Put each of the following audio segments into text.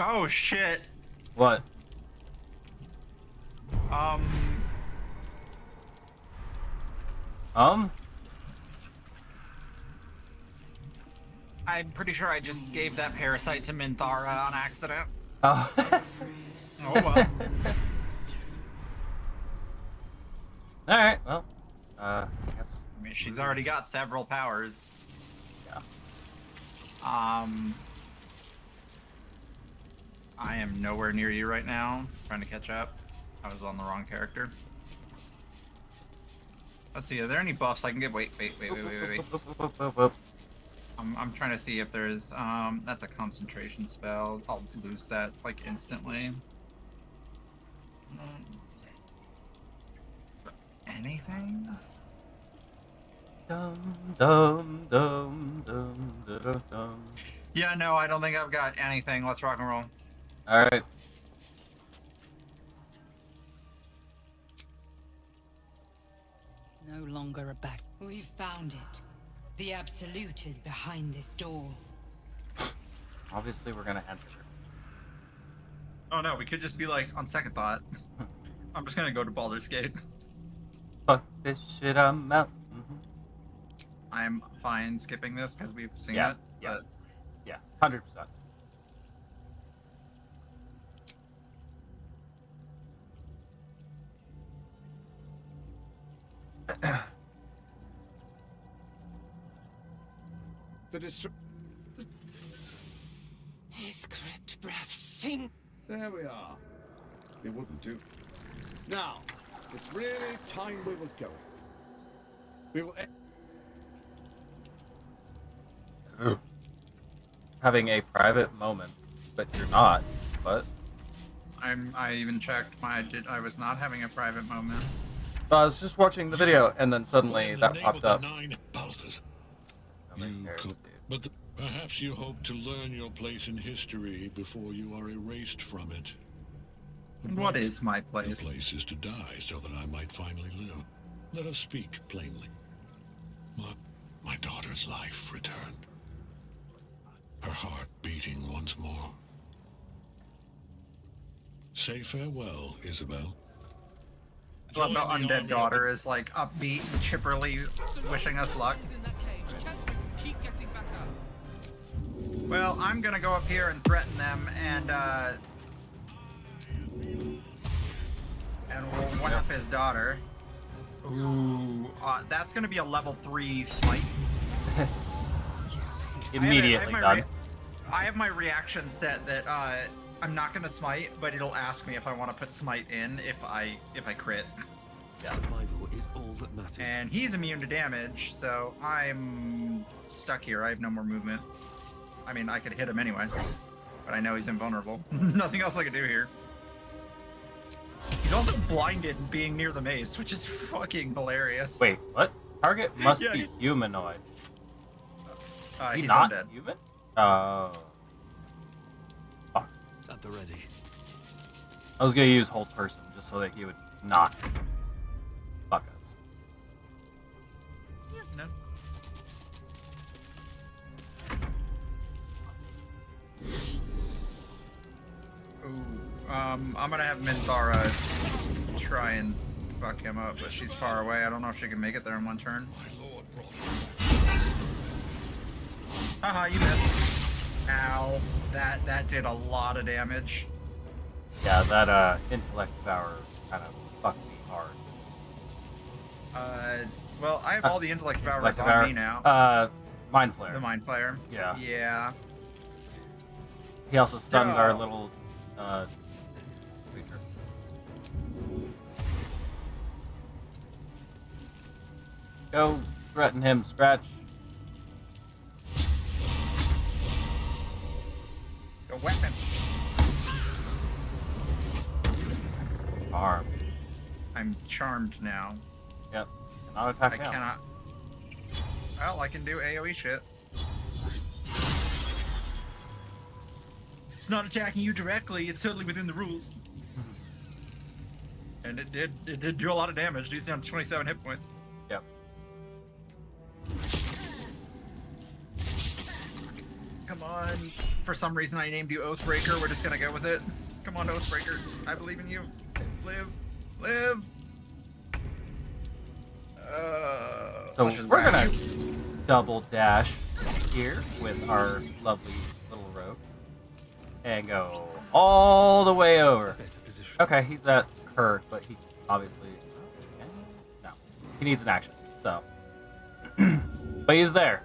Oh shit. What? Um. I'm pretty sure I just gave that parasite to Minthara on accident. Oh. Oh well. Alright, well. I guess. I mean, she's already got several powers. Yeah. I am nowhere near you right now. Trying to catch up. I was on the wrong character. Let's see, are there any buffs I can get? Wait. I'm trying to see if there's, that's a concentration spell. I'll lose that, like, instantly. Anything? Dum. Yeah, no, I don't think I've got anything. Let's rock and roll. Alright. No longer a back. We've found it. The Absolute is behind this door. Obviously, we're gonna enter. Oh no, we could just be like, on second thought, I'm just gonna go to Baldur's Gate. Fuck this shit, I'm out. I'm fine skipping this because we've seen Yeah, it. yeah. But Yeah, 100%. His gripped breath sink. There we are. It wouldn't do. Now, it's really time we were going. We will. Having a private moment, but you're not. But I even checked I was not having a private moment. I was just watching the video, and then suddenly that popped up. Baldur. Nobody You cares, could, dude. but perhaps you hope to learn your place in history before you are erased from it. What is my Your place? place is to die so that I might finally live. Let us speak plainly. My daughter's life returned. Her heart beating once more. Say farewell, Isabel. I love how Join the Undead army Daughter is like upbeat and chipperly wishing us luck. Well, I'm gonna go up here and threaten them and we'll whap his daughter. Ooh, that's gonna be a level 3 smite. Immediately done. I have my reaction set that I'm not gonna smite, but it'll ask me if I want to put smite in if I crit. Survival is all that matters. And he's immune to damage, so I'm stuck here. I have no more movement. I mean, I could hit him anyway, but I know he's invulnerable. Nothing else I can do here. He's also blinded being near the mace, which is fucking hilarious. Wait, what? Target must Yeah, be humanoid. Is he he's not undead. human? Oh. Fuck. At the ready. I was gonna use hold person just so that he would not fuck us. Yeah, no. Ooh, I'm gonna have Minthara try and fuck him up, but she's far away. I don't know if she can make it there in one turn. My lord brought Haha, you missed. Ow. That did a lot of damage. Yeah, that intellect power kind of fucked me hard. Well, I have all the intellect powers Intellect on power. me now. Mind flare. The Mind Flayer. Yeah. Yeah. He also stunned our No. little creature. Go threaten him, Scratch. Go weapon. Arm. I'm charmed now. Yep. Cannot attack I now. cannot. Well, I can do AoE shit. It's not attacking you directly. It's totally within the rules. And it did do a lot of damage. Dude's down to 27 hit points. Yep. Come on. For some reason, I named you Oathbreaker. We're just gonna go with it. Come on, Oathbreaker. I believe in you. Live. Live. So let's just we're whack gonna you. double dash here with our lovely little rogue and go all the way over. Better position. Okay, he's at Kirk, but he obviously no. He needs an action. So, but he's there.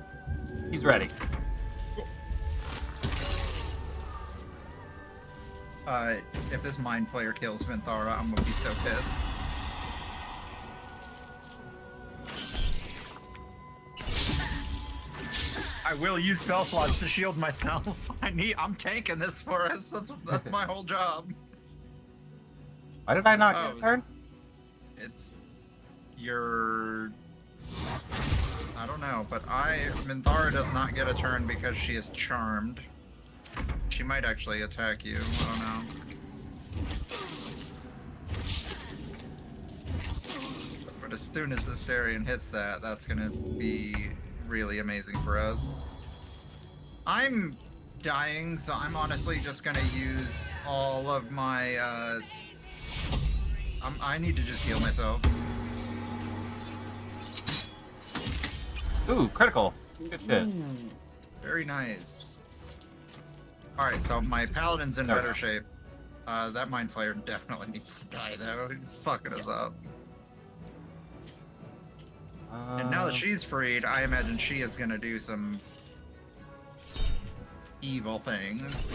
He's ready. If this Mind Flayer kills Minthara, I'm gonna be so pissed. I will use spell slots to shield myself. I'm tanking this for us. That's my whole job. Why did I not get Oh. a turn? It's your. I don't know, but Minthara does not get a turn because she is charmed. She might actually attack you. I don't know. But as soon as Astarion hits that, that's gonna be really amazing for us. I'm dying, so I'm honestly just gonna use all of my. I need to just heal myself. Ooh, critical. Good shit. Very nice. Alright, so my paladin's in There we better go. shape. That Mind Flayer definitely needs to die, though. He's fucking us up. And now that she's freed, I imagine she is gonna do some evil things.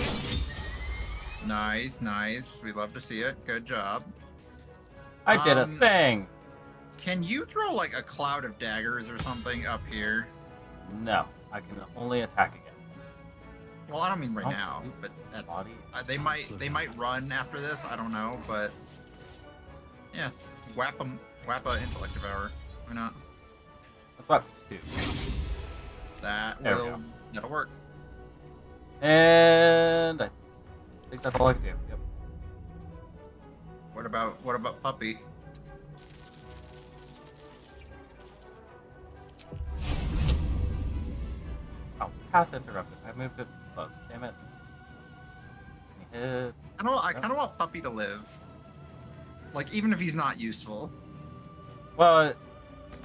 Nice, nice. We love to see it. Good job. I did a thing. Can you throw like a cloud of daggers or something up here? No, I can only attack again. Well, I don't mean right Oh, now, you- but that's body. they might run after this. I don't know, but yeah, whap a intellect devour. Why not? That's what 2. That There we will that'll work. And I think that's all I can do. Yep. What about puppy? Oh, path interrupted. I moved it close. Damn it. Give me hit. I kind of want puppy to live. Like even if he's not useful. Well,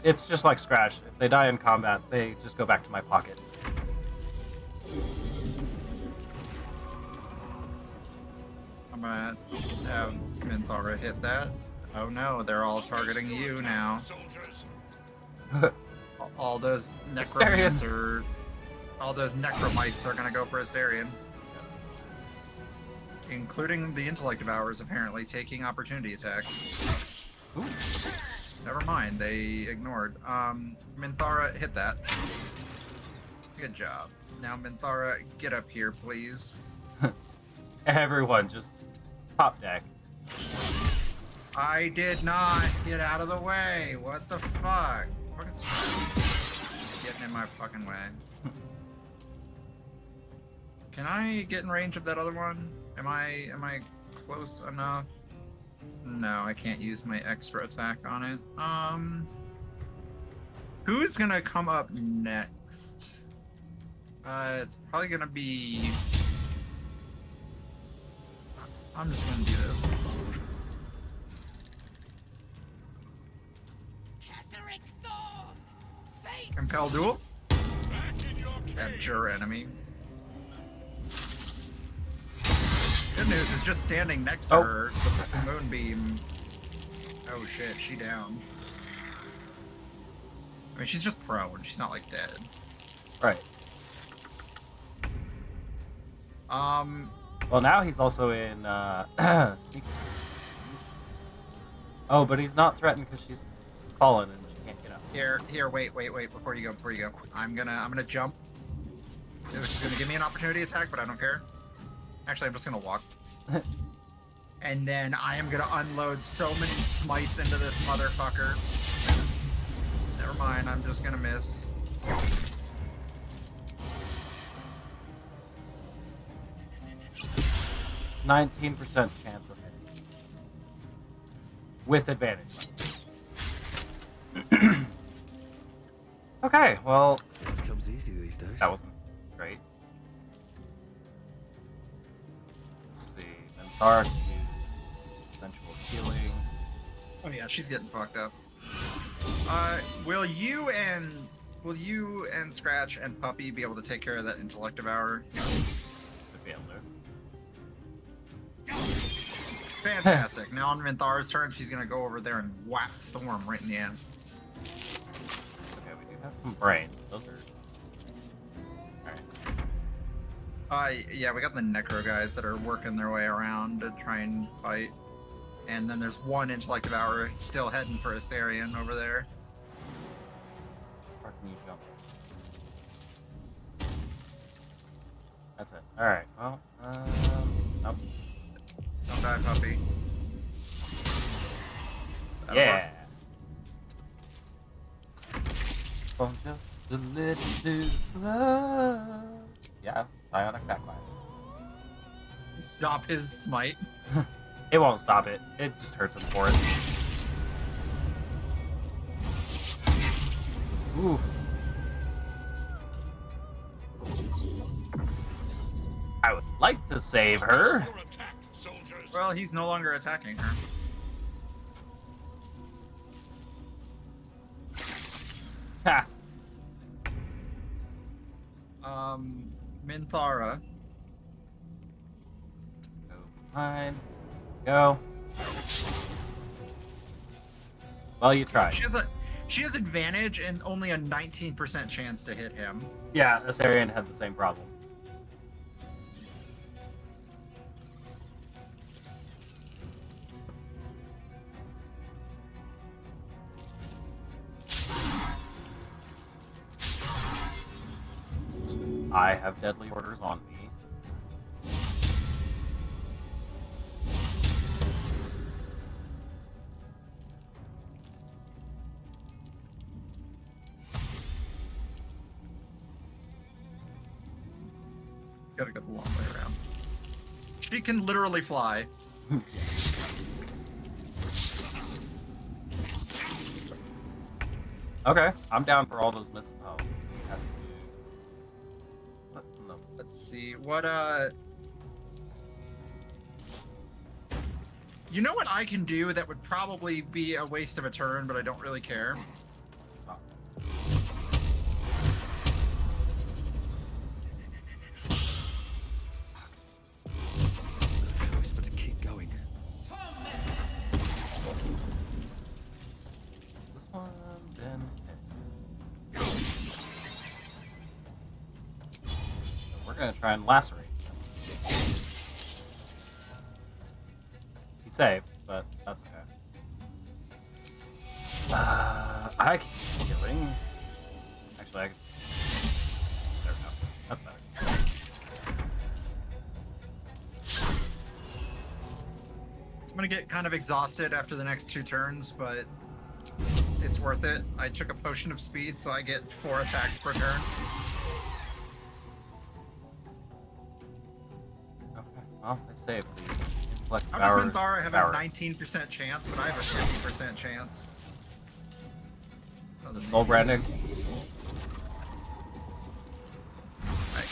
it's just like Scratch. If they die in combat, they just go back to my pocket. I'm gonna have Minthara hit that. Oh no, they're all targeting you now. All those necromancer, all those necromites are gonna go for Astarion. Including the intellect devourers apparently taking opportunity attacks. Ooh. Never mind, they ignored. Minthara, hit that. Good job. Now Minthara, get up here, please. Everyone, just top deck. I did not get out of the way. What the fuck? Getting in my fucking way. Can I get in range of that other one? Am I close enough? No, I can't use my extra attack on it. Who's gonna come up next? It's probably gonna be. I'm just gonna do this. Compel duel? Abjure enemy. Good news is just standing next to her with the moonbeam. Oh shit, she down. I mean, she's just prone. She's not like dead. Right. Well, now he's also in sneak. Oh, but he's not threatened because she's fallen and she can't get up. Here, wait, before you go. I'm gonna jump. It's gonna give me an opportunity attack, but I don't care. Actually, I'm just gonna walk. And then I am gonna unload so many smites into this motherfucker. Never mind, I'm just gonna miss. %19 chance of hitting. With advantage. Okay, well, It comes easy these days. that wasn't great. Let's see. Menthar can use sensual healing. Oh yeah, she's getting fucked up. Will you and Scratch and Puppy be able to take care of that intellect devour? Could be able to. Fantastic. Now on Minthar's turn, she's gonna go over there and whack Thorm right in the ass. Okay, we do have some brains. Those are. Alright. Yeah, we got the Necro guys that are working their way around to try and fight. And then there's one intellect devour still heading for Astarion over there. Where can you jump? That's it. Alright, well, nope. Don't die, Puppy. That'll Yeah! From just a little too slow. Yeah, psionic backfire. work. Stop his smite. It won't stop it. It just hurts him for it. Ooh. I would like to save her. Your attack, soldiers. Well, he's no longer attacking her. Ha! Minthara. Go behind. Go. Well, you tried. She has advantage and only a 19% chance to hit him. Yeah, Astarion had the same problem. I have deadly orders on me. Gotta go the long way around. She can literally fly. Okay, I'm down for all those miss. Oh, he has to. What? No. Let's see. What, you know what I can do that would probably be a waste of a turn, but I don't really care? Stop. No choice but to keep going. Is this one been hit? We're gonna try and lacerate him. He saved, but that's okay. I can keep healing. Actually, I can. There we go. That's better. I'm gonna get kind of exhausted after the next 2 turns, but it's worth it. I took a potion of speed, so I get 4 attacks per turn. Okay, well, I saved the intellect How does power. Minthara have a 19% chance, but I have a 50% chance? The soul branding. Right.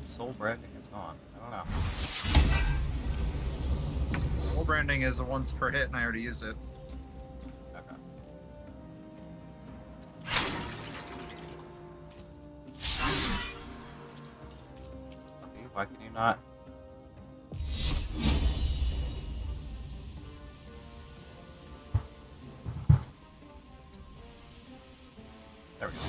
Soul branding is gone. I don't know. Full branding is a once per hit, and I already used it. Okay. Okay, why can you not? There we go.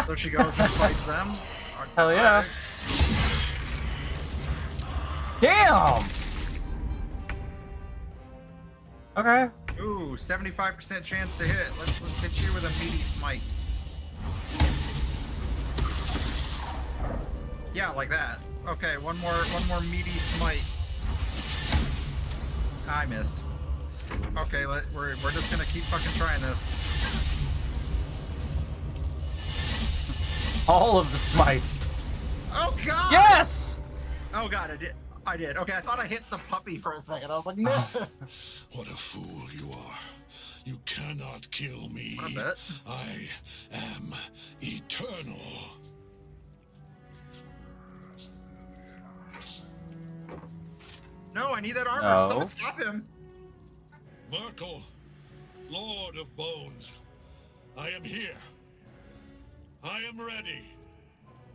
So she goes and fights them. Hell yeah. Alright. Damn! Okay. Ooh, 75% chance to hit. Let's hit you with a meaty smite. Yeah, like that. Okay, one more meaty smite. I missed. Okay, we're just gonna keep fucking trying this. All of the smites. Oh god! Yes! Oh god, I did. I did. Okay, I thought I hit the puppy for a second. I was like, no. What a fool you are. You cannot kill me. What a bit. I am eternal. No, I need that armor. No. Someone stop him. Merkel, Lord of Bones, I am here. I am ready.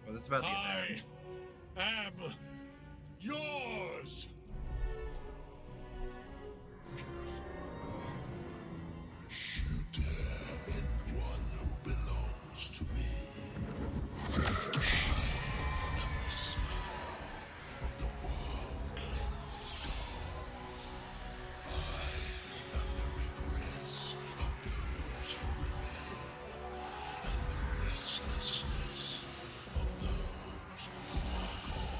Well, this is about the I end. am yours. You dare end one who belongs to me. I am the smile of the world cleansed star. I am the regrets of those who remain, and the restlessness of those who are gone.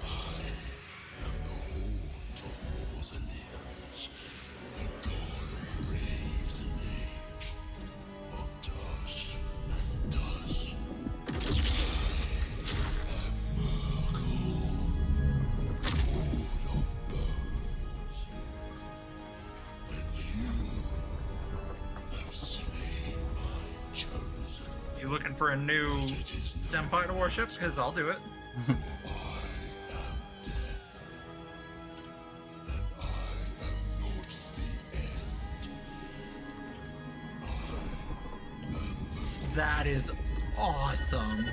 I am the haunt of mausoleums, the god of graves and age, of dust and dust. I am Merkel, Lord of Bones, and you have slain my chosen. You looking for a new senpai to worship? Because I'll do it. I am death, and I am not the end. That is awesome.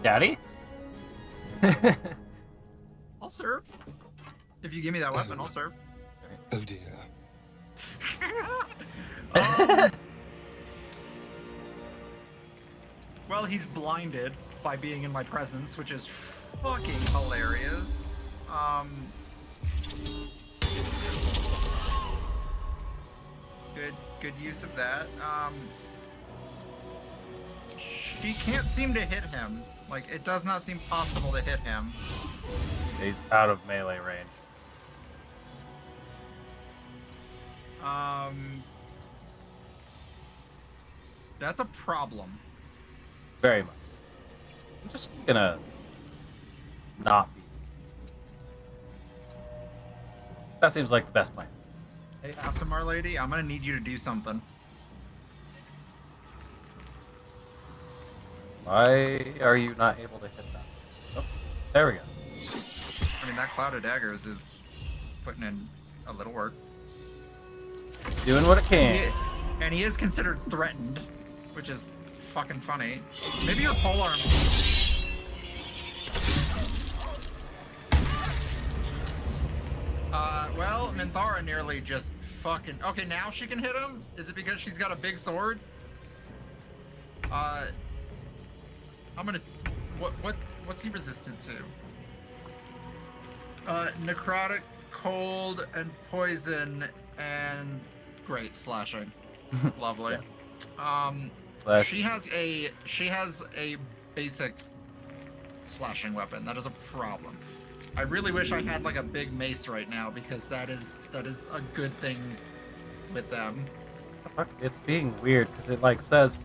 Daddy? I'll serve. If you give me that weapon, I'll serve. Oh dear. Well, he's blinded by being in my presence, which is fucking hilarious. Good use of that. She can't seem to hit him. Like, it does not seem possible to hit him. He's out of melee range. That's a problem. Very much. I'm just gonna not be. That seems like the best plan. Hey, Asimar lady, I'm gonna need you to do something. Why are you not able to hit that? Oh, there we go. I mean, that cloud of daggers is putting in a little work. Doing what it can. And he is considered threatened, which is fucking funny. Maybe your polearm. Well, Minthara nearly just fucking. Okay, now she can hit him. Is it because she's got a big sword? I'm gonna. What's he resistant to? Necrotic, cold, and poison, and great slashing. Lovely. Slash. She has a basic slashing weapon. That is a problem. I really wish I had like a big mace right now because that is a good thing with them. Fuck, it's being weird because it like says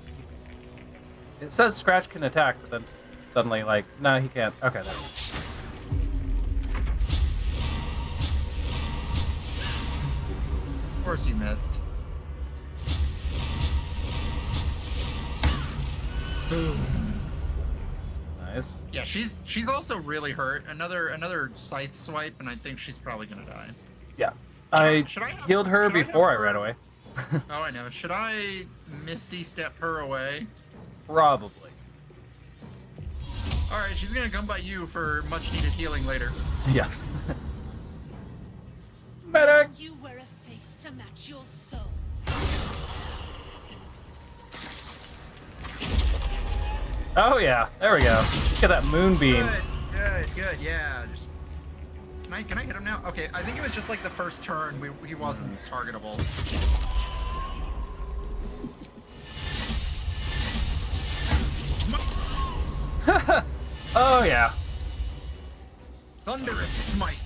Scratch can attack, but then suddenly like no, he can't. Okay, there. Of course you missed. Boom. Nice. Yeah, she's also really hurt. Another scythe swipe, and I think she's probably gonna die. Yeah. I Should I have- healed her should I have before I her- ran away. Oh, I know. Should I Misty Step her away? Probably. All right, she's gonna come by you for much needed healing later. Yeah. Medic! You wear a face to match your soul. Oh yeah, there we go. Look at that moonbeam. Good. Yeah. Just can I hit him now? Okay, I think it was just like the first turn. He wasn't targetable. Oh yeah. Thunderous smite.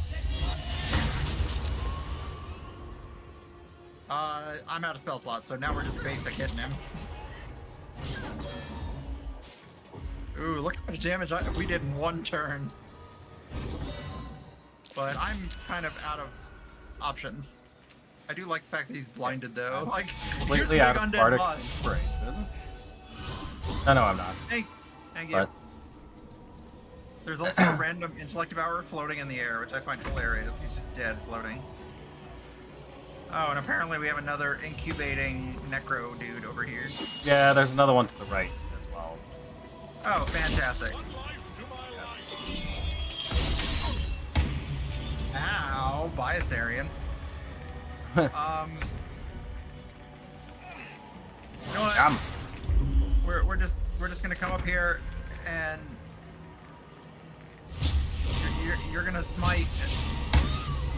I'm out of spell slots, so now we're just basic hitting him. Ooh, look how much damage we did in one turn. But I'm kind of out of options. I do like the fact that he's blinded, though. Like, here's Completely big out of undead bardic boss. inspiration. No, I'm not. Thank you. But There's also a random intellective hour floating in the air, which I find hilarious. He's just dead floating. Oh, and apparently we have another incubating necro dude over here. yeah, there's another one to the right as well. Oh, fantastic. Ow, Biasarian. You know what? Yum. We're just gonna come up here and you're gonna smite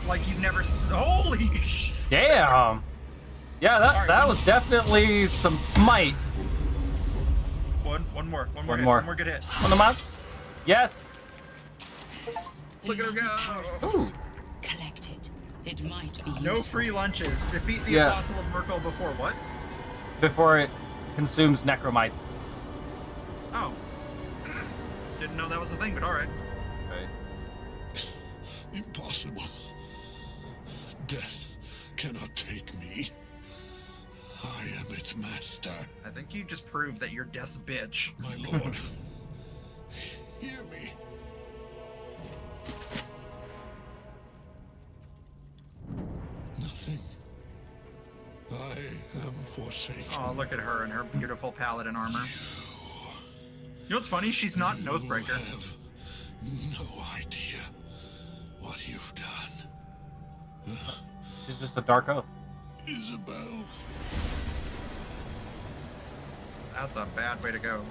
like you've never. Holy sh! Damn. Yeah, Alright, that was definitely some smite. One more One hit, more. one more good hit. On the map. Yes. Look at her go! Ooh. Collected. It might be No useful. free lunches. Defeat the Yeah. Apostle of Merkel before what? Before it consumes necromites. Oh. Didn't know that was a thing, but alright. Right. Impossible. Death cannot take me. I am its master. I think you just proved that you're Death's bitch. My lord, hear me. Nothing. I am forsaken. Oh, look at her in her beautiful paladin armor. You know what's funny? She's not an You Oathbreaker. have no idea what you've done. She's just a dark oath. Isabel. That's a bad way to go.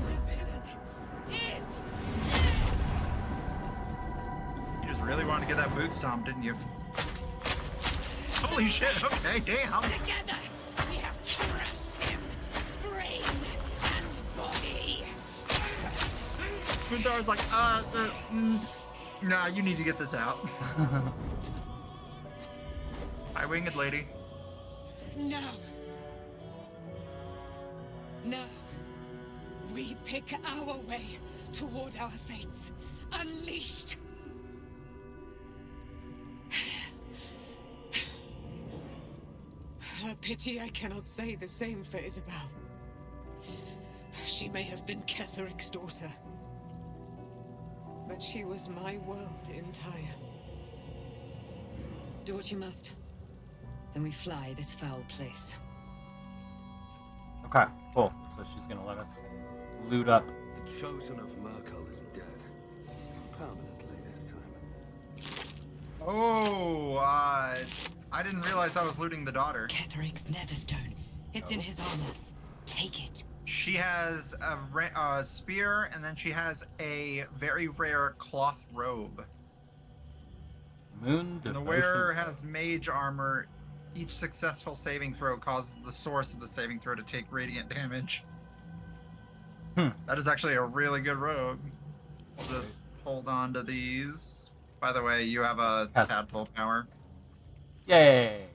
The villain is You just really wanted to get that boot stomp, didn't you? Holy shit, okay, damn. together. We have crushed him, brain and body. Mundar's like, nah, you need to get this out. Hi, winged lady. No. No. We pick our way toward our fates. Unleashed. A pity I cannot say the same for Isabel. She may have been Ketheric's daughter, but she was my world entire. Do what you must. Then we fly this foul place. Okay, cool. So she's gonna let us loot up. The chosen of Merkel is dead. Permanently this time. Oh, I didn't realize I was looting the daughter. Ketheric's netherstone. It's in his armor. Take it. She has a spear, and then she has a very rare cloth robe. Moon And the devotion. wearer has mage armor. Each successful saving throw causes the source of the saving throw to take radiant damage. That is actually a really good robe. We'll just hold on to these. By the way, you have a Has- tadpole power. Yay!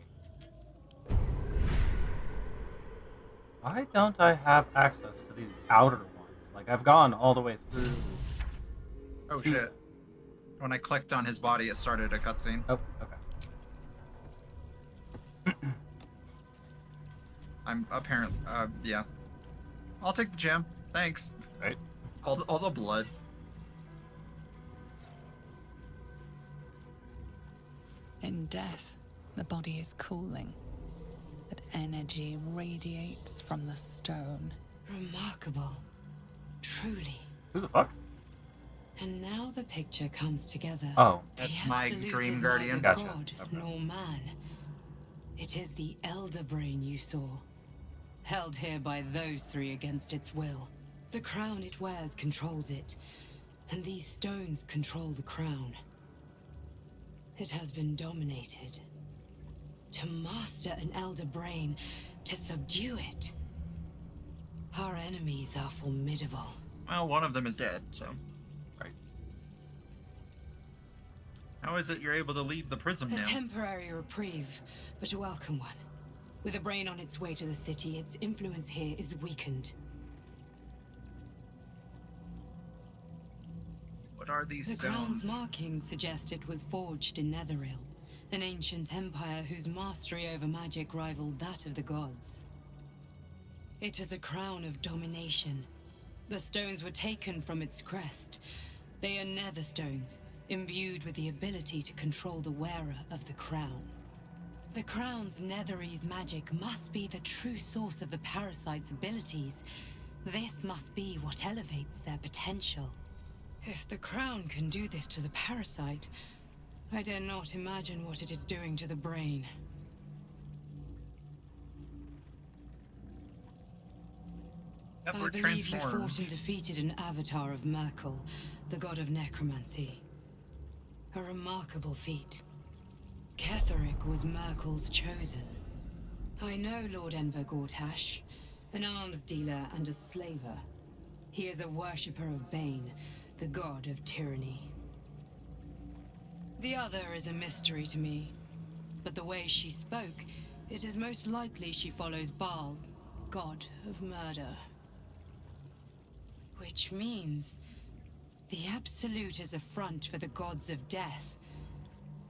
Why don't I have access to these outer ones? Like, I've gone all the way through. Oh Two. shit. When I clicked on his body, it started a cutscene. Oh, okay. I'm apparent. Yeah. I'll take the gem. Thanks. Right. All the blood. In death, the body is cooling, but energy radiates from the stone. Remarkable. Truly. Who the fuck? And now the picture comes together. Oh. That's The my Absolute dream is guardian. neither Gotcha. God Okay. nor man. It is the elder brain you saw, held here by those three against its will. The crown it wears controls it, and these stones control the crown. It has been dominated. To master an elder brain, to subdue it. Our enemies are formidable. Well, one of them is dead, so. Right. How is it you're able to leave the prism A now? temporary reprieve, but a welcome one. With a brain on its way to the city, its influence here is weakened. What are these The crown's stones? markings suggest it was forged in Netheril, an ancient empire whose mastery over magic rivaled that of the gods. It is a crown of domination. The stones were taken from its crest. They are nether stones, imbued with the ability to control the wearer of the crown. The crown's Netherese magic must be the true source of the parasite's abilities. This must be what elevates their potential. If the crown can do this to the parasite, I dare not imagine what it is doing to the brain. Yep, I we're believe you transformed. fought and defeated an avatar of Merkel, the god of necromancy. A remarkable feat. Ketheric was Merkel's chosen. I know Lord Enver Gortash, an arms dealer and a slaver. He is a worshipper of Bane, the god of tyranny. The other is a mystery to me, but the way she spoke, it is most likely she follows Baal, god of murder. Which means the Absolute is a front for the gods of death,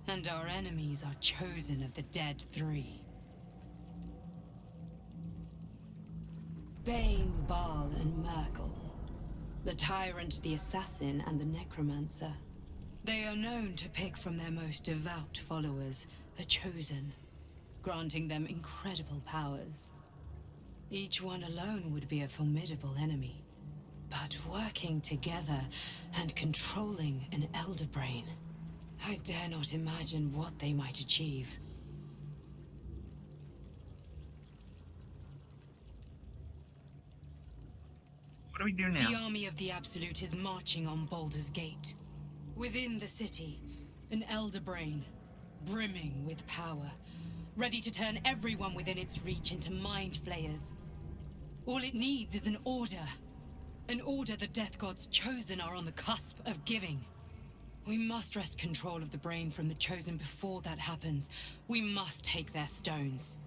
and our enemies are chosen of the dead three. Bane, Baal, and Merkel. The tyrant, the assassin, and the necromancer. They are known to pick from their most devout followers a chosen, granting them incredible powers. Each one alone would be a formidable enemy. But working together and controlling an Elder Brain, I dare not imagine what they might achieve. What do we do The now? army of the Absolute is marching on Baldur's Gate. Within the city, an Elder Brain, brimming with power, ready to turn everyone within its reach into mind flayers. All it needs is an order. An order the Death Gods chosen are on the cusp of giving. We must wrest control of the brain from the chosen before that happens. We must take their stones.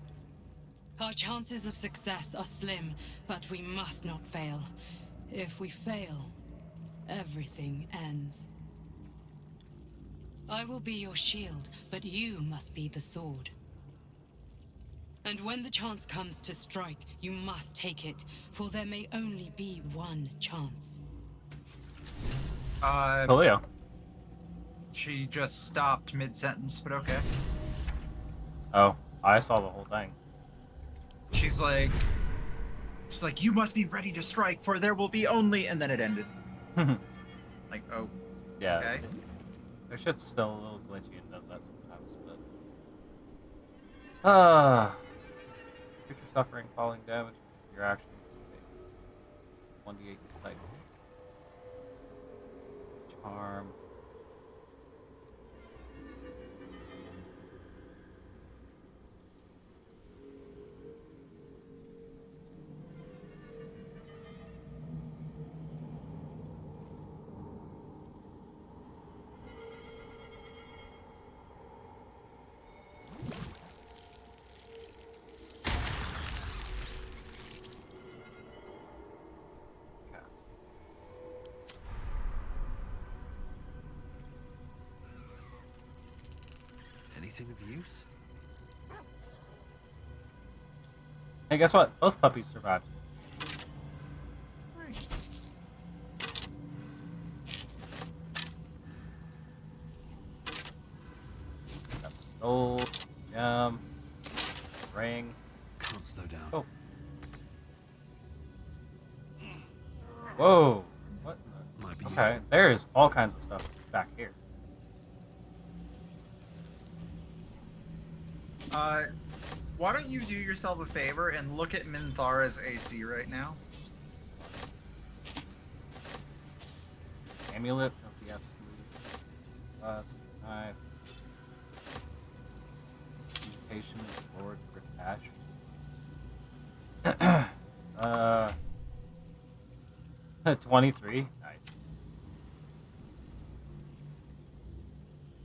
Our chances of success are slim, but we must not fail. If we fail, everything ends. I will be your shield, but you must be the sword. And when the chance comes to strike, you must take it, for there may only be one chance. Leo. She just stopped mid-sentence, but okay. Oh, I saw the whole thing. She's like, you must be ready to strike, for there will be only, and then it ended. Like, oh, Yeah. okay. This shit's still a little glitchy and does that sometimes, but creature suffering falling damage because of your actions. 1d8 cycle. Charm. Anything of use? Hey, guess what? Both puppies survived. Got some gold, gem, ring. Can't slow down. Oh. Whoa. What? Might be Okay, useful. there's all kinds of stuff back here. Why don't you do yourself a favor and look at Minthara's AC right now? Amulet of the Absolute. Plus, knife. Mutation of Lord Britash. 23. Nice.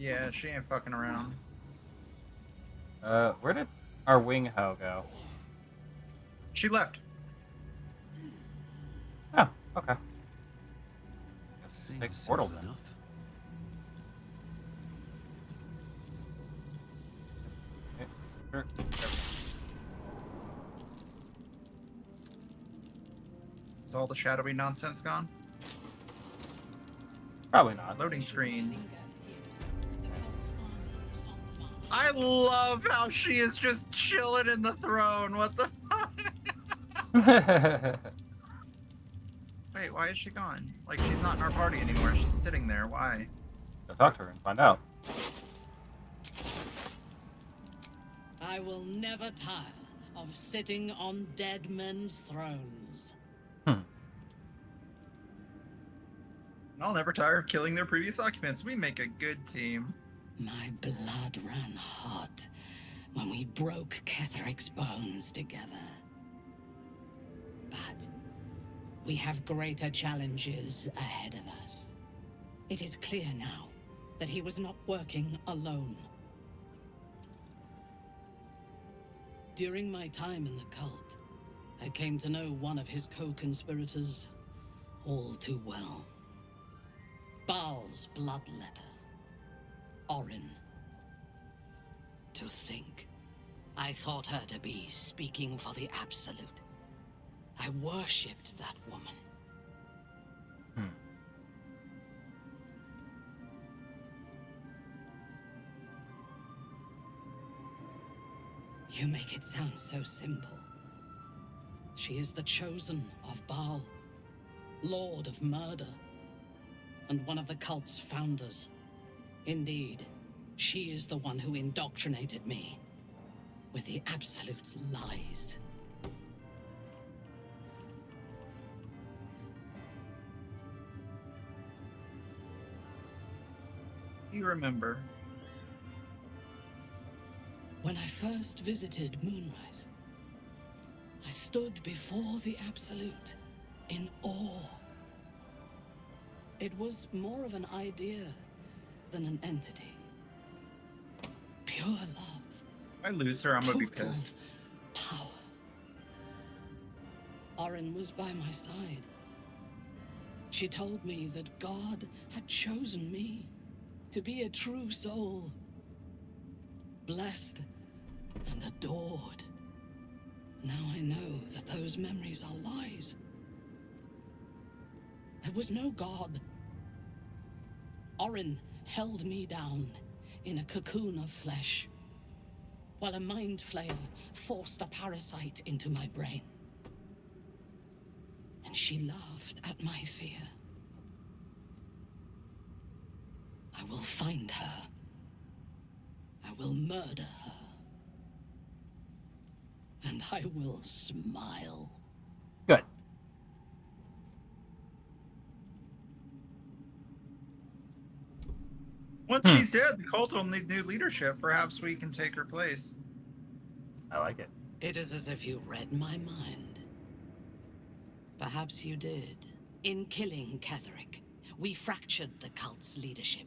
Yeah, she ain't fucking around. Where did our wing hoe go? She left. Oh, okay. Guess we Seems take portal simple then. enough. Okay, sure. Is all the shadowy nonsense gone? Probably not. Loading screen. Linger here. The cult's army is on the march. I love how she is just chilling in the throne. What the fuck? Wait, why is she gone? Like, she's not in our party anymore. She's sitting there. Why? Go talk to her and find out. I will never tire of sitting on dead men's thrones. I'll never tire of killing their previous occupants. We make a good team. My blood ran hot when we broke Ketheric's bones together. But we have greater challenges ahead of us. It is clear now that he was not working alone. During my time in the cult, I came to know one of his co-conspirators all too well. Baal's bloodletter. Orin. To think, I thought her to be speaking for the Absolute. I worshipped that woman. You make it sound so simple. She is the chosen of Baal, Lord of Murder, and one of the cult's founders. Indeed, she is the one who indoctrinated me with the Absolute's lies. You remember. When I first visited Moonrise, I stood before the Absolute in awe. It was more of an idea than an entity. Pure love. If I lose her, I'm gonna be Total pissed. power. Orin was by my side. She told me that God had chosen me to be a true soul. Blessed and adored. Now I know that those memories are lies. There was no God. Orin held me down in a cocoon of flesh, while a mind flayer forced a parasite into my brain. And she laughed at my fear. I will find her. I will murder her. And I will smile. Good. Once she's dead, the cult will need new leadership. Perhaps we can take her place. I like it. It is as if you read my mind. Perhaps you did. In killing Ketheric, we fractured the cult's leadership.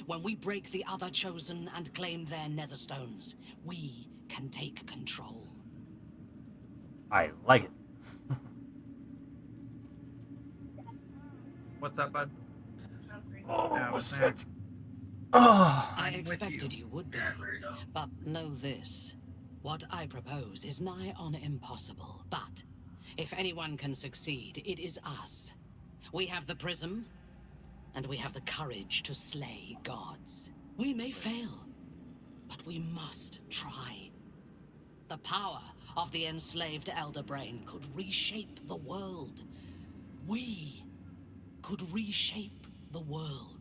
When we break the other chosen and claim their netherstones, we can take control. I like it. What's up, bud? Oh, Yeah, what's that? Oh, I I'm with expected you. you would be. But know this. What I propose is nigh on impossible. But if anyone can succeed, it is us. We have the prism, and we have the courage to slay gods. We may fail, but we must try. The power of the enslaved Elder Brain could reshape the world. We could reshape the world.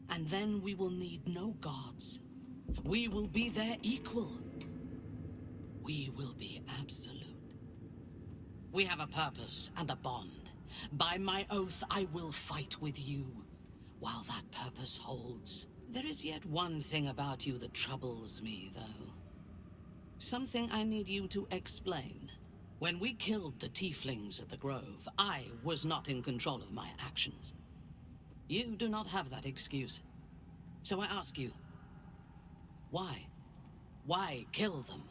And then we will need no gods. We will be their equal. We will be absolute. We have a purpose and a bond. By my oath, I will fight with you while that purpose holds. There is yet one thing about you that troubles me, though. Something I need you to explain. When we killed the tieflings at the Grove, I was not in control of my actions. You do not have that excuse. So I ask you, why? Why kill them?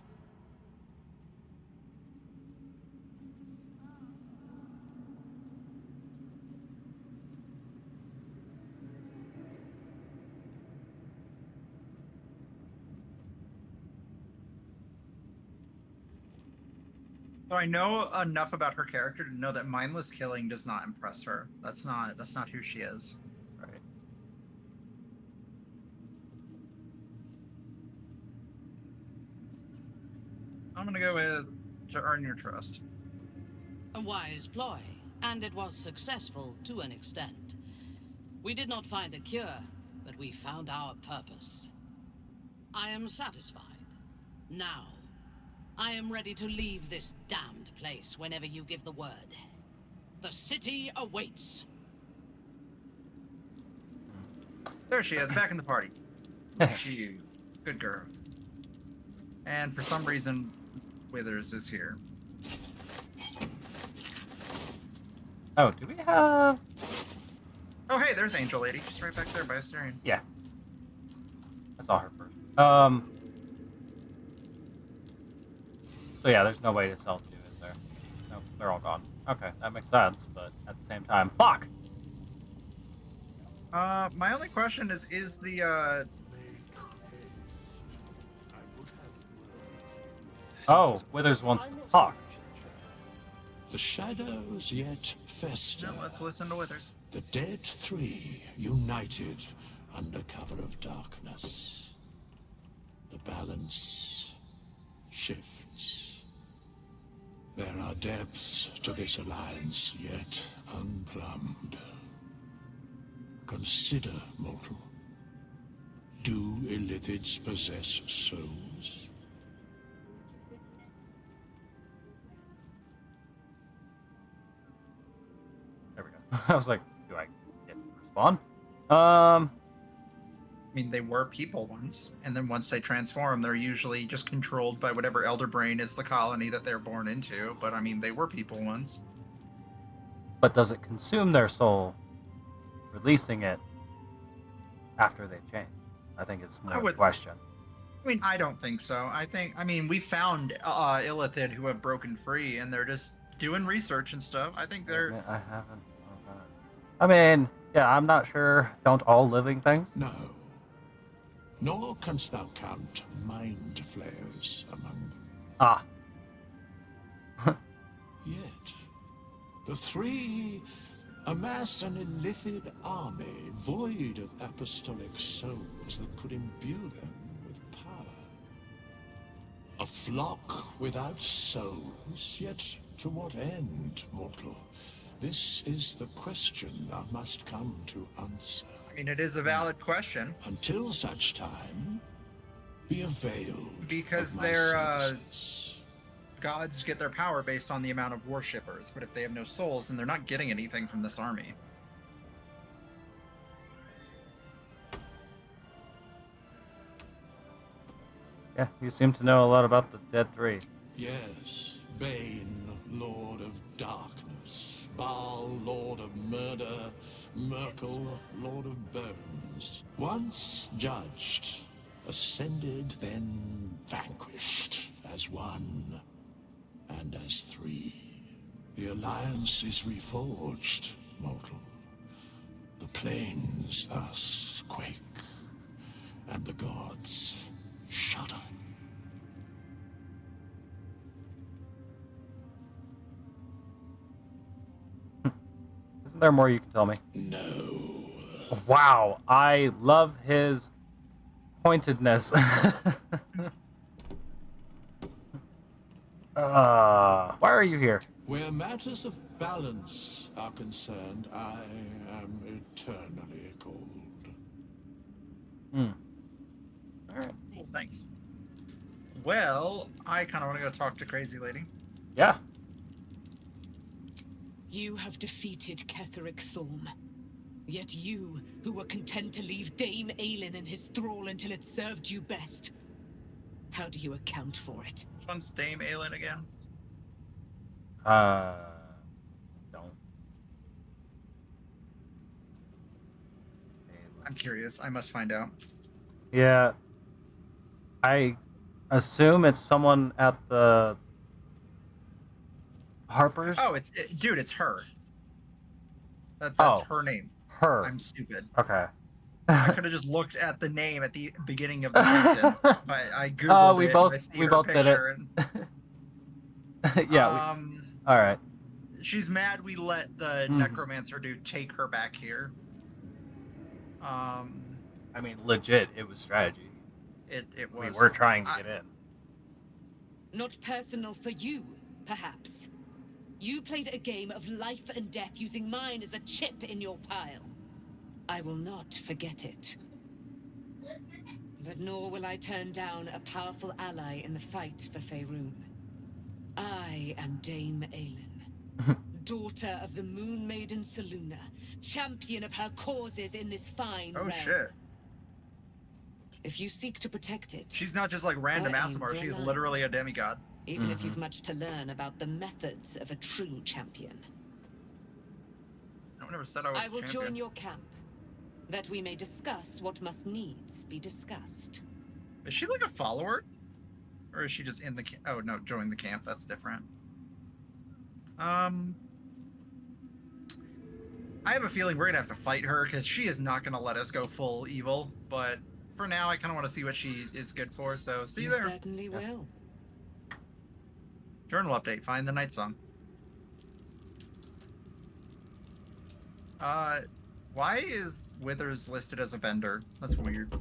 So I know enough about her character to know that mindless killing does not impress her. That's not who she is. Right. I'm gonna go with to earn your trust. A wise ploy, and it was successful to an extent. We did not find a cure, but we found our purpose. I am satisfied. Now, I am ready to leave this damned place whenever you give the word. The city awaits. There she is, back in the party. Look at you. Good girl. And for some reason, Withers is here. Oh, do we have? Oh, hey, there's Angel Lady. She's right back there by Asterion. Yeah. I saw her first. So yeah, there's no way to sell two, is there? No, they're all gone. Okay, that makes sense, but at the same time, fuck! My only question is the, Oh, Withers wants to talk. The shadows yet fester. no, let's listen to Withers. The dead three united under cover of darkness. The balance shifts. There are depths to this alliance yet unplumbed. Consider, mortal. Do illithids possess souls? There we go. I was like, do I get to respond? I mean, they were people once, and then once they transform, they're usually just controlled by whatever Elder Brain is the colony that they're born into. But I mean, they were people once. But does it consume their soul, releasing it after they've changed? I think it's more the question. I mean, I don't think so. I mean, we found illithid who have broken free, and they're just doing research and stuff. I think they're... I haven't. I mean, yeah, I'm not sure. Don't all living things? No. Nor canst thou count mind flayers among them. Ah. Yet, the three amass an illithid army void of apostolic souls that could imbue them with power. A flock without souls, yet to what end, mortal? This is the question thou must come to answer. I mean, it is a valid question. Until such time, be availed because of my they're services. gods get their power based on the amount of worshippers, but if they have no souls, then they're not getting anything from this army. Yeah, you seem to know a lot about the Dead Three. Yes, Bane, Lord of Darkness, Baal, Lord of Murder, Merkel, Lord of Bones. Once judged, ascended, then vanquished, as one and as three. The alliance is reforged, mortal. The plains thus quake, and the gods shudder. Isn't there more you can tell me? No. Wow, I love his pointedness. Why are you here? Where matters of balance are concerned, I am eternally cold. Alright. Cool, thanks. Well, I kind of want to go talk to Crazy Lady. Yeah. You have defeated Ketheric Thorm. Yet you, who were content to leave Dame Aelin in his thrall until it served you best. How do you account for it? Which one's Dame Aelin again? Don't. I'm curious. I must find out. Yeah. I assume it's someone at the Harper's. Oh, dude, it's her. That's Oh, her name. her. I'm stupid. Okay. I could have just looked at the name at the beginning of the sentence, but I googled we it both and I see we her both did it. picture. And, Yeah. All right. she's mad we let the necromancer dude take her back here. I mean, legit, it was strategy. It was. We were trying to get in. Not personal for you, perhaps. You played a game of life and death using mine as a chip in your pile. I will not forget it. But nor will I turn down a powerful ally in the fight for Faerun. I am Dame Aelin, daughter of the Moon Maiden Selûne, champion of her causes in this fine realm. Shit. If you seek to protect it, She's not just like random our aims Asimar. are She's aligned. literally a demigod. Even if you've much to learn about the methods of a true champion. No one ever said I was I will a champion. join your camp, that we may discuss what must needs be discussed. Is she like a follower? Or is she just in the camp? Oh, no, join the camp. That's different. I have a feeling we're going to have to fight her because she is not going to let us go full evil. But for now, I kind of want to see what she is good for. So see you there. Certainly will. Journal update. Find the night song. Why is Withers listed as a vendor? That's weird.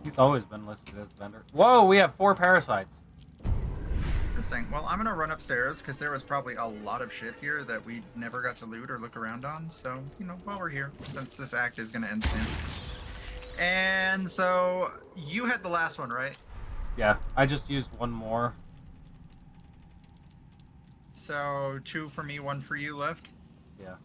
He's always been listed as a vendor. Whoa, we have 4 parasites. Interesting. Well, I'm gonna run upstairs because there was probably a lot of shit here that we never got to loot or look around on. So, you know, while we're here, since this act is gonna end soon. And so you had the last one, right? Yeah, I just used one more. So 2 for me, 1 for you left. Yeah.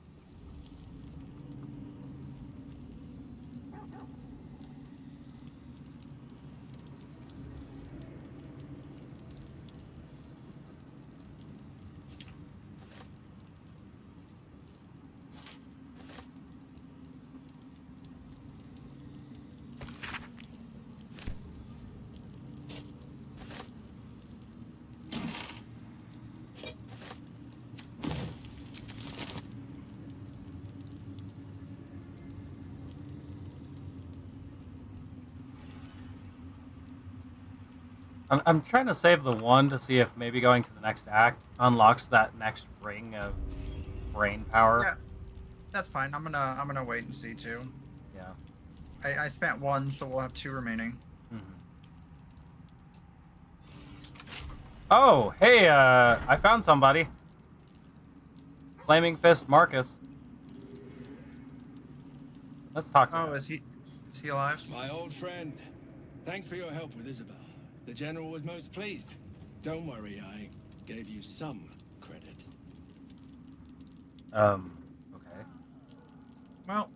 I'm trying to save the 1 to see if maybe going to the next act unlocks that next ring of brain power. Yeah, that's fine. I'm gonna wait and see too. Yeah. I spent 1, so we'll have 2 remaining. Oh, hey, I found somebody. Flaming Fist Marcus. Let's talk to him. Oh, is he alive? My old friend. Thanks for your help with Isabel. The General was most pleased. Don't worry, I gave you some credit. Okay. Well.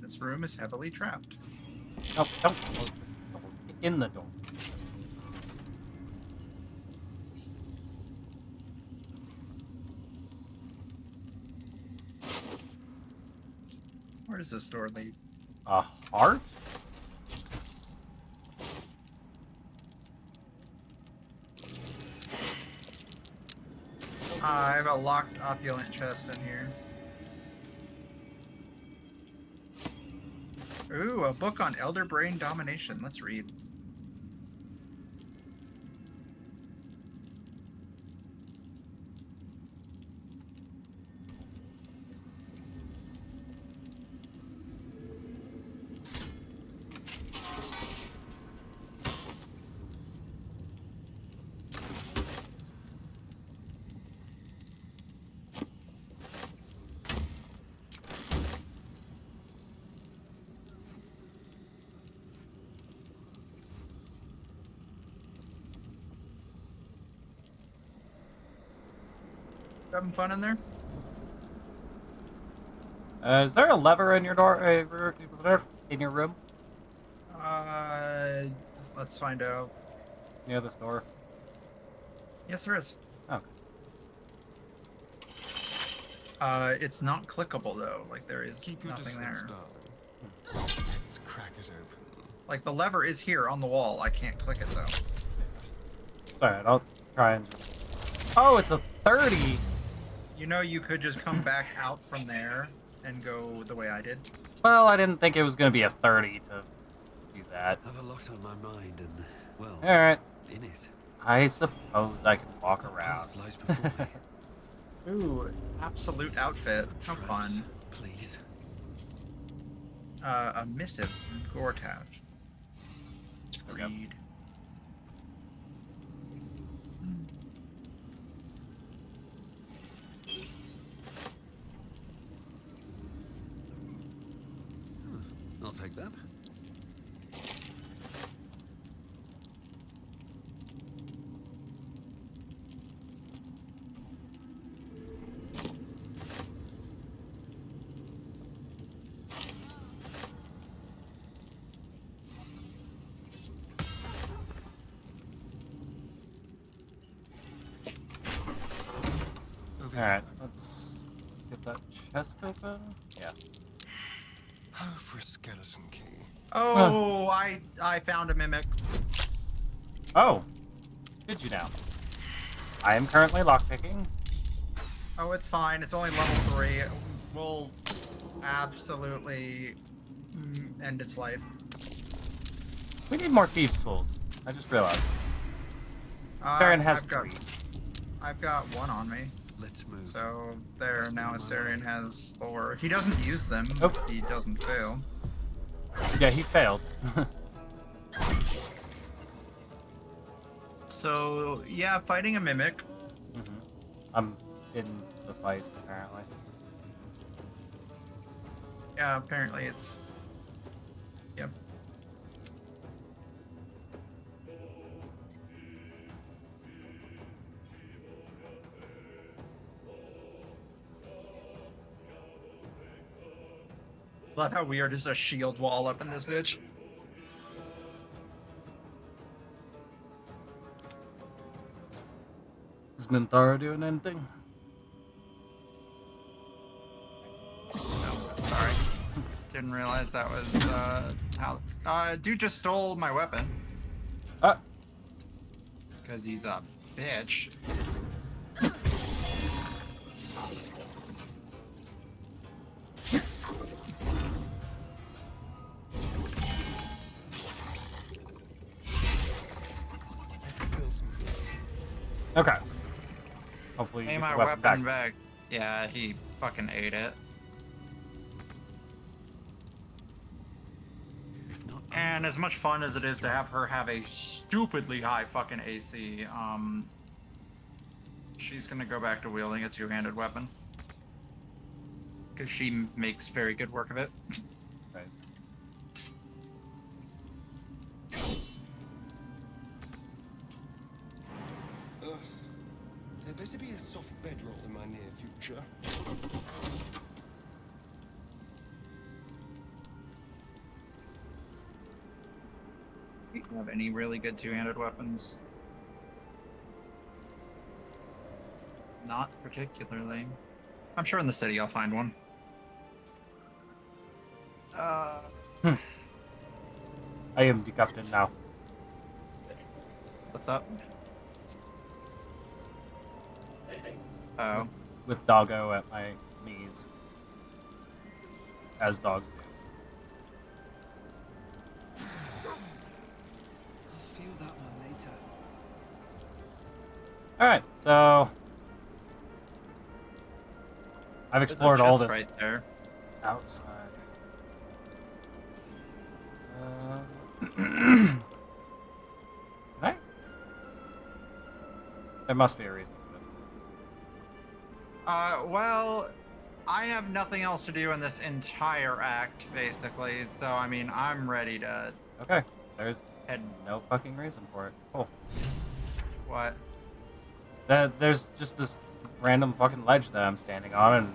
This room is heavily trapped. No, don't close the door. Get in the door. Where does this door lead? A heart? I have a locked opulent chest in here. Ooh, a book on elder brain domination. Let's read. Having fun in there? Is there a lever in your door? In your room? Let's find out. Near this door? Yes, there is. Okay. It's not clickable though. Like there is Keep your nothing distance, there. darling. Let's crack it open. Like the lever is here on the wall. I can't click it though. It's alright, I'll try and just... Oh, it's a 30! You know, you could just come back out from there and go the way I did. Well, I didn't think it was going to be a 30 to do that. Have a lot on my mind and, well, Alright. in it. I suppose I can walk A around. path lies before me. Ooh, absolute outfit. How Traps, fun. please. A missive from Gortat. Read. I'll take that. Alright, let's get that chest open. Yeah. Oh, for a skeleton key. Oh, I found a mimic. Oh! Did you now? I am currently lockpicking. Oh, it's fine. It's only level 3. We'll absolutely end its life. We need more thieves' tools. I just realized. Saren has I've got 1 on me. Let's move. So there, now Asterion has 4. He doesn't use them. Nope. He doesn't fail. Yeah, he failed. So yeah, fighting a mimic. I'm in the fight, apparently. Yeah, apparently it's... Yep. Love how weird is a shield wall up in this bitch. Is Mintara doing anything? No, sorry. Didn't realize that was, how... dude just stole my weapon. Because he's a bitch. Okay. Hopefully you Hey, get my the weapon back. Yeah, he fucking ate it. And as much fun as it is to have her have a stupidly high fucking AC, she's gonna go back to wielding a two-handed weapon. Because she makes very good work of it. Right. There better be a soft bedroll in my near future. Do you have any really good two-handed weapons? Not particularly. I'm sure in the city I'll find one. I am the captain now. What's up? Oh. With Doggo at my knees. As dogs do. I'll feel that one later. Alright, so... I've explored all this right there. outside. Right? There must be a reason for this. Well, I have nothing else to do in this entire act, basically, so, I mean, I'm ready to... Okay, there's no fucking reason for it. Cool. What? There's just this random fucking ledge that I'm standing on, and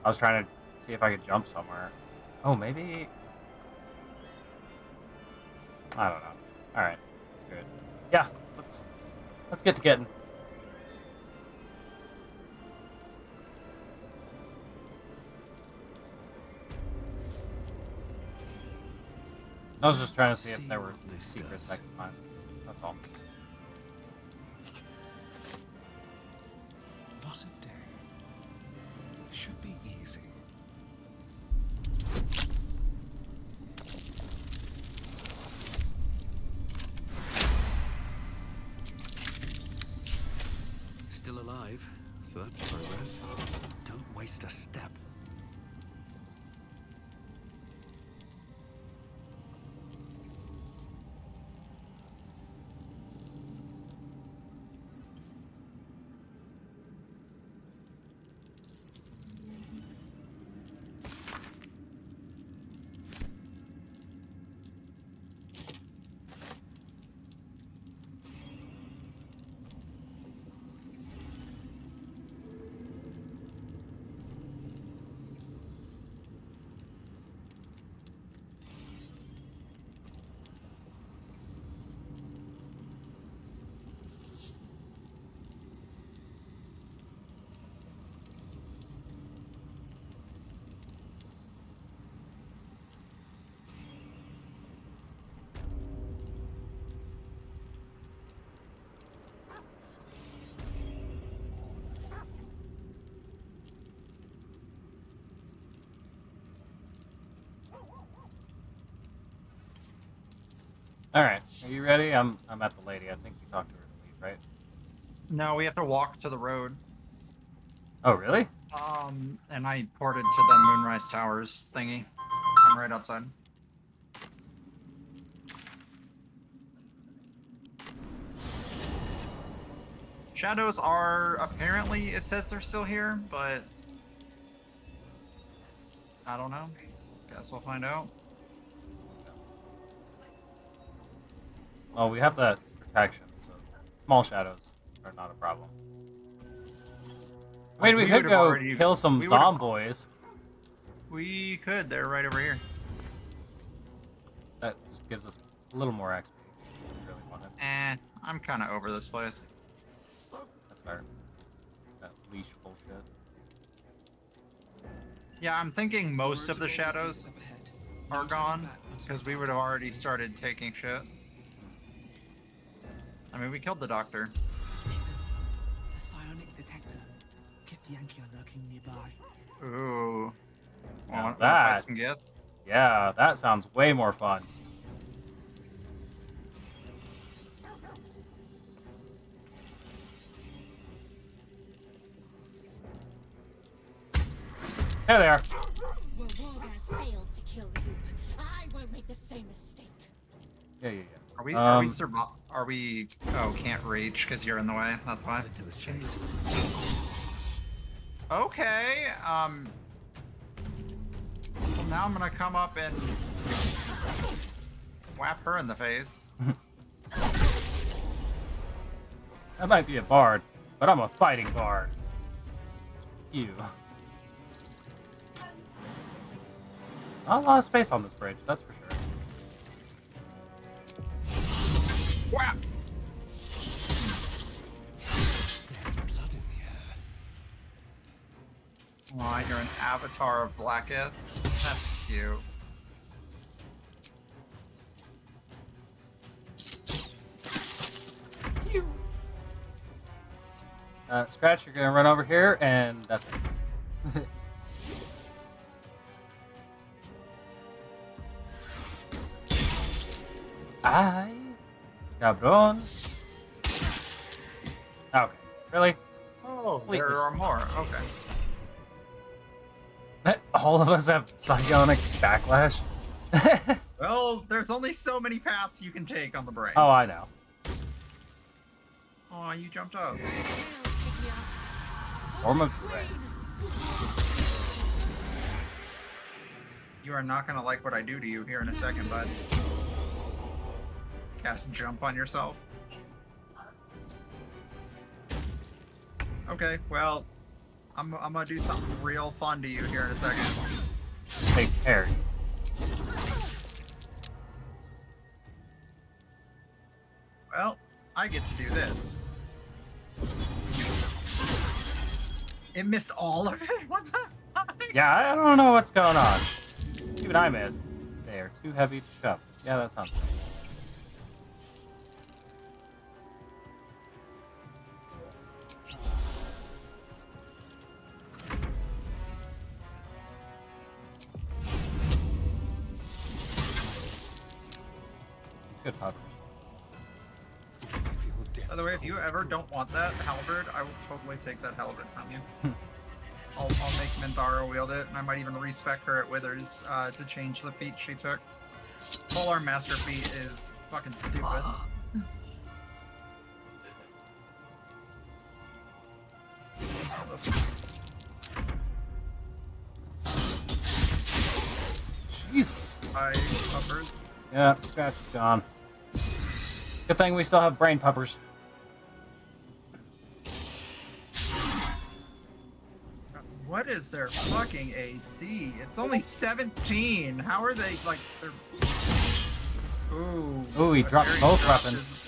I was trying to see if I could jump somewhere. Oh, maybe... I don't know. Alright, that's good. Yeah, let's get to getting. I was just trying to see if there were what this secrets does. I could find. That's all. What a day. Should be easy. Still alive, so that's progress. Don't waste a step. All right, are you ready? I'm at the lady. I think you talked to her to leave, right? No, we have to walk to the road. Oh, really? And I ported to the Moonrise Towers thingy. I'm right outside. Shadows are apparently, it says they're still here, but I don't know. Guess we'll find out. Well, we have that protection, so small shadows are not a problem. I mean, we could would've go already- kill some we would've- zomboys. We could. They're right over here. That just gives us a little more XP. If we really want it. I'm kind of over this place. That's fair. That leash bullshit. Yeah, I'm thinking most of the shadows are gone, because we would have already started taking shit. I mean, we killed the doctor. The psionic detector. Githyanki are lurking nearby. Ooh. Now Want to that- fight some Gith? Yeah, that sounds way more fun. Hey there. Well, Wargaz failed to kill you. I won't make the same mistake. Yeah. Are we? Are we? Are we? Oh, can't reach because you're in the way. That's why. Do a chase. Okay. Well, now I'm gonna come up and whap her in the face. That might be a bard, but I'm a fighting bard. You. Not a lot of space on this bridge, that's for sure. Whap! There's blood in the air. Why, you're an avatar of Blacketh? That's cute. Scratch, you're gonna run over here, and that's it. Ay, cabron. Okay, really? Oh, Wait, there wait. are more. Okay. All of us have psionic backlash? Well, there's only so many paths you can take on the brain. Oh, I know. Oh, you jumped up. Form of dread. You are not gonna like what I do to you here in a second, bud. Cast jump on yourself. Okay, well, I'm gonna do something real fun to you here in a second. Take care. Well, I get to do this. It missed all of it? What the fuck? Yeah, I don't know what's going on. Even I missed. They are too heavy to shove. Yeah, that sounds right. Good puppers. By the way, if you ever don't want that halberd, I will totally take that halberd from you. I'll make Minthara wield it, and I might even respec her at Withers to change the feat she took. Polearm Master feat is fucking stupid. Jesus. Hi, puppers. Yeah, scratch is gone. Good thing we still have brain puppers. What is their fucking AC? It's only 17. How are they like? They're... Ooh. Ooh, he dropped Assyrian both dropped weapons. his-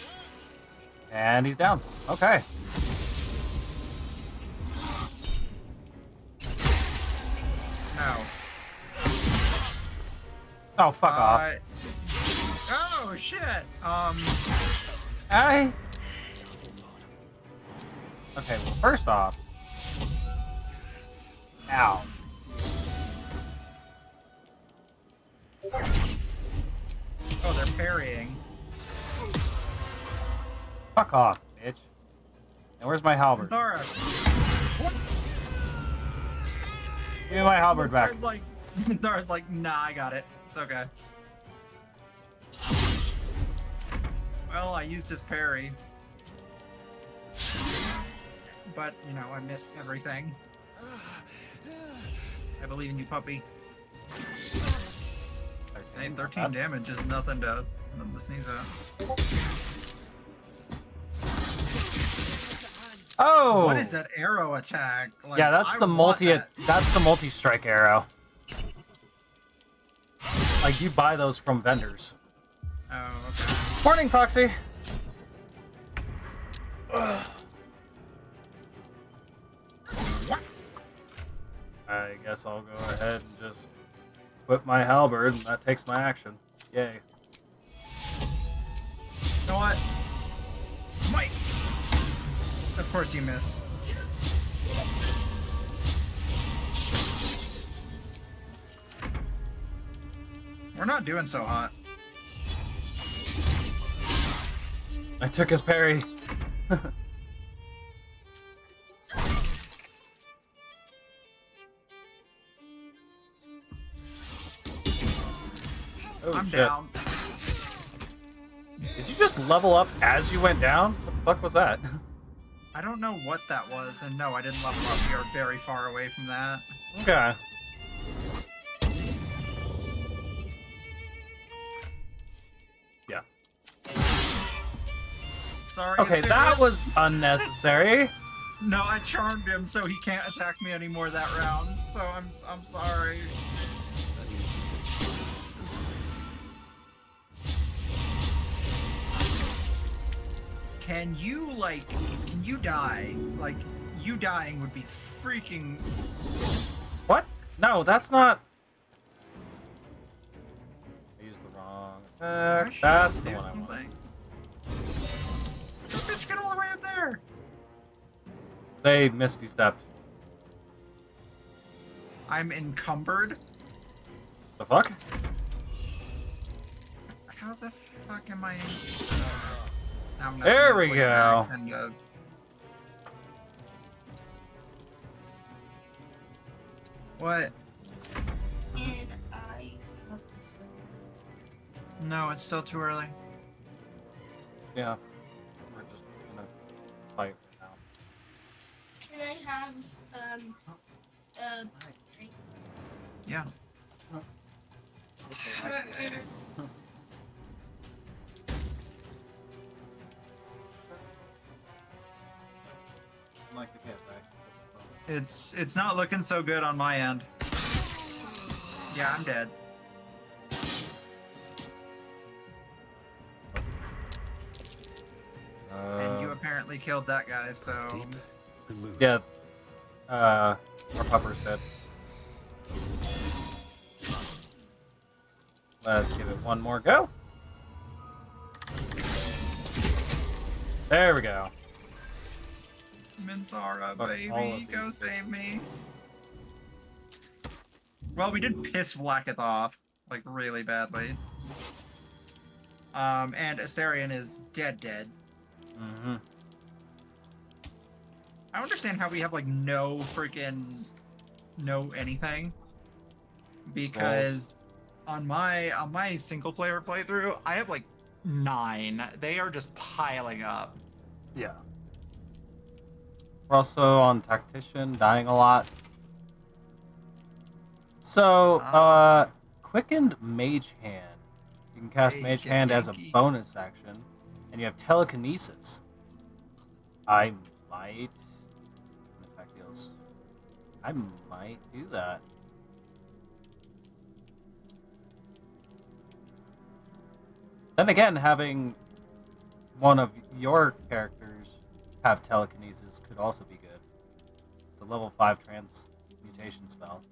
And he's down. Okay. No. Oh, fuck off. Oh shit. I. Okay, well, first off. Ow. Oh, they're parrying. Fuck off, bitch. And where's my halberd? Minthara. Give me my halberd back. Minthara's like, nah, I got it. It's okay. Well, I used his parry. But, you know, I missed everything. I believe in you, puppy. Hey, 13 damage is nothing to sneeze at. Oh! What is that arrow attack? Like, Yeah, that's the that's the multi-strike arrow. Like, you buy those from vendors. Oh, okay. Morning, Foxy! I guess I'll go ahead and just whip my halberd, and that takes my action. Yay. You know what? Smite! Of course you miss. We're not doing so hot. I took his parry. Oh, I'm shit. down. Did you just level up as you went down? What the fuck was that? I don't know what that was, and no, I didn't level up. We are very far away from that. Okay. Yeah. Sorry. Okay, Assyrian. that was unnecessary. No, I charmed him so he can't attack me anymore that round. So I'm sorry. Can you die? Like, you dying would be freaking... What? No, that's not... I used the wrong attack. That's the one I want. Bitch, get all the way up there! They misty stepped. I'm encumbered? The fuck? How the fuck am I... now I'm There we like go. back and, what? No, it's still too early. Yeah. We're just gonna fight now. Can I have drink? Yeah. Like the cat back. It's not looking so good on my end. Yeah, I'm dead. And you apparently killed that guy, so... Yeah. Our pupper's dead. Let's give it one more go. There we go. Minthara, Fuck all baby, of go these save bitches. me. Well, we did piss Vlaakith off, like, really badly. And Astarion is dead. Mm-hmm. I don't understand how we have, like, no freaking... no anything. Because on my single-player playthrough, I have, like, 9. They are just piling up. Yeah. We're also on Tactician, dying a lot. So, Quickened Mage Hand. You can cast Mage Hand as a bonus action, and you have Telekinesis. I might... attack deals. I might do that. Then again, having one of your characters have Telekinesis could also be good. It's a level 5 transmutation spell.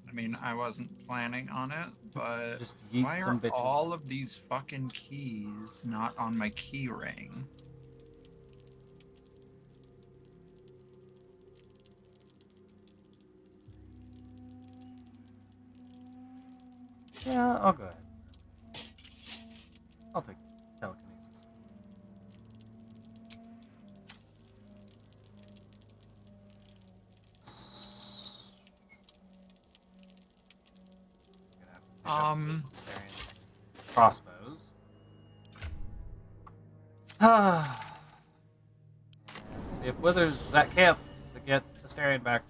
I mean, I wasn't planning on it, but Just yeet why some are bitches. all of these fucking keys not on my key ring? Yeah, I'll go ahead. I'll take Telekinesis. Asterian's crossbows. Let's see if Withers is at camp to get Astarion back.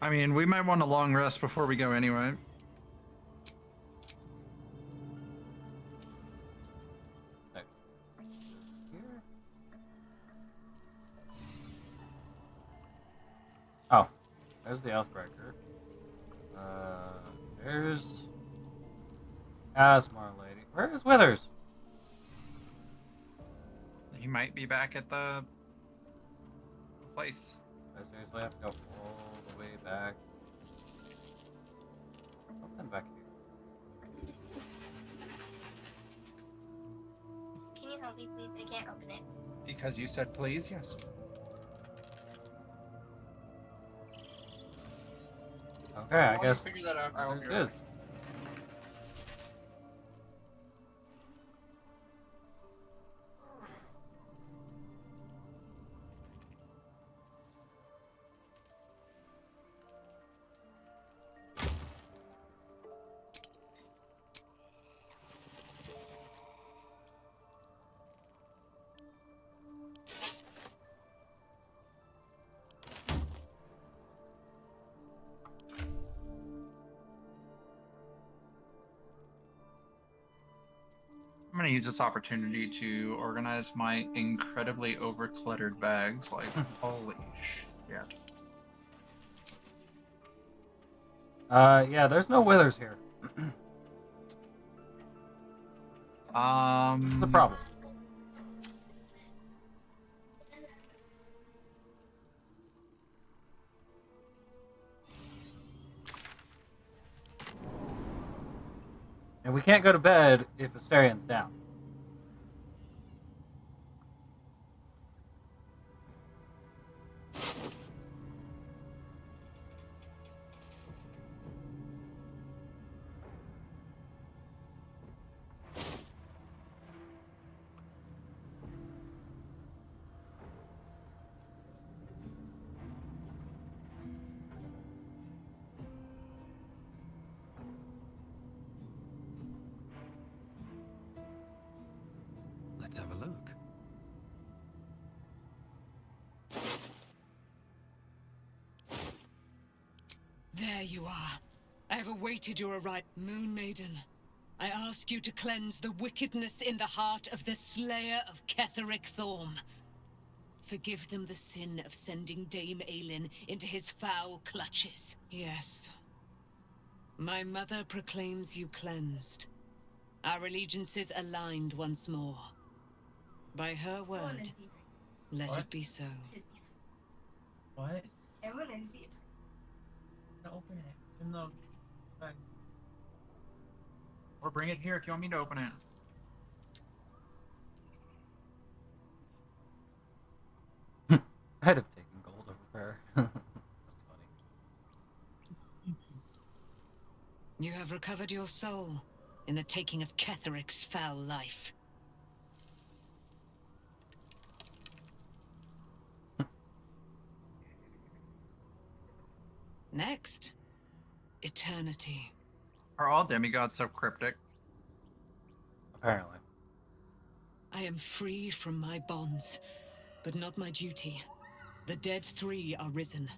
I mean, we might want a long rest before we go anyway. Oh, there's the Oathbreaker. There's Asmar Lady. Where is Withers? He might be back at the place. I seriously have to go all the way back. Something back here. Can you help me, please? I can't open it. Because you said please, yes. Okay, I guess figure that out. there it is. I'm gonna use this opportunity to organize my incredibly over-cluttered bags. Like, holy shit. Yeah, there's no Withers here. This is a problem. And we can't go to bed if Astarion's down. Let's have a look. There you are. I have awaited your arrival, Moon Maiden. I ask you to cleanse the wickedness in the heart of the slayer of Ketheric Thorm. Forgive them the sin of sending Dame Aelin into his foul clutches. Yes. My mother proclaims you cleansed. Our allegiances aligned once more. By her word, let it be so. What? I'm gonna zip. Open it. It's in the bag. Or bring it here if you want me to open it. I'd have taken gold over prayer. That's funny. You have recovered your soul in the taking of Ketheric's foul life. Next, eternity. Are all demigods so cryptic? Apparently. I am free from my bonds, but not my duty. The dead 3 are risen.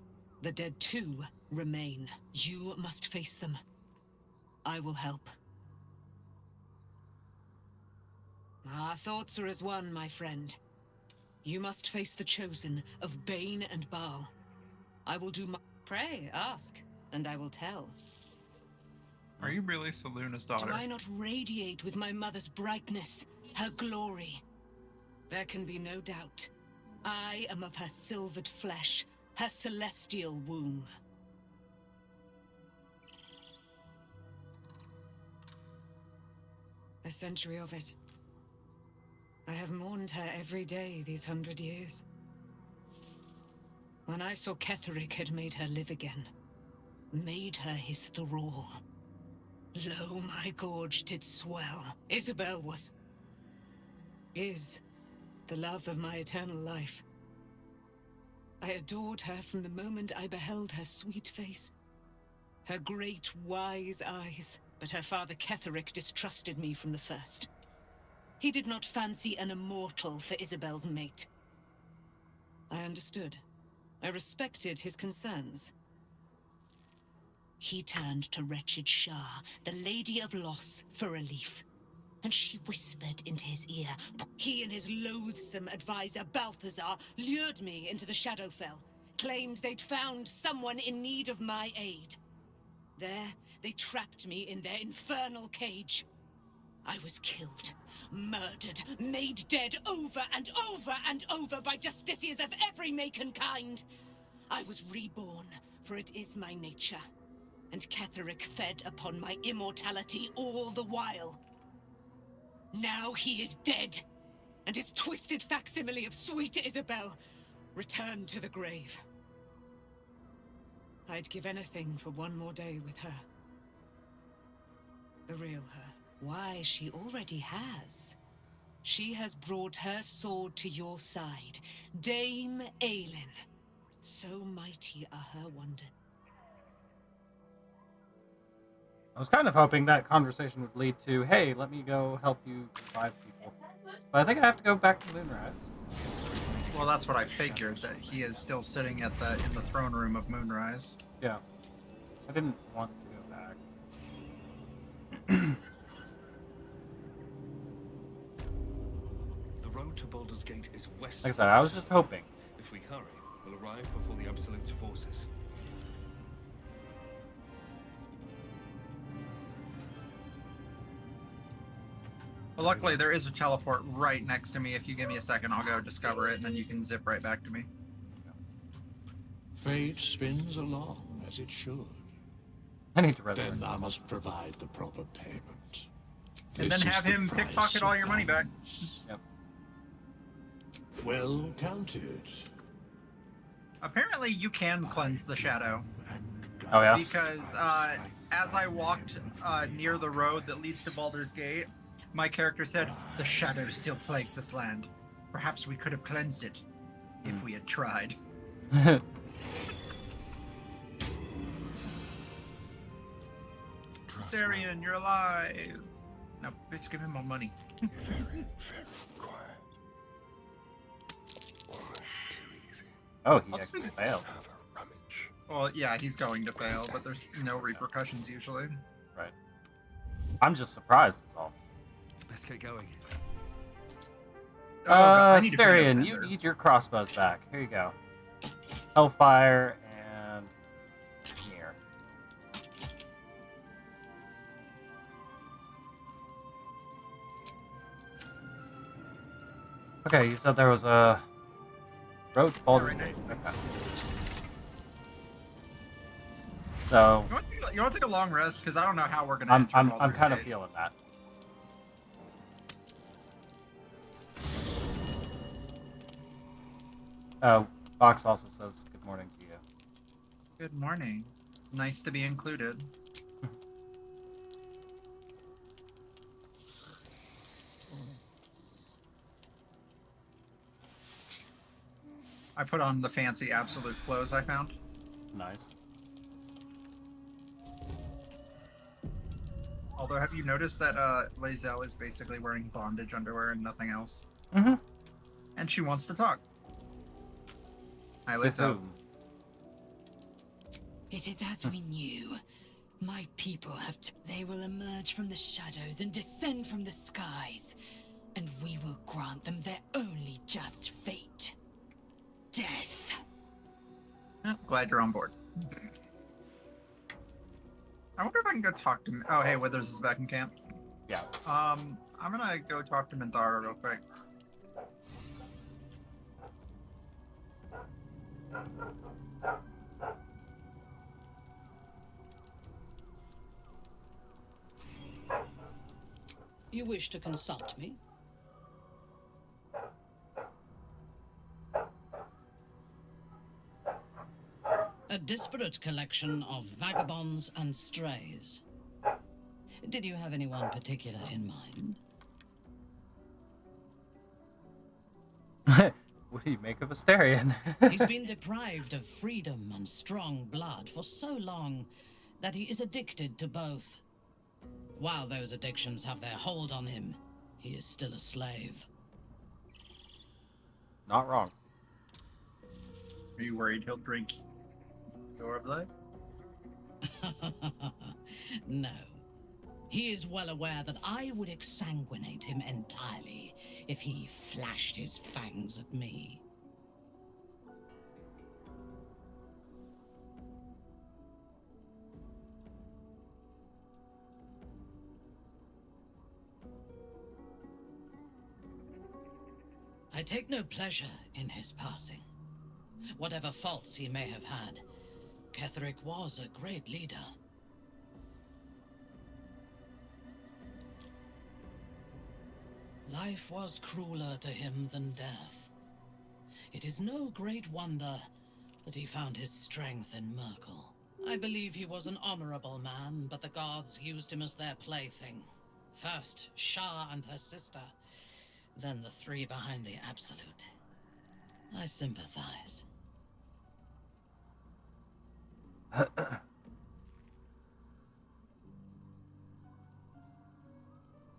The dead 2 remain. You must face them. I will help. Our thoughts are as one, my friend. You must face the chosen of Bane and Baal. I will do my... Pray, ask, and I will tell. Are you really Saloon's daughter? Do I not radiate with my mother's brightness, her glory? There can be no doubt. I am of her silvered flesh, her celestial womb. A century of it. I have mourned her every day these 100 years. When I saw Ketheric had made her live again, made her his thrall. Lo, my gorge did swell. Isabel is the love of my eternal life. I adored her from the moment I beheld her sweet face, her great wise eyes. But her father Ketheric distrusted me from the first. He did not fancy an immortal for Isabel's mate. I understood. I respected his concerns. He turned to wretched Shah, the Lady of Loss, for relief. And she whispered into his ear. He and his loathsome advisor, Balthazar, lured me into the Shadowfell, claimed they'd found someone in need of my aid. There, they trapped me in their infernal cage. I was killed, murdered, made dead over and over and over by justiciars of every make and kind. I was reborn, for it is my nature. And Ketheric fed upon my immortality all the while. Now he is dead, and his twisted facsimile of sweet Isabel returned to the grave. I'd give anything for one more day with her. The real her. Why, she already has. She has brought her sword to your side, Dame Aelin. So mighty are her wonders. I was kind of hoping that conversation would lead to, hey, let me go help you revive people. But I think I have to go back to Moonrise. Well, that's what I figured, that he is still sitting at in the throne room of Moonrise. Yeah. I didn't want to go back. The road to Baldur's Gate is west. Like I said, I was just hoping. If we hurry, we'll arrive before the Absolute's forces. Well, luckily, there is a teleport right next to me. If you give me a second, I'll go discover it, and then you can zip right back to me. Fate spins along as it should. I need to resurrect. Then thou must provide the proper payment. And then have him pickpocket all your money back. Yep. Well counted. Apparently, you can cleanse the shadow. Oh, yeah? Because as I walked near the road that leads to Baldur's Gate, my character said, "The shadow still plagues this land. Perhaps we could have cleansed it if we had tried." Starion, you're alive. Now, bitch, give him my money. Very, very quiet. Almost too easy. Oh, he I'll actually speak- failed. Have a rummage. Well, yeah, he's going to fail, but there's no repercussions usually. Right. I'm just surprised, is all. Let's get going. Oh, God, I need to bring up Starion, you Ender. need your crossbows back. Here you go. Hellfire and here. Okay, you said there was a road to Baldur's right Gate. Okay. So You want to take a long rest? Because I don't know how we're gonna. I'm kind of feeling that. Fox also says good morning to you. Good morning. Nice to be included. I put on the fancy absolute clothes I found. Nice. Although, have you noticed that Lae'zel is basically wearing bondage underwear and nothing else? Mm-hmm. And she wants to talk. Hi, Lae'zel. It is as we knew. My people have. They will emerge from the shadows and descend from the skies, and we will grant them their only just fate: death. Glad you're on board. I wonder if I can go talk to him. Oh, hey, Withers is back in camp. Yeah. I'm gonna go talk to Minthara real quick. You wish to consult me? A disparate collection of vagabonds and strays. Did you have anyone particular in mind? What do you make of Asterion? He's been deprived of freedom and strong blood for so long that he is addicted to both. While those addictions have their hold on him, he is still a slave. Not wrong. Are you worried he'll drink your blood? No. He is well aware that I would exsanguinate him entirely if he flashed his fangs at me. I take no pleasure in his passing. Whatever faults he may have had, Ketheric was a great leader. Life was crueler to him than death. It is no great wonder that he found his strength in Merkel. I believe he was an honorable man, but the gods used him as their plaything. First, Shah and her sister, then the three behind the Absolute. I sympathize.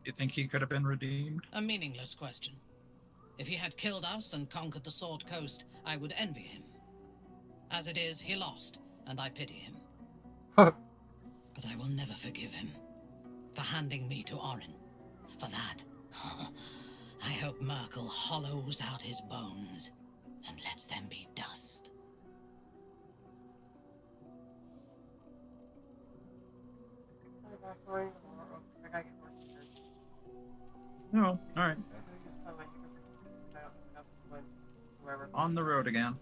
You think he could have been redeemed? A meaningless question. If he had killed us and conquered the Sword Coast, I would envy him. As it is, he lost, and I pity him. But I will never forgive him for handing me to Orin. For that, I hope Merkel hollows out his bones and lets them be dust. No, alright. On the road again.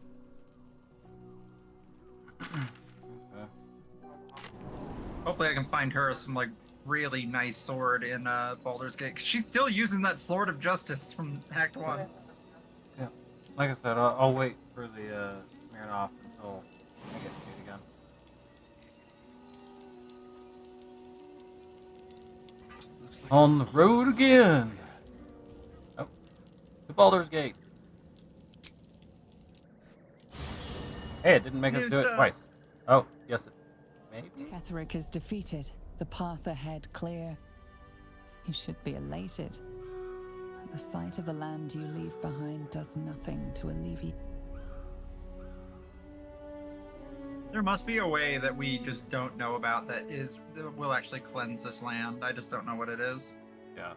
Hopefully I can find her some, like, really nice sword in Baldur's Gate. 'Cause she's still using that Sword of Justice from Act 1. Yeah. Like I said, I'll wait for the Smirnoff until I get to meet again. On the road again! Oh. To Baldur's Gate. Hey, it didn't make us do it twice. Oh, yes it... Maybe? Ketheric is defeated. The path ahead clear. You should be elated. But the sight of the land you leave behind does nothing to alleviate. There must be a way that we just don't know about that will actually cleanse this land. I just don't know what it is. Yeah.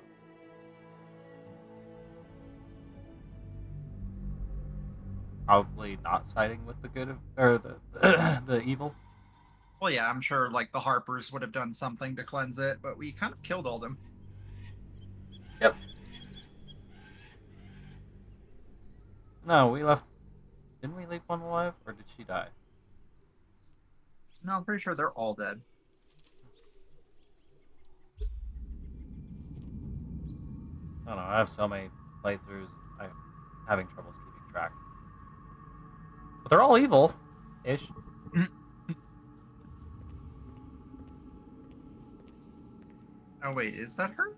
Probably not siding with the good or the evil. Well, yeah, I'm sure like the Harpers would have done something to cleanse it, but we kind of killed all them. Yep. No, we left. Didn't we leave one alive, or did she die? No, I'm pretty sure they're all dead. I don't know. I have so many playthroughs. I'm having troubles keeping track. But they're all evil-ish. Oh wait, is that her?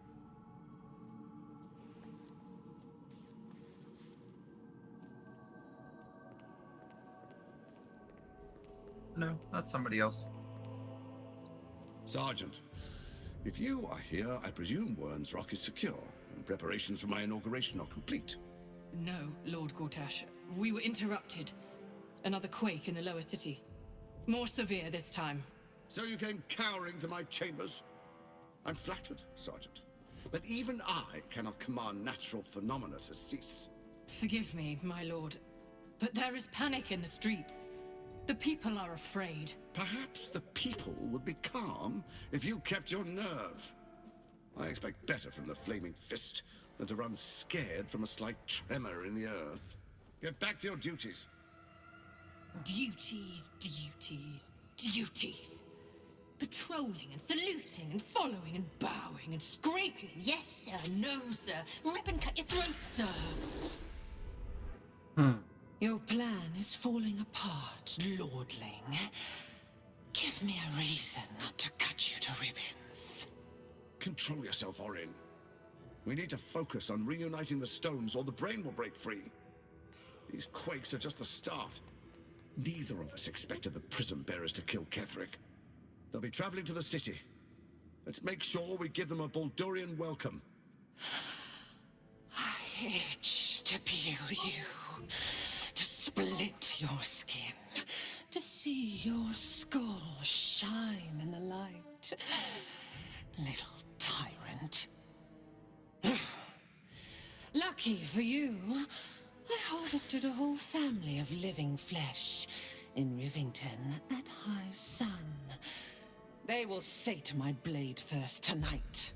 No, that's somebody else. Sergeant, if you are here, I presume Wern's Rock is secure, and preparations for my inauguration are complete. No, Lord Gortash. We were interrupted. Another quake in the lower city. More severe this time. So you came cowering to my chambers? I'm flattered, Sergeant. But even I cannot command natural phenomena to cease. Forgive me, my lord, but there is panic in the streets. The people are afraid. Perhaps the people would be calm if you kept your nerve. I expect better from the Flaming Fist than to run scared from a slight tremor in the earth. Get back to your duties. Duties, duties, duties. Patrolling and saluting and following and bowing and scraping. Yes, sir. No, sir. Rip and cut your throat, sir. Your plan is falling apart, lordling. Give me a reason not to cut you to ribbons. Control yourself, Orin. We need to focus on reuniting the stones or the brain will break free. These quakes are just the start. Neither of us expected the prism bearers to kill Ketherick. They'll be traveling to the city. Let's make sure we give them a Baldurian welcome. I itch to peel you, to split your skin, to see your skull shine in the light. Little tyrant. Lucky for you, I harvested a whole family of living flesh in Rivington at high sun. They will sate my blade thirst tonight.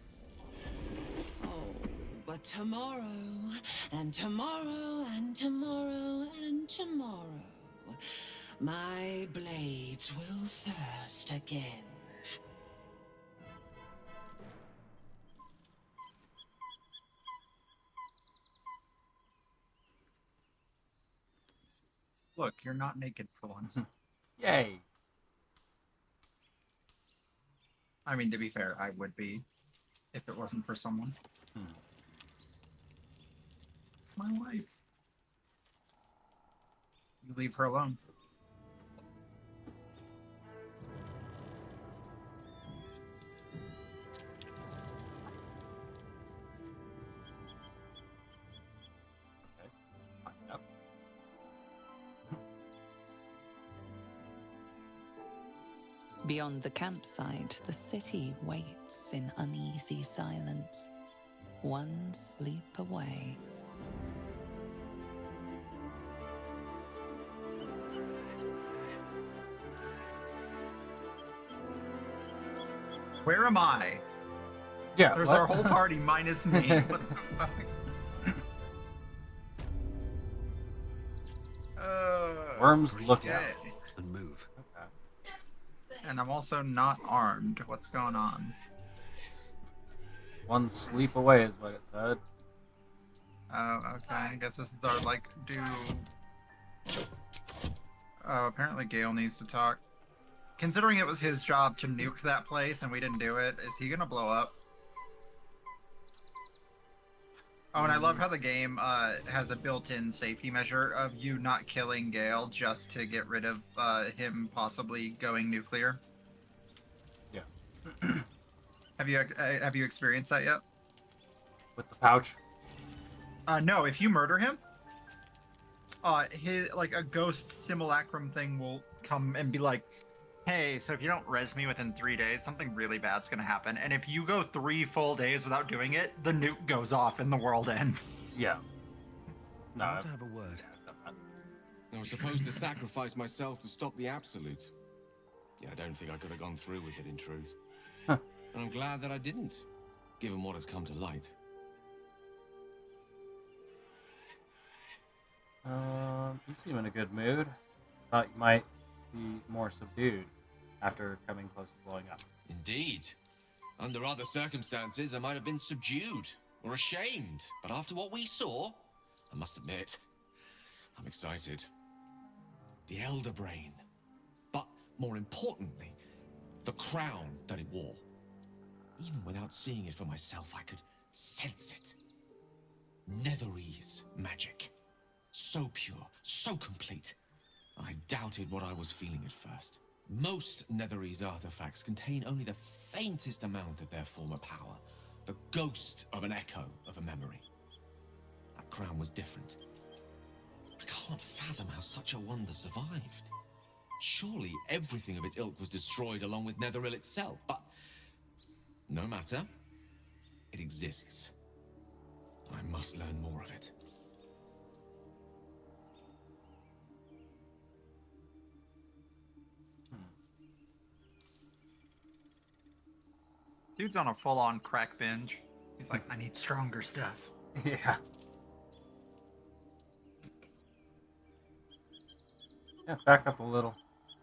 Oh, but tomorrow, and tomorrow, and tomorrow, and tomorrow, my blades will thirst again. Look, you're not naked for once. Yay. I mean, to be fair, I would be if it wasn't for someone. My wife. You leave her alone. Beyond the campsite, the city waits in uneasy silence, one sleep away. Where am I? Yeah, there's what? our whole party minus me. What the fuck? Worms look shit. out. And move. Okay. And I'm also not armed. What's going on? One sleep away is what it said. Oh, okay. I guess this is our, like, Oh, apparently Gale needs to talk. Considering it was his job to nuke that place and we didn't do it, is he gonna blow up? Oh, and I love how the game has a built-in safety measure of you not killing Gale just to get rid of him possibly going nuclear. Yeah. Have you experienced that yet? With the pouch? No. If you murder him, his like a ghost simulacrum thing will come and be like, "Hey, so if you don't res me within 3 days, something really bad's gonna happen. And if you go 3 full days without doing it, the nuke goes off and the world ends." Yeah. No. I want to have a word. I was supposed to sacrifice myself to stop the Absolute. Yeah, I don't think I could have gone through with it, in truth. Huh. And I'm glad that I didn't, given what has come to light. You seem in a good mood. Thought you might be more subdued. after coming close to blowing up. Indeed. Under other circumstances, I might have been subdued or ashamed. But after what we saw, I must admit, I'm excited. The Elder Brain. But more importantly, the crown that it wore. Even without seeing it for myself, I could sense it. Netherese magic. So pure, so complete. I doubted what I was feeling at first. Most Netherese artifacts contain only the faintest amount of their former power. The ghost of an echo of a memory. That crown was different. I can't fathom how such a wonder survived. Surely everything of its ilk was destroyed along with Netheril itself, but no matter. It exists. I must learn more of it. Dude's on a full-on crack binge. He's like, I need stronger stuff. Yeah. Yeah, back up a little.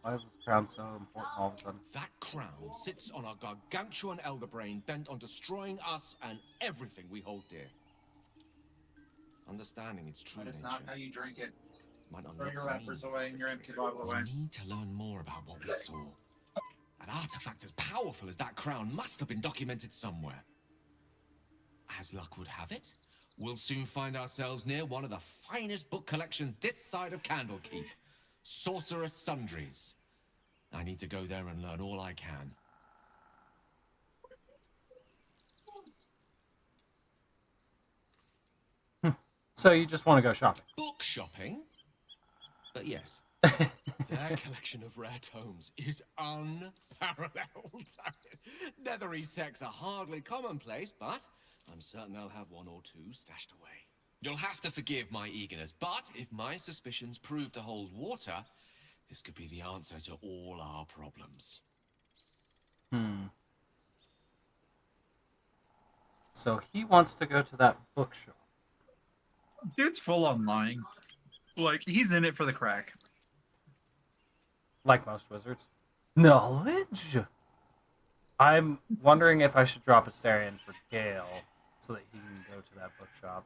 Why is this crown so important all of a sudden? That crown sits on a gargantuan elder brain bent on destroying us and everything we hold dear. Understanding its true That is nature not how you drink it. might Throw unlock your the wrappers meaning away of and your it. empty bottle away. We need to learn more about what we saw. An artifact as powerful as that crown must have been documented somewhere. As luck would have it, we'll soon find ourselves near one of the finest book collections this side of Candlekeep. Sorcerer's Sundries. I need to go there and learn all I can. So you just want to go shopping? Book shopping? But yes. Their collection of rare tomes is unparalleled. Netherese texts are hardly commonplace, but I'm certain they'll have one or two stashed away. You'll have to forgive my eagerness, but if my suspicions prove to hold water, this could be the answer to all our problems. So he wants to go to that bookshop. Dude's full-on lying. Like, he's in it for the crack. Like most wizards. Knowledge? I'm wondering if I should drop Asterion for Gale so that he can go to that bookshop.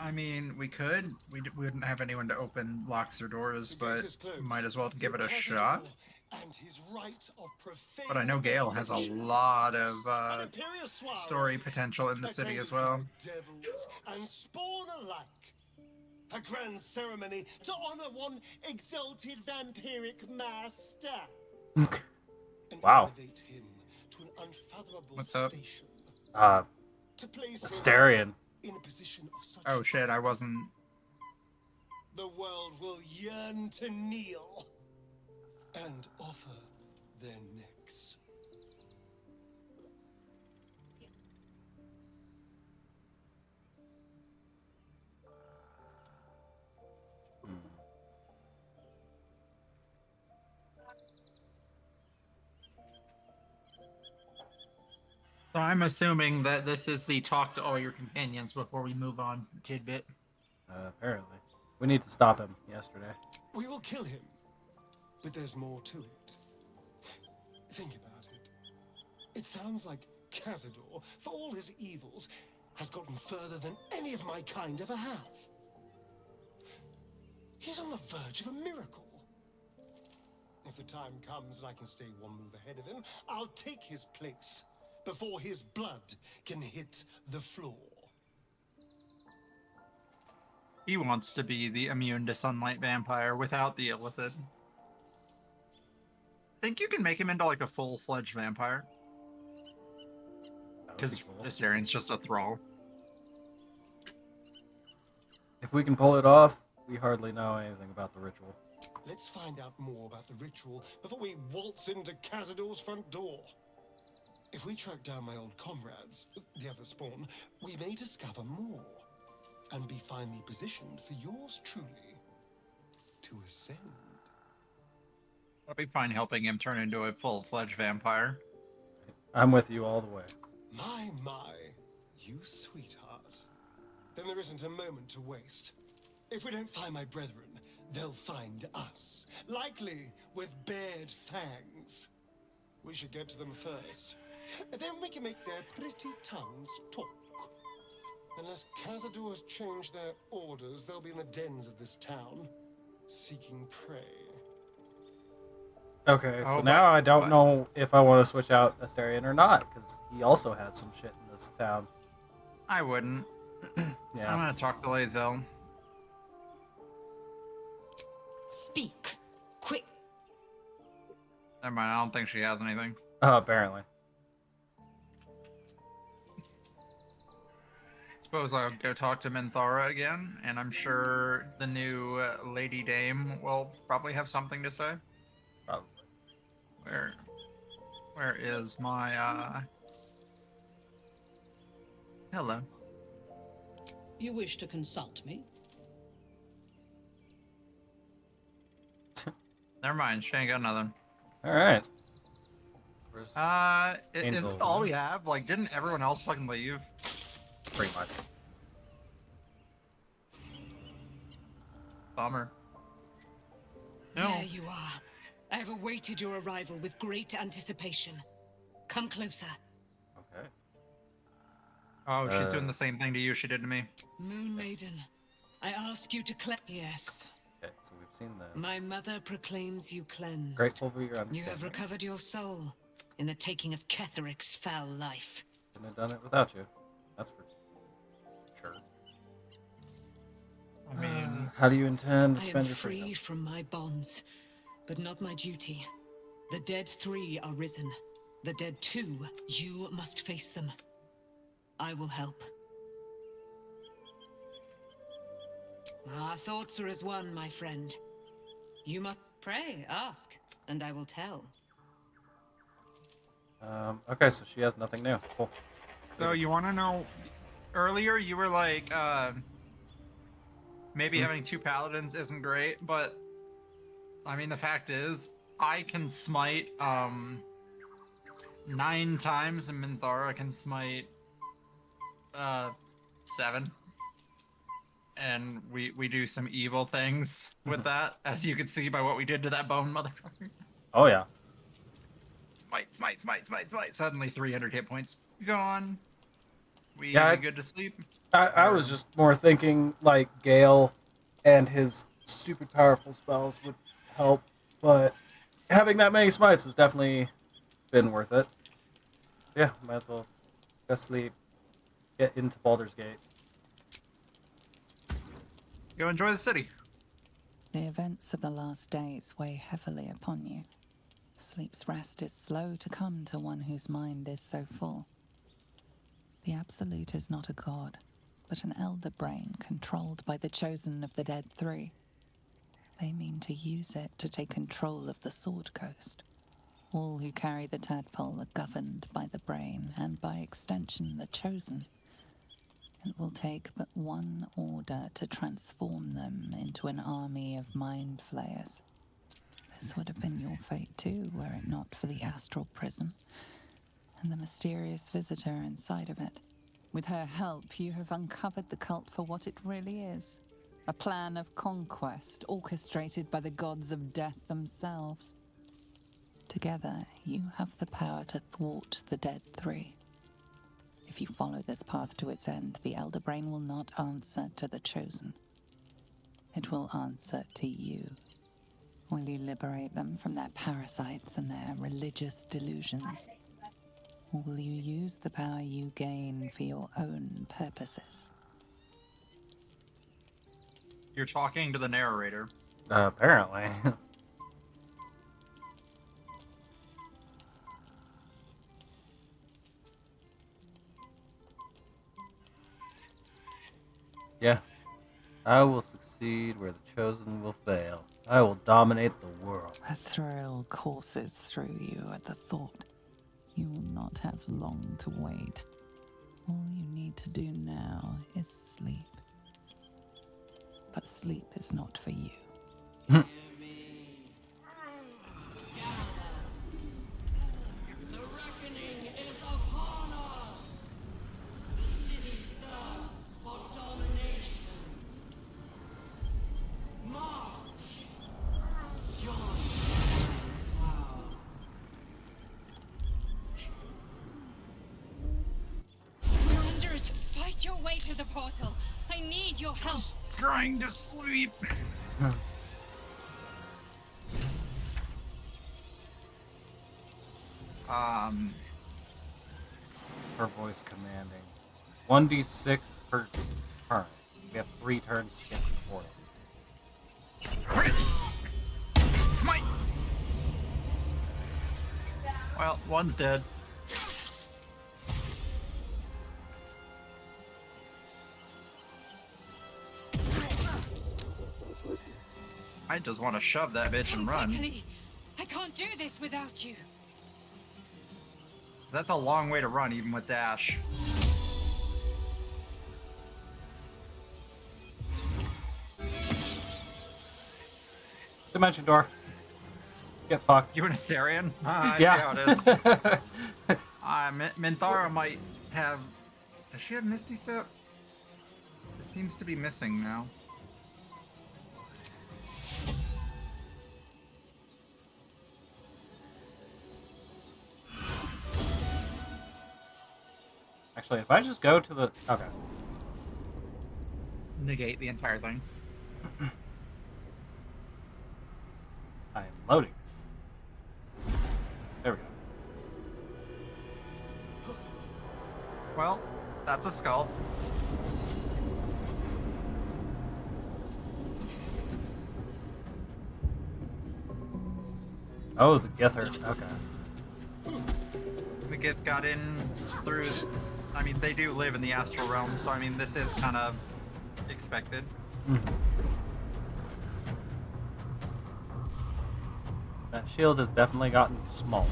I mean, we could. We wouldn't have anyone to open locks or doors, but might as well give it a shot. But I know Gale has a lot of story potential in the city as well. And spawn alike. A grand ceremony to honor one exalted vampiric master. Wow. Him to an unfathomable What's up? station. To place him Asterion. in a position of such Oh shit, I wasn't. the world will yearn to kneel and offer their necks. So I'm assuming that this is the talk to all your companions before we move on tidbit. Apparently. We need to stop him yesterday. We will kill him, but there's more to it. Think about it. It sounds like Cazador, for all his evils, has gotten further than any of my kind ever have. He's on the verge of a miracle. If the time comes and I can stay one move ahead of him, I'll take his place before his blood can hit the floor. He wants to be the immune to sunlight vampire without the illicit. Think you can make him into like a full-fledged vampire? Because Asterian's just a thrall. If we can pull it off, we hardly know anything about the ritual. Let's find out more about the ritual before we waltz into Cazador's front door. If we track down my old comrades, the other spawn, we may discover more and be finely positioned for yours truly to ascend. I'll be fine helping him turn into a full-fledged vampire. I'm with you all the way. My, you sweetheart. Then there isn't a moment to waste. If we don't find my brethren, they'll find us, likely with bared fangs. We should get to them first. Then we can make their pretty tongues talk. Unless Cazadors change their orders, they'll be in the dens of this town, seeking prey. Okay, so now I don't know if I want to switch out Astarion or not, because he also has some shit in this town. I wouldn't. Yeah. I'm gonna talk to Lae'zel. Speak. Quick. Never mind, I don't think she has anything. Apparently. Suppose I'll go talk to Minthara again, and I'm sure the new Lady Dame will probably have something to say. Probably. Where is my, Hello. You wish to consult me? Never mind, she ain't got nothing. Alright. Is all we have? Like, didn't everyone else fucking leave? Pretty much. Bummer. No. There you are. I have awaited your arrival with great anticipation. Come closer. Okay. Oh, she's doing the same thing to you she did to me. Moon Maiden, I ask you to Yes. Okay, so we've seen this. My mother proclaims you cleansed. Grateful for your understanding. You have recovered your soul in the taking of Ketheric's foul life. Couldn't have done it without you. That's for sure. I mean, how do you intend to I am spend your freed freedom? from my bonds, but not my duty. The dead 3 are risen. The dead 2, you must face them. I will help. Our thoughts are as one, my friend. You must pray, ask, and I will tell. Okay, so she has nothing new. Cool. So you want to know? Earlier, you were like, maybe having 2 paladins isn't great, but I mean, the fact is, I can smite 9 times, and Minthara can smite 7. And we do some evil things with that, as you can see by what we did to that bone motherfucker. Oh yeah. Smite. Suddenly 300 hit points gone. We good to sleep. I was just more thinking like Gale and his stupid powerful spells would help, but having that many smites has definitely been worth it. Yeah, might as well go sleep. Get into Baldur's Gate. Go enjoy the city. The events of the last days weigh heavily upon you. Sleep's rest is slow to come to one whose mind is so full. The Absolute is not a god, but an elder brain controlled by the chosen of the dead 3. They mean to use it to take control of the Sword Coast. All who carry the tadpole are governed by the brain, and by extension the chosen. It will take but one order to transform them into an army of mind flayers. This would have been your fate too, were it not for the astral prison and the mysterious visitor inside of it. With her help, you have uncovered the cult for what it really is. A plan of conquest orchestrated by the gods of death themselves. Together, you have the power to thwart the dead 3. If you follow this path to its end, the Elder Brain will not answer to the Chosen. It will answer to you. Will you liberate them from their parasites and their religious delusions? Or will you use the power you gain for your own purposes? You're talking to the narrator. Apparently. Yeah. I will succeed where the chosen will fail. I will dominate the world. A thrill courses through you at the thought. You will not have long to wait. All you need to do now is sleep. But sleep is not for you. The reckoning is upon us! The city thirsts for domination. March! to the portal. I need your help. Trying to sleep. Her voice commanding. 1d6 per turn. We have 3 turns to get to the portal. Smite! Well, one's dead. I just want to shove that bitch and run. Quickly. I can't do this without you. That's a long way to run, even with dash. Dimension door. Get fucked. You an Astarion? I Yeah. see how it is. Minthara might have... Does she have Misty Step? It seems to be missing now. Actually, if I just go to the... Okay. Negate the entire thing. I am loading. There we go. Well, that's a skull. Oh, the Gither. Okay. The Gith got in through... I mean, they do live in the astral realm, so I mean, this is kind of expected. That shield has definitely gotten small.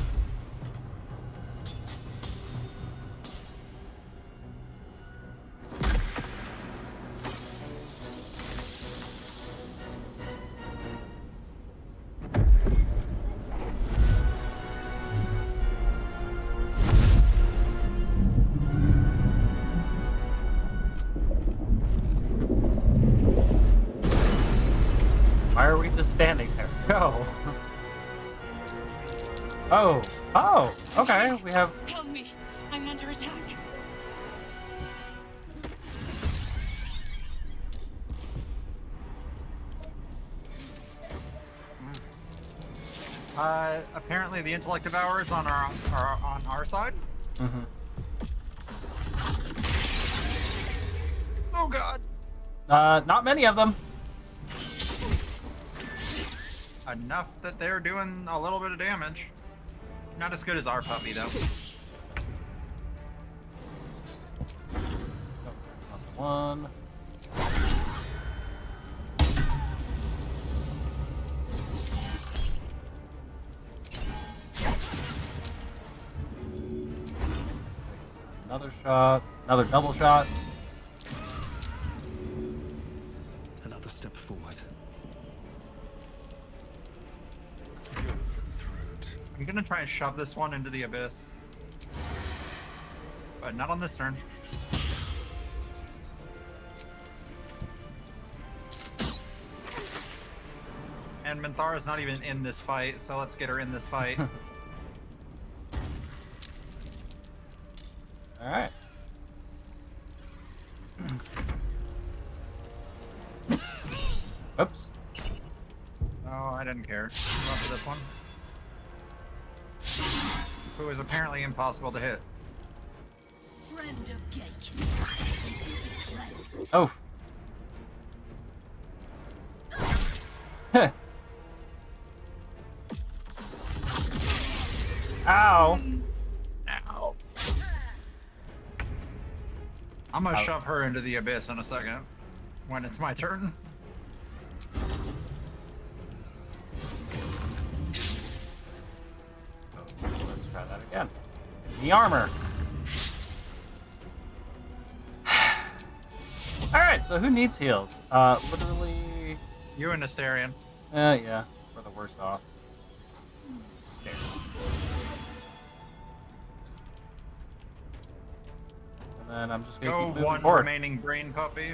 Why are we just standing there? Go! Oh! Oh! Okay, we have... Help me. I'm under attack. Apparently the intellect devour is on our side. Oh god. Not many of them. Enough that they're doing a little bit of damage. Not as good as our puppy though. Oh, that's not the one. Another shot. Another double shot. Another step forward. I'm gonna try and shove this one into the abyss. But not on this turn. And Minthara's not even in this fight, so let's get her in this fight. Alright. Oops. Oh, I didn't care. Go for this one. Who is apparently impossible to hit. Friend of Gate. Oh. Ow. Ow. I'm gonna shove her into the abyss in a second. When it's my turn. Let's try that again. The armor. Alright, so who needs heals? Literally... You and Astarion. Yeah, we're the worst off. Stare. And then I'm just gonna keep moving one forward. remaining brain puppy.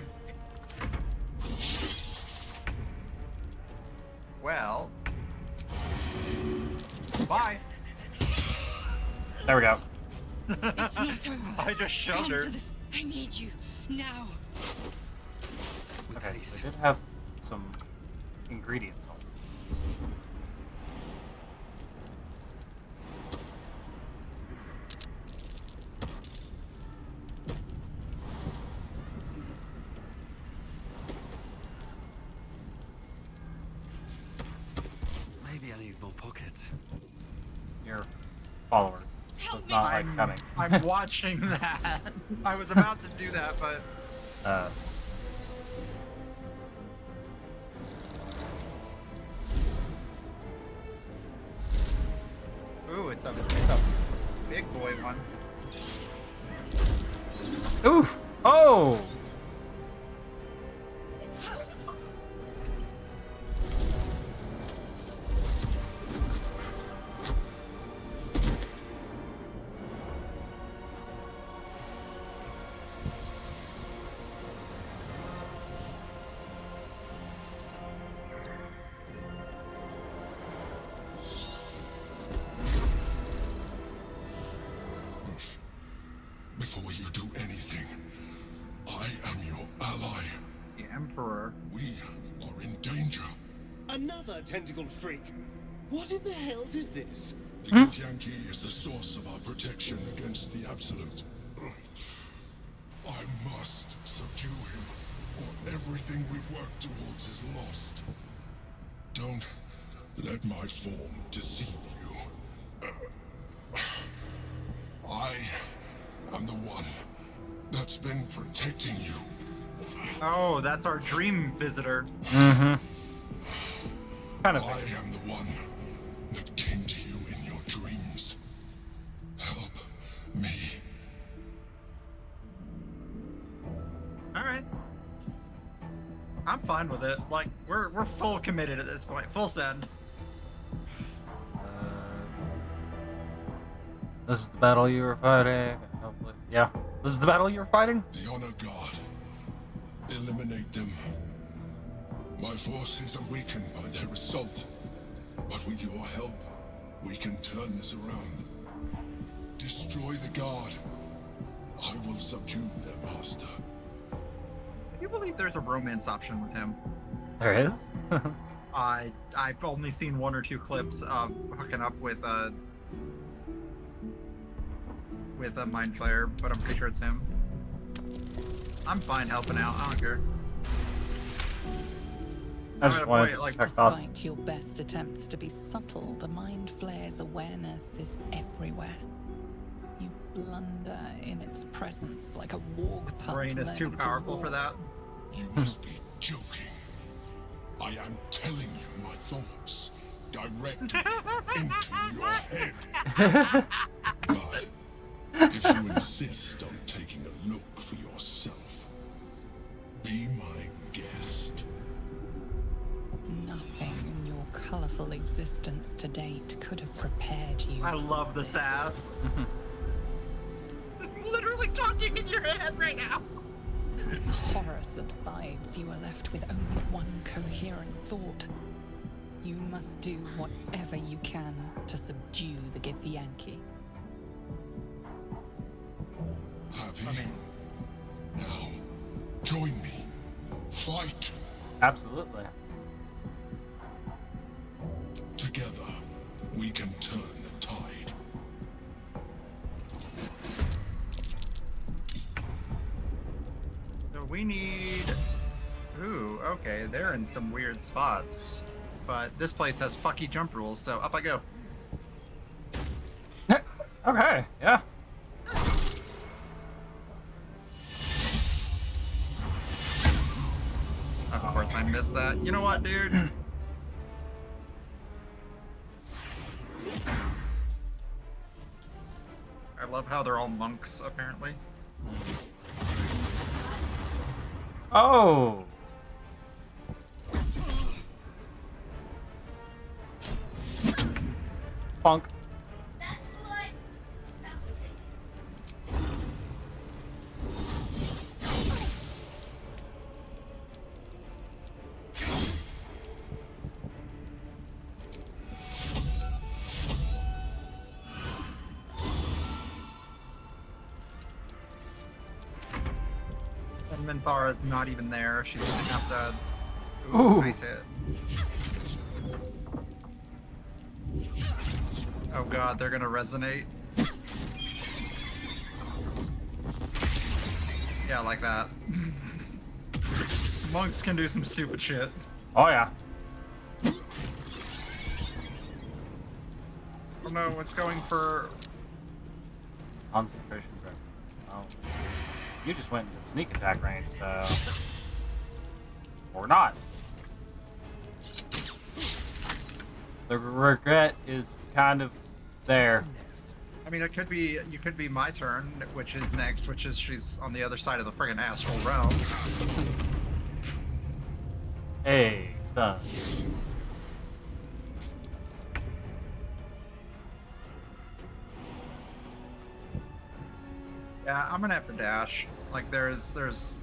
Well... Bye! There we go. It's not over. I just shoved Come her. to this. I need you. Now. Okay, so we did have some ingredients on. Maybe I need more pockets. Your follower was not like coming. I'm watching that. I was about to do that, but ooh, it's a big boy one. Oof! Oh! Before you do anything, I am your ally. The Emperor. We are in danger. Another tentacled freak. What in the hells is this? The Githyanki is the source of our protection against the Absolute. I must subdue him, or everything we've worked towards is lost. Don't let my form deceive you. I am the one that's been protecting you. Oh, that's our dream visitor. Mm-hmm. Kind of. I am the one that came to you in your dreams. Help me. Alright. I'm fine with it. Like, we're full committed at this point. Full send. This is the battle you were fighting. Yeah, this is the battle you were fighting. The Honor God. Eliminate them. My forces are weakened by their assault, but with your help, we can turn this around. Destroy the Guard. I will subdue their master. Can you believe there's a romance option with him? There is? I've only seen one or two clips of hooking up with a Mind Flayer, but I'm pretty sure it's him. I'm fine helping out. I don't care. I just wanted to check thoughts. Despite your best attempts to be subtle, the Mind Flayer's awareness is everywhere. You blunder in its presence like a warg pup. Brain is too powerful for that. You must be joking. I am telling you my thoughts directly into your head. But if you insist on taking a look for yourself, be my guest. Nothing in your colorful existence to date could have prepared you. I love the sass. Literally talking in your head right now. As the horror subsides, you are left with only one coherent thought. You must do whatever you can to subdue the Githyanki. Happy? Now, join me. Fight. Absolutely. Together, we can turn the tide. So we need... Ooh, okay, they're in some weird spots. But this place has fucky jump rules, so up I go. Okay, yeah. Of course I missed that. You know what, dude? I love how they're all monks, apparently. Oh! Bonk. Minthara's not even there. She's gonna have to. Ooh. Nice hit. Oh god, they're gonna resonate. Yeah, like that. Monks can do some stupid shit. Oh yeah. Oh no, it's going for Concentration break. Oh. You just went into sneak attack range, so. Or not. The regret is kind of there. I mean, it could be, you could be my turn, which is next, which is she's on the other side of the friggin' astral realm. Hey, stun. Yeah, I'm gonna have to dash. Like, there's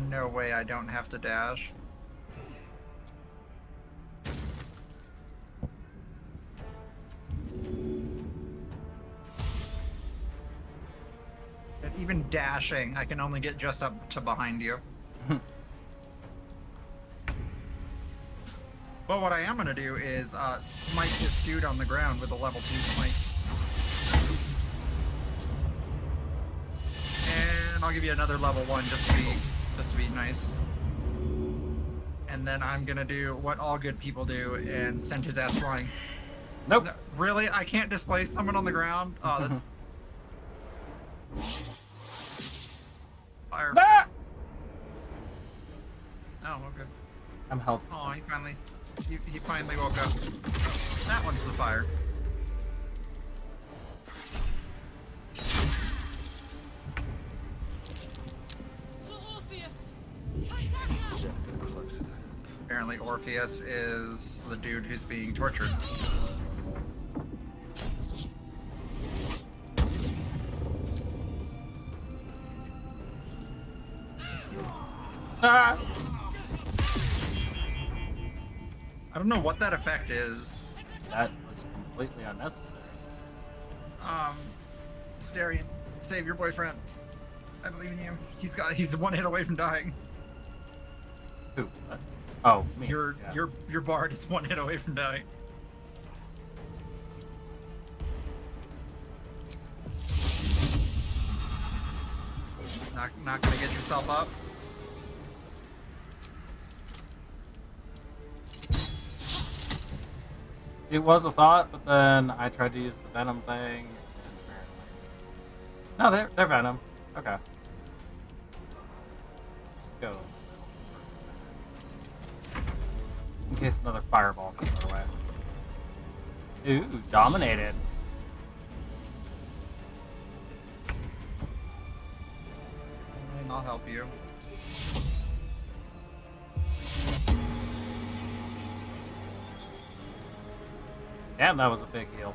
no way I don't have to dash. And even dashing, I can only get just up to behind you. But what I am gonna do is smite this dude on the ground with a level 2 smite. And I'll give you another level 1 just to be nice. And then I'm gonna do what all good people do and send his ass flying. Nope. No, really? I can't displace someone on the ground? Oh, that's... Fire. Ah! Oh, okay. I'm held. Oh, he finally woke up. That one's the fire. Death's close at hand. Apparently Orpheus is the dude who's being tortured. Ah! I don't know what that effect is. That was completely unnecessary. Starion, save your boyfriend. I believe in you. He's one hit away from dying. Who? Oh, me. Your Yeah. your bard is one hit away from dying. Not gonna get yourself up. It was a thought, but then I tried to use the venom thing. And apparently... No, they're venom. Okay. Just go. In case another fireball comes our way. Ooh, dominated. And I'll help you. Damn, that was a big heal.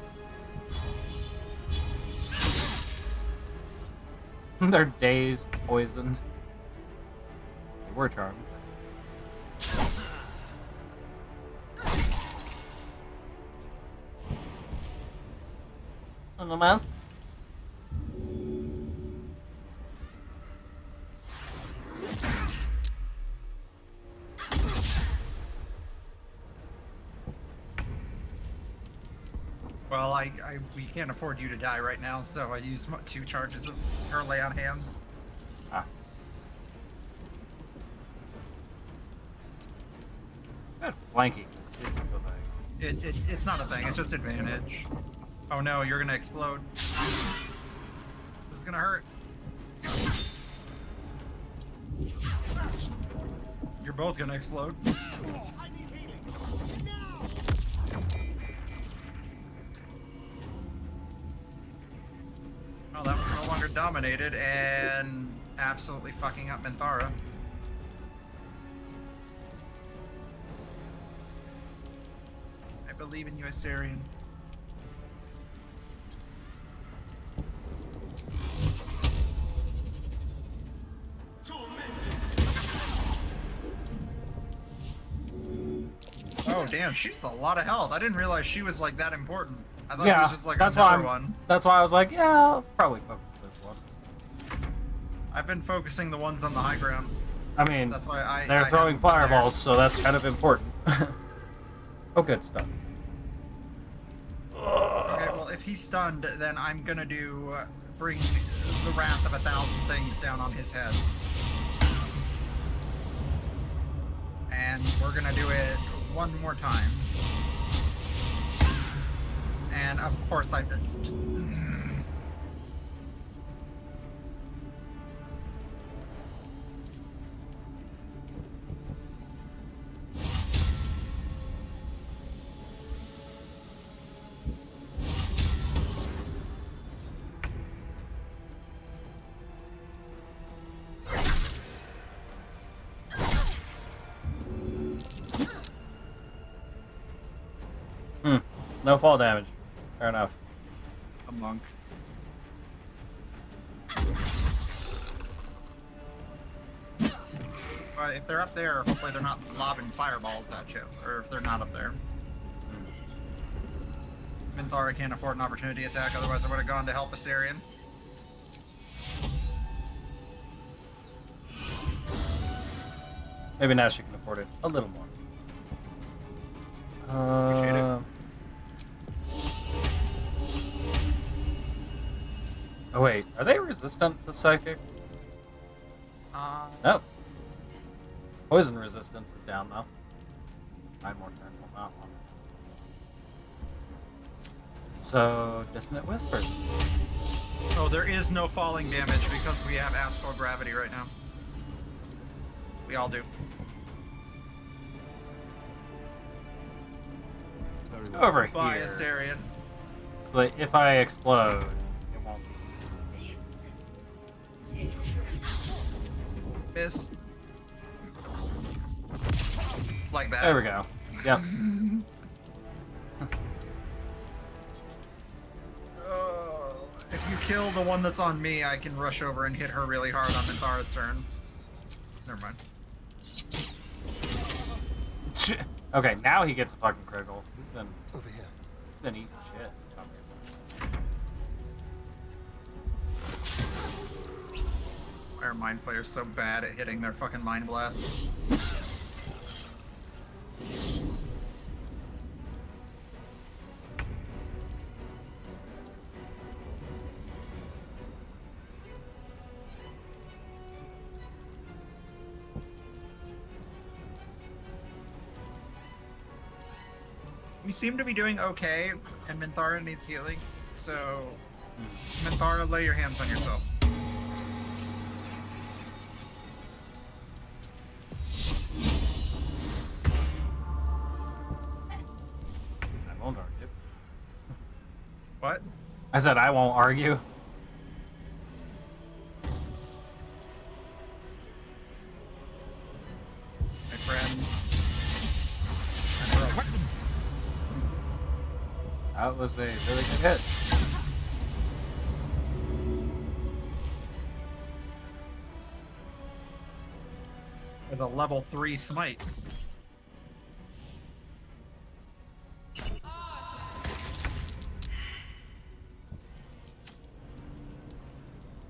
They're dazed, poisoned. They were charmed. On the mouth. Well, we can't afford you to die right now, so I use 2 charges of her lay on hands. Ah. Good flanking isn't the thing. It's not a thing, it's just advantage. Oh no, you're gonna explode. This is gonna hurt. You're both gonna explode. Oh, that one's no longer dominated and absolutely fucking up Minthara. I believe in you, Astarion. Oh damn, she's a lot of health. I didn't realize she was like that important. I thought it was just like that's another why one. That's why I was like, yeah, I'll probably focus this one. I've been focusing the ones on the high ground. I mean, That's why they're I throwing haven't been there. fireballs, so that's kind of important. Oh, good stuff. Okay, well, if he's stunned, then I'm gonna bring the wrath of 1,000 things down on his head. And we're gonna do it one more time. And of course I just... No fall damage. Fair enough. It's a monk. But if they're up there, hopefully they're not lobbing fireballs at you. Or if they're not up there. Minthara can't afford an opportunity attack, otherwise I would have gone to help Assyrian. Maybe now she can afford it a little more. Appreciate it. Oh wait, are they resistant to psychic? Nope. Poison resistance is down though. 9 more turns on that one. So, Dissonant Whisper. Oh, there is no falling damage because we have astral gravity right now. We all do. Let's go over Bye, here. Asterion. So that if I explode, it won't. Miss. Like that. There we go. Yep. If you kill the one that's on me, I can rush over and hit her really hard on Minthara's turn. Never mind. Okay, now he gets a fucking critical. He's been Over here. He's been eating shit. Why are mind players so bad at hitting their fucking mind blasts? We seem to be doing okay, and Minthara needs healing, so Minthara, lay your hands on yourself. I won't argue. What? I said I won't argue. My friend. That was a really good hit. With a level 3 smite.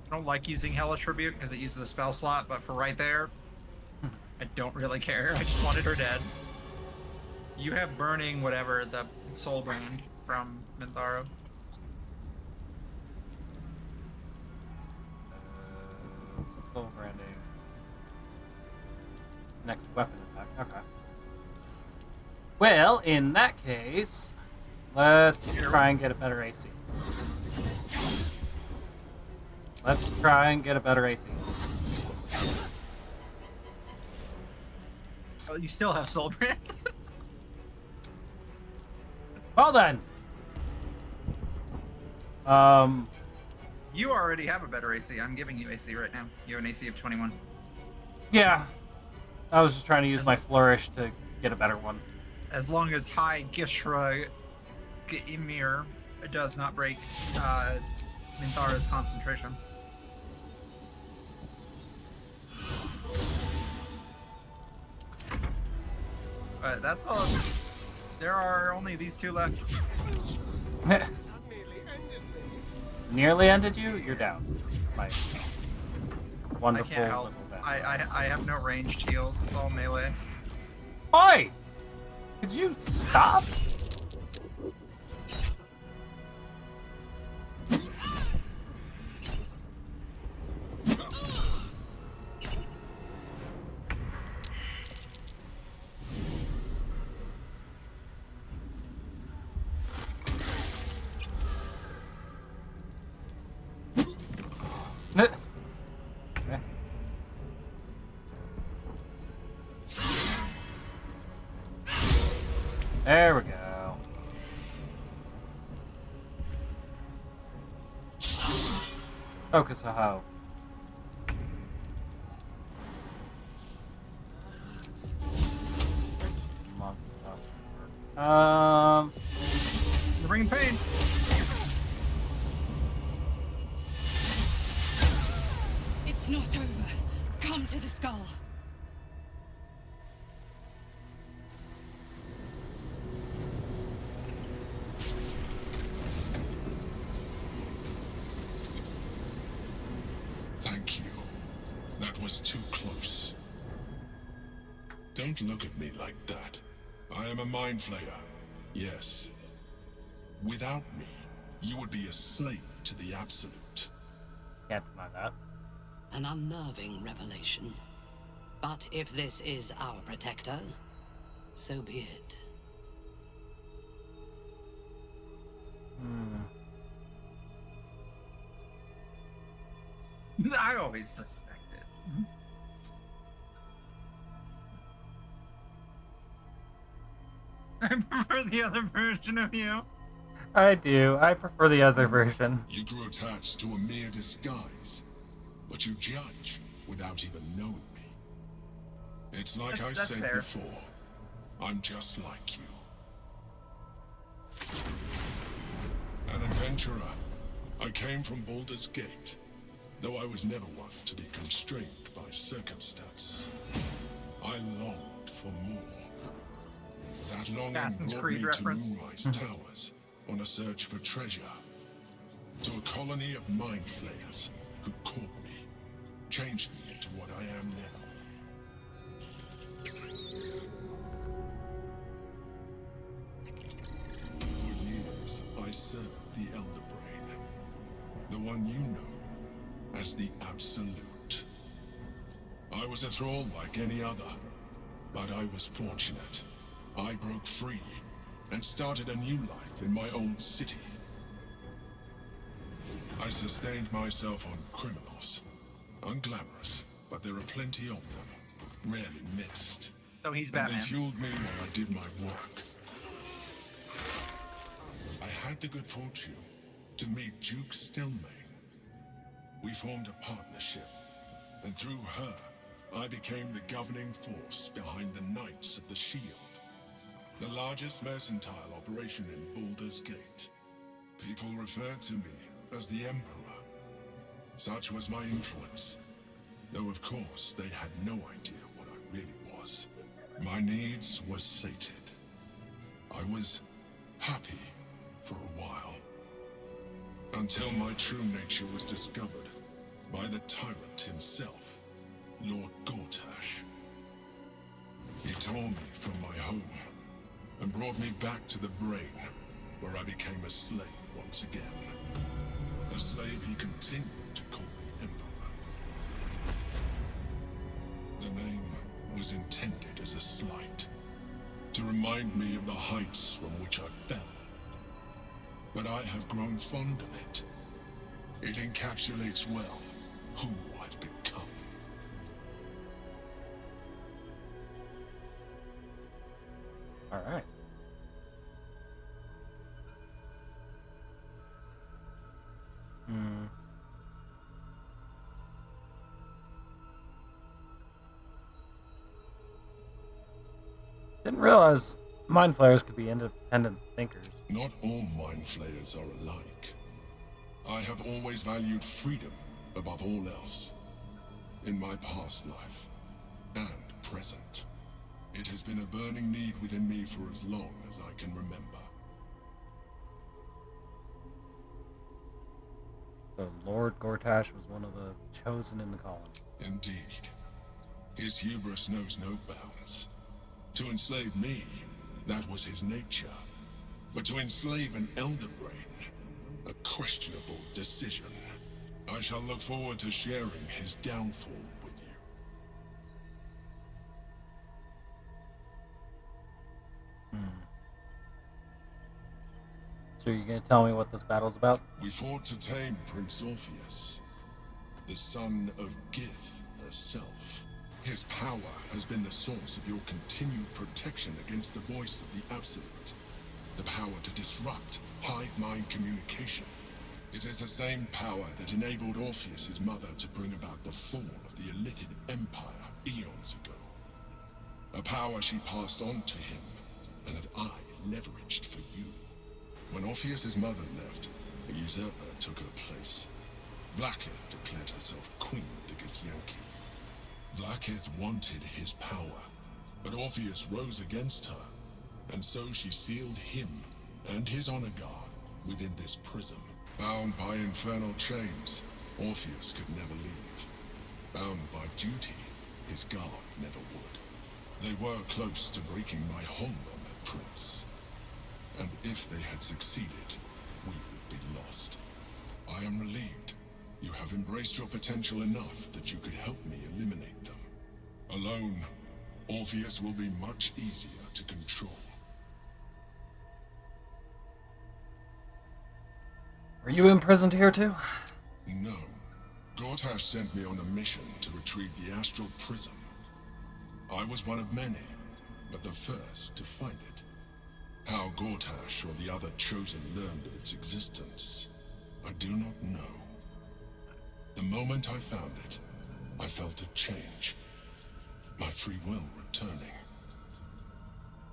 I don't like using Hellish Rebuke because it uses a spell slot, but for right there, I don't really care. I just wanted her dead. You have burning whatever, the soul brand from Minthara. Soul branding. It's next weapon attack. Okay. Well, in that case, let's try and get a better AC. Let's try and get a better AC. Oh, you still have soul brand? Well then. You already have a better AC. I'm giving you AC right now. You have an AC of 21. Yeah. I was just trying to use my flourish to get a better one. As long as High Gishra Geimir does not break Minthara's concentration. But that's all. There are only these two left. Nearly ended you? You're down. Bye. wonderful I can't help. little bit. I have no ranged heals. It's all melee. Oi! Could you stop? There we go. Focus a hoe. You're bringing pain. It's not over. Come to the skull. Thank you. That was too close. Don't look at me like that. I am a mind flayer. Yes. Without me, you would be a slave to the Absolute. Can't deny that. An unnerving revelation. But if this is our protector, so be it. I always suspected. I prefer the other version of you. I do. I prefer the other version. You grew attached to a mere disguise, but you judge without even knowing me. It's like I said fair. before, I'm just like you. An adventurer. I came from Baldur's Gate, though I was never one to be constrained by circumstance. I longed for more. That longing Assassin's brought Creed me reference. to Moonrise Towers on a search for treasure. To a colony of mind flayers who caught me, changed me into what I am now. For years, I served the Elder Brain, the one you know as the Absolute. I was a thrall like any other, but I was fortunate. I broke free and started a new life in my old city. I sustained myself on criminals. Unglamorous, but there are plenty of them. Rarely missed. So he's And Batman. they fueled me while I did my work. I had the good fortune to meet Duke Stelmane. We formed a partnership, and through her, I became the governing force behind the Knights of the Shield. The largest mercantile operation in Baldur's Gate. People referred to me as the Emperor. Such was my influence. Though of course they had no idea what I really was. My needs were sated. I was happy for a while. Until my true nature was discovered by the tyrant himself, Lord Gortash. He tore me from my home and brought me back to the Brain, where I became a slave once again. A slave he continued to call me Emperor. The name was intended as a slight, to remind me of the heights from which I fell. But I have grown fond of it. It encapsulates well who I've become. All right. Didn't realize mind flayers could be independent thinkers. Not all mind flayers are alike. I have always valued freedom above all else. In my past life and present. It has been a burning need within me for as long as I can remember. So Lord Gortash was one of the chosen in the colony. Indeed. His hubris knows no bounds. To enslave me, that was his nature. But to enslave an Elder Brain, a questionable decision. I shall look forward to sharing his downfall with you. So you're gonna tell me what this battle's about? We fought to tame Prince Orpheus, the son of Gith herself. His power has been the source of your continued protection against the voice of the Absolute. The power to disrupt hive mind communication. It is the same power that enabled Orpheus's mother to bring about the fall of the Illithid Empire eons ago. A power she passed on to him, and that I leveraged for you. When Orpheus's mother left, a usurper took her place. Vlaakith declared herself queen of the Githyanki. Vlaakith wanted his power, but Orpheus rose against her, and so she sealed him and his honor guard within this prison. Bound by infernal chains, Orpheus could never leave. Bound by duty, his guard never would. They were close to breaking my hold on that prince. And if they had succeeded, we would be lost. I am relieved. You have embraced your potential enough that you could help me eliminate them. Alone, Orpheus will be much easier to control. Are you imprisoned here too? No. Gortash sent me on a mission to retrieve the Astral Prism. I was one of many, but the first to find it. How Gortash or the other Chosen learned of its existence, I do not know. The moment I found it, I felt a change. My free will returning.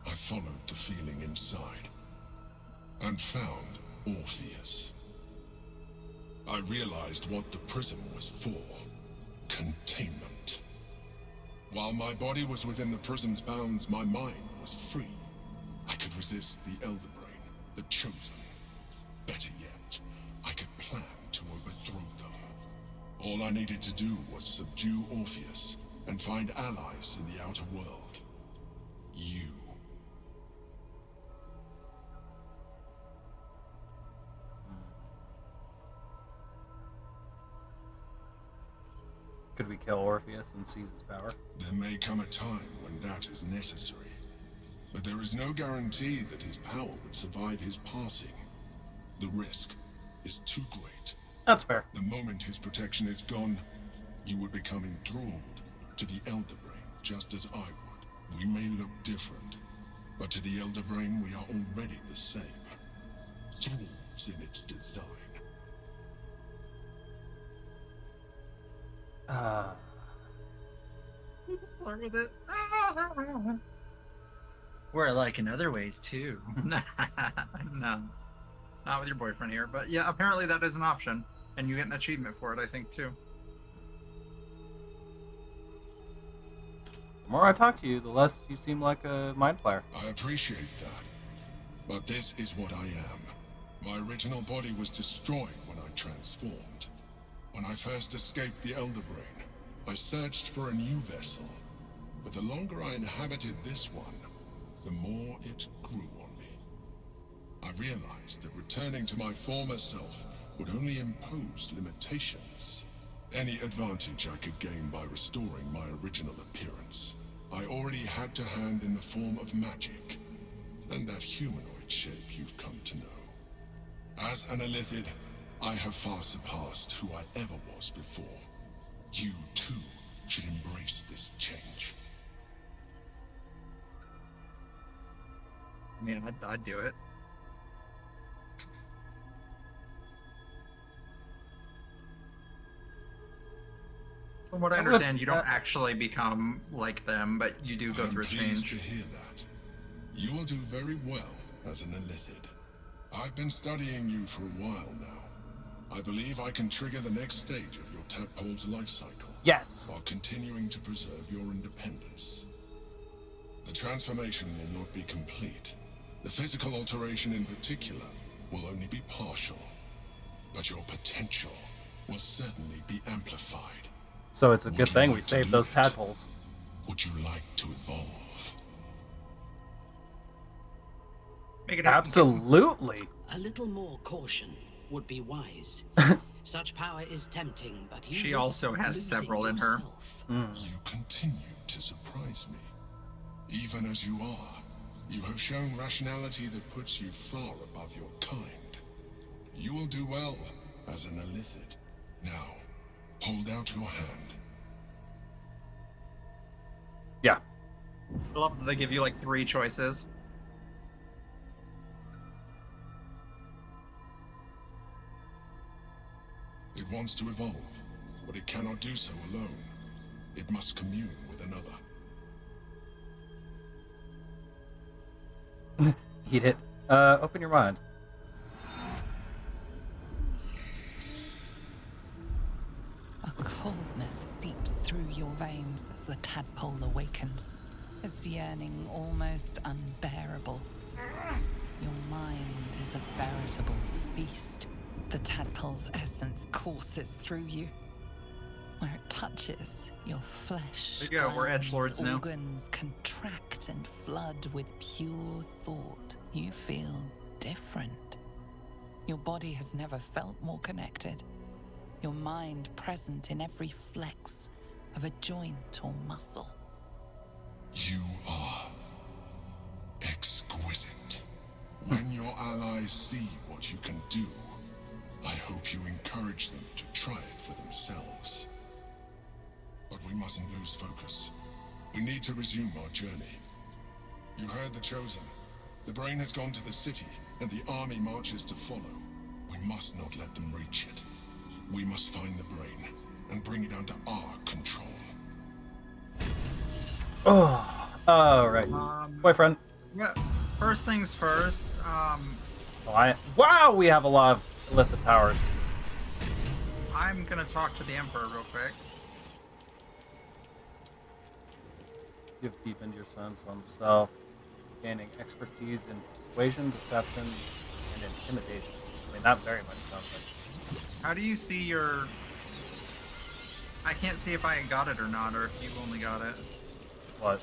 I followed the feeling inside, and found Orpheus. I realized what the prism was for. Containment. While my body was within the prism's bounds, my mind was free. I could resist the Elder Brain, the Chosen. Better yet, I could plan to overthrow them. All I needed to do was subdue Orpheus and find allies in the outer world. You. Could we kill Orpheus and seize his power? There may come a time when that is necessary. But there is no guarantee that his power would survive his passing. The risk is too great. That's fair. The moment his protection is gone, you would become enthralled to the Elder Brain, just as I would. We may look different, but to the Elder Brain we are already the same. Thralls in its design. Flirt with it. We're alike in other ways too. No, not with your boyfriend here, but yeah, apparently that is an option, and you get an achievement for it, I think too. The more I talk to you, the less you seem like a mind player. I appreciate that, but this is what I am. My original body was destroyed when I transformed. When I first escaped the Elder Brain, I searched for a new vessel, but the longer I inhabited this one, the more it grew on me. I realized that returning to my former self would only impose limitations. Any advantage I could gain by restoring my original appearance, I already had to hand in the form of magic, and that humanoid shape you've come to know. As an Illithid, I have far surpassed who I ever was before. You, too, should embrace this change. I mean, I'd do it. From what I understand, you don't actually become like them, but you do go through a change. I'm pleased to hear that. You will do very well as an Illithid. I've been studying you for a while now. I believe I can trigger the next stage of your tadpole's life cycle. Yes. While continuing to preserve your independence. The transformation will not be complete. The physical alteration in particular will only be partial. But your potential purified. So it's a Would good you thing we like to saved do those it? tadpoles. Would you like to evolve? Make it Absolutely. A little more caution would be wise. Such power is tempting, but you She risk also has losing several in her. yourself. You continue to surprise me. Even as you are, you have shown rationality that puts you far above your kind. You will do well as an illithid. Now, hold out your hand. Yeah. I love that they give you like 3 choices. It wants to evolve, but it cannot do so alone. It must commune with another. Eat it. Open your mind. A coldness seeps through your veins as the tadpole awakens, its yearning almost unbearable. Your mind is a veritable feast. The tadpole's essence courses through you. Where it touches, your flesh, There you go, we're edgelords now. organs contract and flood with pure thought. You feel different. Your body has never felt more connected. Your mind present in every flex of a joint or muscle. You are exquisite. When your allies see what you can do, I hope you encourage them to try it for themselves. But we mustn't lose focus. We need to resume our journey. You heard the Chosen. The brain has gone to the city, and the army marches to follow. We must not let them reach it. We must find the brain and bring it under our control. Oh, right. Boyfriend. Yeah. First things first. Wow, we have a lot of illithid powers. I'm gonna talk to the Emperor real quick. You've deepened your sense on self, gaining expertise in persuasion, deception, and intimidation. I mean, that very much sounds like. How do you see your... I can't see if I got it or not, or if you only got it. What?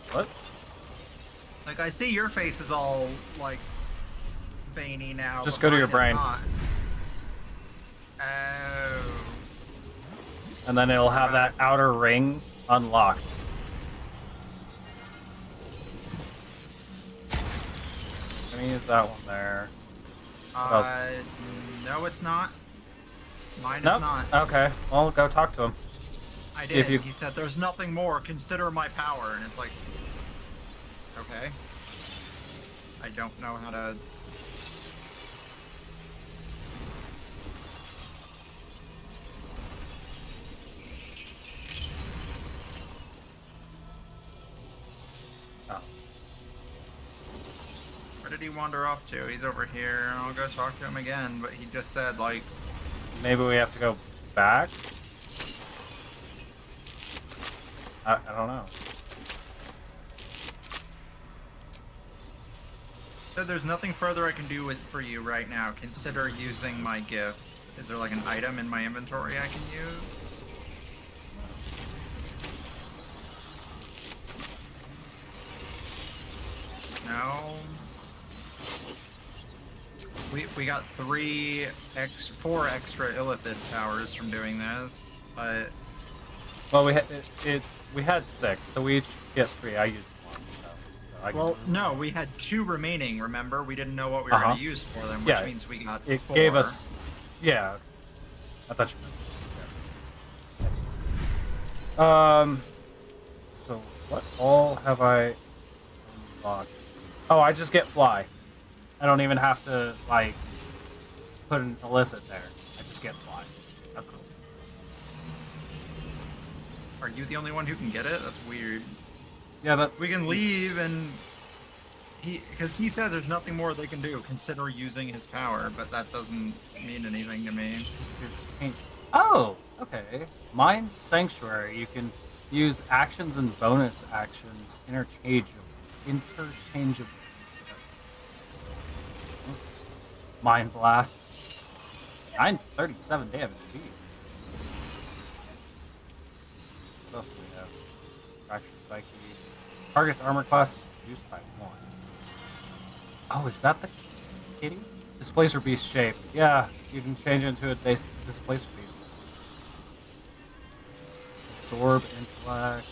Like, I see your face is all, like, veiny now. Just but go to your mine is brain. not. Oh. And then it'll have that outer ring unlocked. I'm gonna use that one there. What else? No, it's not. Mine Nope. is not. Okay, well, go talk to him. I See did. if you- He said, "There's nothing more. Consider my power," and it's like, okay. I don't know how to. Oh. Where did he wander off to? He's over here. I'll go talk to him again, but he just said, like, Maybe we have to go back? I don't know. said there's nothing further I can do for you right now. Consider using my gift. Is there like an item in my inventory I can use? No. We got 4 extra illithid powers from doing this, but Well, we had 6, so we each get 3. I used 1. So I well, no, we had 2 remaining. Remember, we didn't know what we were going to use for them, which Yeah, means we got it 4. gave us. Yeah, I thought you meant. So what all have I unlocked? Oh, I just get fly. I don't even have to like put an illithid there. I just get fly. That's cool. Are you the only one who can get it? That's weird. Yeah, that we can leave and because he says there's nothing more they can do. Consider using his power, but that doesn't mean anything to me. Oh, okay. Mind Sanctuary. You can use actions and bonus actions interchangeably. Mind Blast. 937 damage. Geez. else do we have? Fractured Psyche. Target's armor class reduced by 1. Oh, is that the kitty? Displacer Beast shape. Yeah, you can change it into a Displacer Beast. Absorb Intellect.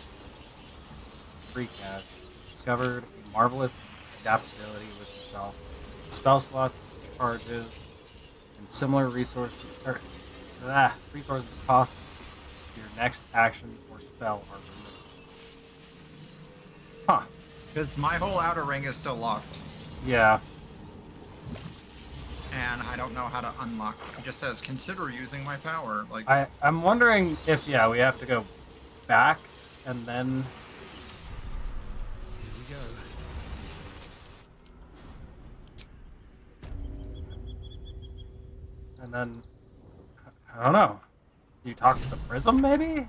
Free cast. Discovered a marvelous adaptability with yourself. Spell slot charges and similar resources cost your next action or spell are limited. Huh. Because my whole outer ring is still locked. Yeah. And I don't know how to unlock it. It just says, consider using my power. Like, I'm wondering if, yeah, we have to go back and then... Here we go. And then... I don't know. You talk to the prism, maybe?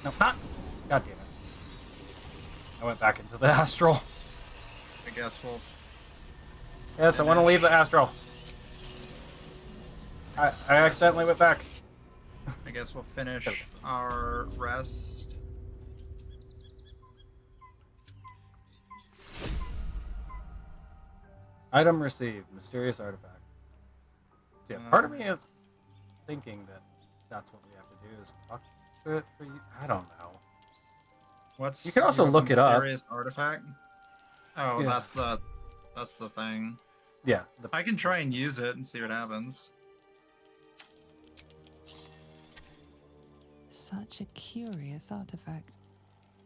No, not... God damn it. I went back into the astral. I guess we'll... Yes, I want to leave the astral. I accidentally went back. I guess we'll finish our rest. Item received. Mysterious artifact. So yeah, part of me is thinking that that's what we have to do is talk to it for you. I don't know. What's you can also look it up. Mysterious artifact? Oh, Yeah. that's the thing. Yeah. I can try and use it and see what happens. Such a curious artifact.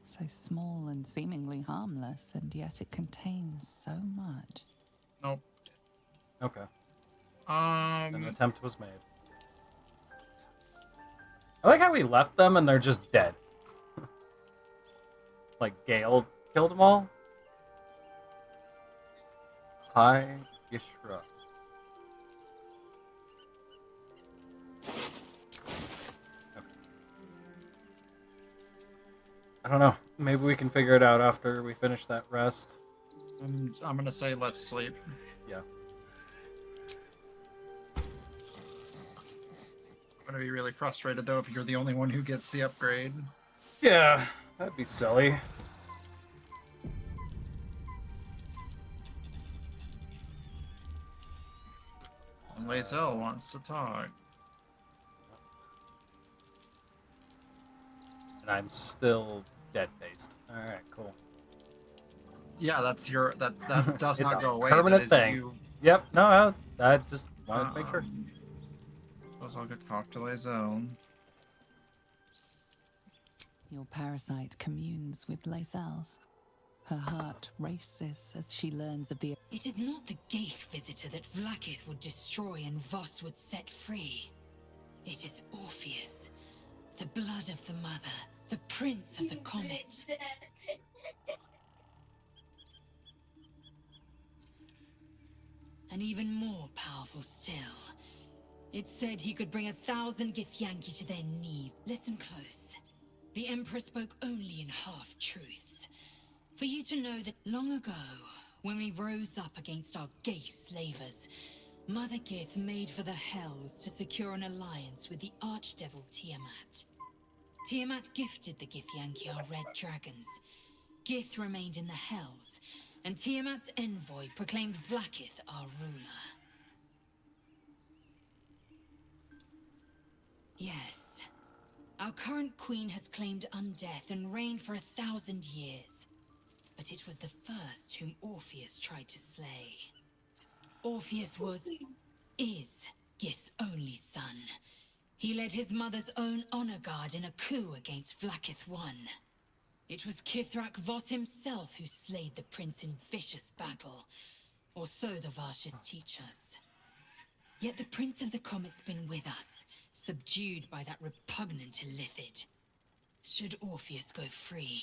So small and seemingly harmless, and yet it contains so much. Nope. Okay. An attempt was made. I like how we left them and they're just dead. Like Gale killed them all. Hi, Yishra. I don't know. Maybe we can figure it out after we finish that rest. I'm gonna say let's sleep. Yeah. I'm gonna be really frustrated though if you're the only one who gets the upgrade. Yeah, that'd be silly. And Lae'zel wants to talk. And I'm still dead-faced. Alright, cool. Yeah, that's your that does It's not a go away. permanent That is thing. you. Yep, no, I just wanted to make sure. Suppose I'll go talk to Lae'zel. Your parasite communes with Lae'zel's. Her heart races as she learns of the... It is not the Geich visitor that Vlaakith would destroy and Voss would set free. It is Orpheus, the blood of the mother, the prince of the comet. And even more powerful still. It said he could bring 1,000 Githyanki to their knees. Listen close. The Emperor spoke only in half-truths. For you to know that long ago, when we rose up against our gay slavers, Mother Gith made for the Hells to secure an alliance with the Archdevil Tiamat. Tiamat gifted the Githyanki our red dragons. Gith remained in the Hells, and Tiamat's envoy proclaimed Vlaakith our ruler. Yes. Our current queen has claimed undeath and reigned for 1,000 years. But it was the first whom Orpheus tried to slay. Orpheus is Gith's only son. He led his mother's own honor guard in a coup against Vlaakith I. It was Kithrak Voss himself who slayed the prince in vicious battle, or so the Varshas teach us. Yet the Prince of the Comet's been with us, subdued by that repugnant Illithid. Should Orpheus go free,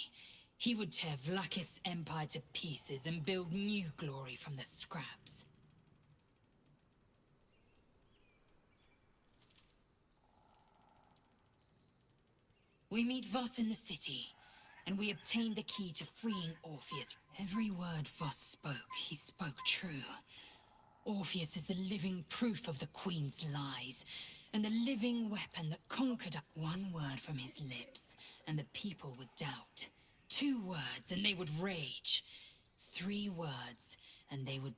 he would tear Vlaakith's empire to pieces and build new glory from the scraps. We meet Voss in the city, and we obtain the key to freeing Orpheus. Every word Voss spoke, he spoke true. Orpheus is the living proof of the Queen's lies, and the living weapon that conquered one word from his lips, and the people would doubt. 2 words, and they would rage. 3 words, and they would...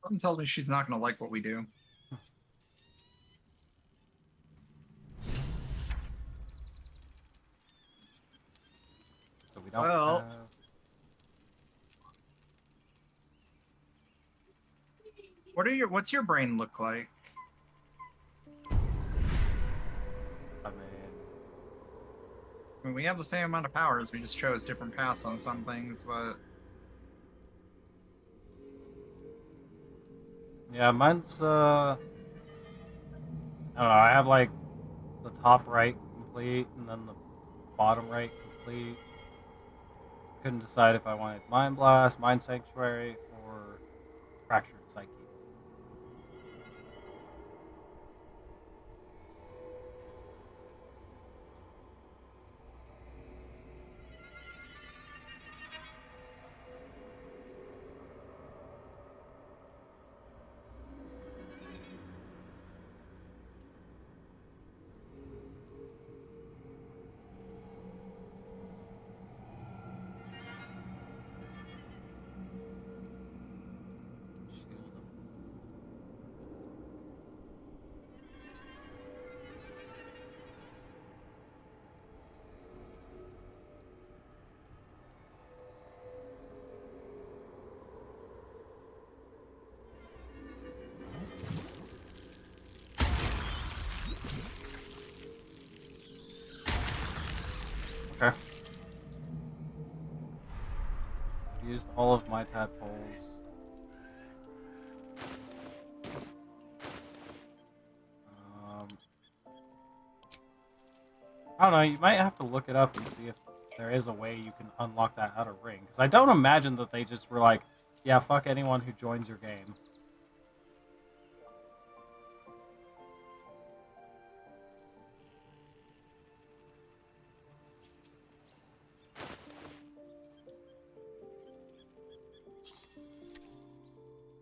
Something tells me she's not going to like what we do. So we don't Well, have... What's your brain look like? I mean, we have the same amount of powers. We just chose different paths on some things, but... Yeah, mine's, I don't know, I have, like, the top right complete, and then the bottom right complete. Couldn't decide if I wanted Mind Blast, Mind Sanctuary, or Fractured Psyche. Okay. I've used all of my tadpoles. I don't know, you might have to look it up and see if there is a way you can unlock that outer ring. Because I don't imagine that they just were like, yeah, fuck anyone who joins your game.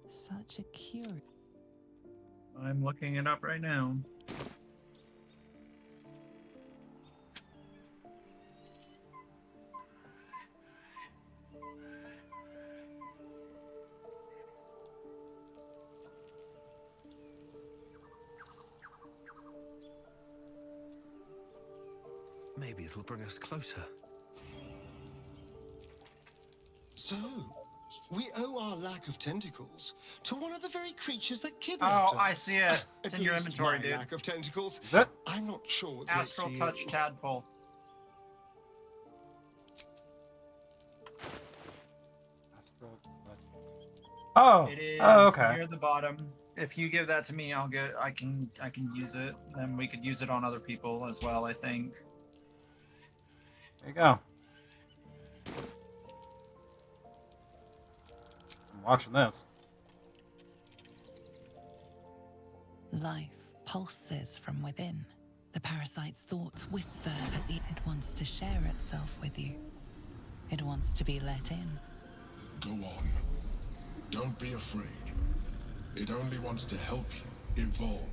Such a curious. I'm looking it up right now. Maybe it'll bring us closer. So, we owe our lack of tentacles to one of the very creatures that kidnapped us. Oh, I see it. It's At in your least inventory, my dude. lack of tentacles. Is it? I'm not sure what's next Astral for Touch you. Tadpole. Oh. It is Oh, okay. near the bottom. If you give that to me, I can use it. Then we could use it on other people as well, I think. There you go. I'm watching this. Life pulses from within. The parasite's thoughts whisper at the it wants to share itself with you. It wants to be let in. Go on. Don't be afraid. It only wants to help you evolve.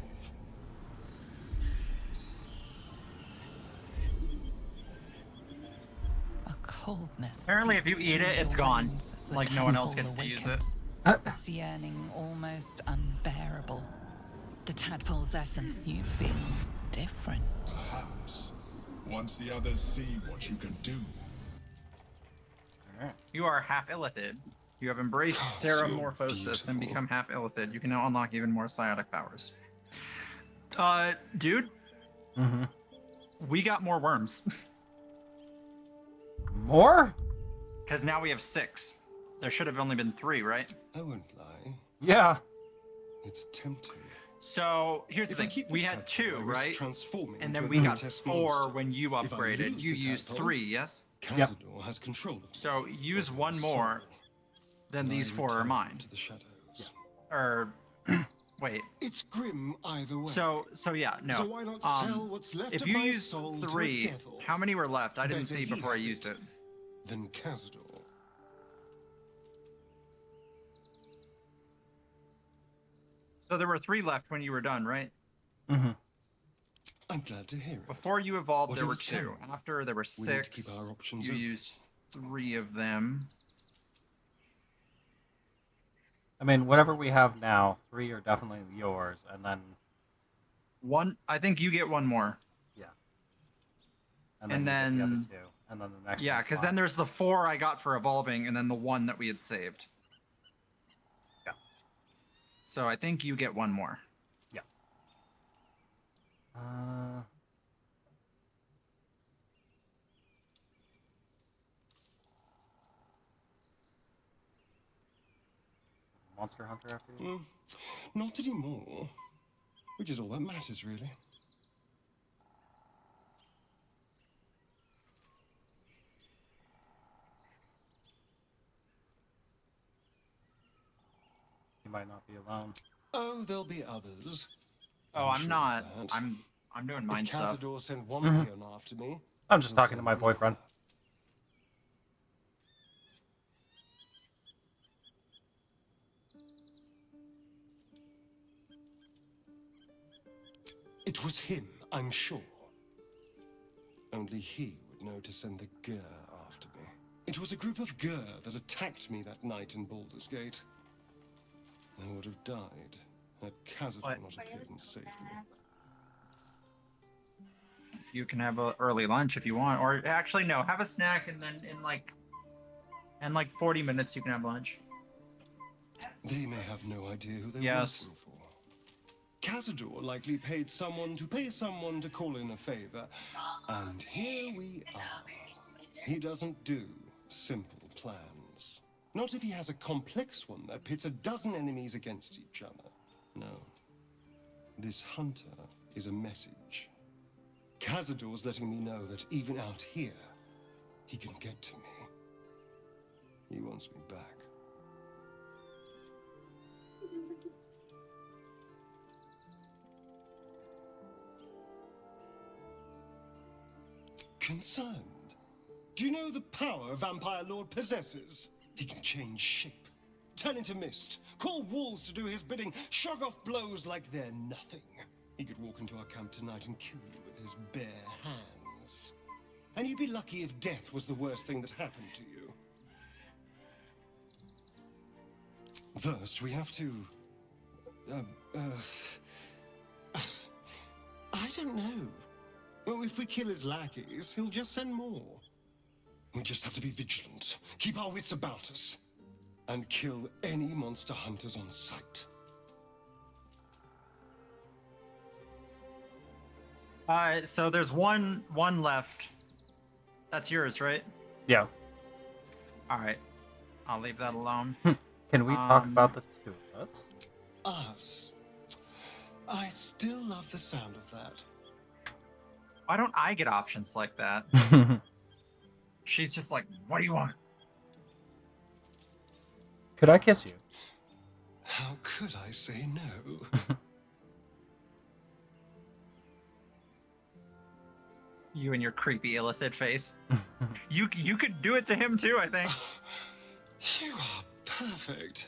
A coldness. Apparently, if you seeps eat through it, it's your gone. veins as the Like, no one else tadpole gets to use it. awakens. Its yearning almost unbearable. The tadpole's essence, you feel different. Perhaps. Once the others see what you can do. You are half illithid. You have embraced Ceramorphosis and become half illithid. You can now unlock even more psionic powers. Dude, Mm-hmm. we got more worms. More? Because now we have 6. There should have only been 3, right? I won't lie. Yeah. It's tempting. So here's the If I thing: keep the we had tadpole, 2, I risk right? transforming And into then a we got grotesque 4 monster. when you If I upgraded. lose You the used tadpole, 3, yes? Cazador has control of me. So use But 1 so, more, then and I these 4 are return mine. To the shadows. Or wait. It's grim either way. So yeah, no. So why not sell what's left if of you my used soul to a 3, devil? how many were left? I didn't Bet that see he before I has used it. Then Cazador. So there were 3 left when you were done, right? Mm-hmm. I'm glad to hear it. Before you evolved, there were Whatever's 2. coming, After, there were 6. we need to keep our options You open. used 3 of them. I mean, whatever we have now, 3 are definitely yours, and then 1, I think you get 1 more. yeah, and then you get the other 2, and then the next. Yeah, because then there's the 4 I got for evolving, and then the 1 that we had saved. Yeah. So I think you get 1 more. Yeah. Monster Hunter after you? Not anymore. Which is all that matters, really. You might not be alone. Oh, there'll be others. Oh, I'm sure not. of that. I'm doing mine If stuff. Cazador sent one Mhm. peon after me, I'm just he'll talking to send my one boyfriend. more. It was him, I'm sure. Only he would know to send the Gur after me. It was a group of Gur that attacked me that night in Baldur's Gate. I would have died had Cazador not appeared and saved me. You can have an early lunch if you want, or actually no, have a snack and then in like 40 minutes you can have lunch. They may have no idea who they're Yes. working for. Cazador likely paid someone to call in a favor. And here we are. He doesn't do simple plans. Not if he has a complex one that pits a dozen enemies against each other. No. This hunter is a message. Cazador's letting me know that even out here, he can get to me. He wants me back. Concerned? Do you know the power a vampire lord possesses? He can change shape, turn into mist, call walls to do his bidding, shrug off blows like they're nothing. He could walk into our camp tonight and kill you with his bare hands. And you'd be lucky if death was the worst thing that happened to you. First, we have to... I don't know. Well, if we kill his lackeys, he'll just send more. We just have to be vigilant, keep our wits about us, and kill any monster hunters on sight. So there's one left. That's yours, right? Yeah. All right. I'll leave that alone. Can we talk about the 2 of us? Us? I still love the sound of that. Why don't I get options like that? She's just like, what do you want? Could I kiss you? How could I say no? You and your creepy illithid face. You could do it to him too, I think. You are perfect.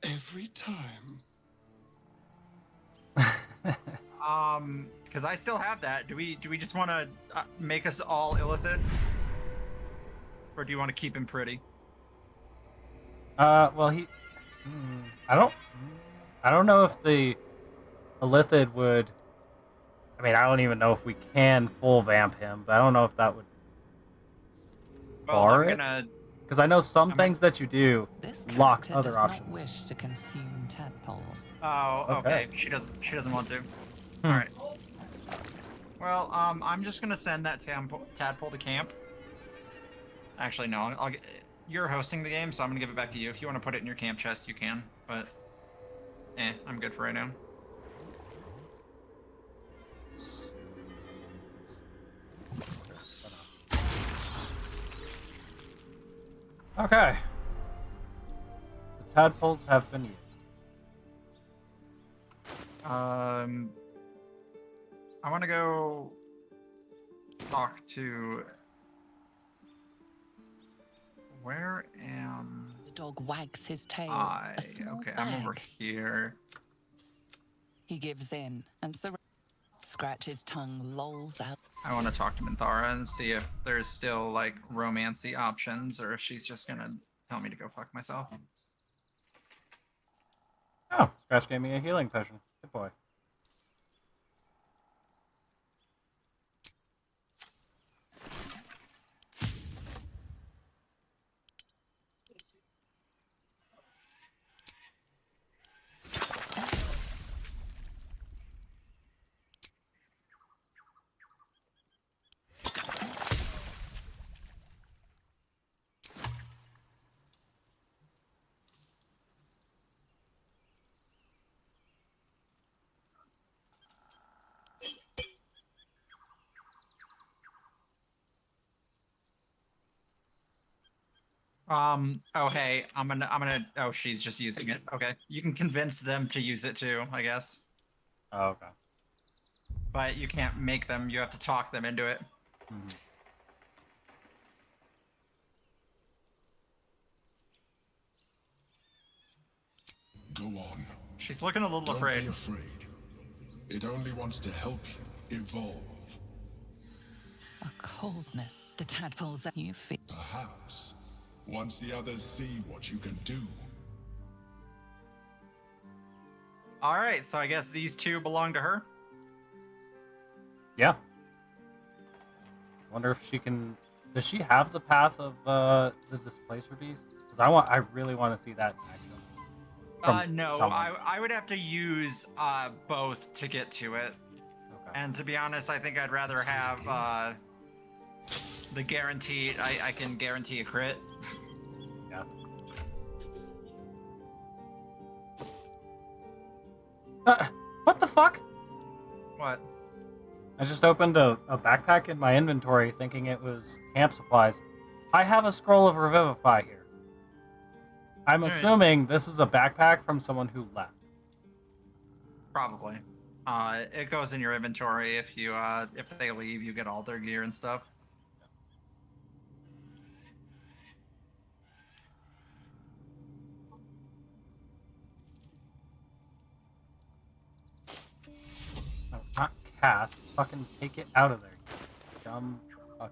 Every time. Because I still have that. Do we just want to make us all illithid? Or do you want to keep him pretty? Well, I don't know if the illithid would. I mean, I don't even know if we can full vamp him, but I don't know if that would bar it. Because I know some things that you do This lock character other does options. not wish to consume tadpoles. Oh, okay. Okay. She doesn't want to. All right. Well, I'm just gonna send that tadpole to camp. Actually, no. I'll get. You're hosting the game, so I'm gonna give it back to you. If you want to put it in your camp chest, you can. But, I'm good for right now. Okay. The tadpoles have been used. I want to go talk to. Where am The dog wags his tail. I? A small Okay, bag. I'm over here. He gives in and scratches tongue, lolls out. I want to talk to Minthara and see if there's still like romancy options, or if she's just gonna tell me to go fuck myself. Oh, Scratch gave me a healing potion. Good boy. Oh hey, I'm gonna. Oh, she's just using it. Okay, you can convince them to use it too, I guess. Oh, okay. But you can't make them. You have to talk them into it. Mm-hmm. Go on. She's looking a little Don't afraid. be afraid. It only wants to help you evolve. A coldness the tadpoles that you feel. Perhaps, once the others see what you can do. All right, so I guess these two belong to her. Yeah. Wonder if she can. Does she have the path of the displacer beast? Because I really want to see that in action. No, someone. I would have to use both to get to it. Okay. And to be honest, I think I'd rather have the guaranteed. I can guarantee a crit. Yeah. What the fuck? What? I just opened a backpack in my inventory thinking it was camp supplies. I have a scroll of Revivify here. I'm assuming this is a backpack from someone who left. Probably. It goes in your inventory if you if they leave, you get all their gear and stuff. No, not cast. Fucking take it out of there. Dumb fucker.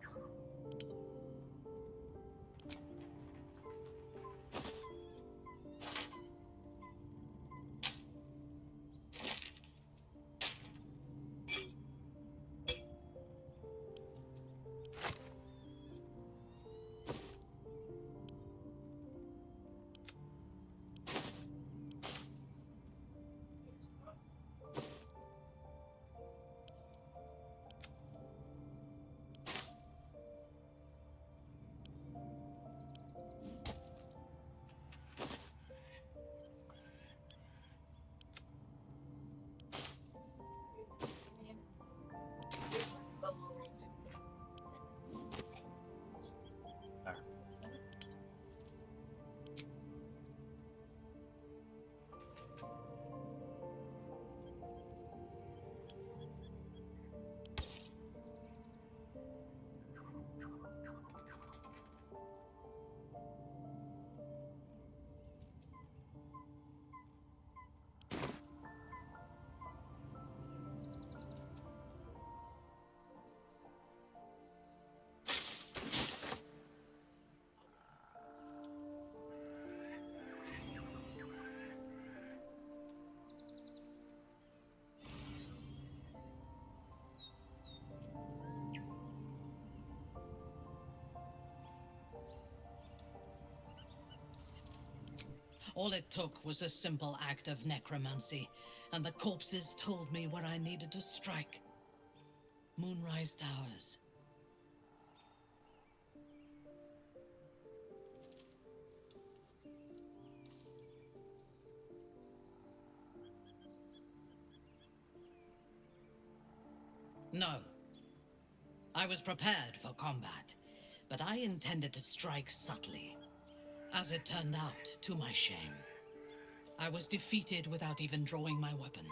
All it took was a simple act of necromancy, and the corpses told me where I needed to strike. Moonrise Towers. No. I was prepared for combat, but I intended to strike subtly. As it turned out, to my shame, I was defeated without even drawing my weapon.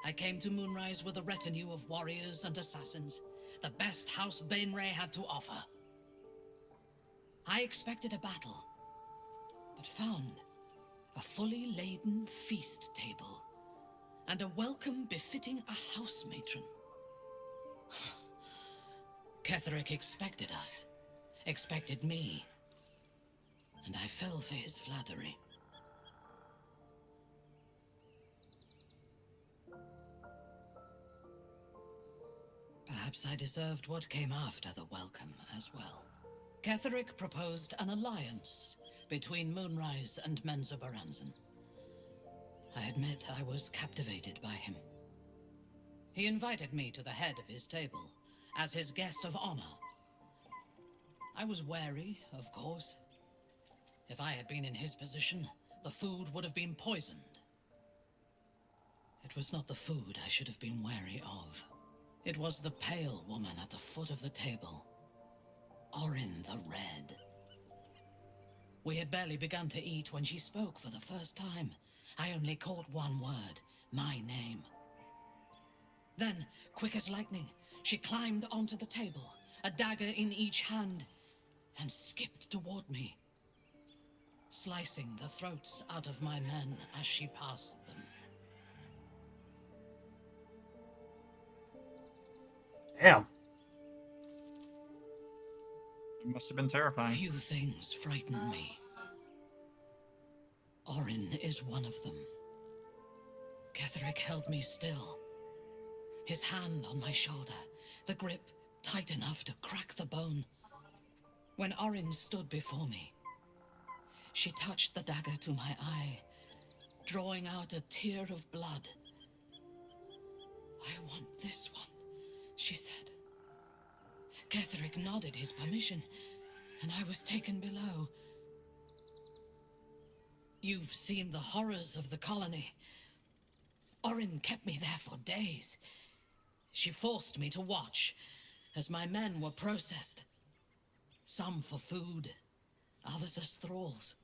I came to Moonrise with a retinue of warriors and assassins, the best House Bainray had to offer. I expected a battle, but found a fully laden feast table. and a welcome befitting a house matron. Ketherick expected us, expected me, and I fell for his flattery. Perhaps I deserved what came after the welcome as well. Ketherick proposed an alliance between Moonrise and Menzoberranzan. I admit I was captivated by him. He invited me to the head of his table as his guest of honor. I was wary, of course. If I had been in his position, the food would have been poisoned. It was not the food I should have been wary of. It was the pale woman at the foot of the table. Orin the Red. We had barely begun to eat when she spoke for the first time. I only caught one word, my name. Then, quick as lightning, she climbed onto the table, a dagger in each hand, and skipped toward me, slicing the throats out of my men as she passed them. Damn. It must have been terrifying. Few things frighten me. Orin is one of them. Ketherick held me still, his hand on my shoulder, the grip tight enough to crack the bone. When Orin stood before me, she touched the dagger to my eye, drawing out a tear of blood. I want this one, she said. Ketherick nodded his permission, and I was taken below. You've seen the horrors of the colony. Orin kept me there for days. She forced me to watch as my men were processed. Some for food, others as thralls.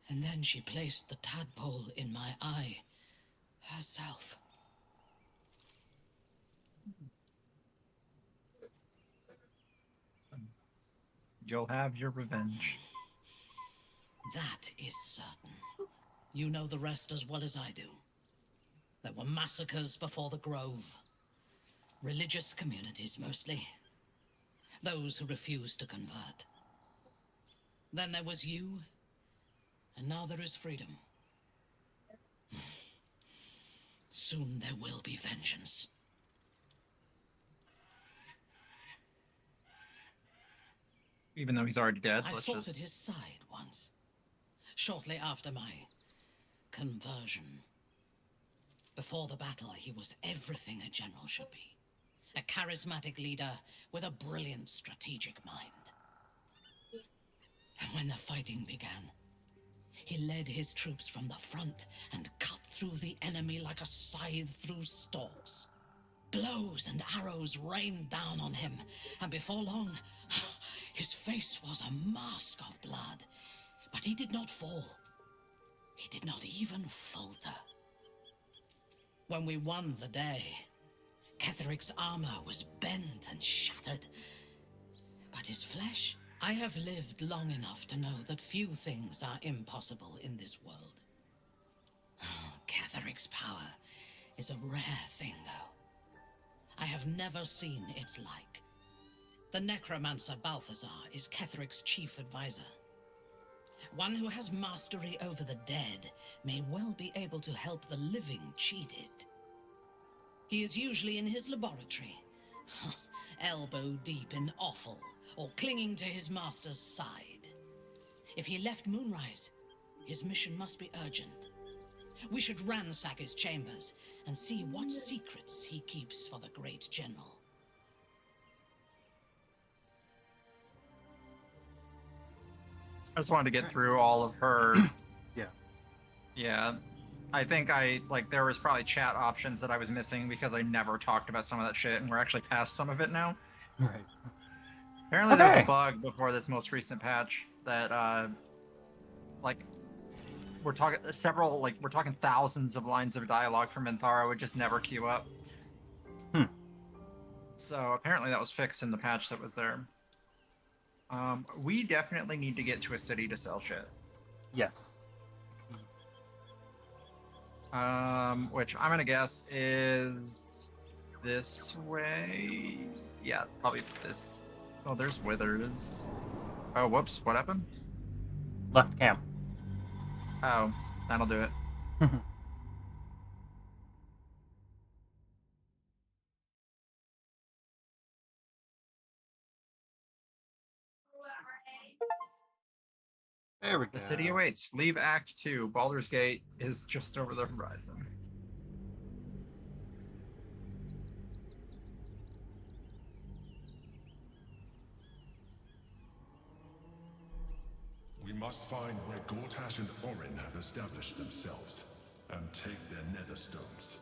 And then she placed the tadpole in my eye herself. You'll have your revenge. That is certain. You know the rest as well as I do. There were massacres before the Grove. Religious communities mostly. Those who refused to convert. Then there was you, and now there is freedom. Soon there will be vengeance. Even though he's already dead, I let's fought just... at his side once, shortly after my conversion. Before the battle, he was everything a general should be. A charismatic leader with a brilliant strategic mind. And when the fighting began, he led his troops from the front and cut through the enemy like a scythe through stalks. Blows and arrows rained down on him, and before long, his face was a mask of blood. But he did not fall. He did not even falter. When we won the day, Ketherick's armor was bent and shattered. But his flesh, I have lived long enough to know that few things are impossible in this world. Ketherick's power is a rare thing, though. I have never seen its like. The necromancer Balthazar is Ketherick's chief advisor. One who has mastery over the dead may well be able to help the living cheat it. He is usually in his laboratory, elbow deep in offal, or clinging to his master's side. If he left Moonrise, his mission must be urgent. We should ransack his chambers and see what secrets he keeps for the great general. I just wanted to get through all of her. Yeah. Yeah. I think there was probably chat options that I was missing because I never talked about some of that shit, and we're actually past some of it now. Right. Apparently there was a bug before this most recent patch that, we're talking thousands of lines of dialogue from Minthara would just never queue up. So apparently that was fixed in the patch that was there. We definitely need to get to a city to sell shit. Yes. Which I'm gonna guess is this way. Yeah, probably this. Oh, there's withers. Oh, whoops! What happened? Left camp. Oh, that'll do it. There we go. The city awaits. Leave Act 2. Baldur's Gate is just over the horizon. We must find where Gortash and Orin have established themselves, and take their nether stones.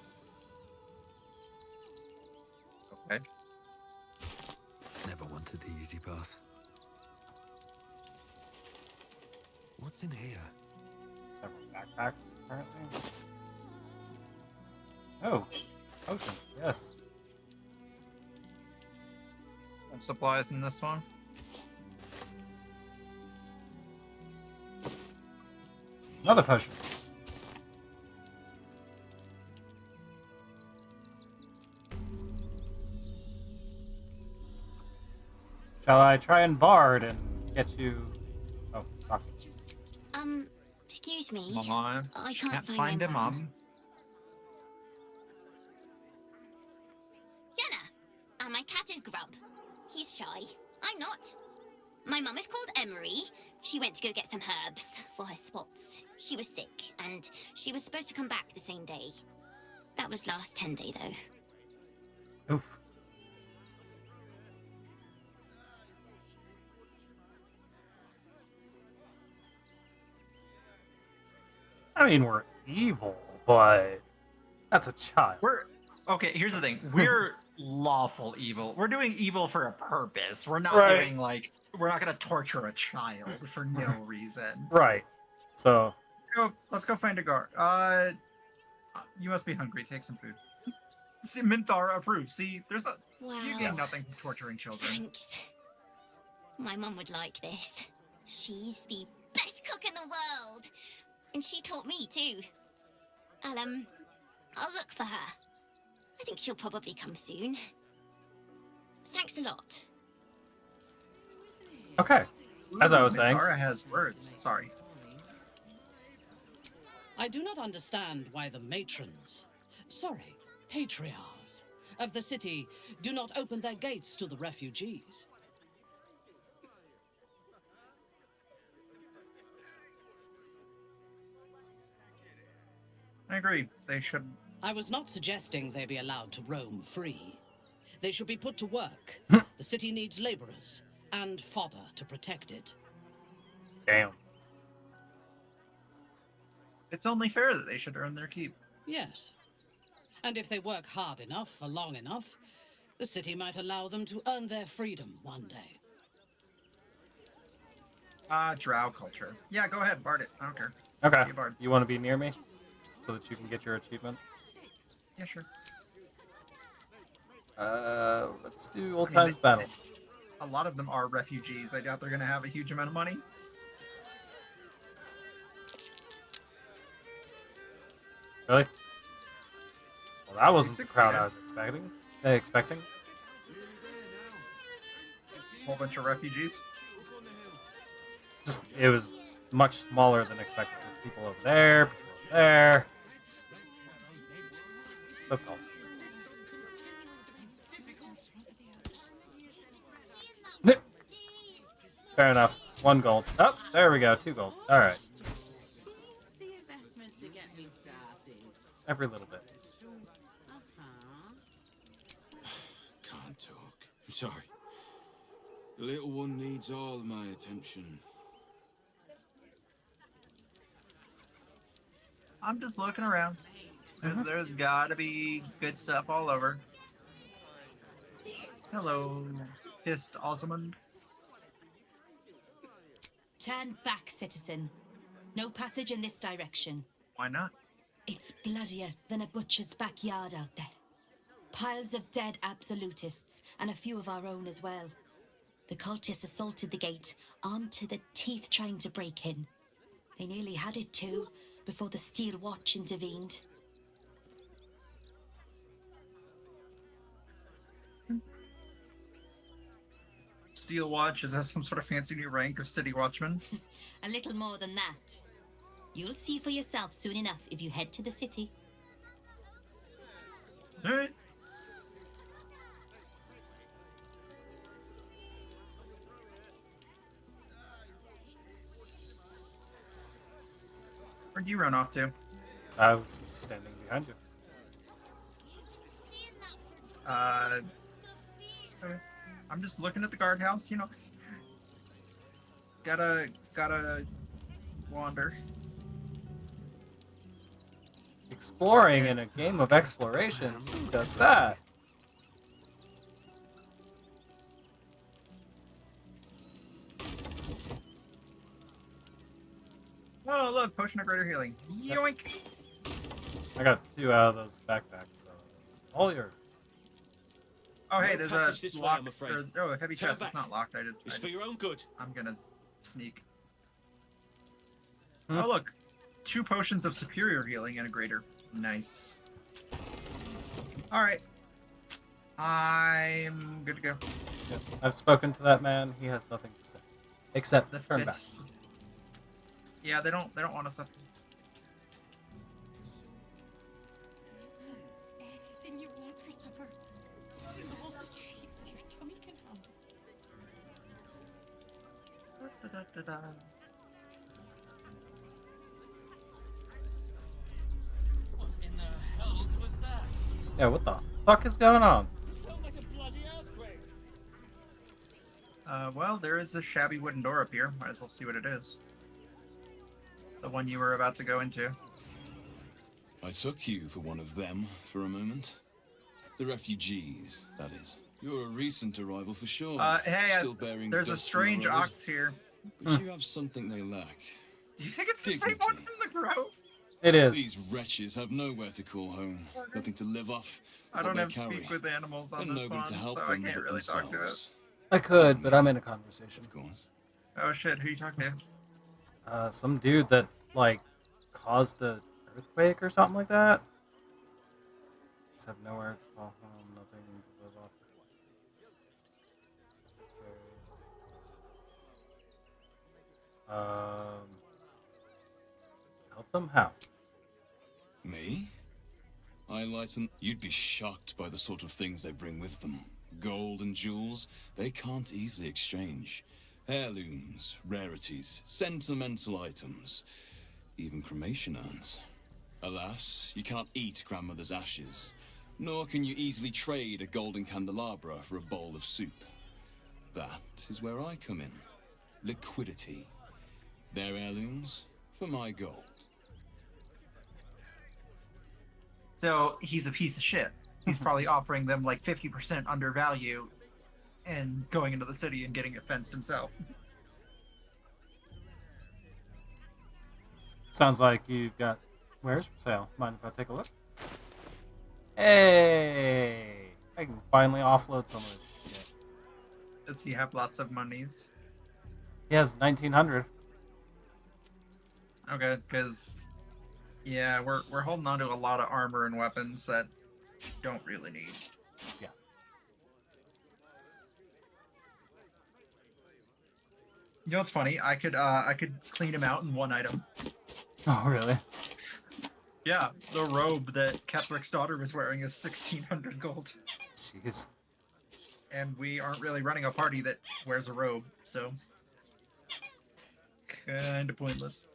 Okay. Never wanted the easy path. What's in here? Several backpacks, apparently. Oh, potion, yes. Some supplies in this one. Another potion. Shall I try and bard and get you... Oh, fuck. Excuse me. Mom, I can't find him, Mom. Yenna, and my cat is Grub. He's shy. I'm not. My mum is called Emery. She went to go get some herbs for her spots. She was sick, and she was supposed to come back the same day. That was last 10 day, though. Oof. I mean, we're evil, but that's a child. Okay, here's the thing. We're lawful evil. We're doing evil for a purpose. We're not Right. doing, like, we're not going to torture a child for no reason. Right. So... Let's go find a guard. You must be hungry. Take some food. See, Minthara approves. See, there's a... Wow. You gain nothing from torturing children. Thanks. My mum would like this. She's the best cook in the world. And she taught me, too. I'll look for her. I think she'll probably come soon. Thanks a lot. Okay. As I was saying... Minthara has words. Sorry. I do not understand why the matrons, sorry, patriarchs of the city do not open their gates to the refugees. I agree. They should... I was not suggesting they be allowed to roam free. They should be put to work. The city needs laborers and fodder to protect it. Damn. It's only fair that they should earn their keep. Yes. And if they work hard enough for long enough, the city might allow them to earn their freedom one day. Drow culture. Yeah, go ahead, bard it. I don't care. Okay. Be a bard. You want to be near me? So that you can get your achievement? Yeah, sure. Let's do Old Times Battle. A lot of them are refugees. I doubt they're going to have a huge amount of money. Really? Well, that wasn't the 360, crowd man. I was expecting. Whole bunch of refugees. Just, it was much smaller than expected. There's people over there, people over there. That's all. Fair enough. 1 gold. Oh, there we go. 2 gold. All right. Every little bit. Can't talk. I'm sorry. The little one needs all of my attention. I'm just looking around. There's gotta be good stuff all over. Hello, Fist Osmond. Turn back, citizen. No passage in this direction. Why not? It's bloodier than a butcher's backyard out there. Piles of dead absolutists, and a few of our own as well. The cultists assaulted the gate, armed to the teeth trying to break in. They nearly had it too, before the Steel Watch intervened. Steel Watch is that some sort of fancy new rank of City Watchman? A little more than that. You'll see for yourself soon enough if you head to the city. Alright. Where'd you run off to? I was standing behind you. Okay. I'm just looking at the guardhouse, you know. Gotta wander. Exploring in a game of exploration. Who does that? Oh, look, potion of greater healing. Yoink! I got 2 out of those backpacks, so all yours. Oh, hey, No there's passage a this way, lock. I'm afraid. A heavy Turn chest. back. It's not locked. It's for your own good. I'm gonna sneak. Hmm. Oh, look. 2 potions of superior healing and a greater. Nice. Alright. I'm good to go. Yep. I've spoken to that man. He has nothing to say. Except The turn back. fist. Yeah, they don't want us up. Anything you want for supper. All the treats your tummy can handle. What in the hells was that? Yeah, what the fuck is going on? Felt like a bloody earthquake. Well, there is a shabby wooden door up here. Might as well see what it is. The one you were about to go into. I took you for one of them for a moment. The refugees, that is. You're a recent arrival for sure. Hey, Still bearing there's a dust from the strange road. ox here. But you have something they lack. Do you think it's the same one from the Grove? It is. These wretches have nowhere to call home, nothing to live off. I don't what have they carry, speak with animals on and this nobody one, to help so I them can't but really talk to it. themselves. I could, but I'm in a conversation. Of course. Oh shit, who you talking to? Some dude that, like, caused a earthquake or something like that. Just have nowhere to call home, nothing to live off. Help them how? Me? I lighten. You'd be shocked by the sort of things they bring with them. Gold and jewels, they can't easily exchange. Heirlooms, rarities, sentimental items, even cremation urns. Alas, you can't eat grandmother's ashes, nor can you easily trade a golden candelabra for a bowl of soup. That is where I come in. Liquidity. Their heirlooms for my gold. So he's a piece of shit. He's probably offering them like 50% under value and going into the city and getting it fenced himself. Sounds like you've got wares for sale. Mind if I take a look? Hey! I can finally offload some of this shit. Does he have lots of monies? He has 1900. Okay, because yeah, we're holding on to a lot of armor and weapons that don't really need. Yeah. You know what's funny? I could clean him out in one item. Oh really? Yeah, the robe that Kethrick's daughter was wearing is 1600 gold. Jeez. And we aren't really running a party that wears a robe, so kind of pointless.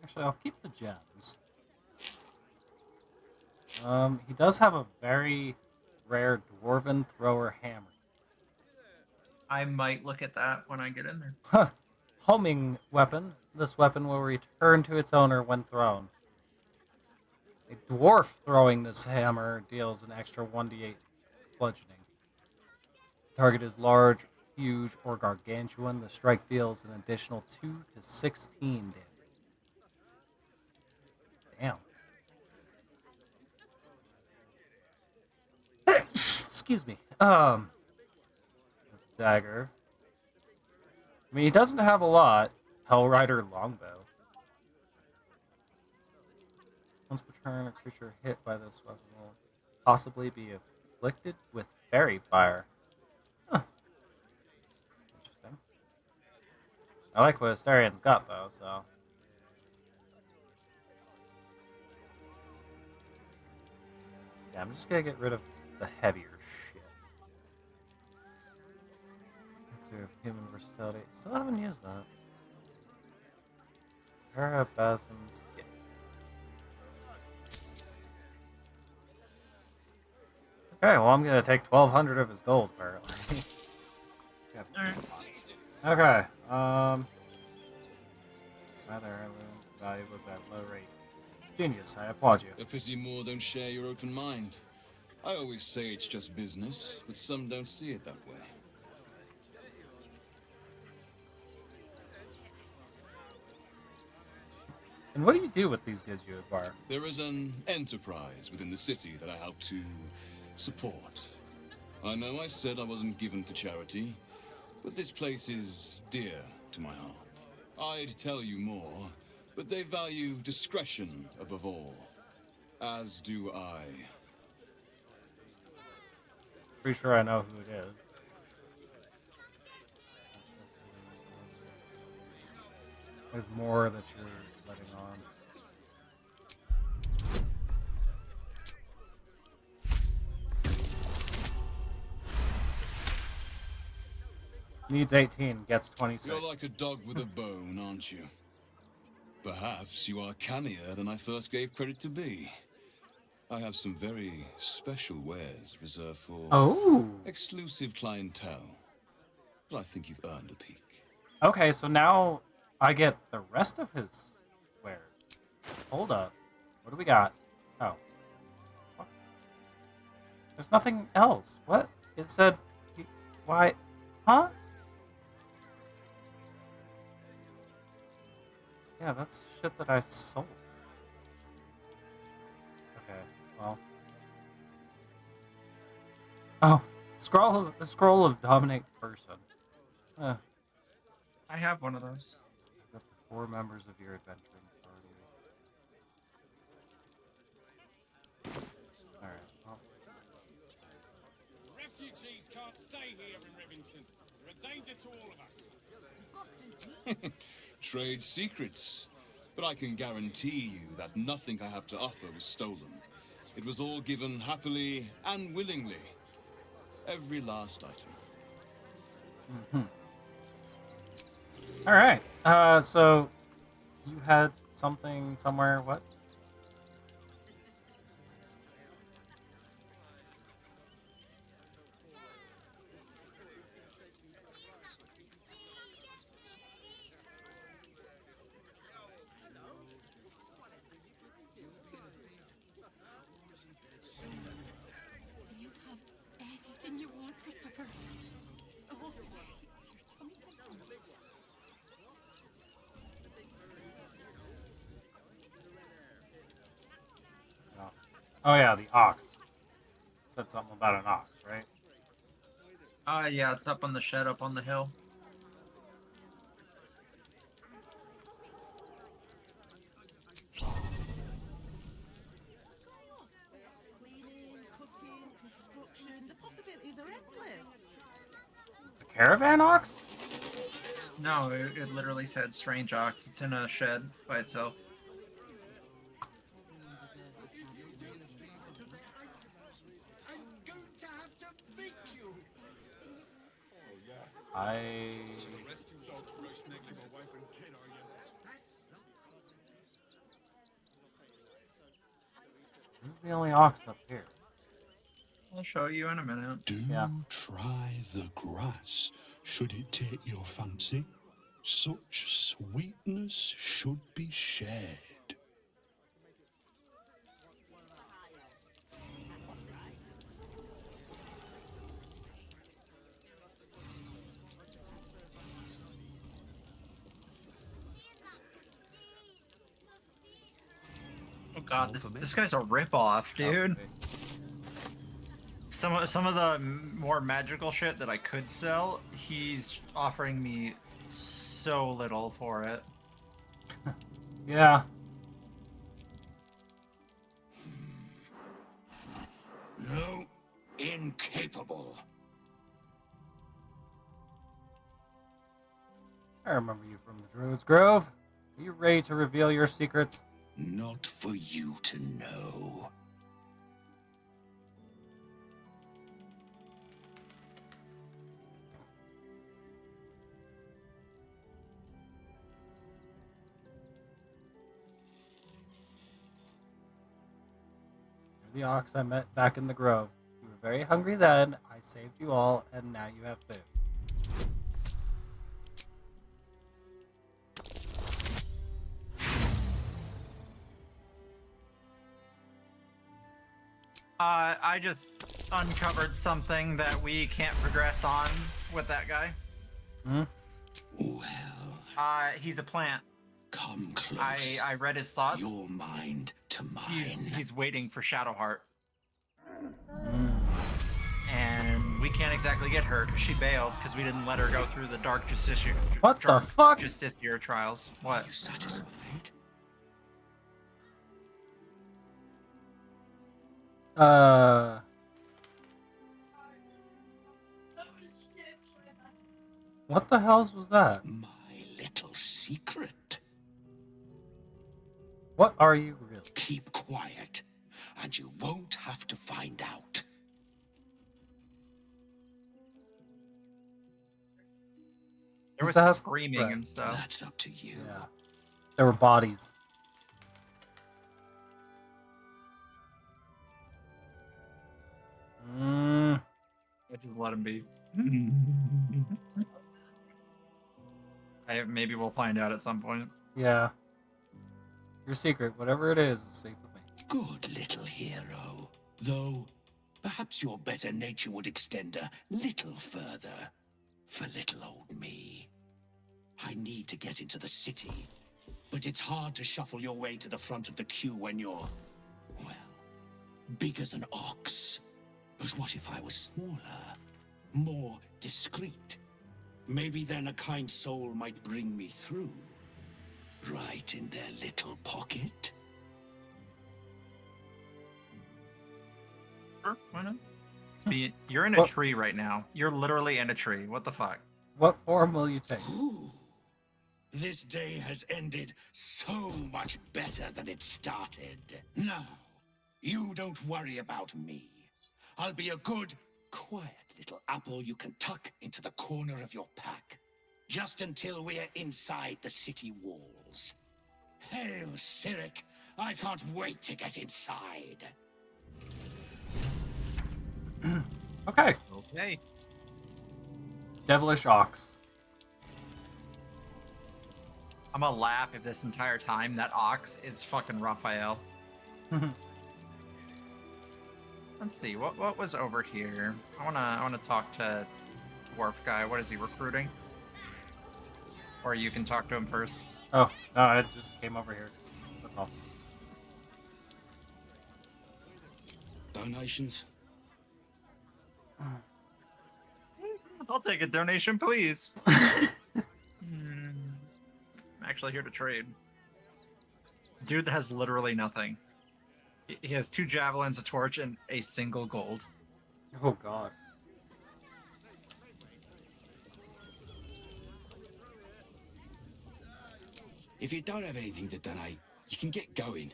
Actually, I'll keep the gems. He does have a very rare dwarven thrower hammer. I might look at that when I get in there. Huh. Homing weapon. This weapon will return to its owner when thrown. A dwarf throwing this hammer deals an extra 1d8 bludgeoning. Target is large, huge, or gargantuan. The strike deals an additional 2 to 16 damage. Damn. excuse me. This dagger. I mean, he doesn't have a lot. Hellrider longbow. Once per turn, a creature hit by this weapon will possibly be afflicted with fairy fire. Huh. Interesting. I like what Astarion's got, though, so... Yeah, I'm just gonna get rid of the heavier shit. Elixir of human versatility. Still haven't used that. Parabasm's Gift. Okay, well, I'm gonna take 1,200 of his gold, apparently. Okay, rather valuables at low rate. Genius, I applaud you. A pity more don't share your open mind. I always say it's just business, but some don't see it that way. And what do you do with these goods you acquire? There is an enterprise within the city that I help to support. I know I said I wasn't given to charity, but this place is dear to my heart. I'd tell you more, but they value discretion above all. As do I. Pretty sure I know who it is. There's more that you're letting on. Needs 18, gets 26. You're like a dog with a bone, aren't you? Perhaps you are cannier than I first gave credit to be. I have some very special wares reserved for exclusive clientele. But I think you've earned a peek. Okay, so now I get the rest of his wares. Hold up. What do we got? Oh. What? There's nothing else. What? It said... Why? Huh? Yeah, that's shit that I sold. Okay, well... Oh, scroll of dominate person. I have one of those. It's up to 4 members of your adventuring party. Alright, well... Refugees can't stay here in Rivington. They're a danger to all of us. Trade secrets. But I can guarantee you that nothing I have to offer was stolen. It was all given happily and willingly. Every last item. Alright, so... You had something somewhere, what? You have anything you want for supper. All the treats your tummy can handle. Oh yeah, the ox. Said something about an ox, right? Yeah, it's up on the shed up on the hill. The caravan ox? No, it literally said strange ox. It's in a shed by itself. This is the only ox up here. I'll show you in a minute. Do try the grass, should it take your fancy. Such sweetness should be shared. Oh god, this guy's a ripoff, dude. Some of the more magical shit that I could sell, he's offering me so little for it. Yeah. No, incapable. I remember you from the Druid's Grove. Are you ready to reveal your secrets? Not for you to know. You're the ox I met back in the grove. You were very hungry then. I saved you all, and now you have food. I just uncovered something that we can't progress on with that guy. Hmm? Well, he's a plant. Come close. I read his thoughts. Your mind to mine. He's waiting for Shadowheart. Mm. And we can't exactly get her because she bailed because we didn't let her go through the Dark Justiciar. What the fuck? Justiciar trials. What? Are you satisfied? What the hells was that? My little secret. What are you really? Keep quiet, and you won't have to find out. There was that screaming right? and stuff. That's up to you. Yeah. There were bodies. I just let him be. Maybe we'll find out at some point. Yeah. Your secret, whatever it is safe with me. Good little hero. Though, perhaps your better nature would extend a little further. For little old me. I need to get into the city. But it's hard to shuffle your way to the front of the queue when you're, well, big as an ox. But what if I was smaller? More discreet? Maybe then a kind soul might bring me through. Right in their little pocket. Sure, why not? You're in a tree right now. You're literally in a tree. What the fuck? What form will you take? Ooh. This day has ended so much better than it started. Now, you don't worry about me. I'll be a good, quiet little apple you can tuck into the corner of your pack. Just until we're inside the city walls. Hail, Cyric! I can't wait to get inside. Okay. Okay. Devilish ox. I'm gonna laugh if this entire time that ox is fucking Raphael. Let's see, what was over here? I wanna talk to dwarf guy. What is he recruiting? Or you can talk to him first. Oh, no, I just came over here. That's all. Donations? I'll take a donation, please. I'm actually here to trade. Dude has literally nothing. He has 2 javelins, a torch, and a single gold. Oh god. If you don't have anything to donate, you can get going.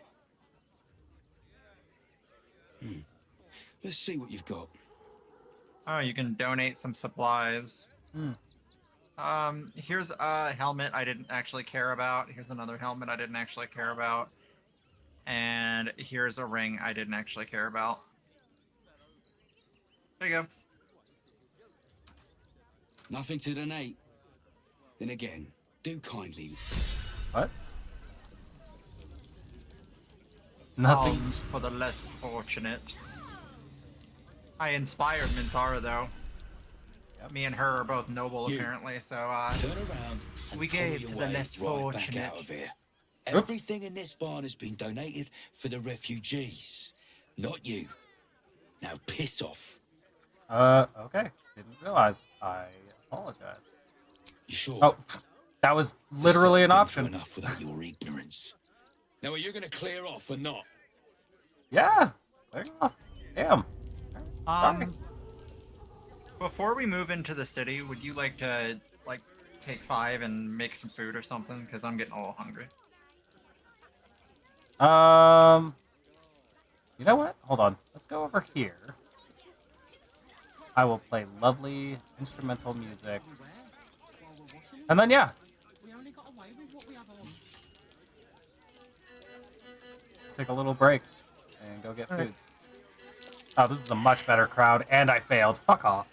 Let's see what you've got. Oh, you can donate some supplies. Here's a helmet I didn't actually care about. Here's another helmet I didn't actually care about. And here's a ring I didn't actually care about. There you go. Nothing to donate. Then again, do kindly. What? Nothing. Alms for the less fortunate. I inspired Minthara, though. Yep. Me and her are both noble, apparently, so, Turn around and we pull gave your to the way less right fortunate. back out of here. Everything in this barn has been donated for the refugees, not you. Now piss off. Okay. Didn't realize. I apologize. You sure? Oh, that was literally an option. Enough without your ignorance. Now, are you going to clear off or not? Yeah. Clear off. Damn. Sorry. Before we move into the city, would you like to take 5 and make some food or something? Because I'm getting a little hungry. You know what? Hold on. Let's go over here. I will play lovely instrumental music. And then, yeah. Let's take a little break and go get foods. Oh, this is a much better crowd, and I failed. Fuck off.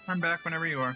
I'm back whenever you are.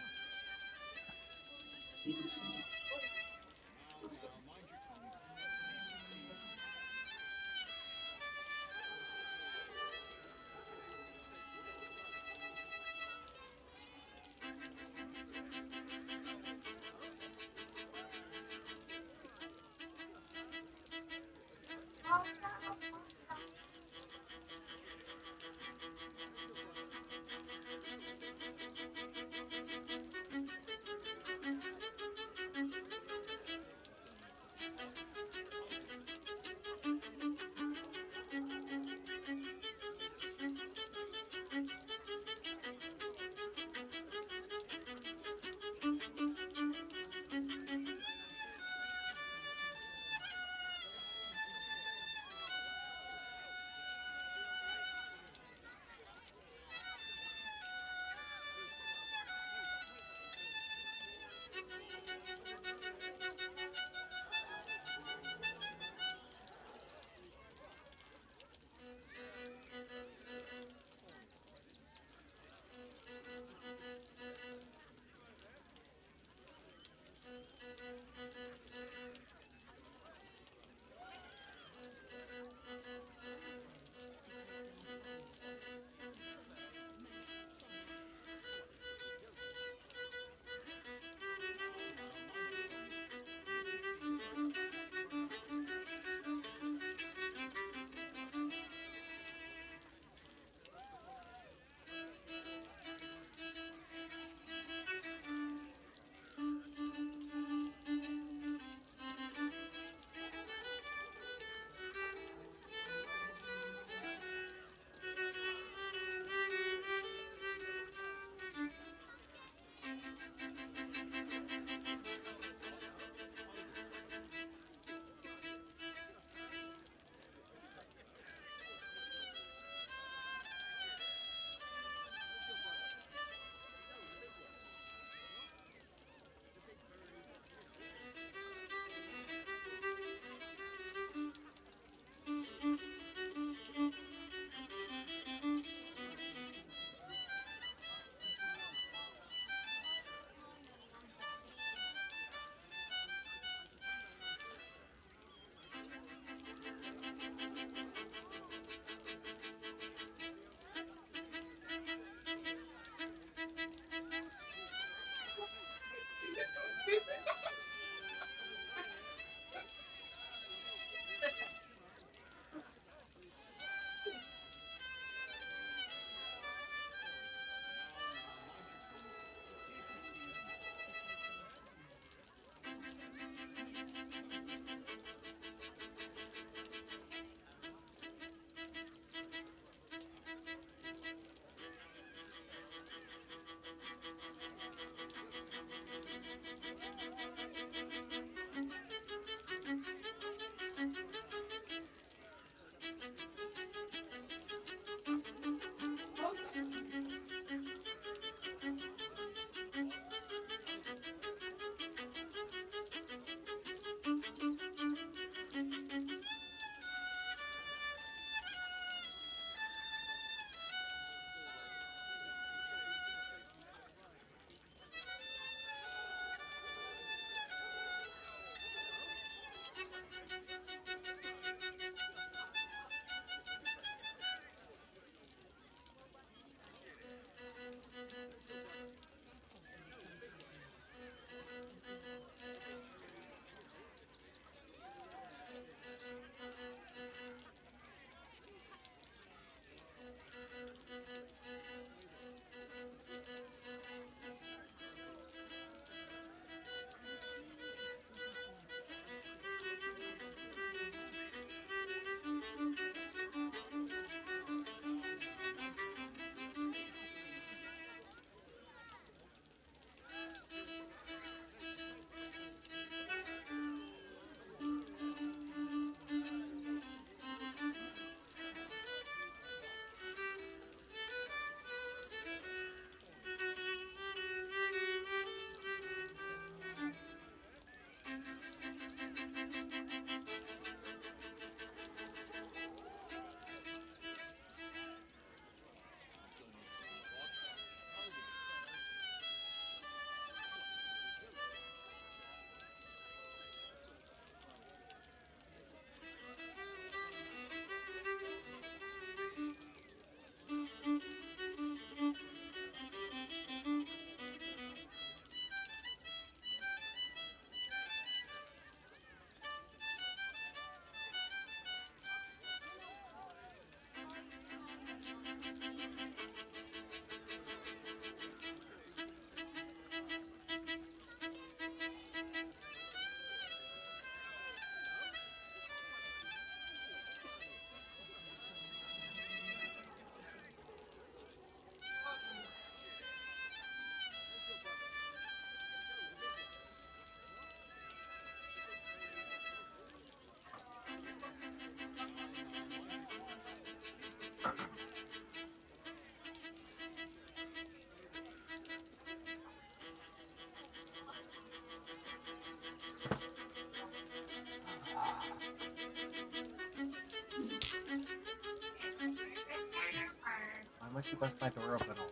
wish you best night to rope and all.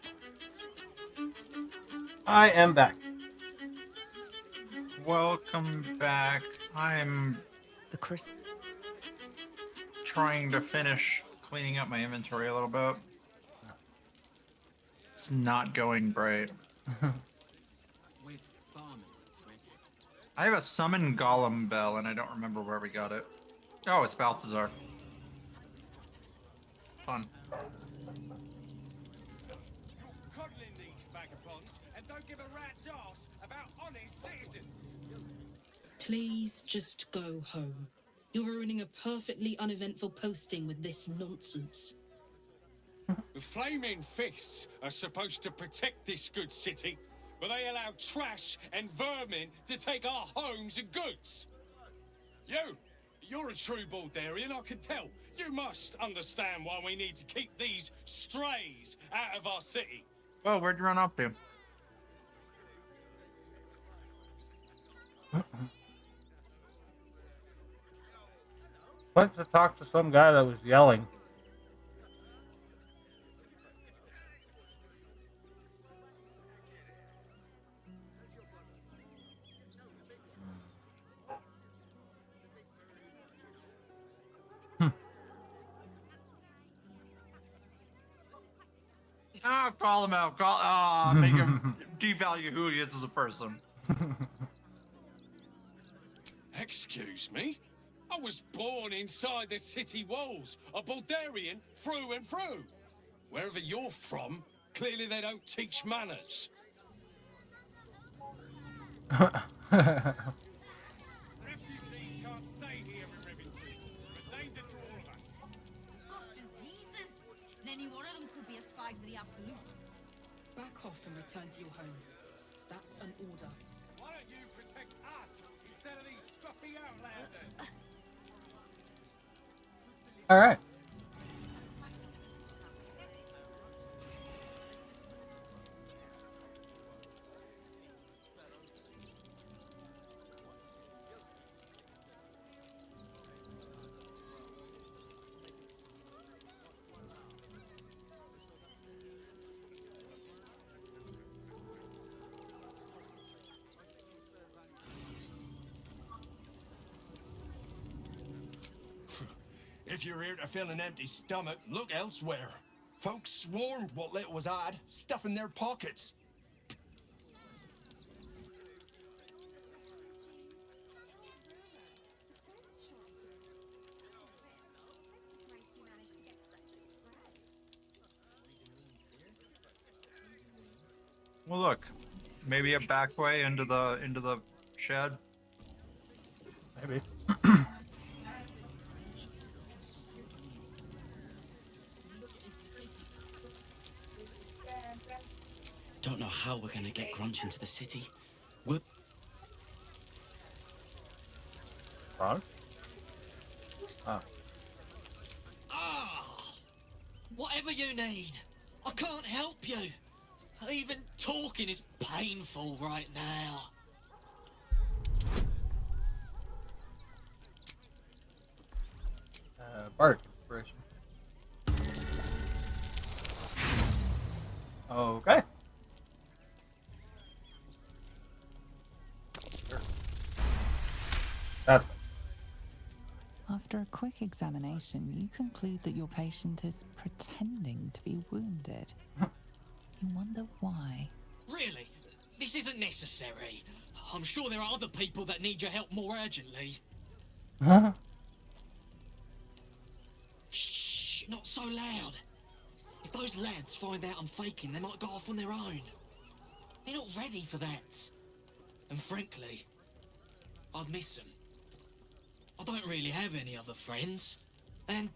I am back. Welcome back. I'm trying to finish cleaning up my inventory a little bit. It's not going great. I have a summon golem bell, and I don't remember where we got it. Oh, it's Balthazar. Fun. Coddling these vagabonds and don't give a rat's ass about honest citizens. Please just go home. You're ruining a perfectly uneventful posting with this nonsense. The Flaming Fists are supposed to protect this good city, but they allow trash and vermin to take our homes and goods. You're a true Baldurian, I can tell. You must understand why we need to keep these strays out of our city. Oh, where'd you run off to? Went to talk to some guy that was yelling. Ah, call him out. Make him devalue who he is as a person. Excuse me? I was born inside the city walls, a Baldurian through and through. Wherever you're from, clearly they don't teach manners. Refugees can't stay here in Rivington. They're a danger to all of us. Oh, diseases! Then any one of them could be a spy for the Absolute. Back off and return to your homes. That's an order. Why don't you protect us instead of these scruffy outlanders? All right. If you're here to fill an empty stomach, look elsewhere. Folks swarmed what little was odd, stuffing their pockets. Well, look, maybe a back way into the shed. Maybe. Don't know how we're gonna get Grunch into the city. We're... Wrong? Oh. Ah! Whatever you need, I can't help you. Even talking is painful right now. Bardic inspiration. Okay. Sure. That's fine. After a quick examination, you conclude that your patient is pretending to be wounded. You wonder why. Really? This isn't necessary. I'm sure there are other people that need your help more urgently. Huh? Shh, not so loud. If those lads find out I'm faking, they might go off on their own. They're not ready for that. And frankly, I'd miss them. I don't really have any other friends. And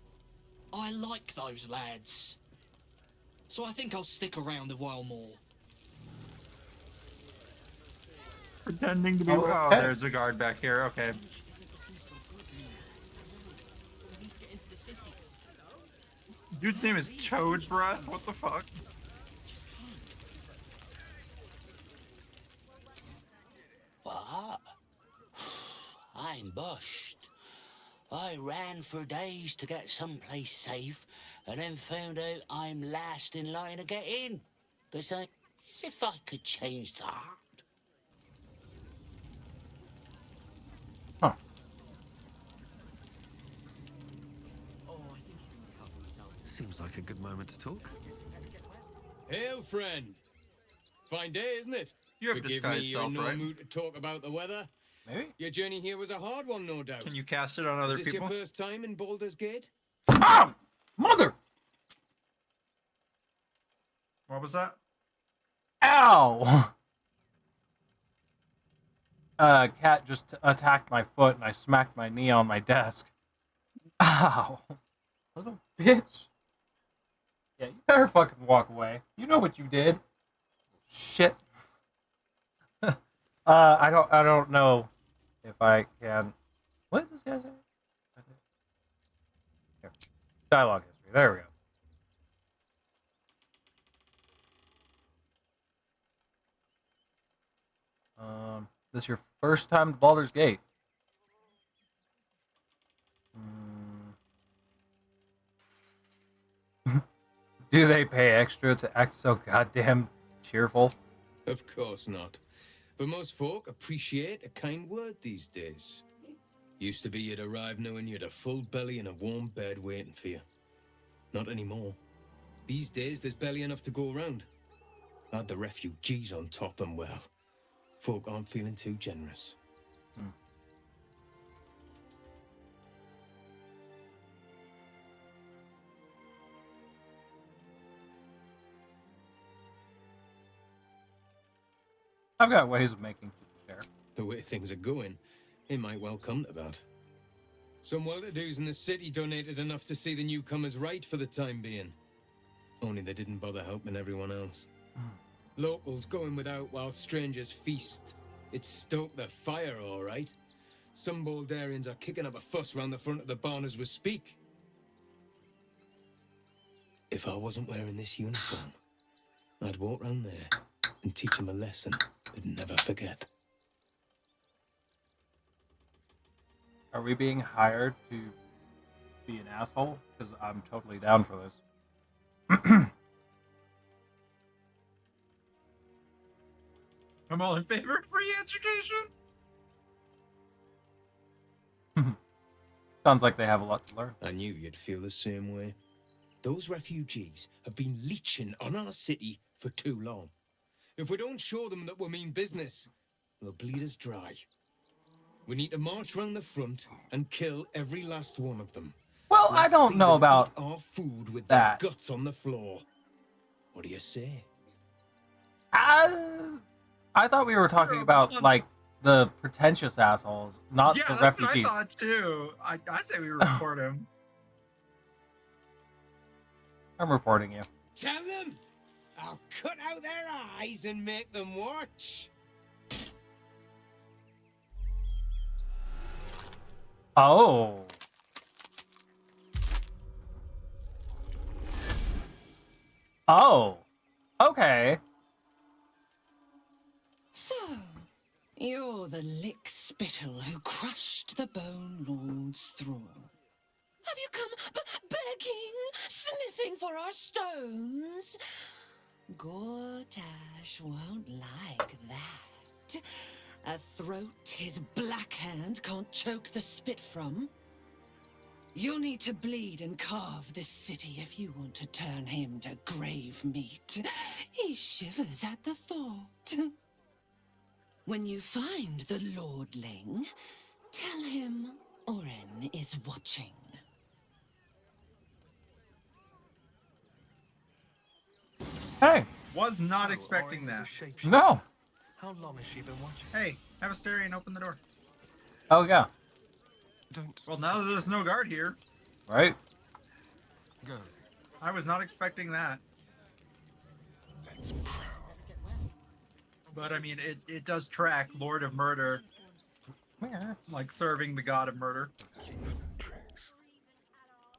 I like those lads. So I think I'll stick around a while more. Pretending to be. Oh, there's a guard back here. Okay. Dude's name is Toad Breath. What the fuck? What? I'm bushed. I ran for days to get someplace safe, and then found out I'm last in line to get in. As if I could change that. Huh. Seems like a good moment to talk. Hail, friend. Fine day, isn't it? You have Forgive me, disguised you're in self, no right? mood to talk about the weather. Maybe. Your journey here was a hard one, no doubt. Can you cast it on other Is this people? your first time in Baldur's Gate? Ah! Mother! What was that? Ow! Cat just attacked my foot and I smacked my knee on my desk. Ow! Little bitch. Yeah, you better fucking walk away. You know what you did. Shit. I don't know if I can. What did this guy say? Here. Dialogue history. There we go. This is your first time to Baldur's Gate. Do they pay extra to act so goddamn cheerful? Of course not. But most folk appreciate a kind word these days. Used to be you'd arrive knowing you had a full belly and a warm bed waiting for you. Not anymore. These days there's barely enough to go around. Add the refugees on top and well, folk aren't feeling too generous. I've got ways of making people share. The way things are going, it might well come to that. Some well-to-dos in the city donated enough to see the newcomers right for the time being. Only they didn't bother helping everyone else. Locals going without while strangers feast. It stoked the fire, all right. Some Baldurians are kicking up a fuss round the front of the barn as we speak. If I wasn't wearing this uniform, I'd walk round there and teach them a lesson they'd never forget. Are we being hired to be an asshole? Because I'm totally down for this. I'm all in favor of free education. Sounds like they have a lot to learn. I knew you'd feel the same way. Those refugees have been leeching on our city for too long. If we don't show them that we mean business, they'll bleed us dry. We need to march round the front and kill every last one of them. Well, I don't know about our food with that. Their guts on the floor. What do you say? I thought we were talking about, like, the pretentious assholes, not the refugees. Yeah, that's what I thought, too. I say we report him. I'm reporting you. Tell them! I'll cut out their eyes and make them watch. Oh. Oh. Okay. So, you're the lick-spittle who crushed the Bone Lord's thrall. Have you come begging, sniffing for our stones? Gortash won't like that. A throat his black hand can't choke the spit from. You'll need to bleed and carve this city if you want to turn him to grave meat. He shivers at the thought. When you find the Lordling, tell him Oren is watching. Hey. Was not expecting that. No. How long has she been watching? Hey, have a Astarion open the door. Oh, yeah. Well, now that there's no guard here. Right? Go. I was not expecting that. Let's prowl. But I mean, it does track Lord of Murder, like serving the god of murder.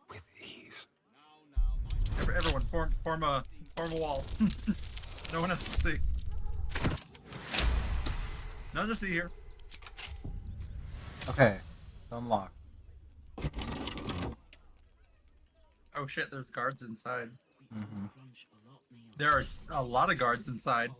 With ease. Everyone, form a wall. No one has to see. None to see here. Okay. Unlock. Oh shit, there's guards inside. Mm-hmm. There are a lot of guards inside.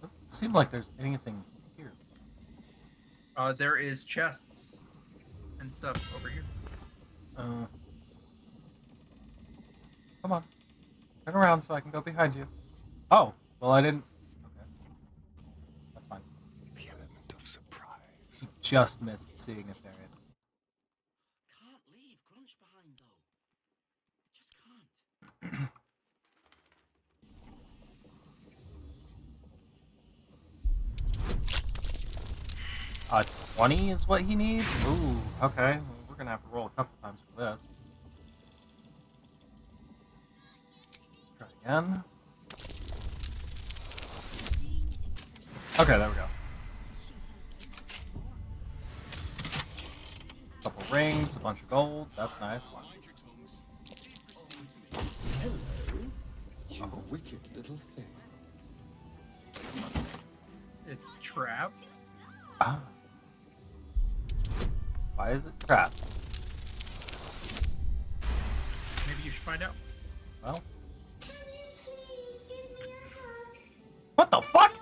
Doesn't seem like there's anything here. There is chests and stuff over here. Come on. Turn around so I can go behind you. Oh, well I didn't. Okay. That's fine. The element of surprise. He just missed seeing us area. Can't leave Crunch behind though. Just can't. 20 is what he needs? Ooh, okay. Well, we're gonna have to roll a couple times for this. Try again. Okay, there we go. Couple rings, a bunch of gold. That's nice. Hello, you wicked little thing. It's trapped. Ah. Why is it trapped? Maybe you should find out. Well. What the fuck?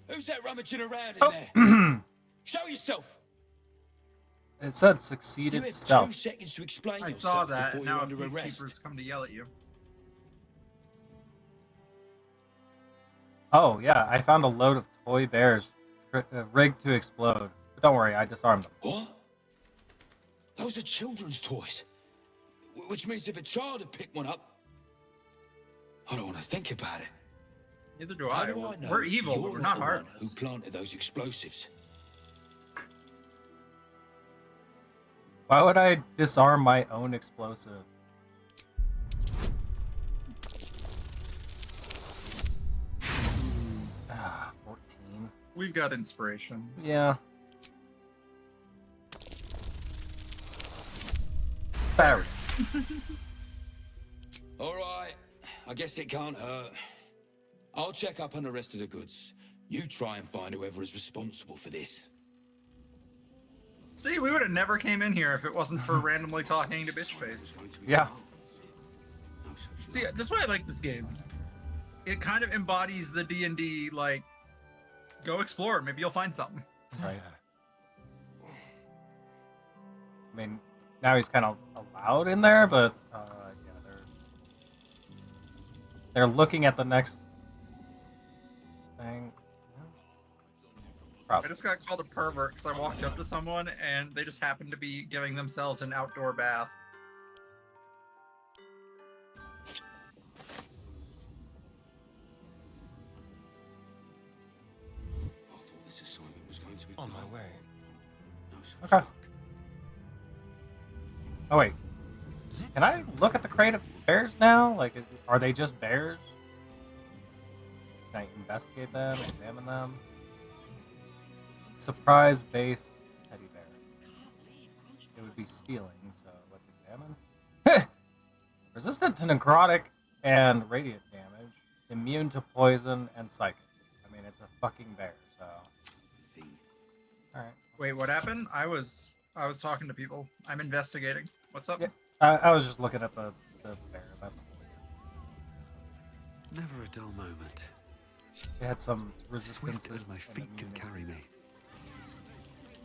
Who's that rummaging around in Oh. there? Show yourself. It said You succeeded have 2 stealth. seconds to explain I yourself saw that, before and you're now under arrest. peacekeepers come to yell at you. Oh, yeah, I found a load of toy bears rigged to explode. But don't worry, I disarmed them. What? Those are children's toys. Which means if a child had picked one up, I don't want to think about it. Neither do How I. do I know We're evil, you're but we're not not the one who heartless. planted those explosives? Why would I disarm my own explosive? Ah, 14. We've got inspiration. Yeah. Barry. All right. I guess it can't hurt. I'll check up on the rest of the goods. You try and find whoever is responsible for this. See, we would have never came in here if it wasn't for randomly talking to Bitchface. Yeah. See, that's why I like this game. It kind of embodies the D&D, like, go explore, maybe you'll find something. Right. I mean, now he's kind of allowed in there, but yeah, they're looking at the next thing. I just got called a pervert because I walked up to someone and they just happened to be giving themselves an outdoor bath. I thought this assignment was going to be On my way. No such Okay. luck. Oh wait, can I look at the crate of bears now? Like, are they just bears? Can I investigate them, examine them? Surprise-based teddy bear. It would be stealing, so let's examine. Resistant to necrotic and radiant damage, immune to poison and psychic. I mean, it's a fucking bear, so. All right. Wait, what happened? I was talking to people. I'm investigating. What's up? Yeah, I was just looking at the bear. That's Never a dull moment. it had some Swift resistances as my and feet can immunities carry me.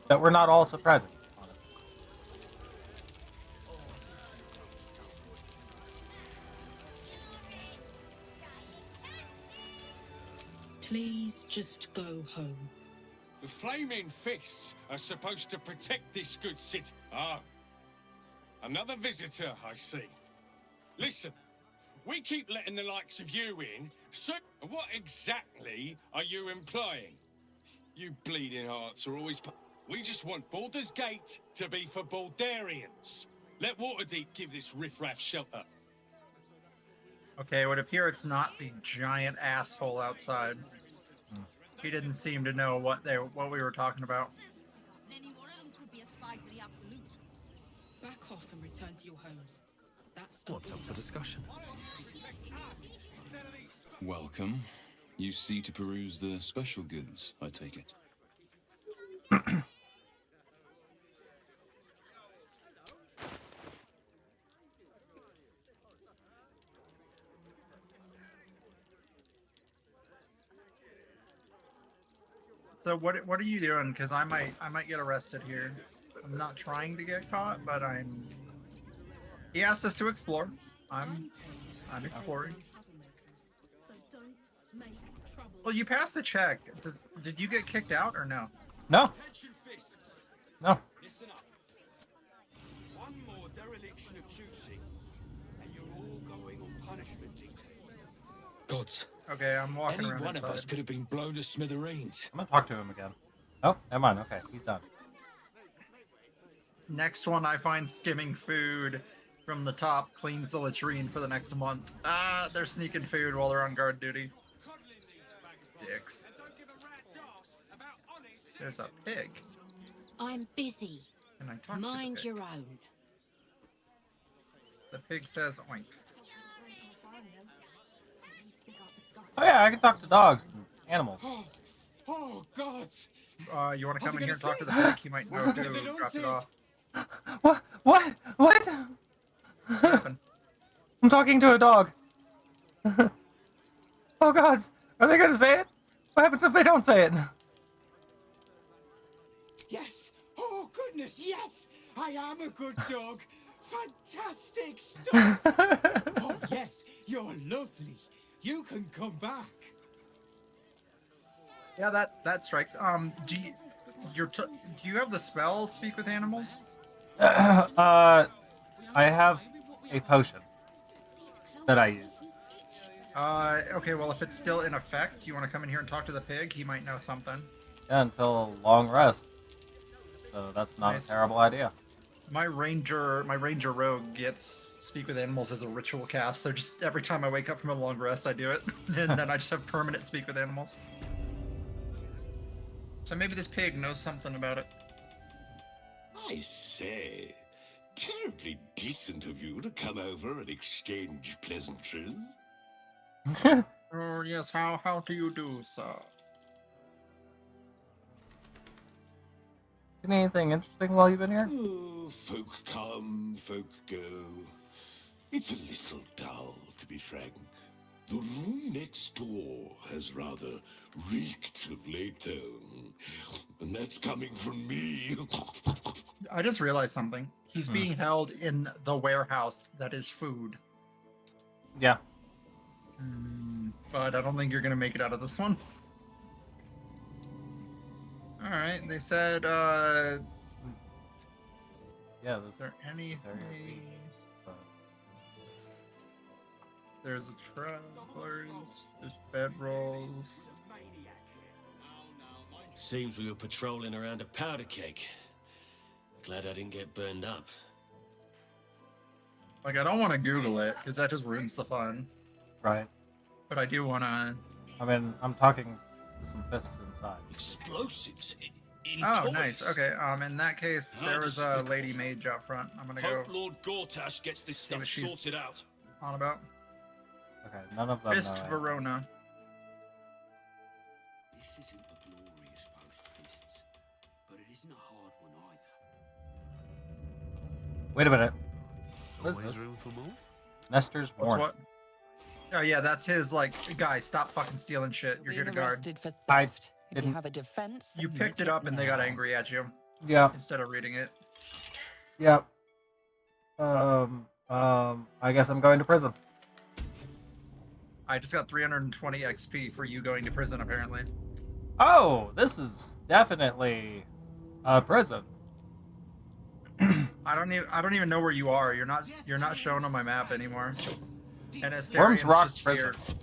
that were not all surprising. Honestly. Please just go home. The flaming fists are supposed to protect this good city. Ah, another visitor, I see. Listen, we keep letting the likes of you in, so what exactly are you implying? You bleeding hearts are always... We just want Baldur's Gate to be for Baldurians. Let Waterdeep give this riffraff shelter. Okay, it would appear it's not the giant asshole outside. He didn't seem to know what we were talking about. Any one of them could be a spy for the Absolute. Back off and return to your homes. That's What's up for discussion? Welcome. You see to peruse the special goods, I take it. So what are you doing? Because I might get arrested here. I'm not trying to get caught, but I'm. He asked us to explore. I'm exploring. Well, you passed the check. Did you get kicked out or no? No. No. Listen up. One more dereliction of duty, and you're all going on punishment detail. Gods. Okay, I'm walking Any around one of inside. us could have been blown to smithereens. I'm gonna talk to him again. Oh, never mind. Okay, he's done. Next one, I find skimming food from the top, cleans the latrine for the next month. Ah, they're sneaking food while they're on guard duty. Dicks. There's a pig. I'm busy. Can I talk Mind to the pig? your own. The pig says oink. Oh yeah, I can talk to dogs and animals. Oh, gods! You want to Are come they in here and gonna talk to the see it? pig? He might What know happens to if they don't drop see it it? off. What? What? happened? I'm talking to a dog. Oh gods, are they gonna say it? What happens if they don't say it? Yes! Oh, goodness, yes! I am a good dog! Fantastic stuff! Oh, yes, you're lovely. You can come back. Yeah, that strikes. Do you have the spell Speak with Animals? I have a potion that I use. Okay, well, if it's still in effect, you want to come in here and talk to the pig? He might know something. Yeah, until a long rest. So that's not Nice. a terrible idea. My ranger rogue gets Speak with Animals as a ritual cast, so just every time I wake up from a long rest, I do it, and then I just have permanent Speak with Animals. So maybe this pig knows something about it. I say, terribly decent of you to come over and exchange pleasantries. Oh yes, how do you do, sir? Seen anything interesting while you've been here? Oh, folk come, folk go. It's a little dull, to be frank. The room next door has rather reeked of late, and that's coming from me. I just realized something. He's being held in the warehouse that is food. Yeah. But I don't think you're gonna make it out of this one. Alright, they said, Yeah, this is there anything? There's a travelers, there's bedrolls. Seems we were patrolling around a powder keg. Glad I didn't get burned up. Like, I don't want to Google it, because that just ruins the fun. Right. But I do want to... I mean, I'm talking to some fists inside. Explosives? In Oh, toys? nice. Okay, in that case, How there was a despicable. lady mage out front. I'm gonna go Hope Lord Gortash gets this see what stuff she's sorted out. on about. Okay, none of them Fist know. Verona. This isn't a glorious post, Fists, but it isn't a hard one either. Wait a minute. What is Always this? room for more? Nestor's What's warning. what? Oh yeah, that's his, like, guys, stop fucking stealing shit. You're here to Being guard. arrested for I theft. If you didn't- have a defense, You make picked it up and they got now. angry at you. Yeah. Instead of reading it. Yep. I guess I'm going to prison. I just got 320 XP for you going to prison, apparently. Oh, this is definitely a prison. I don't even know where you are. You're not shown on my map anymore. And Worms Asterian's Rock just prison. here.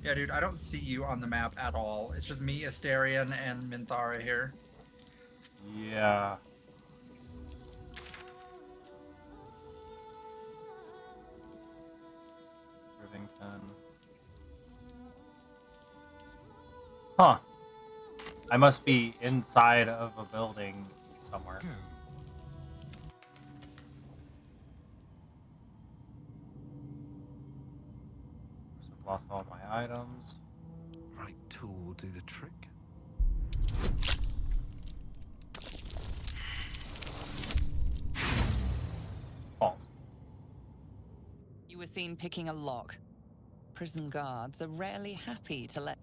Yeah, dude, I don't see you on the map at all. It's just me, Asterian, and Minthara here. Yeah. Rivington. Huh. I must be inside of a building somewhere. lost all my items. Right tool will do the trick. False. You were seen picking a lock. Prison guards are rarely happy to let...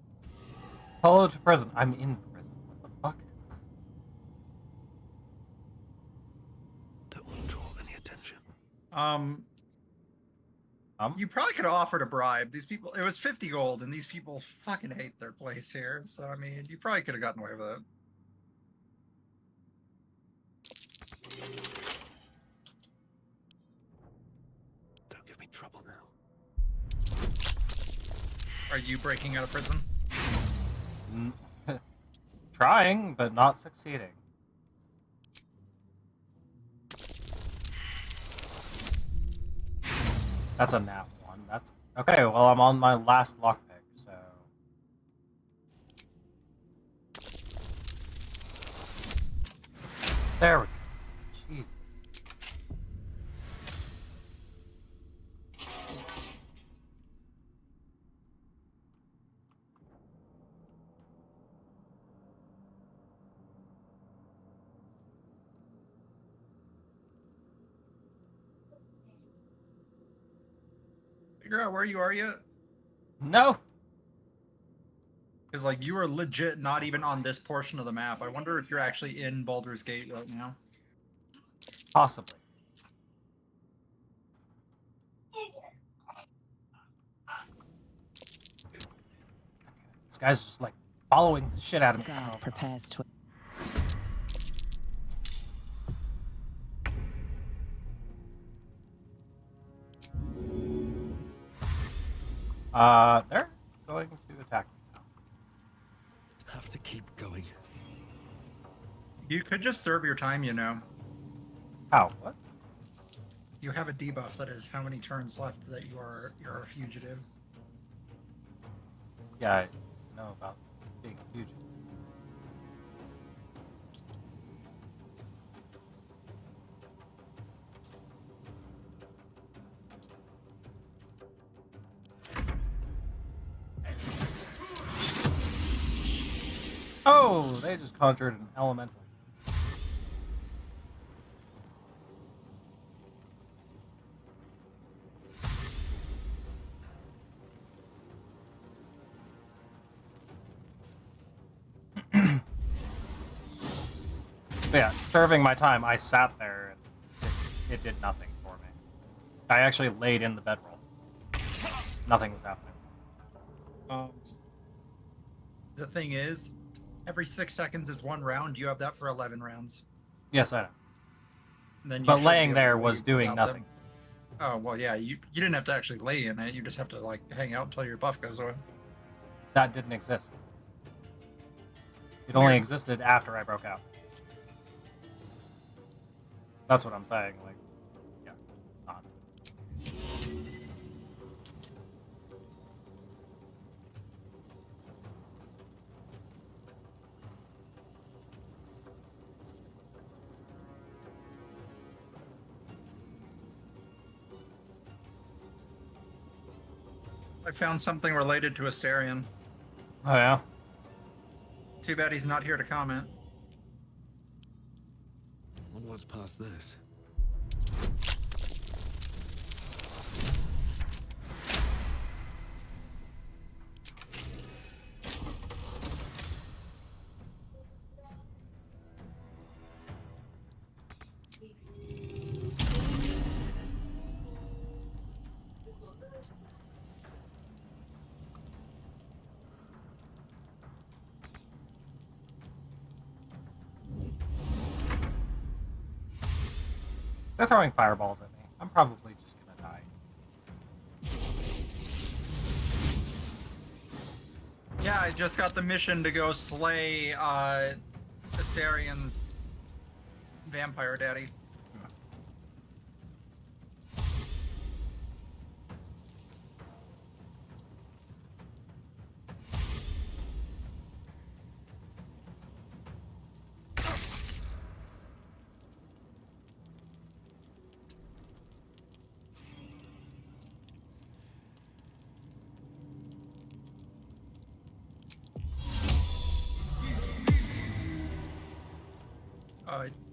Follow to prison. I'm in prison. What the fuck? Don't want to draw any attention. You probably could have offered a bribe. These people, it was 50 gold, and these people fucking hate their place here. So, I mean, you probably could have gotten away with it. Don't give me trouble now. Are you breaking out of prison? Trying, but not succeeding. That's a nat one. That's okay. Well, I'm on my last lockpick, so there we go. Jesus. Figure out where you are yet? No. Because, like, you are legit not even on this portion of the map. I wonder if you're actually in Baldur's Gate right now. Possibly. This guy's just like following the shit out of me. Guard prepares to... They're going to attack me now. Have to keep going. You could just serve your time, you know. How? What? You have a debuff that is how many turns left that you're a fugitive. Yeah, I know about being a fugitive. Oh, they just conjured an elemental. But yeah, serving my time, I sat there and it did nothing for me. I actually laid in the bedroll. Nothing was happening. The thing is, every 6 seconds is 1 round. You have that for 11 rounds. Yes, I know. And then you But should laying be able to there was leave doing without nothing. them. Oh, well, yeah, you didn't have to actually lay in it. You just have to, like, hang out until your buff goes away. That didn't exist. It only existed after I broke out. That's what I'm saying. Like, yeah, it's not. I found something related to Astarion. Oh, yeah? Too bad he's not here to comment. Wonder what's past this. They're throwing fireballs at me. I'm probably just gonna die. Yeah, I just got the mission to go slay Astarion's vampire daddy.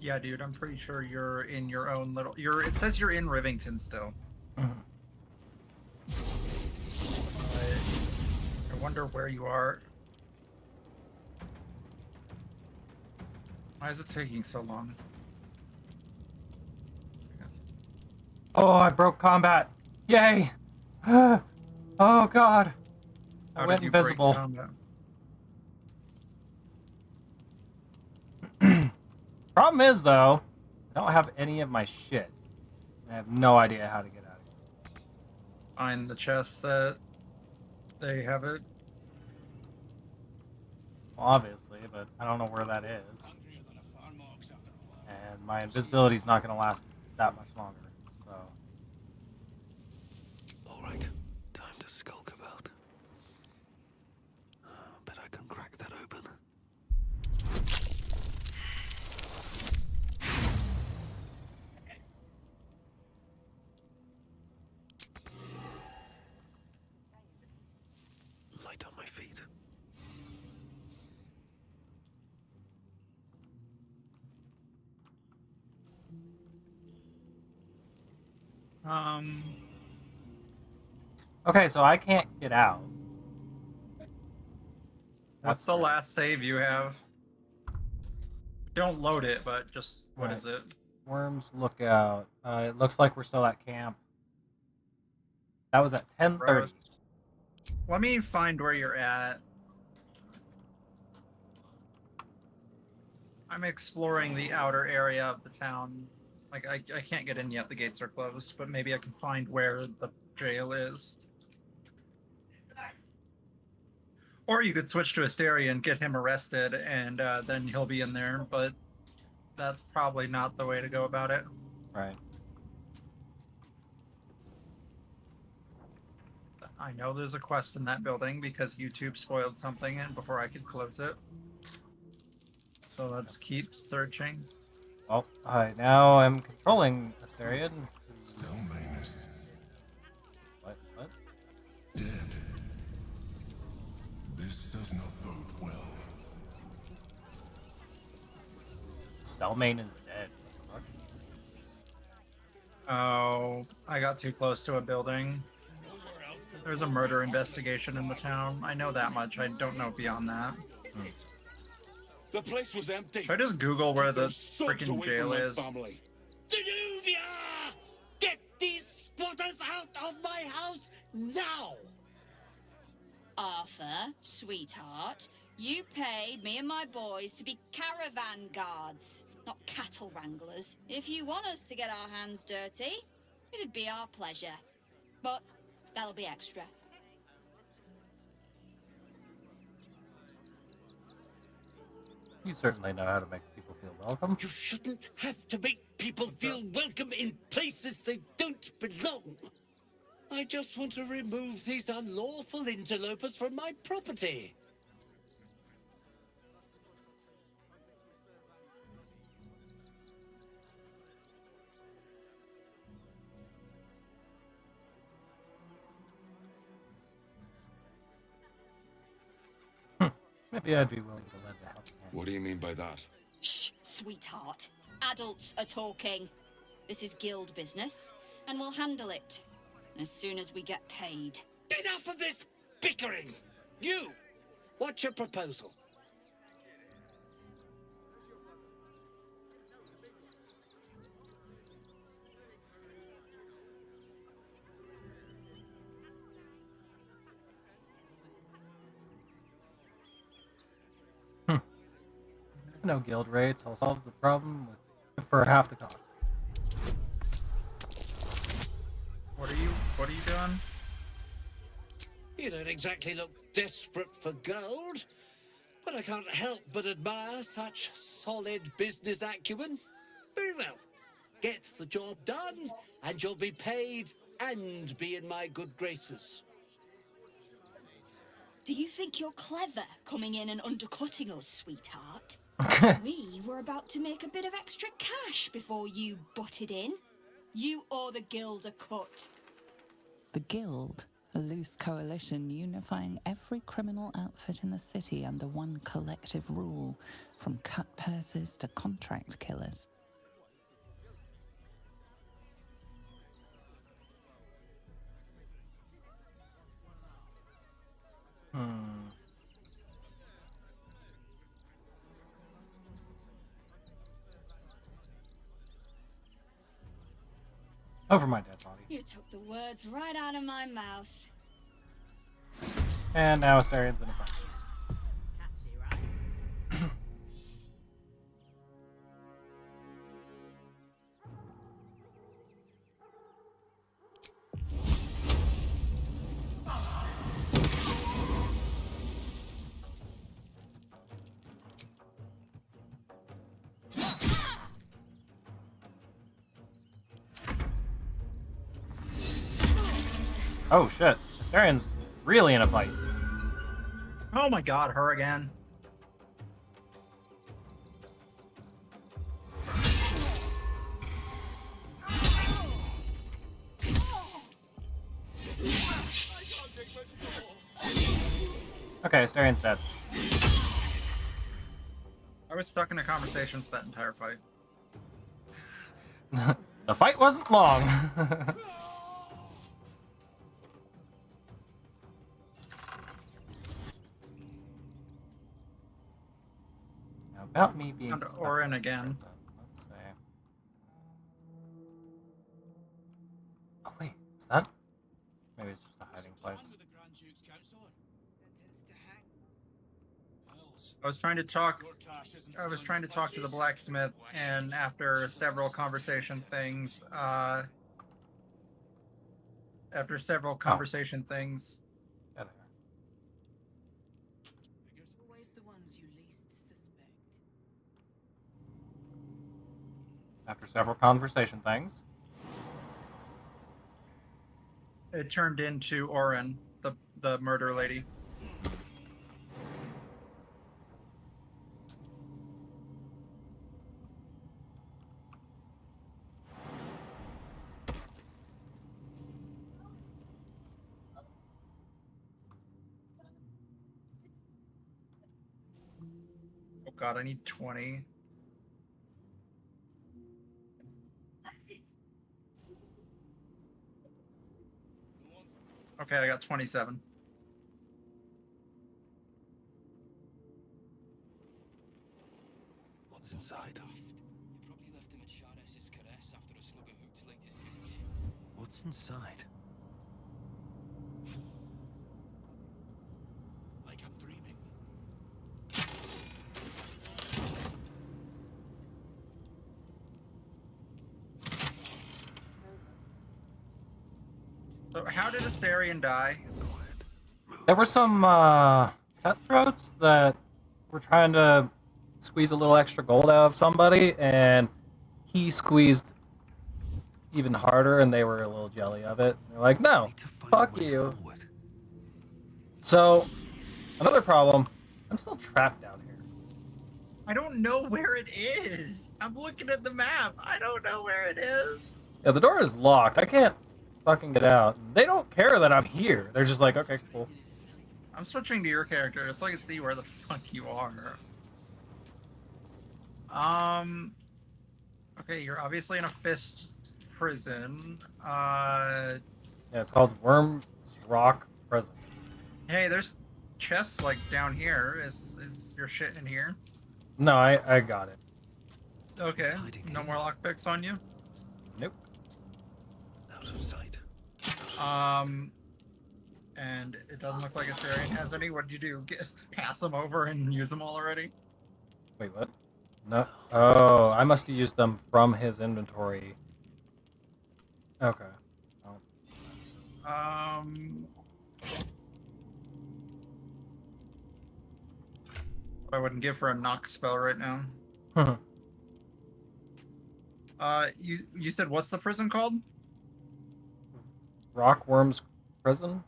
Yeah, dude, I'm pretty sure you're in your own little. It says you're in Rivington still. Mhm. I wonder where you are. Why is it taking so long? Oh, I broke combat. Yay! Oh god. I How went did you break invisible. combat? Problem is, though, I don't have any of my shit. I have no idea how to get out of here. Find the chest that they have it. Well, obviously, but I don't know where that is. And my invisibility's not going to last that much longer, so... Alright, time to skulk about. Bet I can crack that open. Light on my feet. Okay, so I can't get out. What's the last save you have? Don't load it, but just what is it? Worms Lookout. It looks like we're still at camp. That was at 10:30. Let me find where you're at. I'm exploring the outer area of the town. Like, I can't get in yet, the gates are closed, but maybe I can find where the jail is. Or you could switch to Asteria and get him arrested, and then he'll be in there, but that's probably not the way to go about it. Right. I know there's a quest in that building because YouTube spoiled something and before I could close it. So let's keep searching. Well, now I'm controlling Asterion. What? Dead. This does not bode well. Stelmane is dead. What the fuck? Oh, I got too close to a building. There's a murder investigation in the town. I know that much. I don't know beyond that. The place was empty. Should I just Google where the Keep those thugs freaking away jail from my is? family. Danuvia! Get these spotters out of my house now! Arthur, sweetheart, you paid me and my boys to be caravan guards, not cattle wranglers. If you want us to get our hands dirty, it'd be our pleasure. But that'll be extra. You certainly know how to make people feel welcome. You shouldn't have to make people feel welcome in places they don't belong. I just want to remove these unlawful interlopers from my property. Maybe I'd be willing to lend a helping hand. What do you mean by that? Shh, sweetheart. Adults are talking. This is guild business, and we'll handle it as soon as we get paid. Enough of this bickering! You! What's your proposal? No guild rates. I'll solve the problem for half the cost. What are you doing? You don't exactly look desperate for gold, but I can't help but admire such solid business acumen. Very well. Get the job done, and you'll be paid and be in my good graces. Do you think you're clever coming in and undercutting us, sweetheart? We were about to make a bit of extra cash before you butted in. You owe the guild a cut. The guild A loose coalition unifying every criminal outfit in the city under one collective rule, from cut purses to contract killers. Over my dead body. You took the words right out of my mouth. And now Astarion's in a fight. Oh shit, Astarion's really in a fight. Oh my god, her again. Okay, Astarion's dead. I was stuck in a conversation for that entire fight. The fight wasn't long. Now about me being Found stuck Orin in again. prison. Let's see. Oh wait, is that? Maybe it's just a hiding place. I was trying to talk to the blacksmith, and after several conversation things, Yeah, there. Always the ones you least suspect. After several conversation things. it turned into Orin, the murder lady. Oh god, I need 20. Okay, I got 27. What's inside? What's inside? Like I'm dreaming. So how did Astarion die? There were some cutthroats that were trying to squeeze a little extra gold out of somebody, and he squeezed even harder, and they were a little jelly of it. They're like, no, fuck you. So, another problem, I'm still trapped down here. I don't know where it is. I'm looking at the map. I don't know where it is. Yeah, the door is locked. I can't fucking get out. They don't care that I'm here. They're just like, okay, cool. I'm switching to your character just so I can see where the fuck you are. Okay, you're obviously in a fist prison. Yeah, it's called Worm's Rock Prison. Hey, there's chests like down here. Is your shit in here? No, I got it. Okay. No more lockpicks on you? Nope. Out of sight. And it doesn't look like Astarion has any. What did you do? Pass them over and use them all already? Wait, what? No. Oh, I must have used them from his inventory. Okay. Oh. I wouldn't give for a knock spell right now. You said what's the prison called? Rockworm's Prison?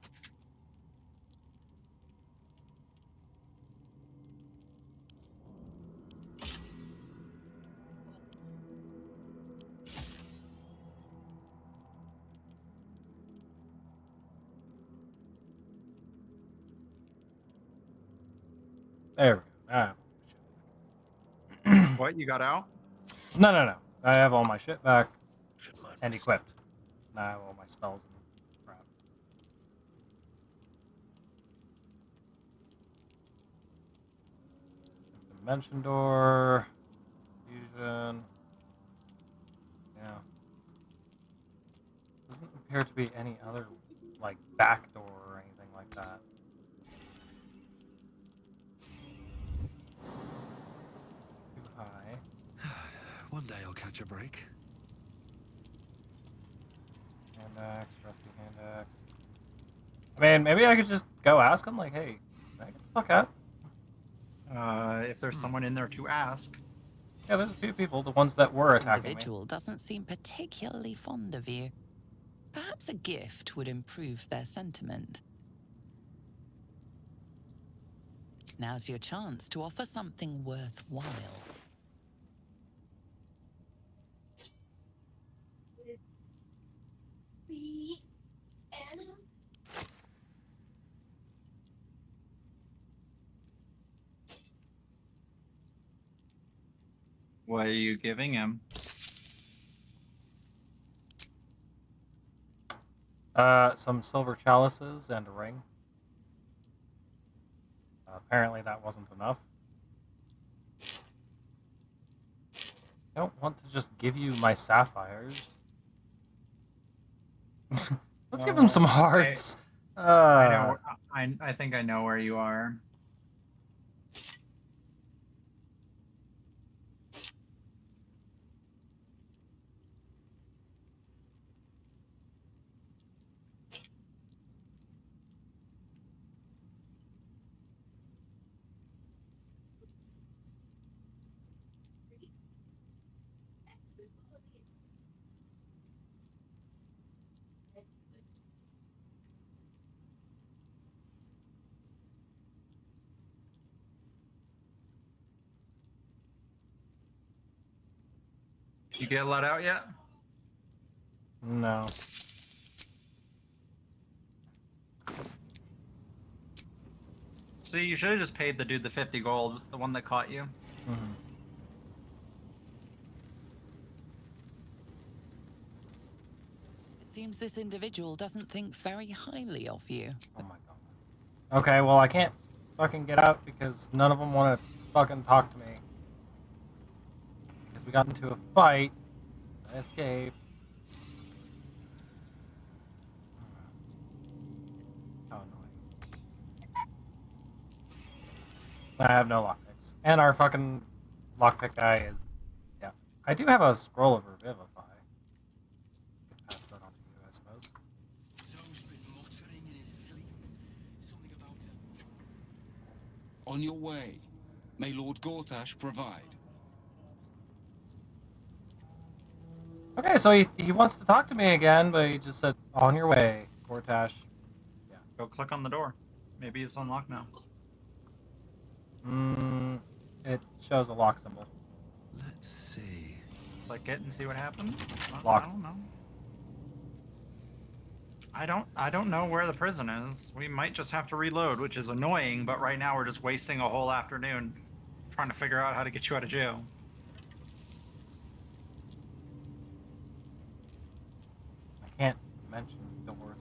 There we go. Ah. What, you got out? No. I have all my shit back and equipped. Now I have all my spells and crap. Dimension door. Fusion. Yeah. Doesn't appear to be any other, like, back door or anything like that. Too high. One day I'll catch a break. Hand axe, rusty hand axe. I mean, maybe I could just go ask him, like, hey, can I get the fuck out? If there's someone in there to ask. Yeah, there's a few people, the ones that were This attacking individual doesn't seem particularly fond of you. Perhaps a gift would improve their sentiment. Now's your chance to offer something worthwhile. Me, Anna. What are you giving him? Some silver chalices and a ring. Apparently that wasn't enough. I don't want to just give you my sapphires. Let's give him some hearts. I know. I think I know where you are. You get let out yet? No. See, you should have just paid the dude the 50 gold, the one that caught you. Mm-hmm. It seems this individual doesn't think very highly of you. Oh my god. Okay, well I can't fucking get out because none of them want to fucking talk to me. Because we got into a fight. I escaped. How annoying. I have no lockpicks. And our fucking lockpick guy is... Yeah. I do have a scroll of Revivify. Could pass that on to you, I suppose. Zoe's been muttering in his sleep. Something about it. On your way. May Lord Gortash provide. Okay, so he wants to talk to me again, but he just said, on your way, Gortash. Yeah. Go click on the door. Maybe it's unlocked now. It shows a lock symbol. Let's see. Click it and see what happens. Locked. I don't know. I don't know where the prison is. We might just have to reload, which is annoying, but right now we're just wasting a whole afternoon trying to figure out how to get you out of jail. I can't mention the word.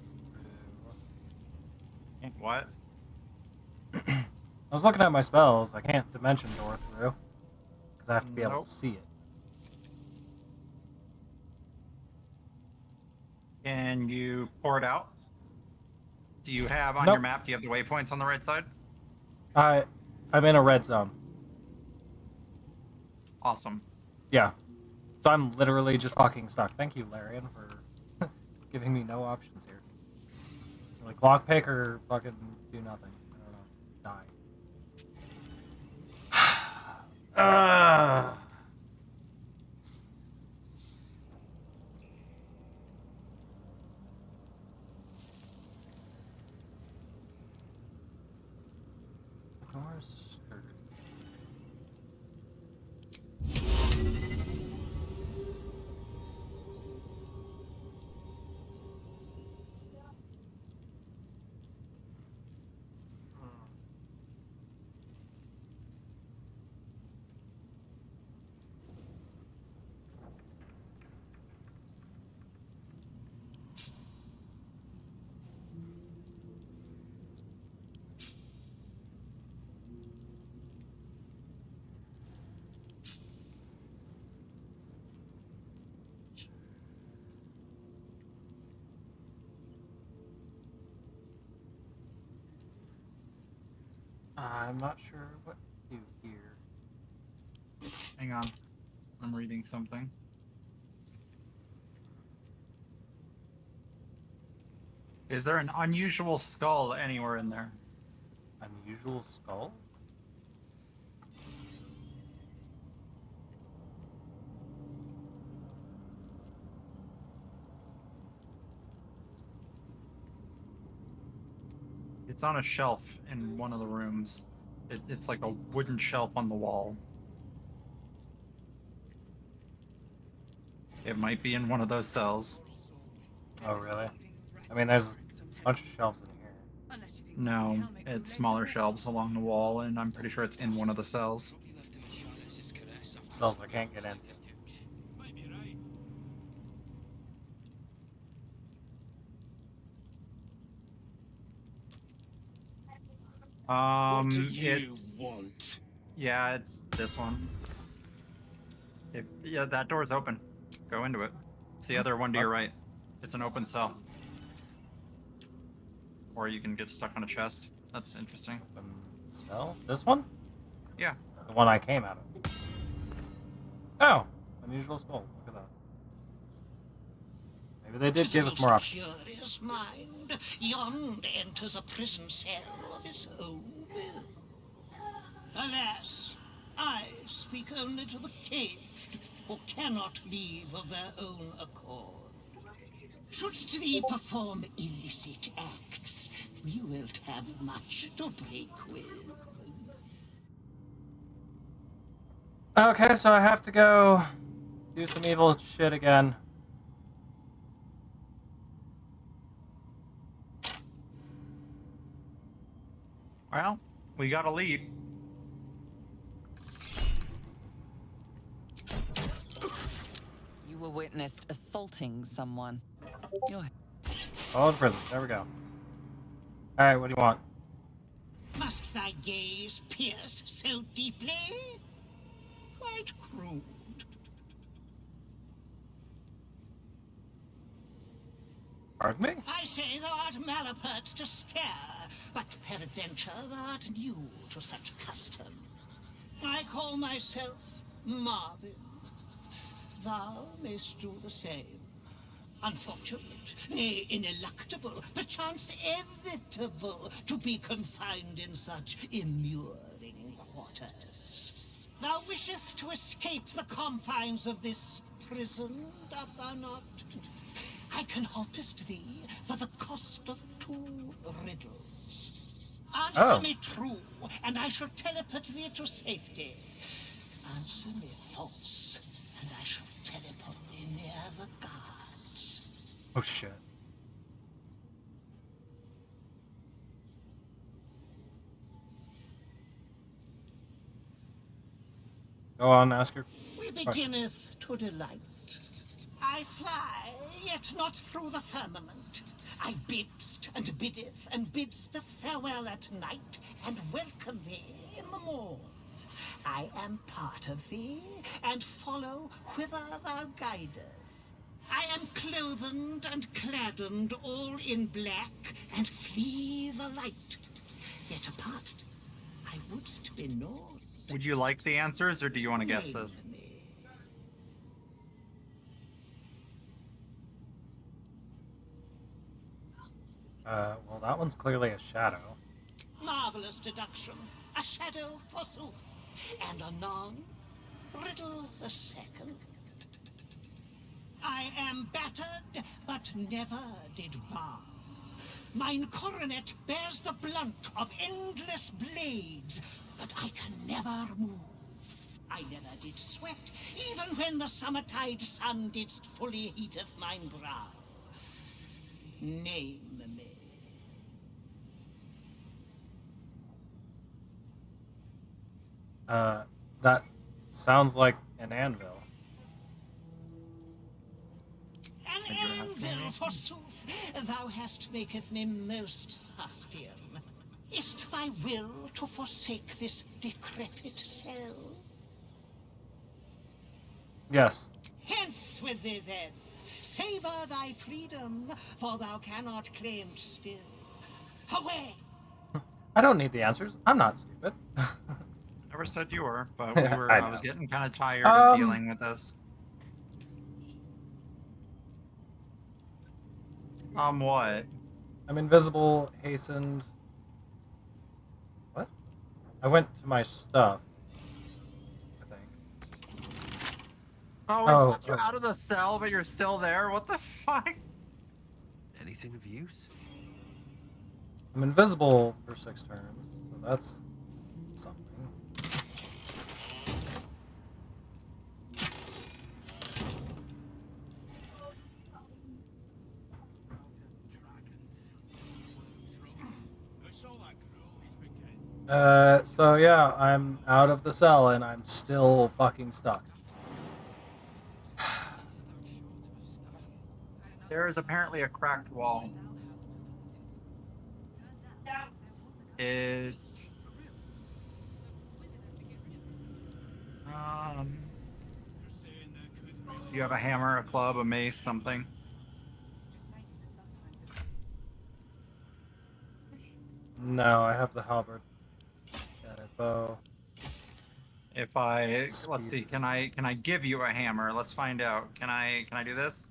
What? I was looking at my spells. I can't dimension door through because I have to be able to see it. Can you pour it out? Do you have on your map? Do you have the waypoints on the right side? I'm in a red zone. Awesome. Yeah. So I'm literally just fucking stuck. Thank you, Larian, for giving me no options here. Like lockpick or fucking do nothing. I don't know. Die. Doors stirred. I'm not sure what to do here. Hang on. I'm reading something. Is there an unusual skull anywhere in there? Unusual skull? It's on a shelf in one of the rooms. It's like a wooden shelf on the wall. It might be in one of those cells. Oh, really? I mean, there's a bunch of shelves in here. No, it's smaller shelves along the wall, and I'm pretty sure it's in one of the cells. Cells I can't get into. What do It's... you want? Yeah, it's this one. Yeah, that door's open. Go into it. It's the other one to your right. It's an open cell. Or you can get stuck on a chest. That's interesting. Cell? This one? Yeah. The one I came out of. Oh! Unusual skull. Look at that. Maybe they did give us more options. Curious mind. Yonder enters a prison cell of its own will. Alas, I speak only to the caged, who cannot leave of their own accord. Shouldst thee perform illicit acts, we will have much to break with. Okay, so I have to go do some evil shit again. Well, we got a lead. You were witnessed assaulting someone. You're... Oh, the prison. There we go. Alright, what do you want? Must thy gaze pierce so deeply? Quite crude. Pardon me? I say thou art malapert to stare, but peradventure thou art new to such custom. I call myself Marvin. Thou mayst do the same. Unfortunate, nay, ineluctable, perchance inevitable, to be confined in such immuring quarters. Thou wisheth to escape the confines of this prison, doth thou not? I can helpest thee for the cost of 2 riddles. Answer me true, and I shall teleport thee to safety. Answer me false, and I shall teleport thee near the guards. Oh shit. Go on, ask your We question. beginneth to delight. I fly, yet not through the firmament. I bidst and biddeth and bidst a farewell at night, and welcome thee in the morn. I am part of thee, and follow whither thou guideth. I am clothened and claddened all in black, and flee the light. Yet apart, I wouldst be known. Would you like the answers, or do you want to guess this? Well, that one's clearly a shadow. Marvelous deduction. A shadow, forsooth. And anon, riddle the second. I am battered, but never did bow. Mine coronet bears the blunt of endless blades, but I can never move. I never did sweat, even when the summertide sun didst fully heateth mine brow. Name me. That sounds like an anvil. An anvil, forsooth, thou hast maketh me most fustian. Is't thy will to forsake this decrepit cell? Yes. Hence with thee then, savour thy freedom, for thou cannot claim still. Away! I don't need the answers. I'm not stupid. Never said you were, but we were. I was getting kind of tired Um, of dealing with this. What? I'm invisible, hastened. What? I went to my stuff. I think. Oh, we got you out of the cell, but you're still there? What the fuck? Anything of use? I'm invisible for 6 turns, so that's something. So yeah, I'm out of the cell and I'm still fucking stuck. There is apparently a cracked wall. It's... Do you have a hammer, a club, a mace, something? No, I have the halberd. And a bow. If I let's see, can I give you a hammer? Let's find out. Can I do this?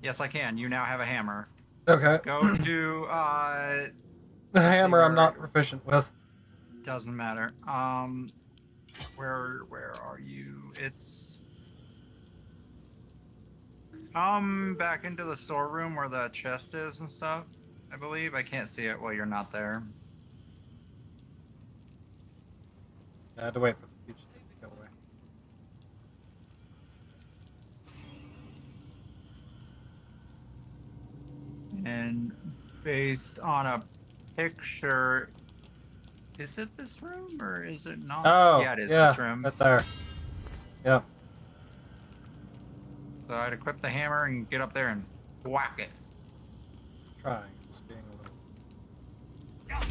Yes, I can. You now have a hammer. Okay. Go to the hammer I'm not proficient with. Doesn't matter. Where are you? It's back into the storeroom where the chest is and stuff. I believe I can't see it while you're not there. I had to wait for the fugitive to go away. And based on a picture, is it this room or is it not? Oh, yeah, it is this room. Right there. Yep. So I'd equip the hammer and get up there and whack it. Trying. It's being a little...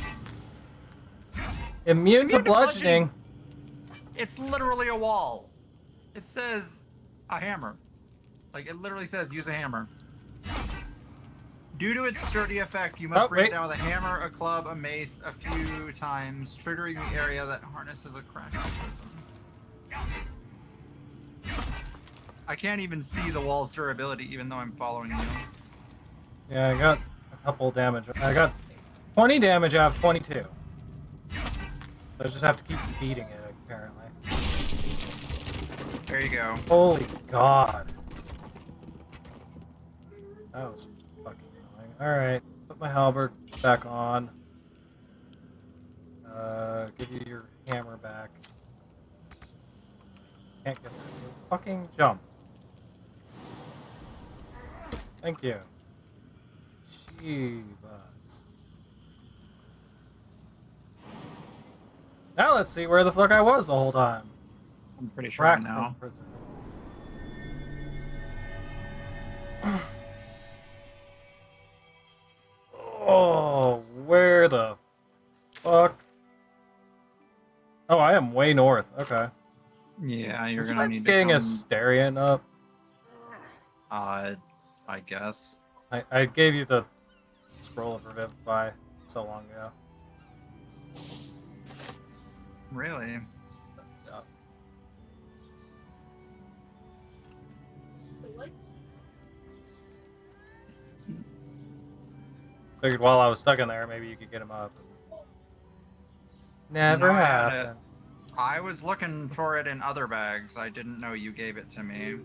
Immune to bludgeoning. It's literally a wall. It says a hammer. Like, it literally says use a hammer. Due to its sturdy effect, you must bring it down with a hammer, a club, a mace a few times, triggering the area that harnesses a cracked prism. I can't even see the wall's durability, even though I'm following you. Yeah, I got a couple damage. I got 20 damage out of 22. I just have to keep beating it, apparently. There you go. Holy God. That was fucking annoying. Alright, put my halberd back on. Give you your hammer back. Can't get there. Fucking jump. Thank you. She-buzz. Now let's see where the fuck I was the whole time. I'm pretty sure I know. Oh, where the fuck? Oh, I am way north. Okay. Yeah, you're Would gonna you need getting to a come... Starion up. I guess. I gave you the scroll of Revivify so long ago. Really? Yeah. Figured while I was stuck in there, maybe you could get him up. Never No, happened. I was looking for it in other bags. I didn't know you gave it to me.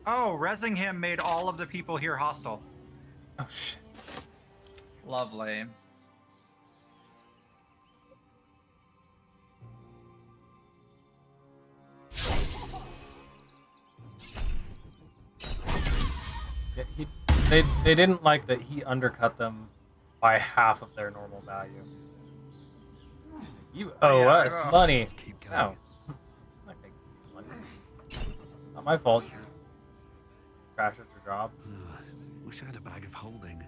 Oh, rezzing him made all of the people here hostile. Oh shit. Lovely. Yeah, they didn't like that he undercut them by half of their normal value. You owe us money. No. Not making money. Not my fault. You crashed at your job. Wish I had a bag of holding.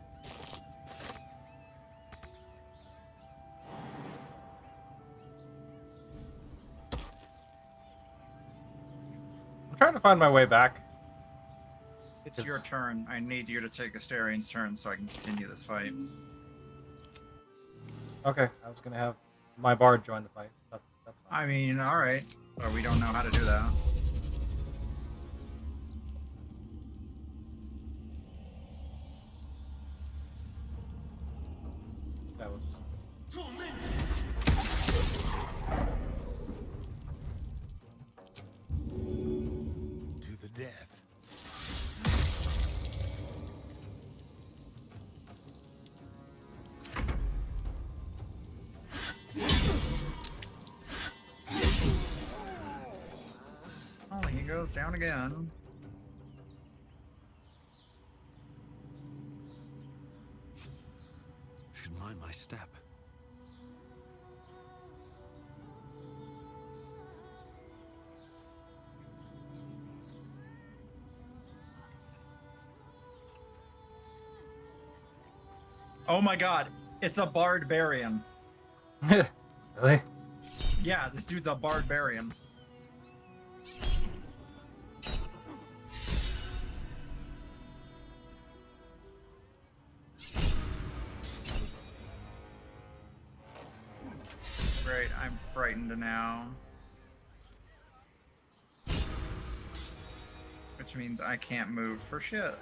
I'm trying to find my way back. It's your turn. I need you to take Asterian's turn so I can continue this fight. Okay, I was gonna have my bard join the fight. That's fine. I mean, alright. But we don't know how to do that. That was just... To the death. Oh, he goes down again. Should mind my step. Oh my god, it's a barbarian. Really? Yeah, this dude's a barbarian. Great, I'm frightened now. Which means I can't move for shit.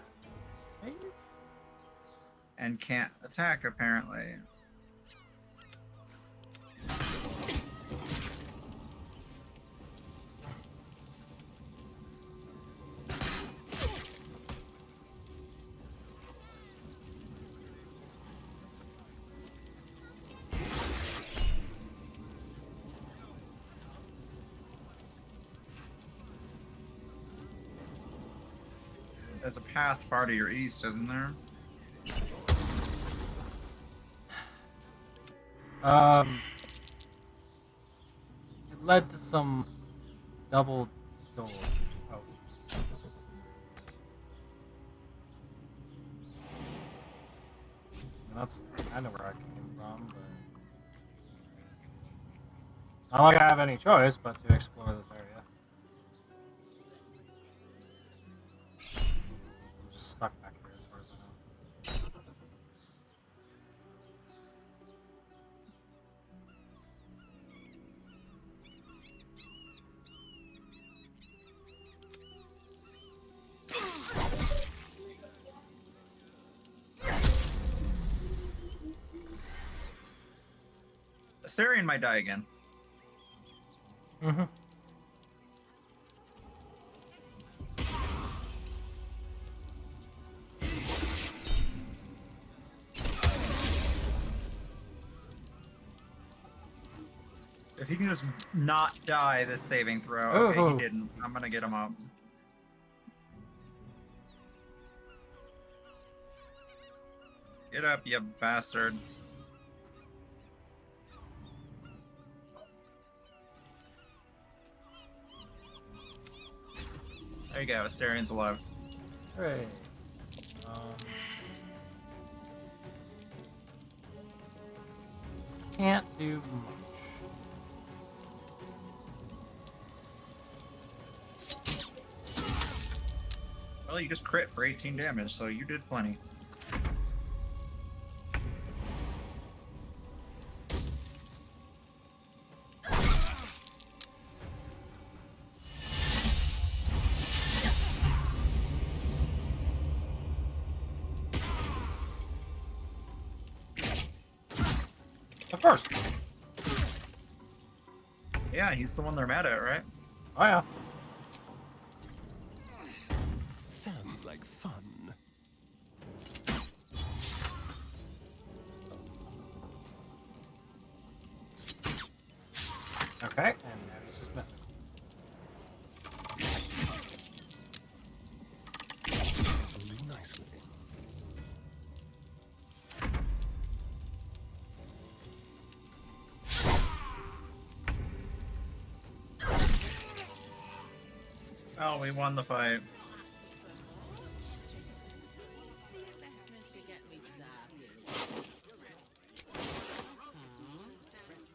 And can't attack, apparently. There's a path far to your east, isn't there? It led to some double doors. Oh. And that's kind of where I came from, but not like I have any choice but to explore this area. I'm just stuck back here as far as I know. Asterion might die again. Mm-hmm. If he can just not die this saving throw. Okay, Oh. he didn't. I'm gonna get him up. Get up, you bastard. There you go, Asterian's alive. Hooray. Can't do much. Well, you just crit for 18 damage, so you did plenty. Of course. Yeah, he's the one they're mad at, right? Oh yeah. Sounds like fun. Okay, and now he's just missing. Holding nicely. Oh, we won the fight.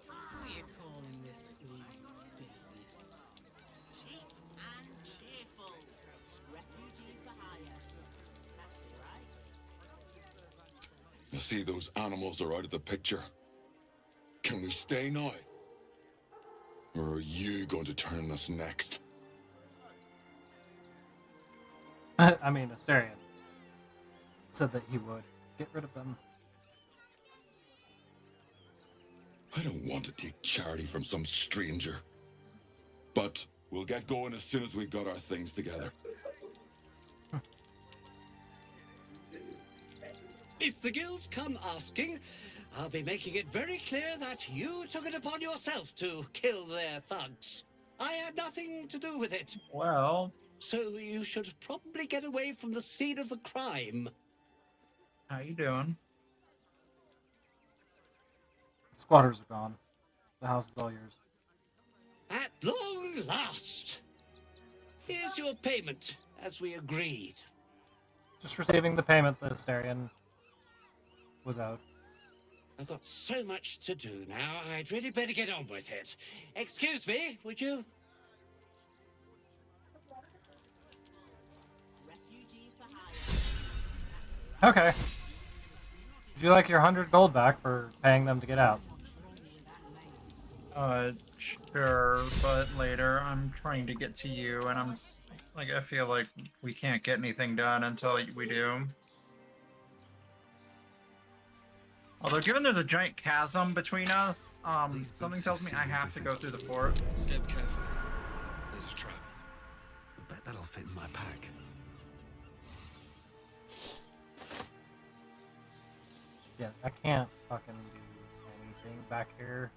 What are you calling this new business? Cheap and cheerful. Refugees for hire. You see, those animals are out of the picture. Can we stay now? Or are you going to turn us next? I mean, Asterion said that he would get rid of them. I don't want to take charity from some stranger. But we'll get going as soon as we've got our things together. If the guild come asking, I'll be making it very clear that you took it upon yourself to kill their thugs. I had nothing to do with it. Well... So you should probably get away from the scene of the crime. How you doing? The squatters are gone. The house is all yours. At long last. Here's your payment, as we agreed. Just receiving the payment that Asterion was owed. I've got so much to do now, I'd really better get on with it. Excuse me, would you? Okay. Would you like your 100 gold back for paying them to get out? Sure, but later. I'm trying to get to you, and I'm like, I feel like we can't get anything done until we do. Although, given there's a giant chasm between us, something tells me I have to go through the fort. Step carefully. There's a trap. I bet that'll fit in my pack. Yeah, I can't fucking do anything back here.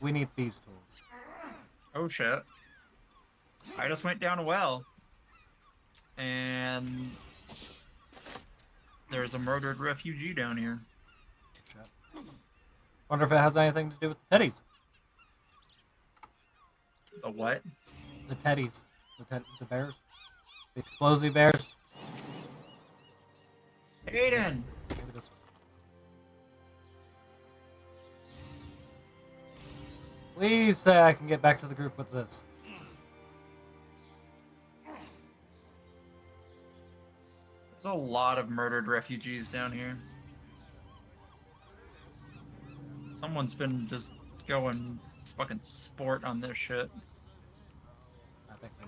We need thieves' tools. Oh shit. I just went down a well. And there's a murdered refugee down here. Shit. Wonder if it has anything to do with the teddies. The what? The teddies. The bears. The explosive bears. Aiden! Maybe this one. Please say I can get back to the group with this. There's a lot of murdered refugees down here. Someone's been just going fucking sport on this shit. I think we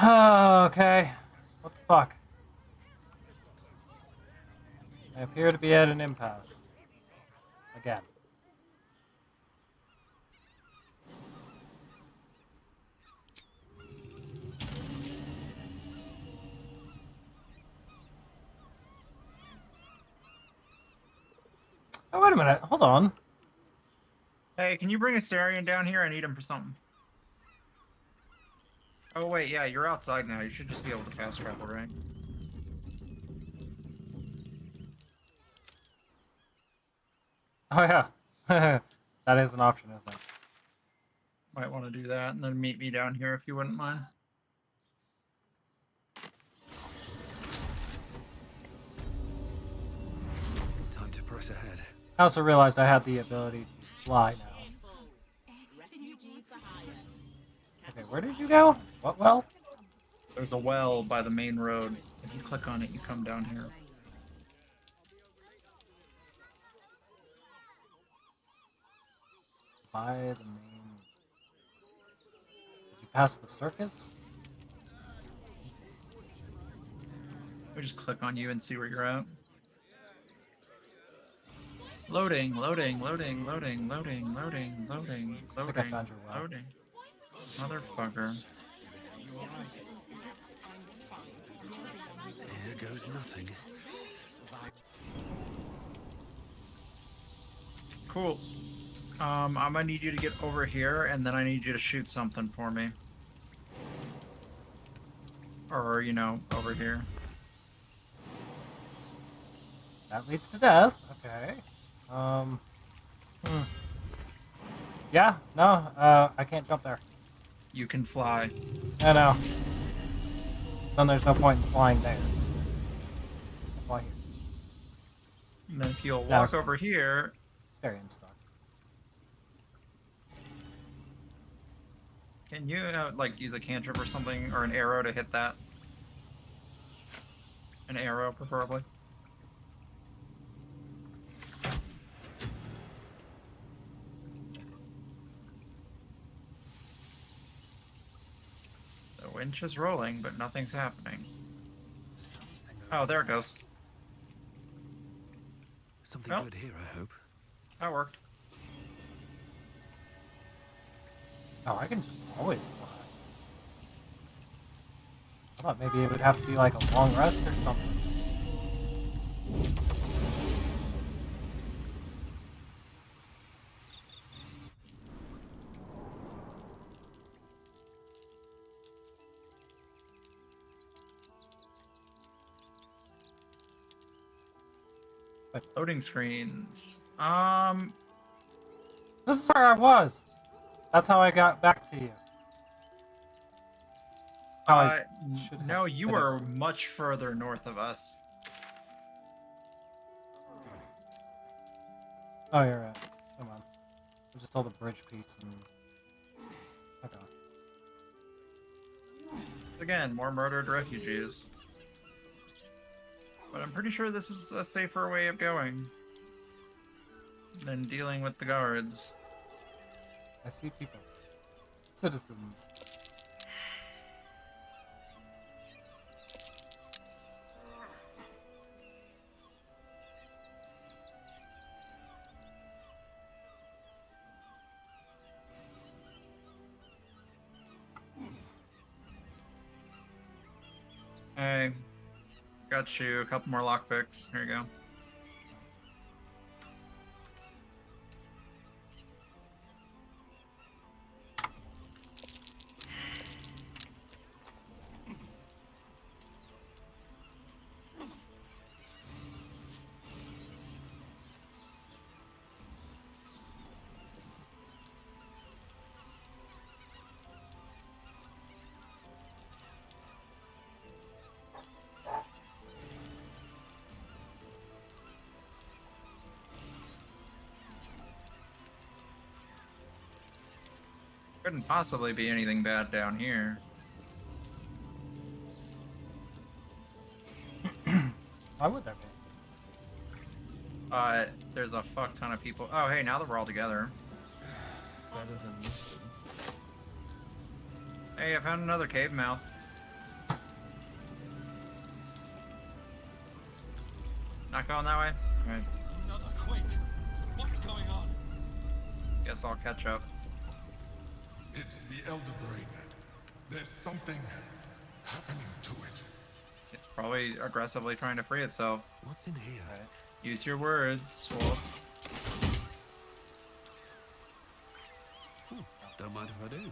know. Okay. What the fuck? I appear to be at an impasse. Again. Oh, wait a minute. Hold on. Hey, can you bring Asterion down here? I need him for something. Oh, wait, yeah, you're outside now. You should just be able to fast travel, right? Oh, yeah. That is an option, isn't it? Might want to do that and then meet me down here if you wouldn't mind. Time to press ahead. I also realized I had the ability to fly now. Okay, where did you go? What well? There's a well by the main road. If you click on it, you come down here. By the main... Did you pass the circus? We just click on you and see where you're at. Loading, loading, loading, loading, loading, loading, loading, I think I loading, found your well. loading. Motherfucker. Here goes nothing. Cool. I'm gonna need you to get over here, and then I need you to shoot something for me. Or, you know, over here. That leads to death. Okay. Yeah, no, I can't jump there. You can fly. I know. Then there's no point in flying there. Fly here. And then if you'll Now walk over here... Asterion stuck. Can you, like, use a cantrip or something, or an arrow to hit that? An arrow, preferably. The winch is rolling, but nothing's happening. Oh, there it goes. Something Well, good here, I hope. that worked. Oh, I can always fly. I thought maybe it would have to be like a long rest or something. Loading screens. This is where I was. That's how I got back to you. No, you were much further north of us. Oh, you're right. Come on. I just saw the bridge piece and... Okay. Again, more murdered refugees. But I'm pretty sure this is a safer way of going than dealing with the guards. I see people. Citizens. Hey, got you a couple more lockpicks. Here you go. Couldn't possibly be anything bad down here. Why would there be? There's a fuck ton of people. Oh, hey, now that we're all together. Better than nothing. Hey, I found another cave mouth. Not going that way? Alright. Another quake. What's going on? Guess I'll catch up. It's the Elder Brain. There's something happening to it. It's probably aggressively trying to free itself. What's in here? Right. Use your words, Wolf. Don't mind if I do.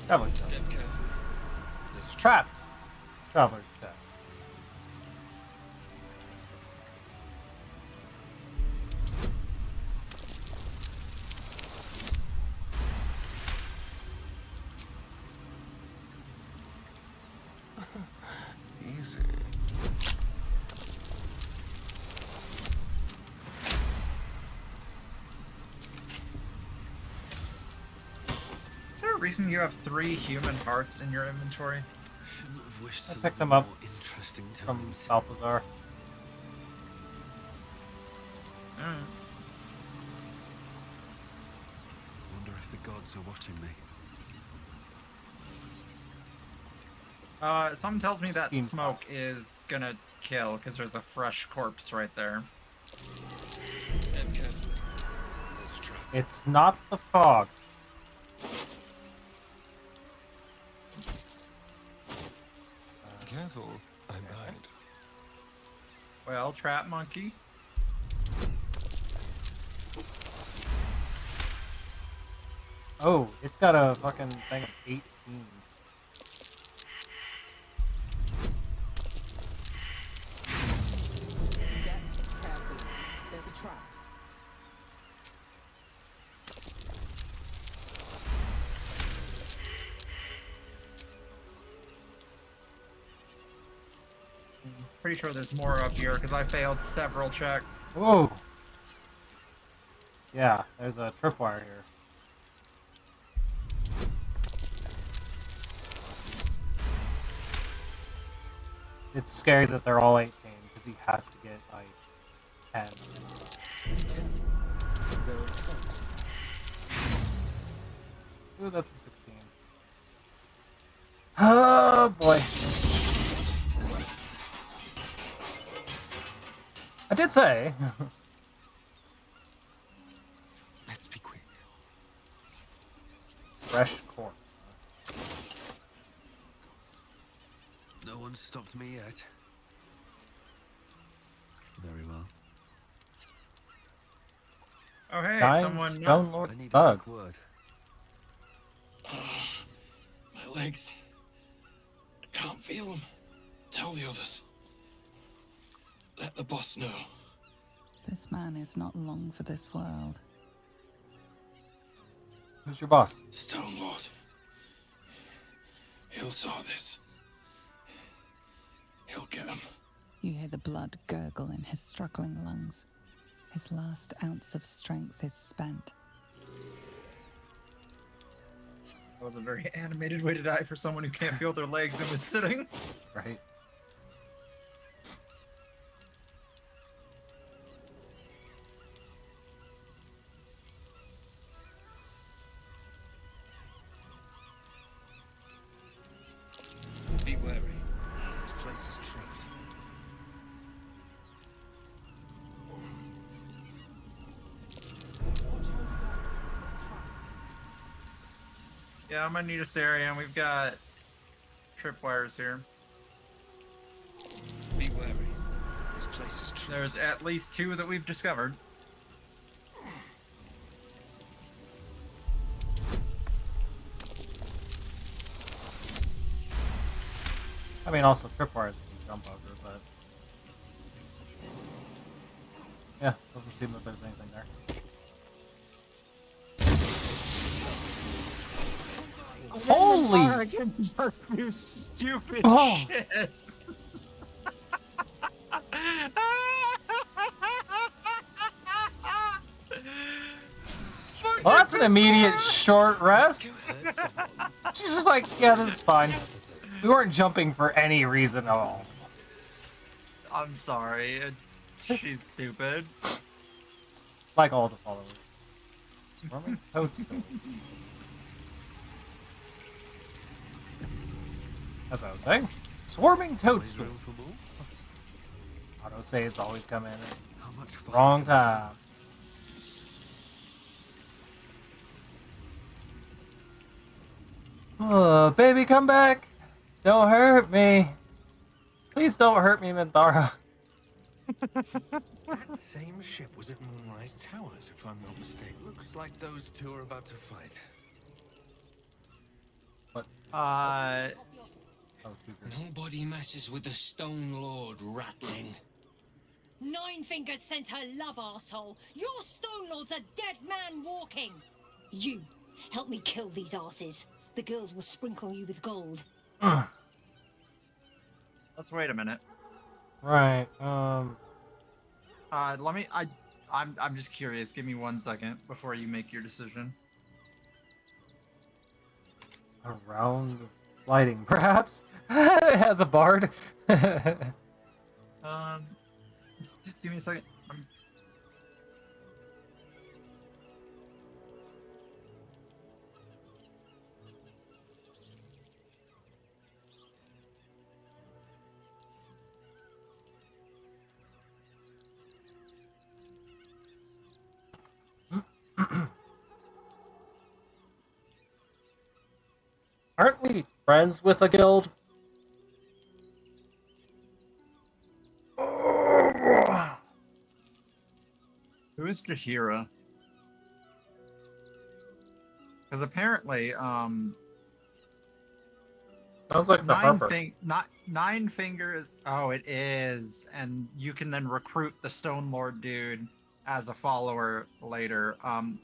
Traveler's trapped. Traveler's trapped. Easy. Is there a reason you have 3 human hearts in your inventory? Shouldn't have wished I to picked live them in up more interesting from times. Balthazar. Wonder if the gods are watching me. Something tells me that Steam smoke is gonna kill, because there's a fresh corpse right there. It's not the fog. Careful, I might. Well, trap monkey. Oh, it's got a fucking thing of 18. There's a trap. Pretty sure there's more up here, because I failed several checks. Whoa! Yeah, there's a tripwire here. It's scary that they're all 18 because he has to get like 10. Ooh, that's a 16. Oh boy. I did say. Let's be quick. Fresh corpse. No one stopped me yet. Very well. Oh hey, Dying someone. Stone Lord I need Bug. a quick word. My legs. I can't feel them. Tell the others. Let the boss know. This man is not long for this world. Who's your boss? Stone Lord. He'll saw this. He'll get him. You hear the blood gurgle in his struggling lungs. His last ounce of strength is spent. That was a very animated way to die for someone who can't feel their legs and was sitting. Right. Be wary. This place is trapped. Yeah, I'm gonna need a Sarian. We've got tripwires here. Be wary. This place is trapped. There's at least 2 that we've discovered. I mean, also tripwires you can jump over, but yeah, doesn't seem that there's anything there. Holy! I can just do stupid shit. Well, that's an immediate short rest. She's just like, yeah, this is fine. We weren't jumping for any reason at all. I'm sorry. She's stupid. Like all the followers. Swarming toadstool. As I was saying, swarming toadstool. Auto saves always come in at wrong time. Oh, baby, come back! Don't hurt me! Please don't hurt me, Minthara. That same ship was at Moonrise Towers, if I'm not mistaken. Looks like those two are about to fight. What? Nobody messes with the Stone Lord, ratling. Nine Fingers sends her love, arsehole. Your Stone Lord's a dead man walking. You, help me kill these asses. The girls will sprinkle you with gold. Let's wait a minute. Right, Let me. I'm just curious. Give me 1 second before you make your decision. a round of lighting, perhaps? It has a bard. Just give me a second. Aren't we friends with a guild? Who is Jahira? Because apparently, sounds like the Harper. Nine Fingers. Oh, it is, and you can then recruit the Stone Lord dude as a follower later.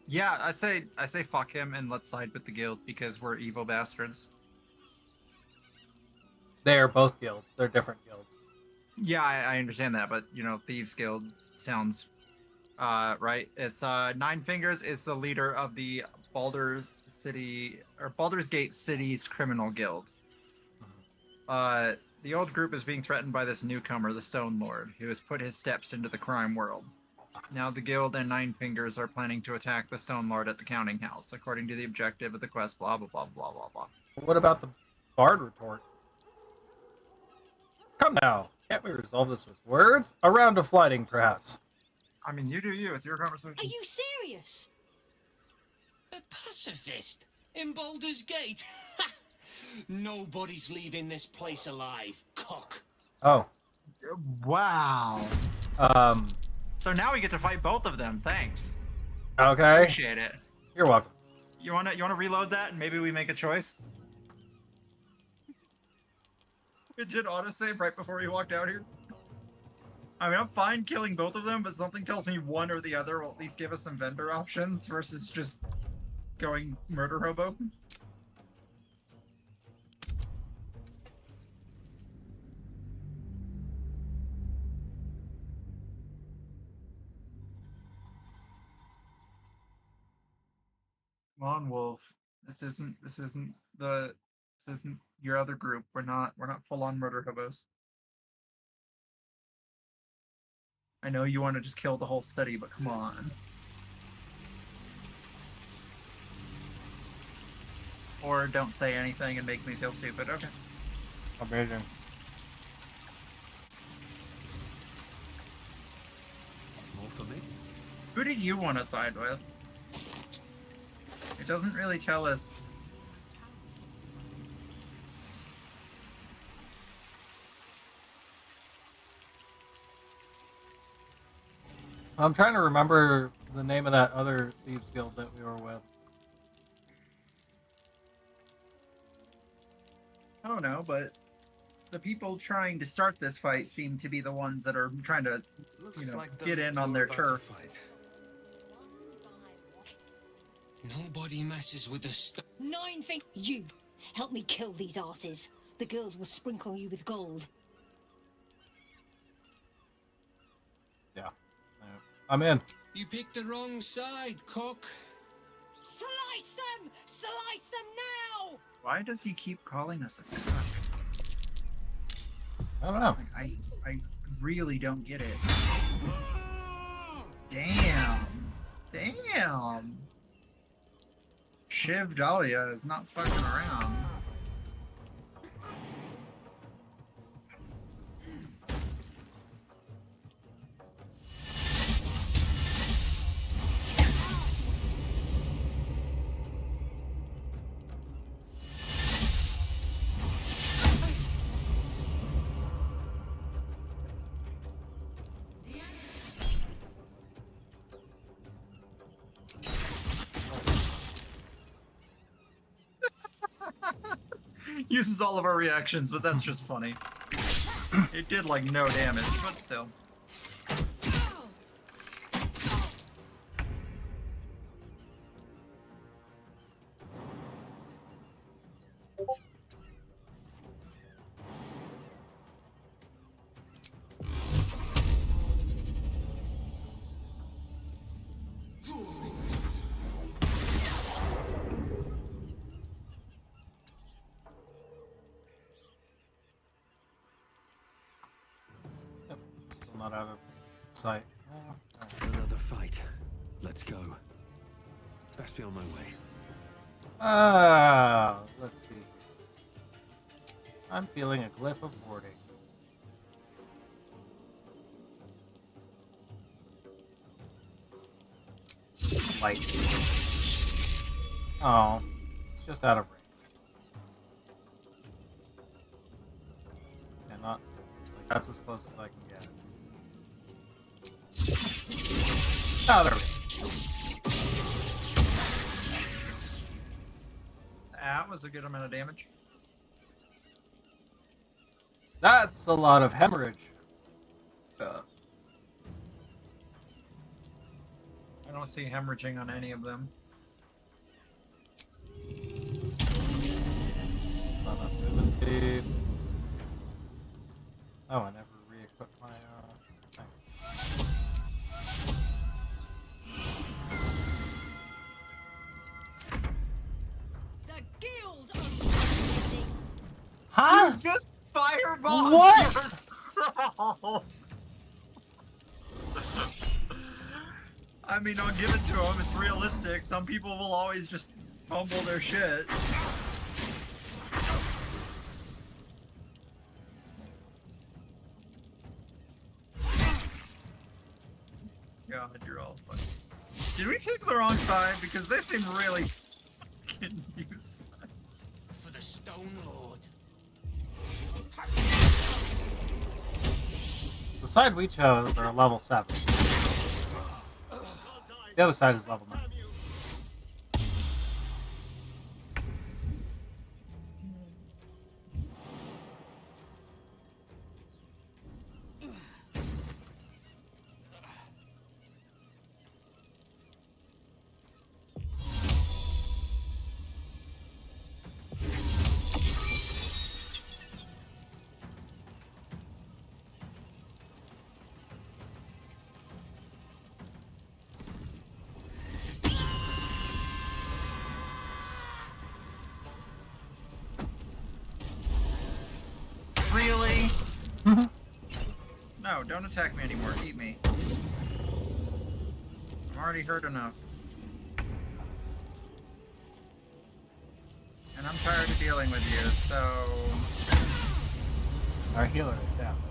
Yeah, I say fuck him and let's side with the guild because we're evil bastards. They are both guilds. They're different guilds. Yeah, I understand that, but you know, Thieves Guild sounds Right. It's Nine Fingers is the leader of the Baldur's City or Baldur's Gate City's criminal guild. The old group is being threatened by this newcomer, the Stone Lord, who has put his steps into the crime world. Now the guild and Nine Fingers are planning to attack the Stone Lord at the counting house, according to the objective of the quest. Blah blah blah blah blah blah. What about the Bard retort? Come now, can't we resolve this with words? A round of fighting, perhaps. I mean, you do you. It's your conversation. Are you serious? A pacifist in Baldur's Gate? Nobody's leaving this place alive, cock. Oh. Wow. So now we get to fight both of them. Thanks. Okay. Appreciate it. You're welcome. You wanna reload that and maybe we make a choice? It did autosave right before we walked out here. I mean, I'm fine killing both of them, but something tells me one or the other will at least give us some vendor options versus just going murder hobo. Come on, Wolf. This isn't your other group. We're not full on murder hobos. I know you want to just kill the whole city, but come on. Or don't say anything and make me feel stupid. Okay. Amazing. More for me? Who do you want to side with? It doesn't really tell us. I'm trying to remember the name of that other thieves guild that we were with. I don't know, but the people trying to start this fight seem to be the ones that are trying to, get in on their turf. Nobody messes with the stuff. Nine things. You help me kill these asses. The guild will sprinkle you with gold. Yeah. I'm in. You picked the wrong side, cock. Slice them! Slice them now! Why does he keep calling us a cock? I don't know. I really don't get it. Damn. Damn. Shiv Dahlia is not fucking around. Uses all of our reactions, but that's just funny. It did like no damage, but still. Still not out of sight. Another fight. Let's go. Best be on my way. Let's see. I'm feeling a glyph of warding. Light. Oh, it's just out of range. Yeah, not. Like, that's as close as I can get. Oh, there we go. That was a good amount of damage. That's a lot of hemorrhage. I don't see hemorrhaging on any of them. Not enough movement speed. Oh, I never re-equipped my thing. Huh? You just fireball What? yourself! I mean, I'll give it to him. It's realistic. Some people will always just fumble their shit. God, you're all funny. Did we pick the wrong side? Because they seem really fucking useless. For the Stone Lord. The side we chose are level 7. The other side is level 9. Really? No, don't attack me anymore. Eat me. I'm already hurt enough. And I'm tired of dealing with you, so... Our healer is down.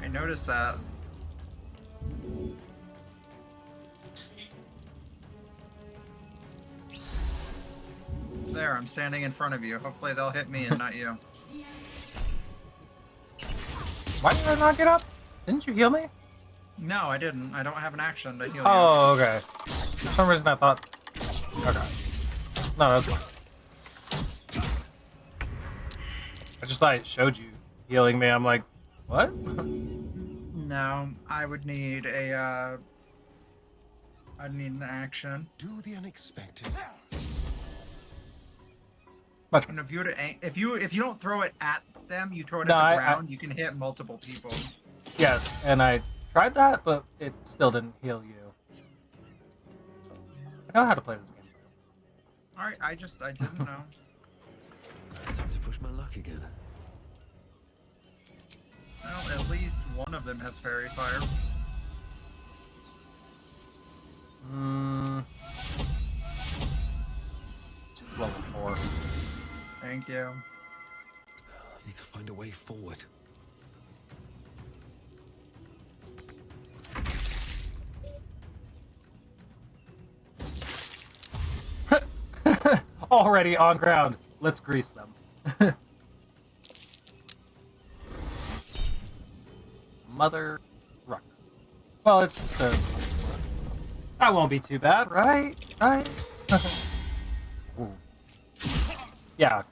I noticed that. There, I'm standing in front of you. Hopefully they'll hit me and not you. Why did I not get up? Didn't you heal me? No, I didn't. I don't have an action to heal you. Oh, okay. For some reason I thought... Okay. No, that's fine. I just thought it showed you healing me. I'm like, what? No, I would need a, I'd need an action. Do the unexpected. Much. And if you don't throw it at them, you throw it No, at the ground, you can hit multiple people. Yes, and I tried that, but it still didn't heal you. I know how to play this game. Alright, I didn't know. Time to push my luck again. Well, at least one of them has fairy fire. Level 4. Thank you. I need to find a way forward. Already on ground. Let's grease them. Mother rucker. Well, it's the... That won't be too bad, right? Right? Ooh. Yeah.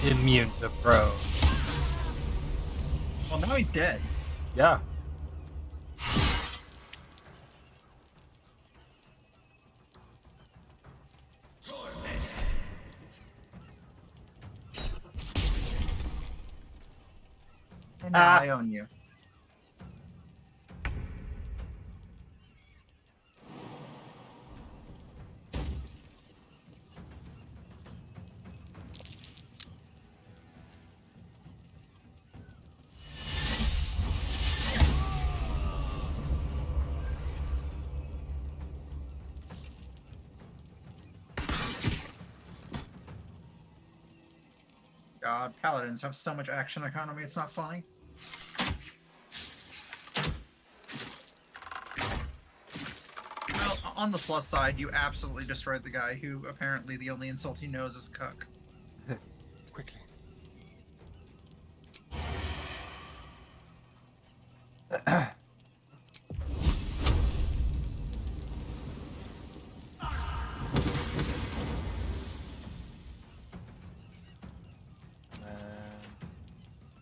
Immune to pro. Well, now he's dead. Yeah. And now I own you. God, paladins have so much action economy, it's not funny. Well, on the plus side, you absolutely destroyed the guy who apparently the only insult he knows is cuck. Quickly.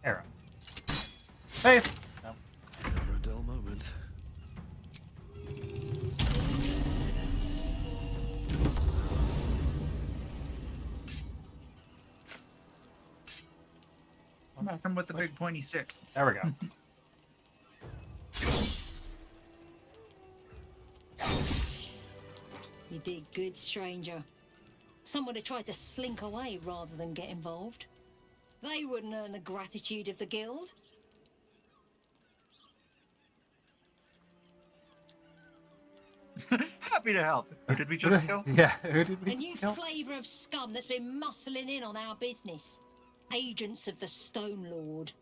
Arrow. Face! No. Never a dull moment. Smack him with the big pointy stick. There we go. You did good, stranger. Someone had tried to slink away rather than get involved. They wouldn't earn the gratitude of the guild. Happy to help. Who did we just kill? Yeah, who did we A new just kill? flavour of scum that's been muscling in on our business. Agents of the Stone Lord.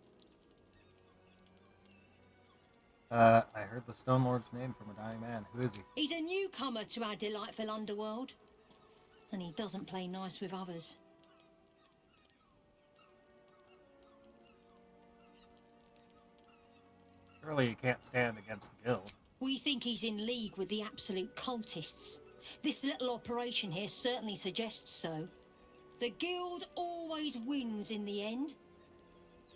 I heard the Stone Lord's name from a dying man. Who is he? He's a newcomer to our delightful underworld. And he doesn't play nice with others. Surely he can't stand against the guild. We think he's in league with the absolute cultists. This little operation here certainly suggests so. The guild always wins in the end.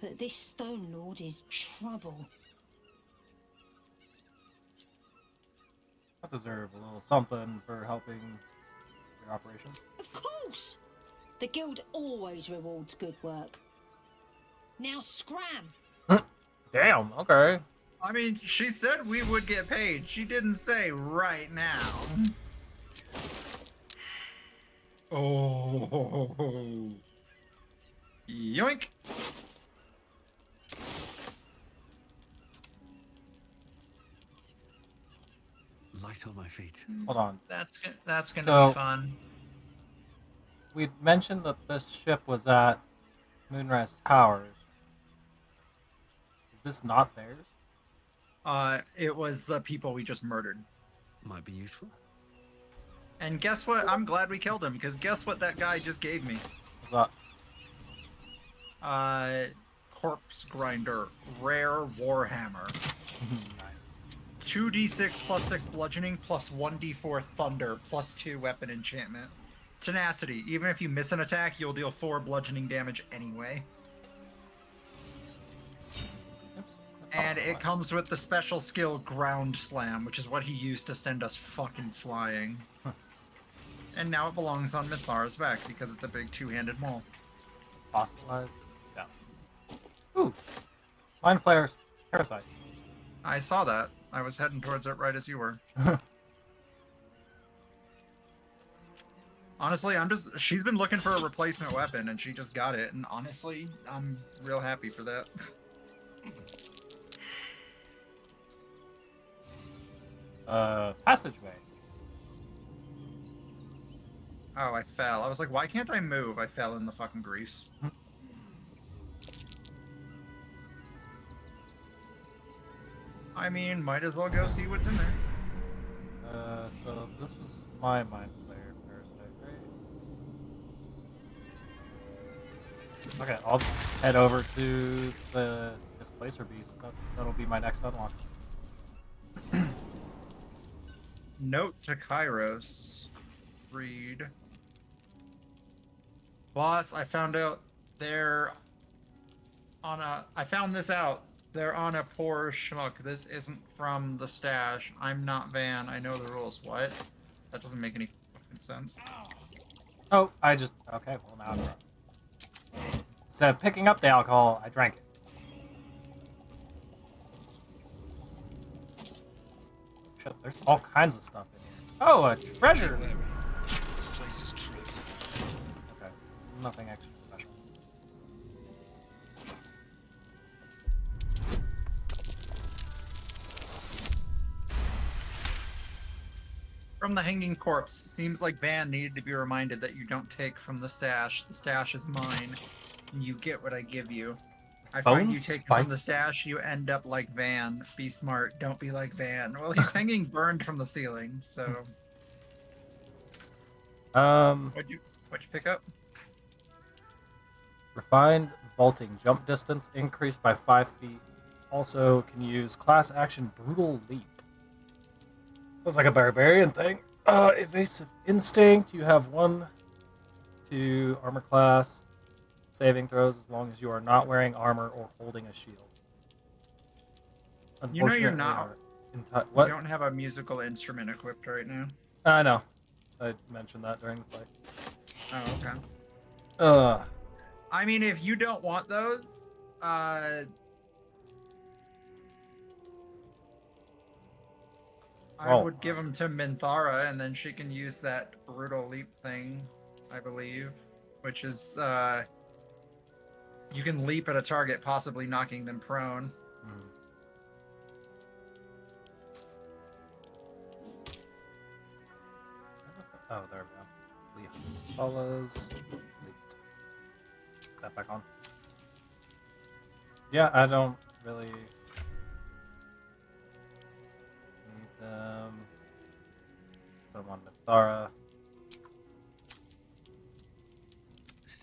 But this Stone Lord is trouble. I deserve a little something for helping your operations. Of course! The guild always rewards good work. Now scram! Damn, okay. I mean, she said we would get paid. She didn't say right now. Oh. Yoink. Light on my feet. Hold on. That's gonna So, be fun. We mentioned that this ship was at Moonrise Towers. Is this not theirs? It was the people we just murdered. Might be useful. And guess what? I'm glad we killed him, because guess what that guy just gave me? What's that? Corpse Grinder, rare Warhammer. 2d6 plus 6 bludgeoning plus 1d4 thunder plus 2 weapon enchantment. Tenacity. Even if you miss an attack, you'll deal 4 bludgeoning damage anyway. And it comes with the special skill Ground Slam, which is what he used to send us fucking flying. And now it belongs on Mythar's back because it's a big two-handed maul. Fossilized? Yeah. Ooh. Mind flares. Parasite. I saw that. I was heading towards it right as you were. Honestly, she's been looking for a replacement weapon and she just got it. And honestly, I'm real happy for that. Passageway. Oh, I fell. I was like, why can't I move? I fell in the fucking grease. I mean, might as well go see what's in there. So this was my mind flare parasite, right? Okay, I'll head over to the Displacer Beast. That'll be my next unlock. Note to Kairos. Read. Boss, I found out they're on a... I found this out. They're on a poor schmuck. This isn't from the stash. I'm not Van. I know the rules. What? That doesn't make any fucking sense. Oh, okay, well now I'm drunk. Instead of picking up the alcohol, I drank it. Shit, there's all kinds of stuff in here. Oh, a treasure! This place is tripped. Okay, nothing extra special. From the hanging corpse. Seems like Van needed to be reminded that you don't take from the stash. The stash is mine. And you get what I give you. I find you take from the stash, you end up like Van. Be smart. Don't be like Van. Well, he's hanging burned from the ceiling, so... What'd you pick up? Refined vaulting jump distance increased by 5 feet. Also can use class action brutal leap. Sounds like a barbarian thing. Evasive instinct. You have 1 to armor class. Saving throws as long as you are not wearing armor or holding a shield. You know you're not. What? You don't have a musical instrument equipped right now. I know. I mentioned that during the fight. Oh, okay. Uh. I mean, if you don't want those, I would give him to Minthara, and then she can use that brutal leap thing, I believe, which is you can leap at a target, possibly knocking them prone. Oh, there we go. Leap follows. Leaped. Put that back on. Yeah, I don't really need them. Put them on Minthara.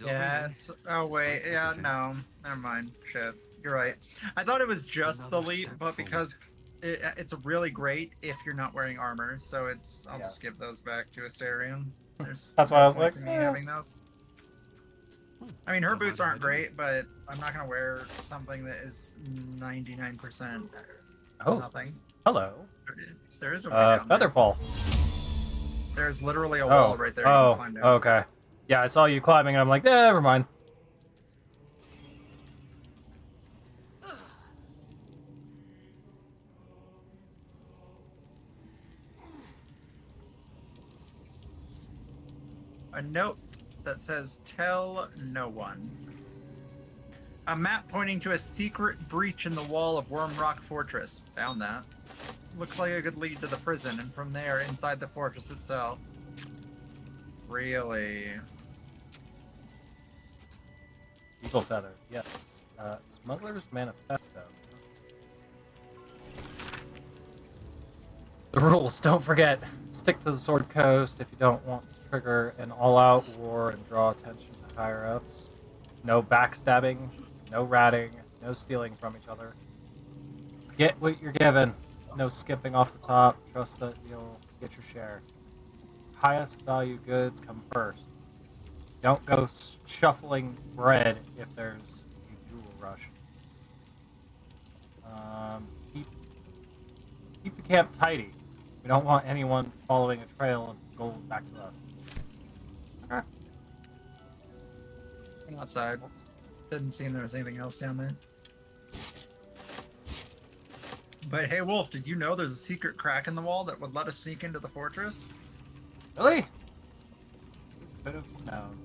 Yeah, it's... Oh, wait. Yeah, no. Never mind. Shit. You're right. I thought it was just the leap, but because it's really great if you're not wearing armor, so it's... I'll just give those back to Astarion. There's That's why I was like, to me having those. I mean, her boots aren't great, but I'm not going to wear something that is 99% nothing. Hello. There is a way down there. Featherfall. There's literally a wall right there. You can climb down. Okay. Yeah, I saw you climbing, and I'm like, never mind. A note that says, "Tell no one." A map pointing to a secret breach in the wall of Wormrock Fortress. Found that. Looks like a good lead to the prison, and from there, inside the fortress itself. Really? Eagle Feather, yes. Smuggler's Manifesto. The rules, don't forget. Stick to the Sword Coast if you don't want to trigger an all-out war and draw attention to higher-ups. No backstabbing, no ratting, no stealing from each other. Get what you're given. No skipping off the top. Trust that you'll get your share. Highest value goods come first. Don't go shuffling bread if there's a jewel rush. Keep the camp tidy. We don't want anyone following a trail of gold back to us. Okay. Outside. Didn't seem there was anything else down there. But hey, Wolf, did you know there's a secret crack in the wall that would let us sneak into the fortress? Really? Could have known.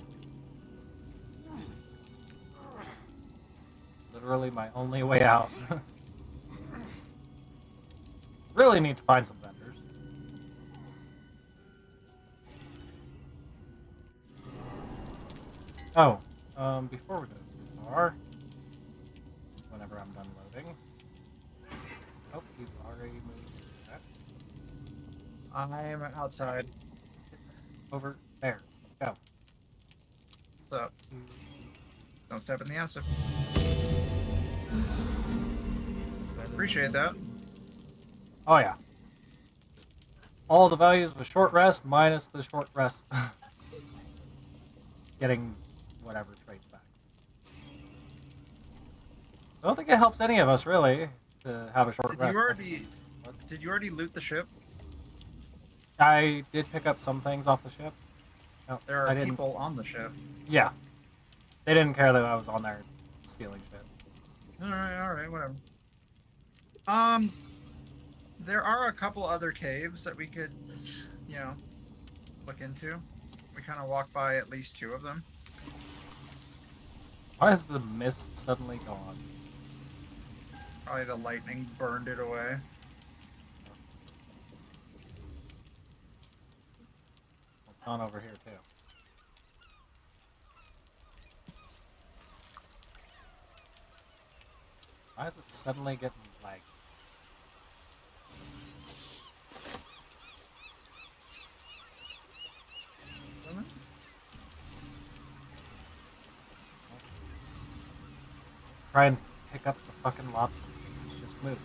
Literally my only way out. Really need to find some vendors. Oh, before we go too far, whenever I'm done loading. Oh, you've already moved that. I'm outside. Over there. Go. What's up? Don't step in the acid. Appreciate that. Oh yeah. All the values of a short rest minus the short rest. Getting whatever traits back. I don't think it helps any of us really to have a short rest. Did you already loot the ship? I did pick up some things off the ship. No, There are people on the ship. Yeah. They didn't care that I was on there stealing shit. Alright, whatever. There are a couple other caves that we could, look into. We kind of walked by at least two of them. Why is the mist suddenly gone? Probably the lightning burned it away. It's gone over here too. Why is it suddenly getting lagged? Try and pick up the fucking lobster. It's just move.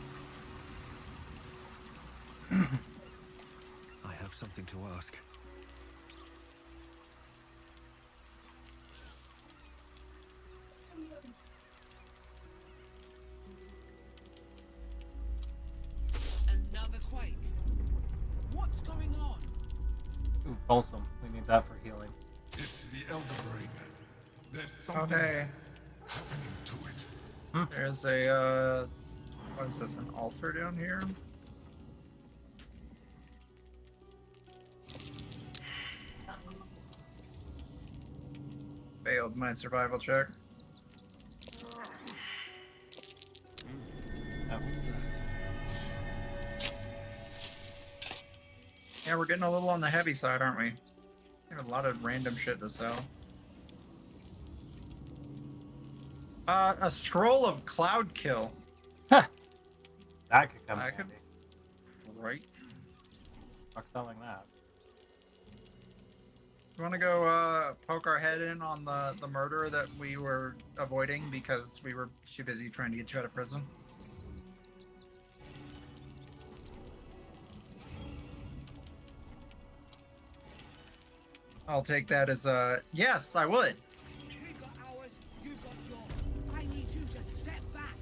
I have something to ask. Another quake. What's going on? Ooh, balsam. We need that for healing. It's the Elder Brain. There's Okay. something happening to it. There's a, what is this, an altar down here? Failed my survival check. Yeah, we're getting a little on the heavy side, aren't we? We have a lot of random shit to sell. A scroll of cloud kill. That could come in could, handy. right? Fuck selling that. You want to go poke our head in on the murder that we were avoiding because we were too busy trying to get you out of prison? I'll take that as a yes, I would. We've got ours, you've got yours. I need you to step back.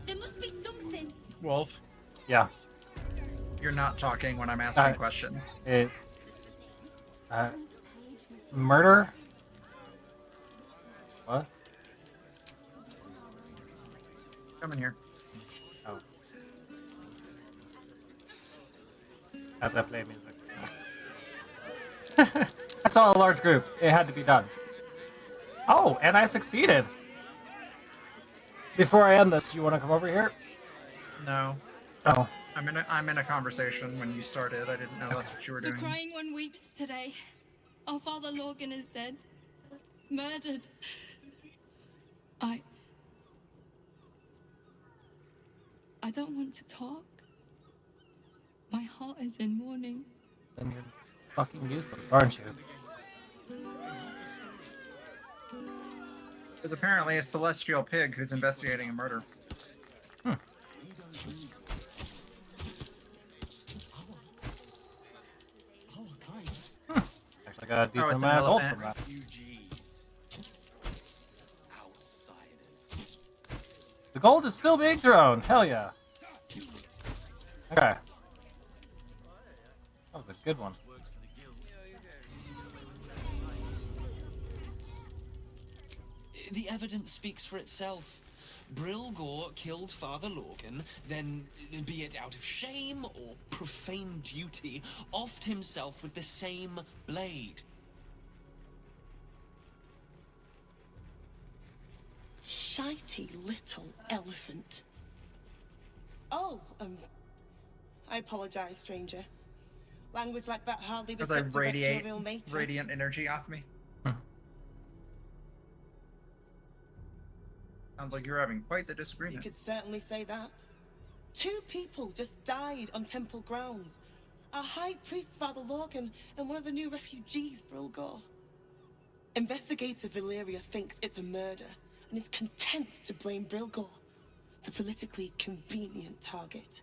There must be something. Wolf. Yeah. You're not talking when I'm asking questions. Murder? What? Come in here. Oh. As I play music. I saw a large group. It had to be done. Oh, and I succeeded. Before I end this, you want to come over here? No. Oh. I'm in a conversation when you started. I didn't know that's what you were doing. The crying one weeps today. Our father Lorgan is dead. Murdered. I don't want to talk. My heart is in mourning. Then you're fucking useless, aren't you? There's apparently a celestial pig who's investigating a murder. Actually got a decent amount of gold from that. The gold is still being thrown. Hell yeah. Okay. That was a good one. The evidence speaks for itself. Brilgor killed Father Lorgan, then, be it out of shame or profane duty, offed himself with the same blade. Shitey little elephant. Oh, I apologize, stranger. Language like that hardly Because I befits a radiate real mate. radiant energy off me. Sounds like you're having quite the You disagreement. could certainly say that. 2 people just died on temple grounds. Our high priest, Father Lorgan, and one of the new refugees, Brilgor. Investigator Valyria thinks it's a murder and is content to blame Brilgor, the politically convenient target.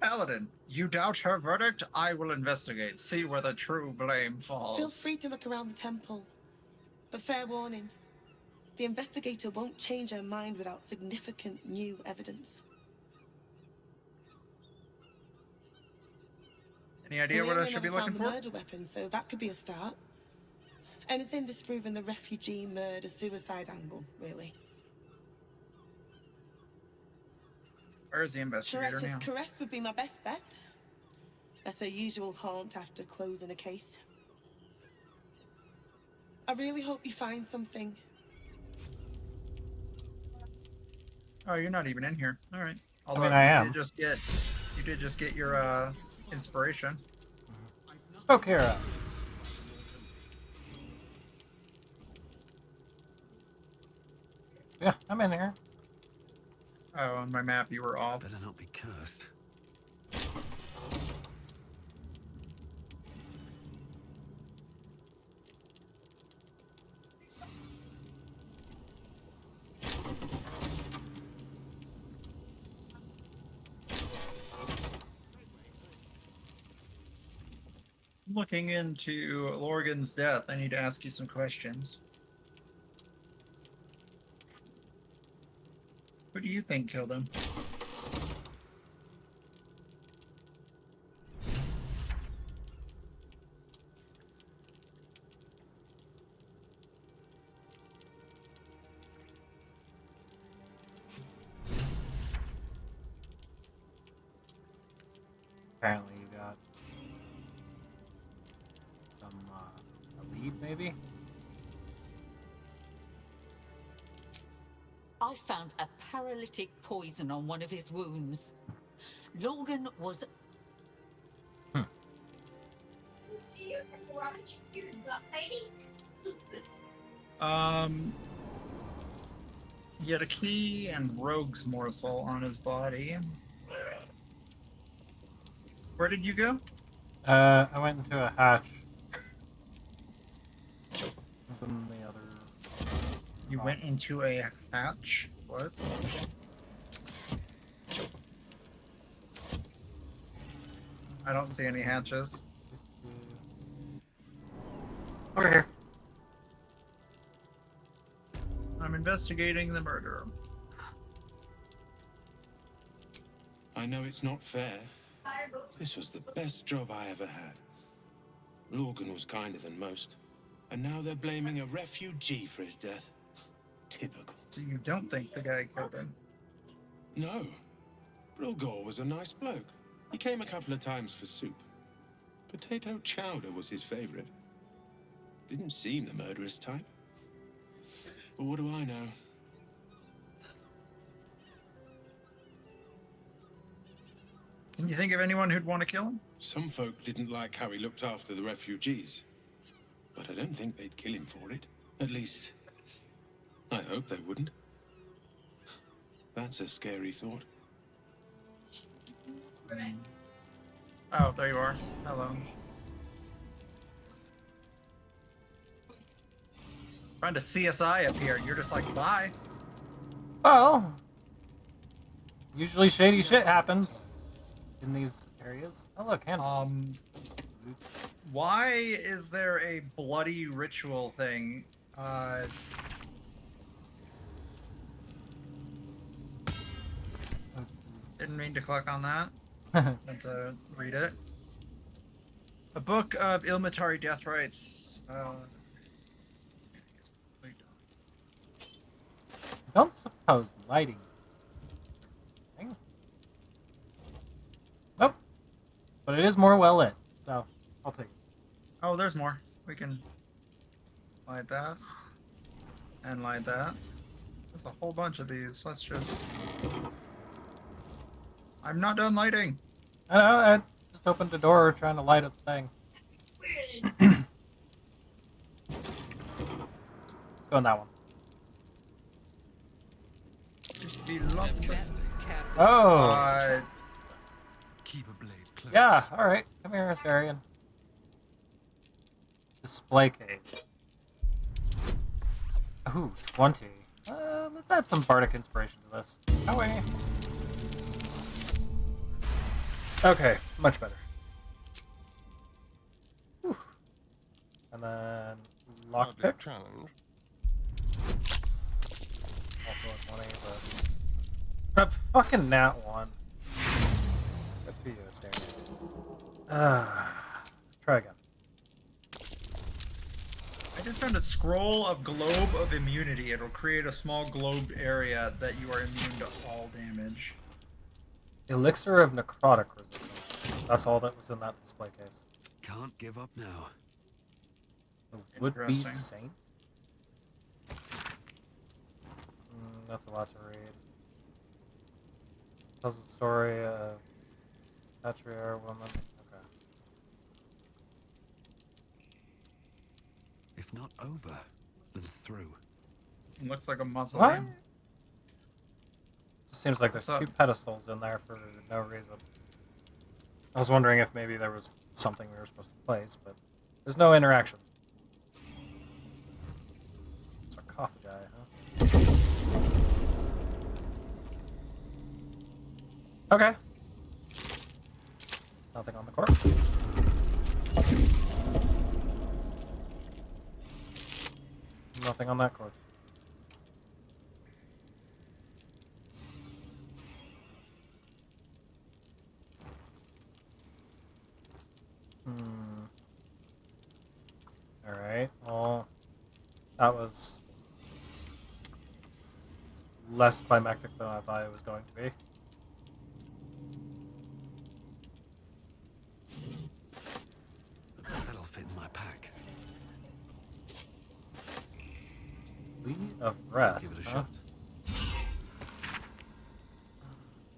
Paladin, you doubt her verdict? I will investigate. See where the true blame falls. Feel free to look around the temple. But fair warning, the investigator won't change her mind without significant new evidence. Any idea what I Valyria should be never looking found for? the murder weapon, so that could be a start. Anything disproving the refugee murder-suicide angle, really. Where is the investigator Teresa's now? caress would be my best bet. That's her usual haunt after closing a case. I really hope you find something. Oh, you're not even in here. All right. I mean, I am. You did just get your inspiration. Spoke Hera. Yeah, I'm in here. Oh, on my map you were off. Better not be cursed. Looking into Lorgan's death, I need to ask you some questions. Who do you think killed him? Apparently you got some, a lead, maybe? I found a paralytic poison on one of his wounds. Logan was... He had a key and rogue's morsel on his body. Where did you go? I went into a hatch. It was in the other... You went into a hatch? What? I don't see any hatches. Over here. I'm investigating the murder. I know it's not fair. This was the best job I ever had. Logan was kinder than most. And now they're blaming a refugee for his death. Typical. So you don't think the guy killed him? No. Brilgor was a nice bloke. He came a couple of times for soup. Potato chowder was his favorite. Didn't seem the murderous type. But what do I know? Can you think of anyone who'd want to kill him? Some folk didn't like how he looked after the refugees. But I don't think they'd kill him for it. At least, I hope they wouldn't. That's a scary thought. Oh, there you are. Hello. Trying to CSI up here. You're just like, bye. Well, usually shady shit happens in these areas. Oh look, Hannah. Why is there a bloody ritual thing? Didn't mean to click on that. And to read it. A book of Ilmatari death rites. I don't suppose lighting. Thing. Nope. But it is more well lit, so I'll take it. Oh, there's more. We can light that. And light that. There's a whole bunch of these. Let's just... I'm not done lighting! I know, I just opened the door trying to light a thing. Let's go on that one. Just be lovely. Oh! Keep a blade close. Yeah, alright. Come here, Astarion. Display case. Ooh, 20. Let's add some bardic inspiration to this. Oh, wait. Okay, much better. Whew. And then lockpick. Challenge. Also a 20, but fucking nat one. Good for you, Astarion. Try again. I just found a scroll of Globe of Immunity. It'll create a small globe area that you are immune to all damage. Elixir of necrotic resistance. That's all that was in that display case. Can't give up now. The would-be saint? That's a lot to read. Puzzle story of patriarch woman. Okay. If not over, then through. It looks like a mausoleum. What? Seems like there's two pedestals in there for no reason. I was wondering if maybe there was something we were supposed to place, but there's no interaction. Sarcophagi, huh? Okay. Nothing on the corpse. Nothing on that corpse. Alright, well, that was less climactic than I thought it was going to be. Plea of rest. Give it a huh? shot.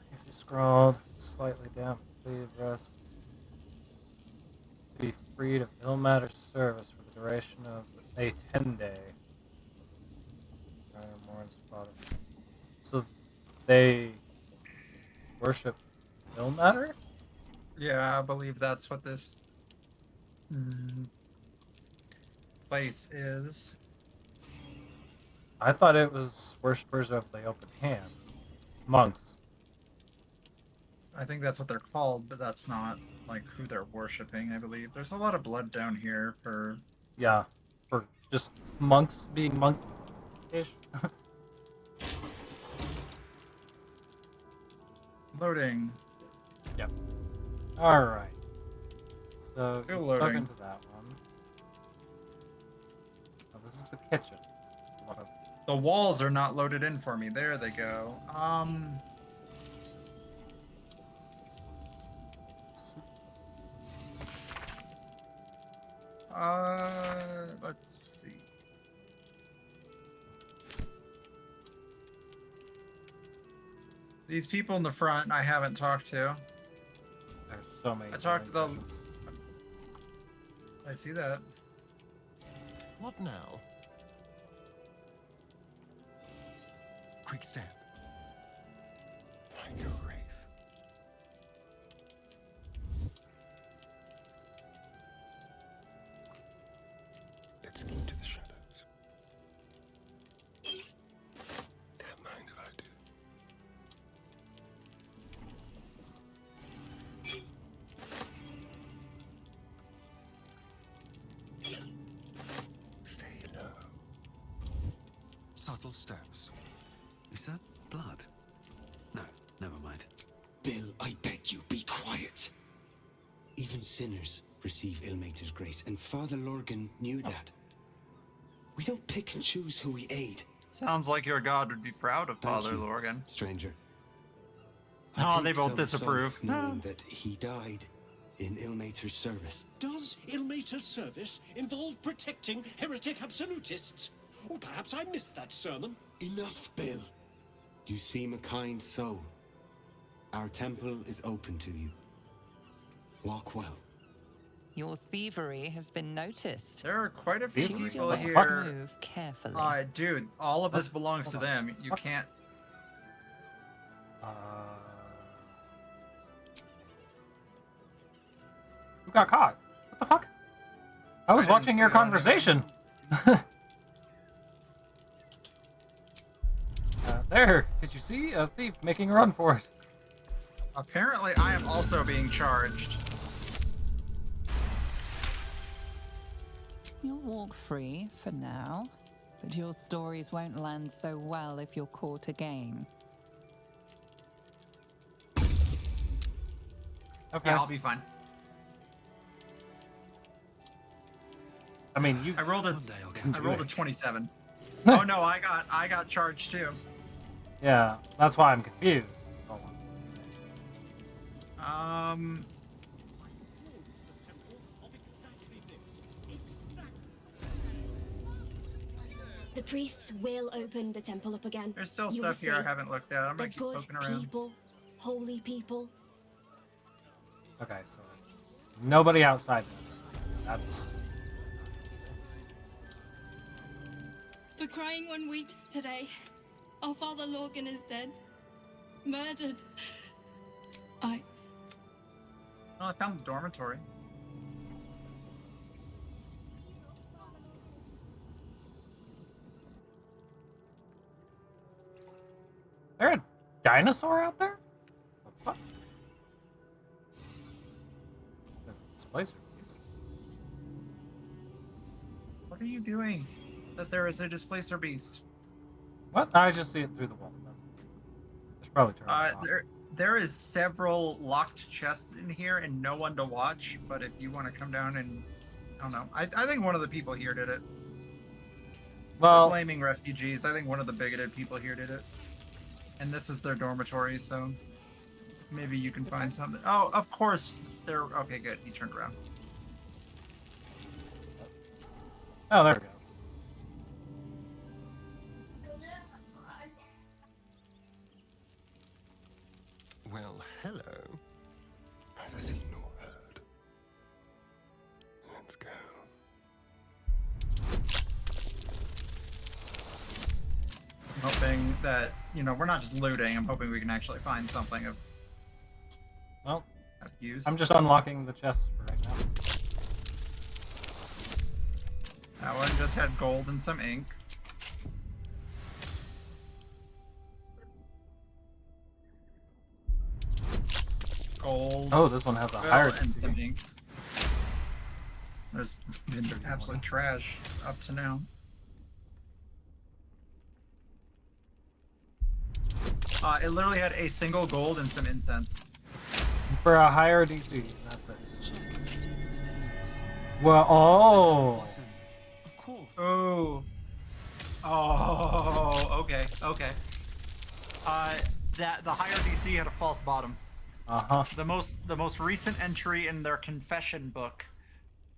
Needs to be scrawled slightly down. Plea of rest. To be freed of ill matter service for the duration of a 10-day. So they worship ill matter? Yeah, I believe that's what this place is. I thought it was worshippers of the open hand. Monks. I think that's what they're called, but that's not like who they're worshiping, I believe. There's a lot of blood down here for Yeah. For just monks being monk-ish. loading. Yep. Alright. So Still you stuck loading. into that one. Oh, this is the kitchen. There's a lot of... The walls are not loaded in for me. There they go. Let's see. These people in the front I haven't talked to. There's so many. I talked to the... I see that. What now? Quick step. Like a wraith. Let's keep to the shadows. Don't mind if I do. Stay low. Subtle steps. Is that blood? No, never mind. Bill, I beg you, be quiet. Even sinners receive Ilmater's grace, and Father Lorgan knew that. We don't pick and choose who we aid. Sounds like your god would be proud of Thank Father you, Lorgan. stranger. Oh, I they take both some disapprove. solace knowing that he died in Ilmater's service. Does Ilmater's service involve protecting heretic absolutists? Or perhaps I missed that sermon. Enough, Bill. You seem a kind soul. Our temple is open to you. Walk well. Your thievery has been noticed. There are quite a few Choose people your next here. move carefully. Dude, all of this belongs to them. You can't. Who got caught? What the fuck? I was watching your conversation. There. Did you see a thief making a run for it? Apparently, I am also being charged. You'll walk free for now, but your stories won't land so well if you're caught again. Okay. Yeah, I'll be fine. I mean, you. I rolled a. One day I'll come I to rolled a it. 27. Oh no, I got charged too. Yeah, that's why I'm confused. That's all I'm saying. The priests will open the temple up again. There's still You will stuff here I see. haven't looked at. I'm They're gonna keep good poking around. people, holy people. Okay, so nobody outside knows. That's. The crying one weeps today. Our father Lorgan is dead. Murdered. Oh, I found the dormitory. There a dinosaur out there? The fuck? There's a displacer beast. What are you doing? That there is a displacer beast. What? I just see it through the wall. That's it. I should probably turn it off. There is several locked chests in here and no one to watch. But if you want to come down and, I don't know. I think one of the people here did it. Well, blaming refugees. I think one of the bigoted people here did it. And this is their dormitory, so maybe you can find something. Oh, of course. They're okay. Good. He turned around. Oh, there we go. Well, hello. Neither seen nor heard. Let's go. I'm hoping that, you know, we're not just looting. I'm hoping we can actually find something of Well, use. I'm just unlocking the chests for right now. That one just had gold and some ink. Gold. Oh, this one has a higher and some DC. ink. There's been absolute trash up to now. It literally had a single gold and some incense. For a higher DC, that's it. Well, oh. Of course. Oh. Oh, okay, okay. That the higher DC had a false bottom. Uh-huh. The most recent entry in their confession book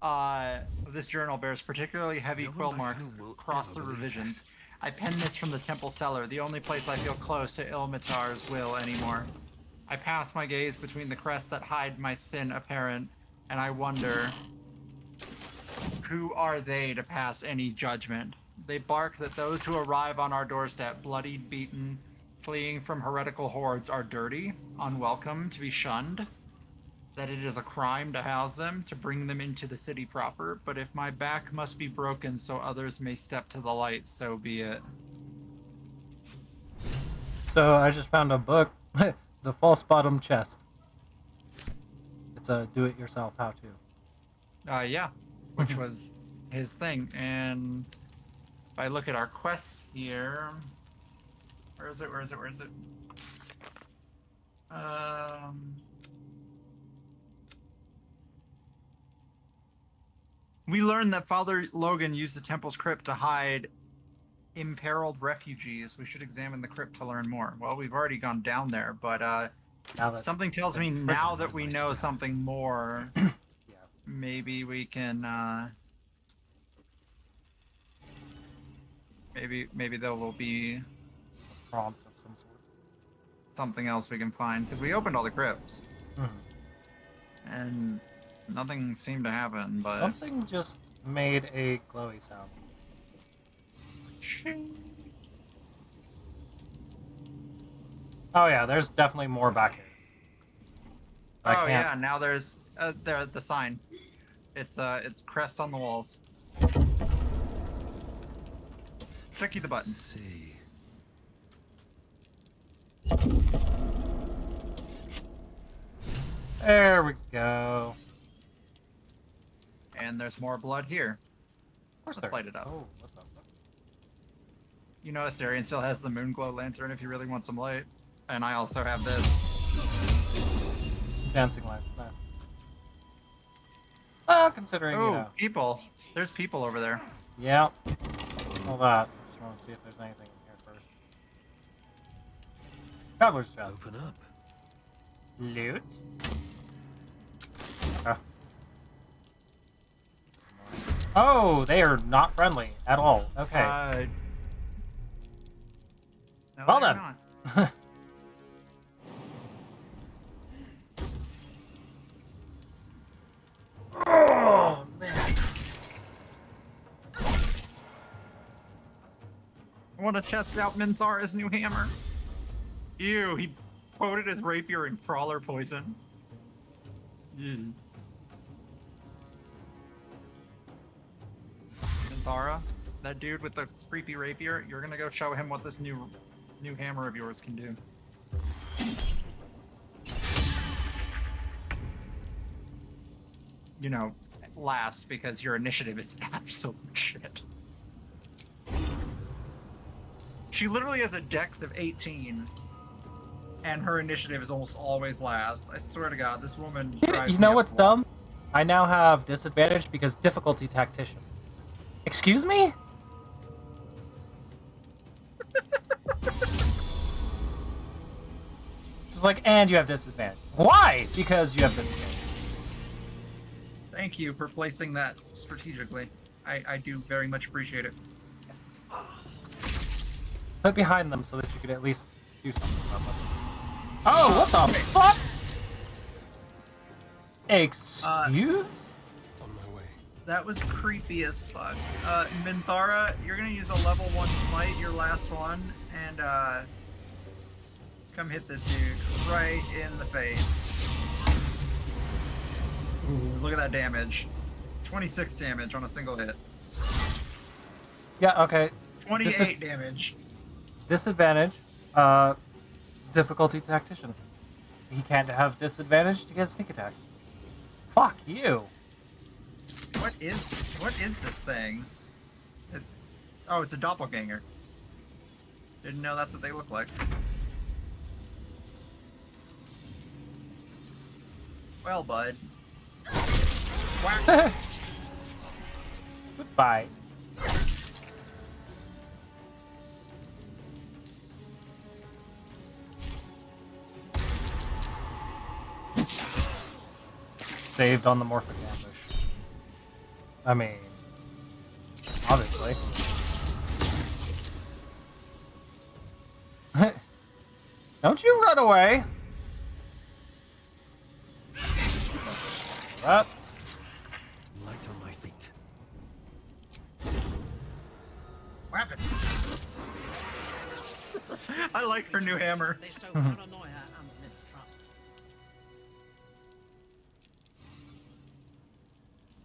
of this journal bears particularly heavy quill marks across the revisions. I penned this from the temple cellar, the only place I feel close to Ilmatar's will anymore. I pass my gaze between the crests that hide my sin apparent, and I wonder, who are they to pass any judgment? They bark that those who arrive on our doorstep, bloodied, beaten, fleeing from heretical hordes, are dirty, unwelcome, to be shunned, that it is a crime to house them, to bring them into the city proper, but if my back must be broken so others may step to the light, so be it. So I just found a book, The False Bottom Chest. It's a do-it-yourself how-to. Yeah, which was his thing, and if I look at our quests here, where is it? We learned that Father Logan used the temple's crypt to hide imperiled refugees. We should examine the crypt to learn more. Well, we've already gone down there, but something tells me now that we know something more, maybe we can, maybe there will be a prompt of some sort. Something else we can find, because we opened all the crypts. And nothing seemed to happen, but... Something just made a glowy sound. Oh yeah, there's definitely more back here. Oh yeah, now there's the sign. It's crest on the walls. Clicky the button. Let's see. There we go. And there's more blood here. Let's light it up. Oh, what the fuck? You know, Astarion still has the Moonglow lantern if you really want some light. And I also have this. Dancing lights, nice. Well, considering, oh, you know. People. There's people over there. Yeah. All that. Just want to see if there's anything in here first. Traveler's chest. Open up. Loot. Oh, they are not friendly at all. Okay. No, well they're done. not. Oh, man. I want to test out Minthara's new hammer. Ew, he quoted his rapier in crawler poison. Ew. Minthara, that dude with the creepy rapier, you're gonna go show him what this new hammer of yours can do. You know, last, because your initiative is absolute shit. She literally has a dex of 18, and her initiative is almost always last. I swear to God, this woman drives You know me what's up. dumb? I now have disadvantage because difficulty tactician. Excuse me? Just like, and you have disadvantage. Why? Because you have disadvantage. Thank you for placing that strategically. I do very much appreciate it. Put behind them so that you could at least do something about them. Oh, what the fuck? Excuse? That was creepy as fuck. Minthara, you're gonna use a level 1 smite, your last one, and come hit this dude right in the face. Ooh, look at that damage. 26 damage on a single hit. Yeah, okay. 28 damage. Disadvantage. Difficulty tactician. He can't have disadvantage to get sneak attack. Fuck you. What is this thing? It's a doppelganger. Didn't know that's what they look like. Well, bud. Whack. Goodbye. Saved on the morphic ambush. I mean, obviously. Don't you run away! Up. Light on my feet. Weapon. I like her new hammer. They sow paranoia and mistrust.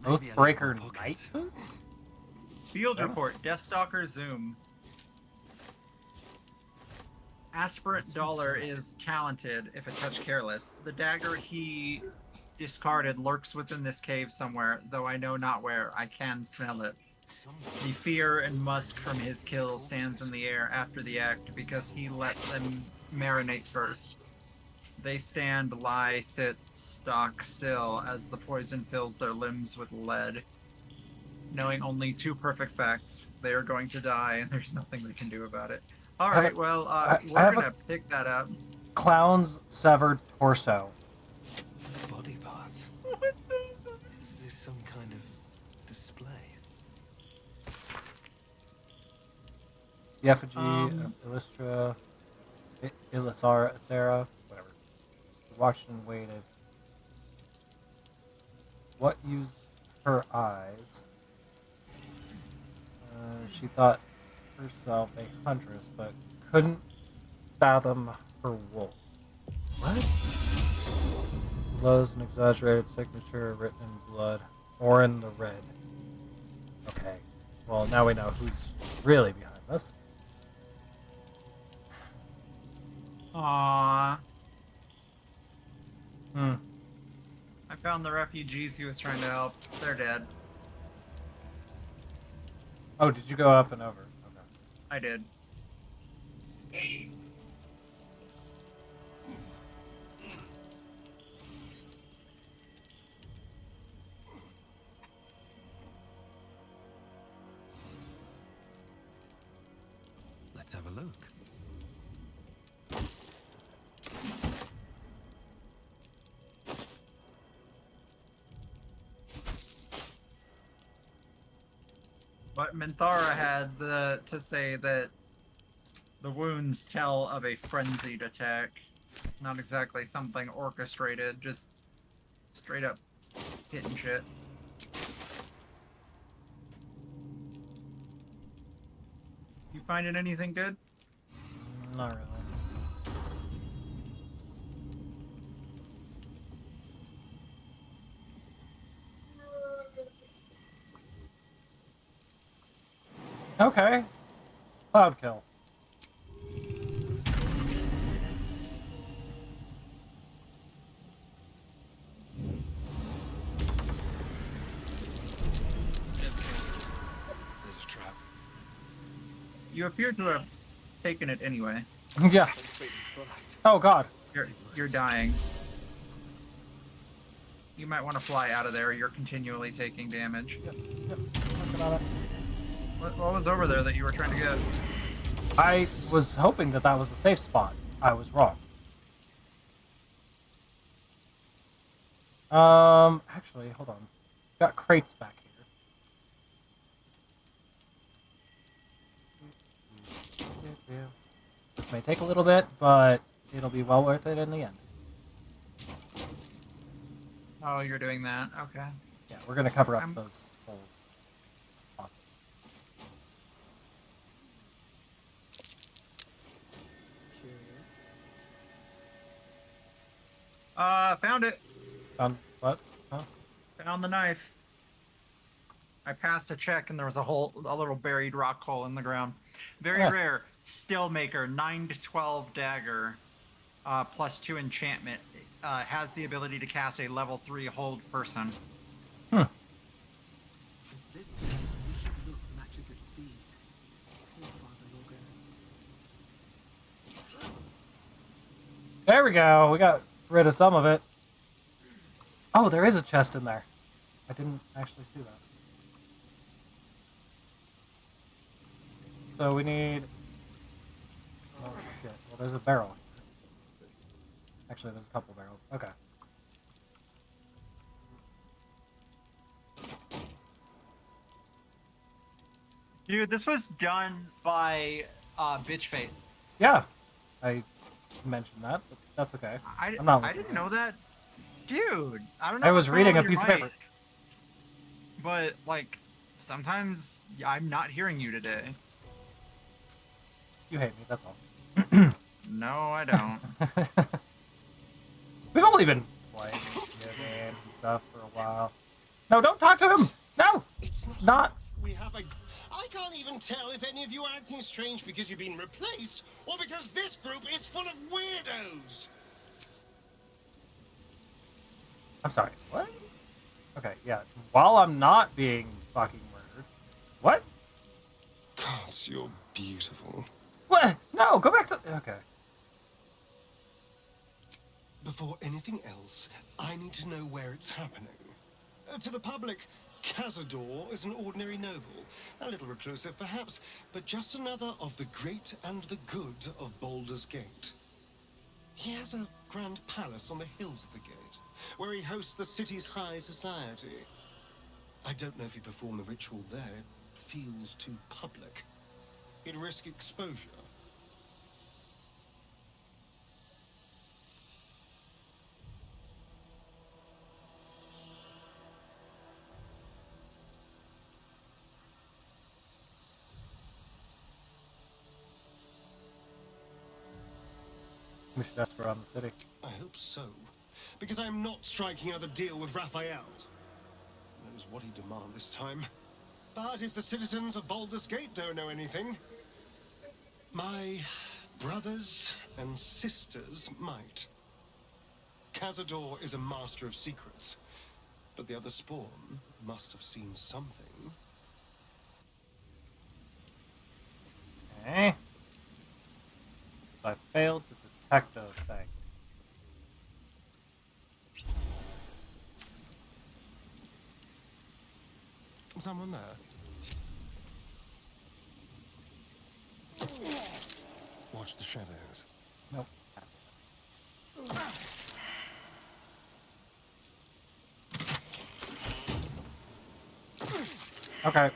Oathbreaker Knight boots? Field report. Deathstalker Zoom. Aspirant Dollar is talented if a touch careless. The dagger he discarded lurks within this cave somewhere, though I know not where. I can smell it. The fear and musk from his kill stands in the air after the act because he let them marinate first. They stand, lie, sit, stock still as the poison fills their limbs with lead. Knowing only two perfect facts, they are going to die and there's nothing we can do about it. Alright, well, we're gonna pick that up. Clown's severed torso. Body parts. Is this some kind of display? The effigy of Illustra, Sarah, whatever. Watched and waited. What used her eyes? She thought herself a huntress, but couldn't fathom her wool. What? Blows an exaggerated signature written in blood, or in the red. Okay. Well, now we know who's really behind this. Aww. Hmm. I found the refugees he was trying to help. They're dead. Oh, did you go up and over? Okay. I did. Let's have a look. But Minthara had to say that the wounds tell of a frenzied attack. Not exactly something orchestrated, just straight up hitting shit. You finding anything good? Not really. Okay. Cloud kill. There's a trap. You appear to have taken it anyway. Yeah. Oh god. You're dying. You might want to fly out of there. You're continually taking damage. Yep. Working on it. What was over there that you were trying to get? I was hoping that that was a safe spot. I was wrong. Actually, hold on. Got crates back here. This may take a little bit, but it'll be well worth it in the end. Oh, you're doing that? Okay. Yeah, we're gonna cover up those holes. Awesome. Found it. What? Huh? Found the knife. I passed a check and there was a little buried rock hole in the ground. Very Yes. rare. Steelmaker, 9 to 12 dagger, +2 enchantment. Has the ability to cast a level 3 hold person. This look matches its deeds. Poor Father Logan. There we go. We got rid of some of it. Oh, there is a chest in there. I didn't actually see that. So we need... Oh, shit. Well, there's a barrel. Actually, there's a couple barrels. Okay. Dude, this was done by Bitchface. Yeah. I mentioned that, but that's okay. I'm not I listening. didn't know that. Dude, I don't know. I was what's going reading on a with piece your of mic, paper. But, like, sometimes I'm not hearing you today. You hate me, that's all. No, I don't. We've only been playing video games and stuff for a while. No, don't talk to him! No! It's not... We have a... I can't even tell if any of you are acting strange because you've been replaced, or because this group is full of weirdos! I'm sorry, what? Okay, yeah. While I'm not being fucking murdered. What? Gods, you're beautiful. What? No, go back to... Okay. Before anything else, I need to know where it's happening. To the public, Cazador is an ordinary noble. A little reclusive, perhaps, but just another of the great and the good of Baldur's Gate. He has a grand palace on the hills of the gate, where he hosts the city's high society. I don't know if he performed the ritual there. It feels too public. He'd risk exposure. We should ask around the city. I hope so, because I'm not striking another deal with Raphael. Knows what he demands this time. But if the citizens of Baldur's Gate don't know anything, my brothers and sisters might. Cazador is a master of secrets, but the other spawn must have seen something. Okay. So I failed to detect a thing. Someone there? Watch the shadows. Nope. Okay.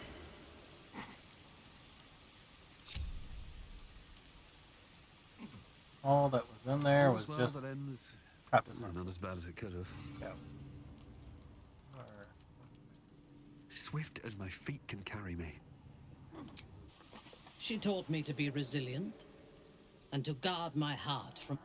All that was in there was All's well just that ends crap to not as bad as it could have. Yeah. Swift as my feet can carry me. She taught me to be resilient and to guard my heart from...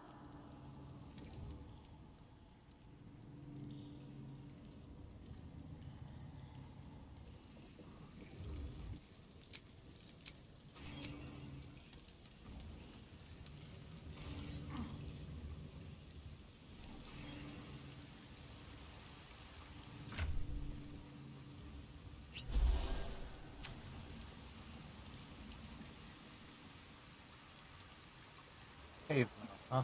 Cave, huh?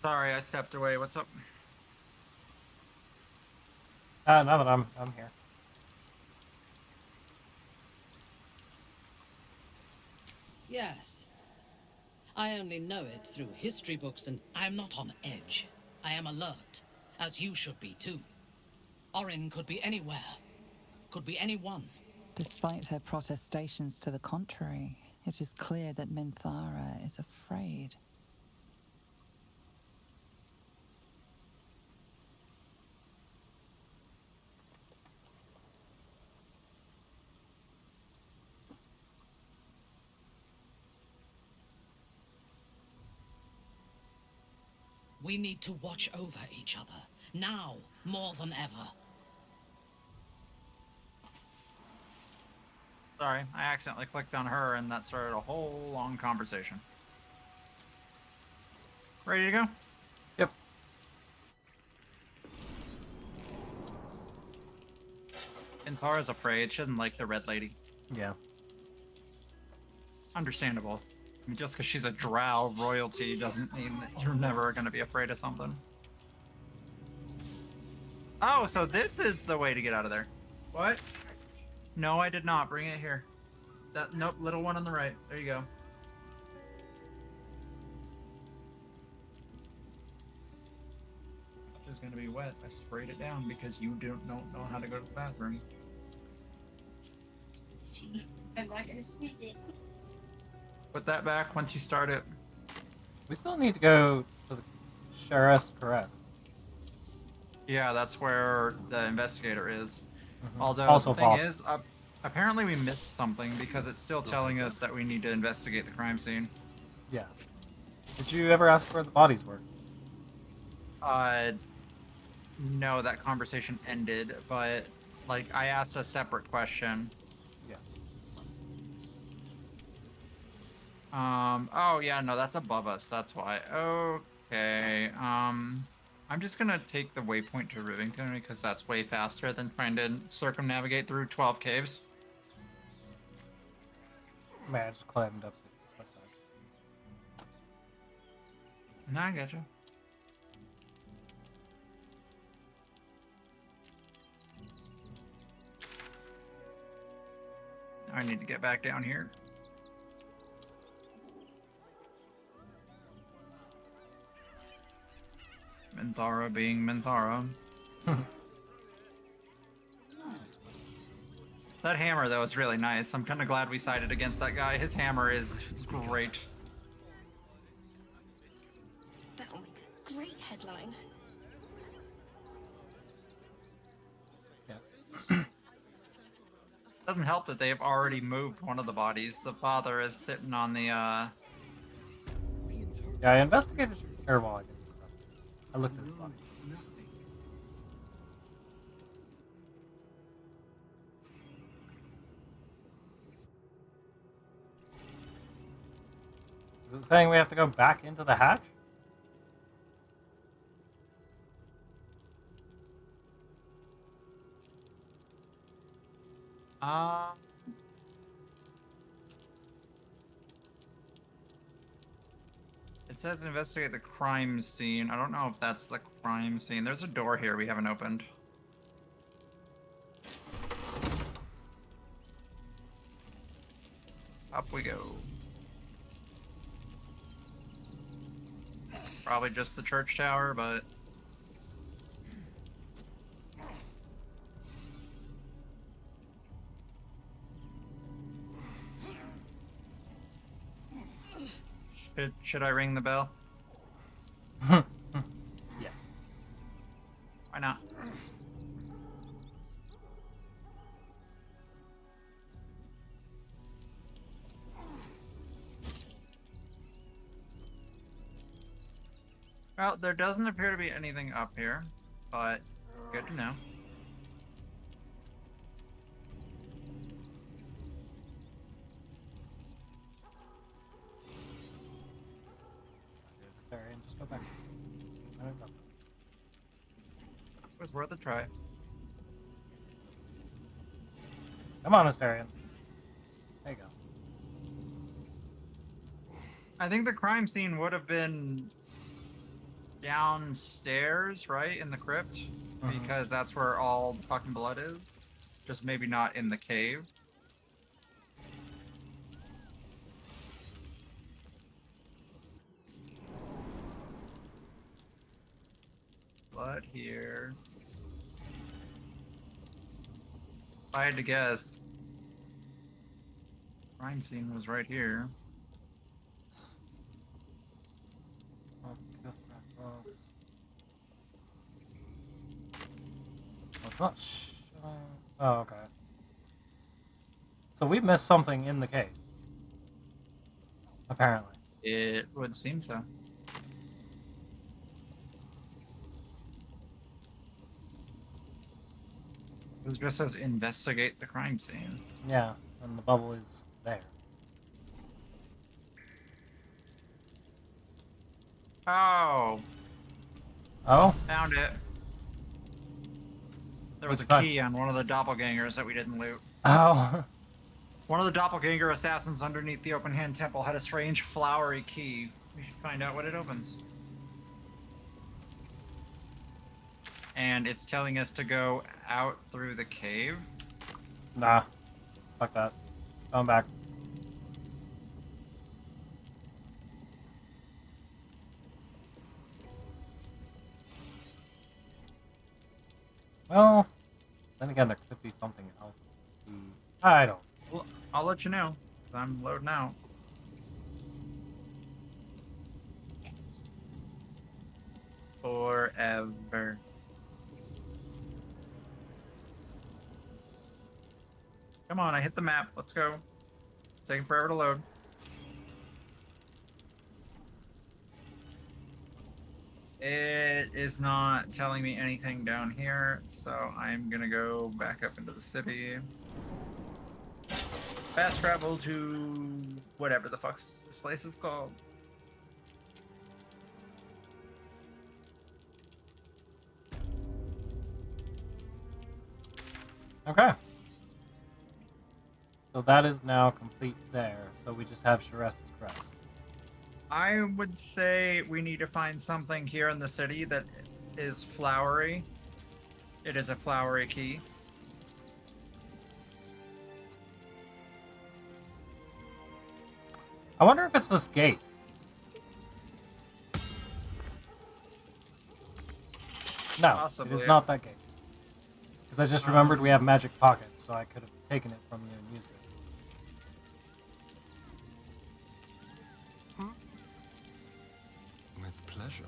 Sorry, I stepped away. What's up? Now that I'm here. Yes. I only know it through history books, and I'm not on edge. I am alert, as you should be too. Orin could be anywhere. Could be anyone. Despite her protestations to the contrary, it is clear that Minthara is afraid. We need to watch over each other, now more than ever. Sorry, I accidentally clicked on her and that started a whole long conversation. Ready to go? Yep. Intara's afraid. She doesn't like the red lady. Yeah. Understandable. I mean, just because she's a drow royalty doesn't mean that you're never going to be afraid of something. Oh, so this is the way to get out of there. What? No, I did not. Bring it here. That nope, little one on the right. There you go. It's gonna be wet. I sprayed it down because you don't know how to go to the bathroom. I'm not gonna squeeze it. Put that back once you start it. We still need to go to the Sheriff's Caress. Yeah, that's where the investigator is. Mm-hmm. Although Also the thing false. is, apparently we missed something because it's still telling us that we need to investigate the crime scene. Yeah. Did you ever ask where the bodies were? No, that conversation ended, but like I asked a separate question. Yeah. Oh yeah, no, that's above us. That's why. Okay. I'm just gonna take the waypoint to Rivington because that's way faster than trying to circumnavigate through 12 caves. Man, I just climbed up the website. No, I gotcha. I need to get back down here. Minthara being Minthara. That hammer, though, is really nice. I'm kind of glad we sided against that guy. His hammer is great. That'll make a great headline. Doesn't help that they've already moved one of the bodies. The father is sitting on the, Yeah, I investigated... Or, well, I looked at his body. Is it saying we have to go back into the hatch? It says investigate the crime scene. I don't know if that's the crime scene. There's a door here we haven't opened. Up we go. Probably just the church tower, but... Should I ring the bell? Yeah. Why not? Well, there doesn't appear to be anything up here, but good to know. Sorry, just go back. It was worth a try. Come on, Astarion. There you go. I think the crime scene would have been downstairs, right? In the crypt? Because that's where all the fucking blood is. Just maybe not in the cave. got here? If I had to guess, crime scene was right here. Oh, okay. So we missed something in the cave. Apparently. It would seem so. It just says investigate the crime scene. Yeah, and the bubble is there. Oh. Oh? Found it. There was a key on one of the doppelgangers that we didn't loot. Oh. One of the doppelganger assassins underneath the open hand temple had a strange flowery key. We should find out what it opens. And it's telling us to go out through the cave. Nah. Fuck that. Going back. Well, then again, there could be something else. I don't. Well, I'll let you know. I'm loading out. Forever. Come on, I hit the map. Let's go. It's taking forever to load. It is not telling me anything down here, so I'm gonna go back up into the city. Fast travel to whatever the fuck this place is called. Okay. So that is now complete there. So we just have Sharess's Crest. I would say we need to find something here in the city that is flowery. It is a flowery key. I wonder if it's this gate. No, Possibly. it is not that gate. Because I just remembered we have magic pockets, so I could have taken it from you and used it. With pleasure.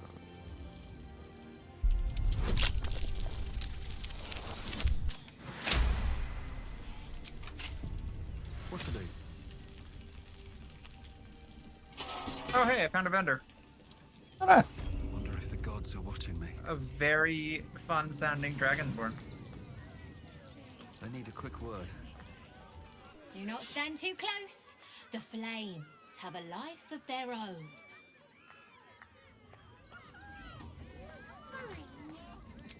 What's the name? Oh, hey, I found a vendor. Oh, nice. I wonder if the gods are watching me. A very fun-sounding dragonborn. I need a quick word. Do not stand too close. The flames have a life of their own.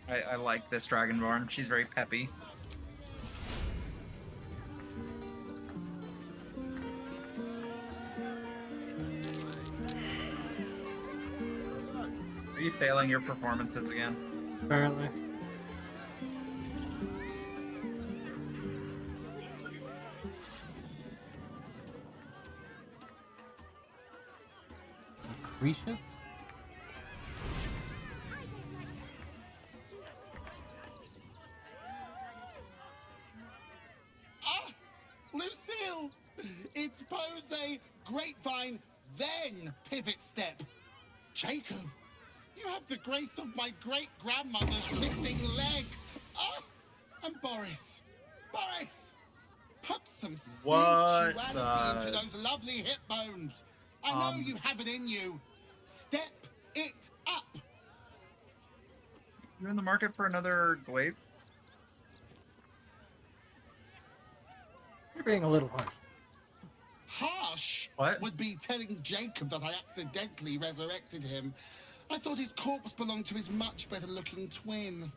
I like this dragonborn. She's very peppy. Are you failing your performances again? Apparently. Lucretius? Ah! Lucille! It's Pose, Grapevine, then Pivot Step. Jacob, you have the grace of my great-grandmother's missing leg. Ah! And Boris. Boris! Put some What sensuality into the- those lovely hip bones. I know you have it in you. Step it up. You in the market for another glaive? You're being a little harsh. Harsh What? would be telling Jacob that I accidentally resurrected him. I thought his corpse belonged to his much better looking twin.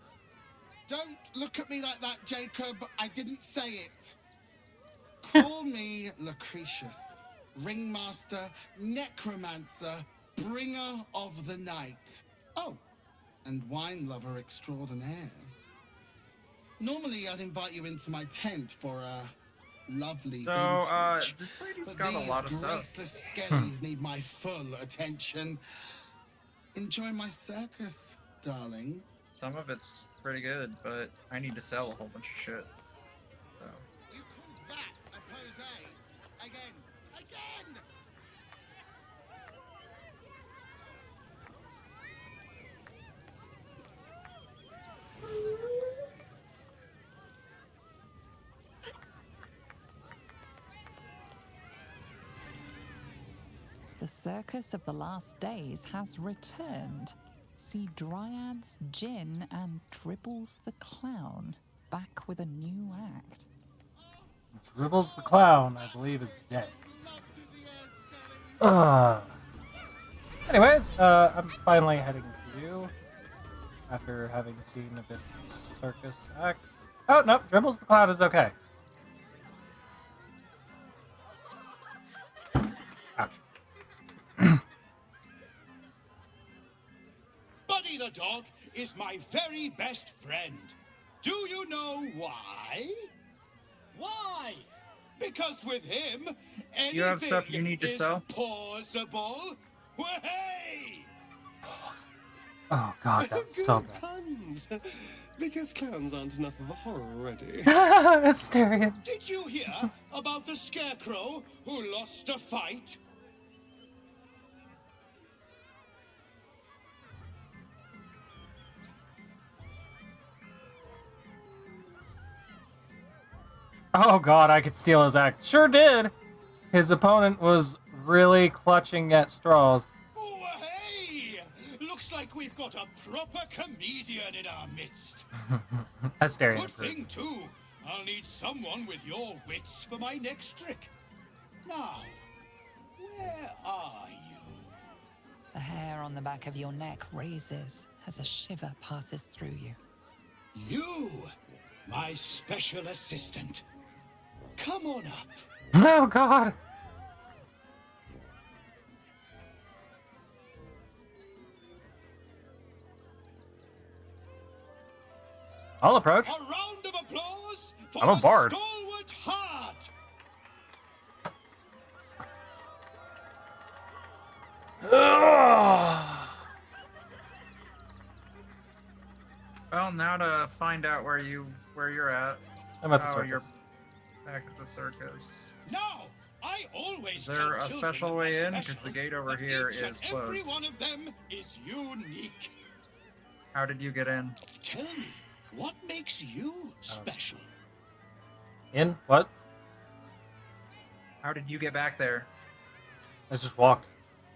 Don't look at me like that, Jacob. I didn't say it. Call me Lucretius, ringmaster, necromancer, bringer of the night. Oh, and wine lover extraordinaire. Normally, I'd invite you into my tent for a lovely vintage. This lady's But got a these lot of stuff. graceless skellies need my full attention. Enjoy my circus, darling. Some of it's pretty good, but I need to sell a whole bunch of shit. So. You call that a pose? Again! Again! The circus of the last days has returned. See Dryads, Jin, and Dribbles the Clown back with a new act. Dribbles the Clown, I believe, is dead. Anyways, I'm finally heading to you after having seen a bit of circus act. Oh, no, Dribbles the Clown is okay. Ouch. Buddy the dog is my very best friend. Do you know why? Why? Because with him, anything You have stuff you need to is sell? possible. Hey! Oh god, that's so Good bad. puns. Because clowns aren't enough of a horror already. Hysteria. Did you hear about the scarecrow who lost a fight? Oh god, I could steal his act. Sure did! His opponent was really clutching at straws. Oh, hey! Looks like we've got a proper comedian in our midst. Hysteria. Good thing, too. I'll need someone with your wits for my next trick. Now, where are you? The hair on the back of your neck raises as a shiver passes through you. You, my special assistant. Come on up. Oh god! I'll approach. A round of applause for I'm a the bard. stalwart heart. Well, now to find out where you're at. I'm at the Oh, circus. you're back at the circus. Now, I always Is there tell a children special that way they're in? Because special, the gate over but here each and is every closed. one of them is unique. How did you get in? Tell me, what makes you special? In? What? How did you get back there? I just walked.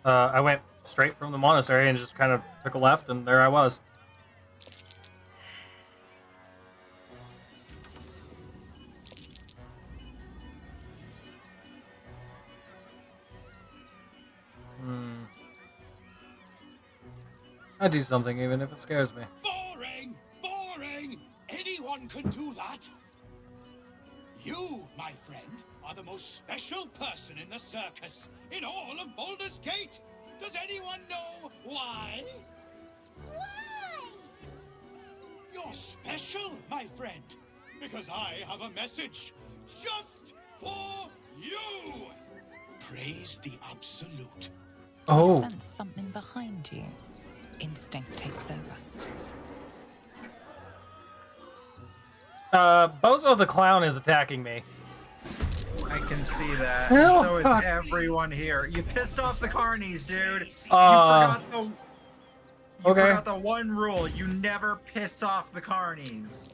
I went straight from the monastery and just kind of took a left, and there I was. I do something even if it scares me. Boring! Boring! Anyone can do that. You, my friend, are the most special person in the circus, in all of Baldur's Gate. Does anyone know why? Why? You're special, my friend, because I have a message just for you. Praise the Absolute. Oh. You sense something behind you. Instinct takes over. Bozo the Clown is attacking me. I can see that. Oh, So is fuck. everyone here. You pissed off the carnies, dude. You Okay. forgot the one rule. You never piss off the carnies.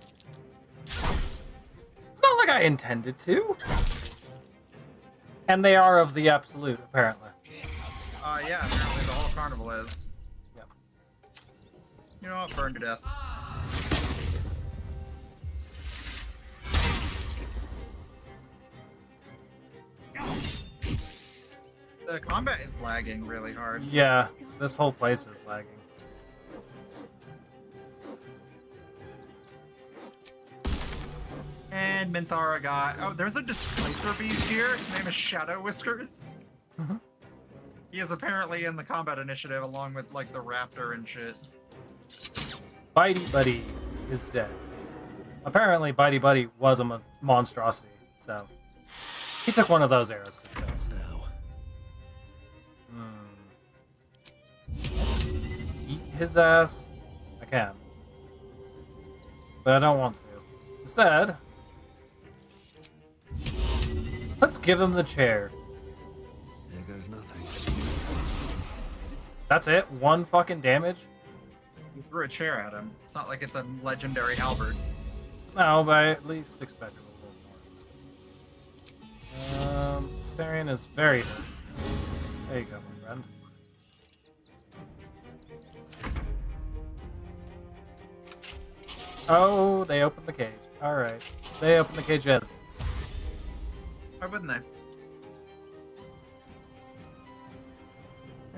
It's not like I intended to. And they are of the Absolute, apparently. Yeah, apparently the whole carnival is. Yep. You know what? Burn to death. The combat is lagging really hard. Yeah, this whole place is lagging. And Minthara got... Oh, there's a Displacer Beast here. His name is Shadow Whiskers. He is apparently in the combat initiative along with, like, the raptor and shit. Bitey Buddy is dead. Apparently, Bitey Buddy was a monstrosity, so... He took one of those arrows to the face. Eat his ass? I can. but I don't want to. Instead, let's give him the chair. There goes nothing. That's it? 1 fucking damage? You threw a chair at him. It's not like it's a legendary halberd. No, but I at least expected a little more. Starion is very hurt. There you go, my friend. Oh, they opened the cage. Alright. They opened the cage, yes. Why wouldn't they?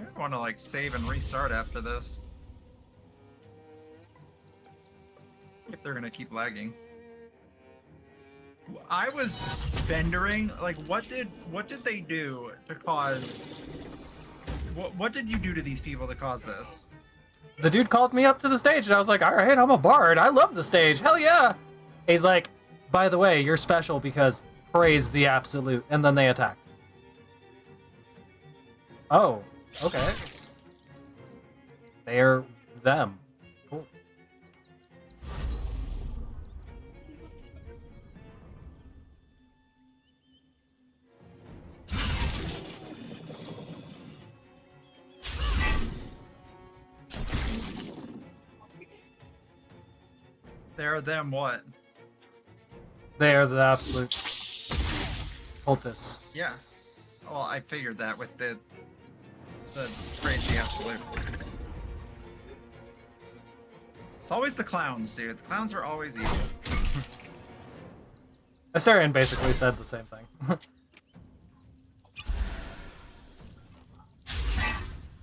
I want to like save and restart after this. If they're gonna keep lagging. I was wondering, like, what did they do to cause? What did you do to these people to cause this? The dude called me up to the stage, and I was like, alright, I'm a bard. I love the stage. Hell yeah! He's like, by the way, you're special because praise the absolute. And then they attacked. Oh, okay. They're them. Cool. They're them what? They are the absolute cultists. Yeah. Well, I figured that with the crazy absolute. It's always the clowns, dude. The clowns are always evil. Astarion basically said the same thing.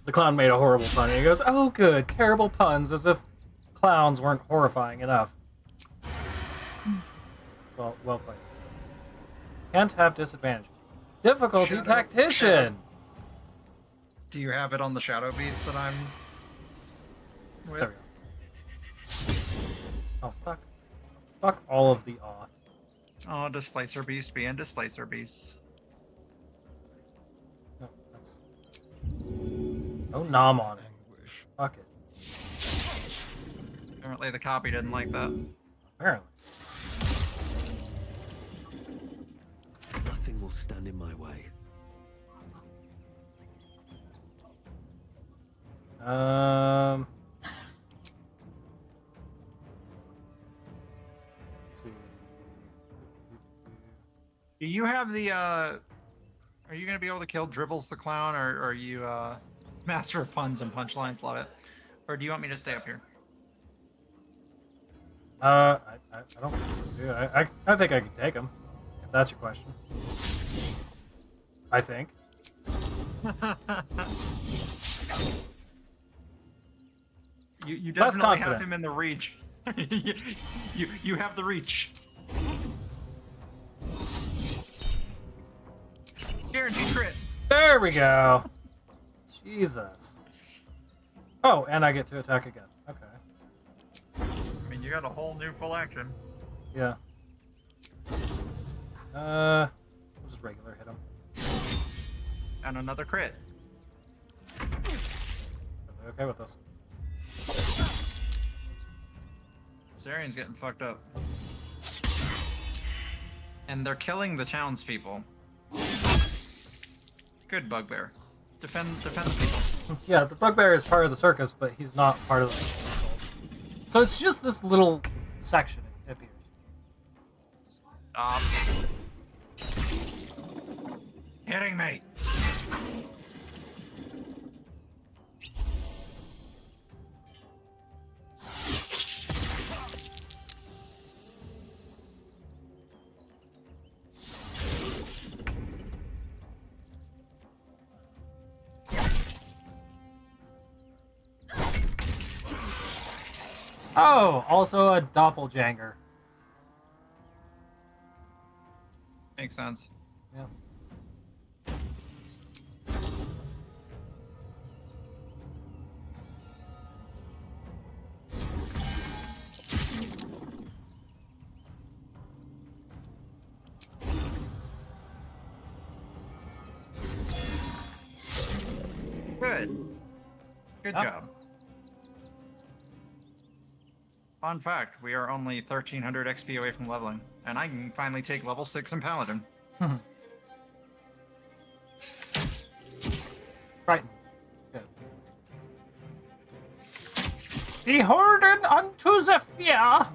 The clown made a horrible pun, and he goes, oh good, terrible puns, as if clowns weren't horrifying enough. Well played. Can't have disadvantage. Difficulty tactician! Do you have it on the Shadow Beast that I'm with? There we go. Oh, fuck. Fuck all of the off. Oh, Displacer Beast being Displacer Beasts. No, that's... No nom on it. Fuck it. Apparently the copy didn't like that. Apparently. Nothing will stand in my way. Let's see. Do you have the are you gonna be able to kill Dribbles the Clown, or are you master of puns and punchlines? Love it. Or do you want me to stay up here? I don't think I do. I think I could take him, if that's your question. I think. You definitely have him in the reach. you have the reach. Guaranteed crit. There we go. Jesus. Oh, and I get to attack again. Okay. I mean, you got a whole new full action. Yeah. We'll just regular hit him. And another crit. Are they okay with this? Sarion's getting fucked up. And they're killing the townspeople. Good Bugbear. Defend the people. Yeah, the Bugbear is part of the circus, but he's not part of the So it's just this little section it appears. Stop. Hitting me. Oh, also a doppelganger. Makes sense. Yeah. Good. Good job. Fun fact, we are only 1300 XP away from leveling, and I can finally take level 6 in Paladin. Right. Good. Beholden unto the fear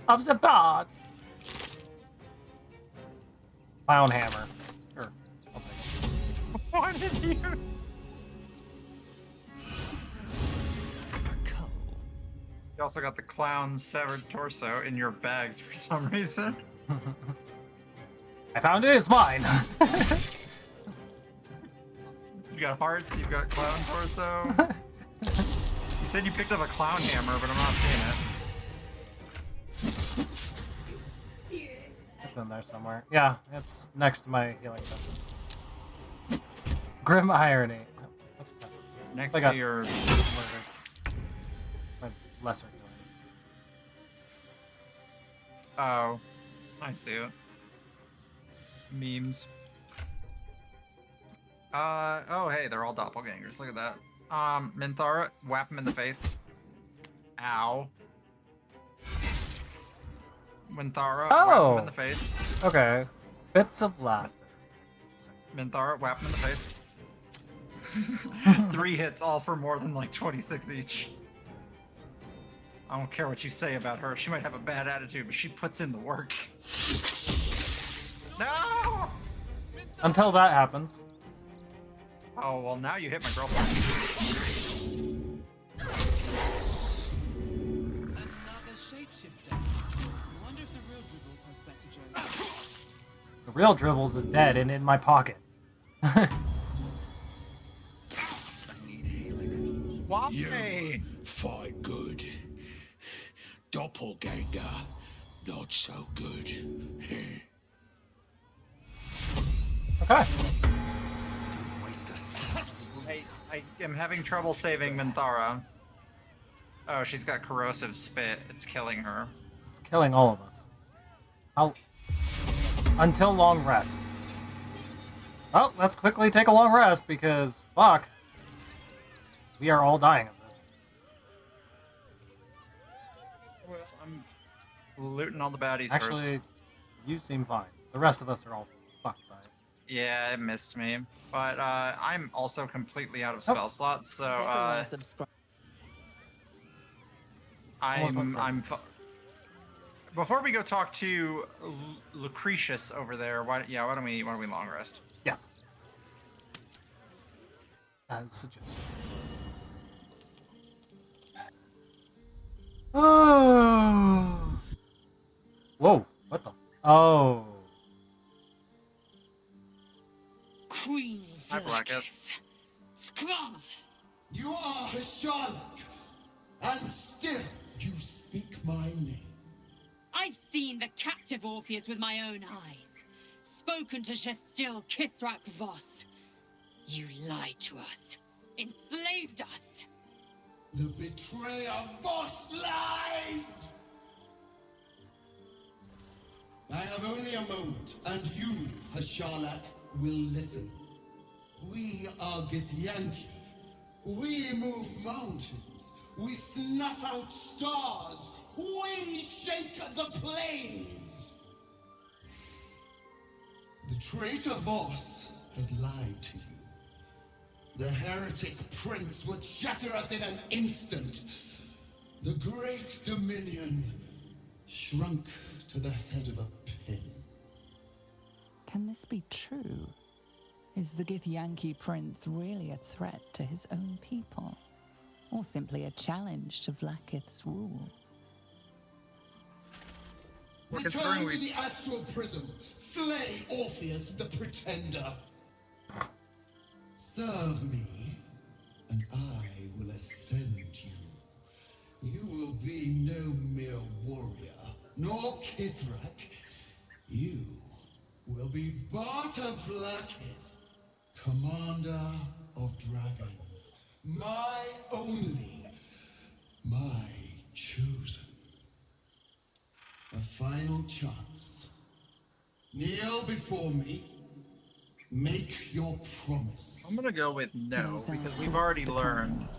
of the bard. Clown hammer. Sure. I'll take it. What did you? You also got the clown severed torso in your bags for some reason. I found it, it's mine. You got hearts, you've got clown torso. You said you picked up a clown hammer, but I'm not seeing it. It's in there somewhere. Yeah, it's next to my healing essence. Grim irony. Next to your my lesser healing. Oh, I see it. Memes. Oh hey, they're all doppelgangers. Look at that. Minthara, whap him in the face. Ow. Minthara, whap him in the face. Okay. Bits of laughter. Minthara, whap him in the face. 3 hits, all for more than like 26 each. I don't care what you say about her. She might have a bad attitude, but she puts in the work. No! Until that happens. Oh, well, now you hit my girlfriend. Another shapeshifter. I wonder if the real Dribbles has better jokes. The real Dribbles is dead and in my pocket. Why? You fight good. Doppelganger, not so good. Okay. I am having trouble saving Minthara. Oh, she's got corrosive spit. It's killing her. It's killing all of us. Until long rest. Well, let's quickly take a long rest because, fuck, we are all dying of this. Well, I'm looting all the baddies Actually, first. you seem fine. The rest of us are all fucked by it. Yeah, it missed me. But I'm also completely out of spell slots, so before we go talk to Lucretius over there, why don't we long rest? Yes. As suggested. Oh. Whoa! What the? Oh. Queen Hi, Blackett. Skra! You are Hashalak, and still you speak my name. I've seen the captive Orpheus with my own eyes. Spoken to Shestil Kithrak Voss. You lied to us. Enslaved us. The betrayer Voss lies! I have only a moment, and you, Hashalak, will listen. We are Githyanki. We move mountains. We snuff out stars. We shake the plains. The traitor Voss has lied to you. The heretic prince would shatter us in an instant. The great dominion shrunk to the head of a pin. Can this be true? Is the Githyanki prince really a threat to his own people? Or simply a challenge to Vlaakith's rule? Return to the astral prism. Slay Orpheus the pretender. Serve me, and I will ascend you. You will be no mere warrior, nor Kithrak. You will be Barta Vlaakith, commander of dragons. My only, my chosen. A final chance. Kneel before me. Make your promise. I'm gonna go with no, because we've already learned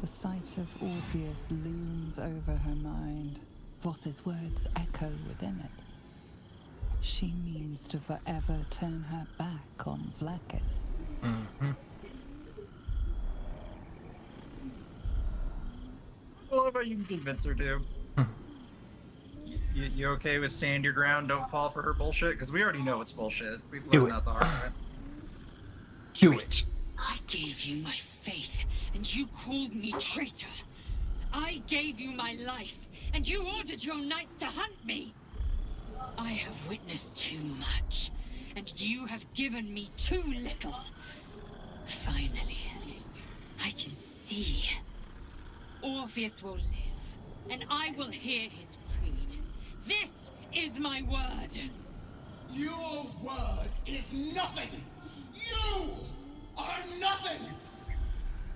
The sight of Orpheus looms over her mind. Voss's words echo within it. She means to forever turn her back on Vlaakith. Mm-hmm. I love how you can convince her to. You okay with stand your ground, don't fall for her bullshit? Because we already know it's bullshit. We've Do learned it. that the hard way. Do it. I gave you my faith, and you called me traitor. I gave you my life, and you ordered your knights to hunt me. I have witnessed too much, and you have given me too little. Finally, I can see. Orpheus will live, and I will hear his creed. This is my word. Your word is nothing! You are nothing!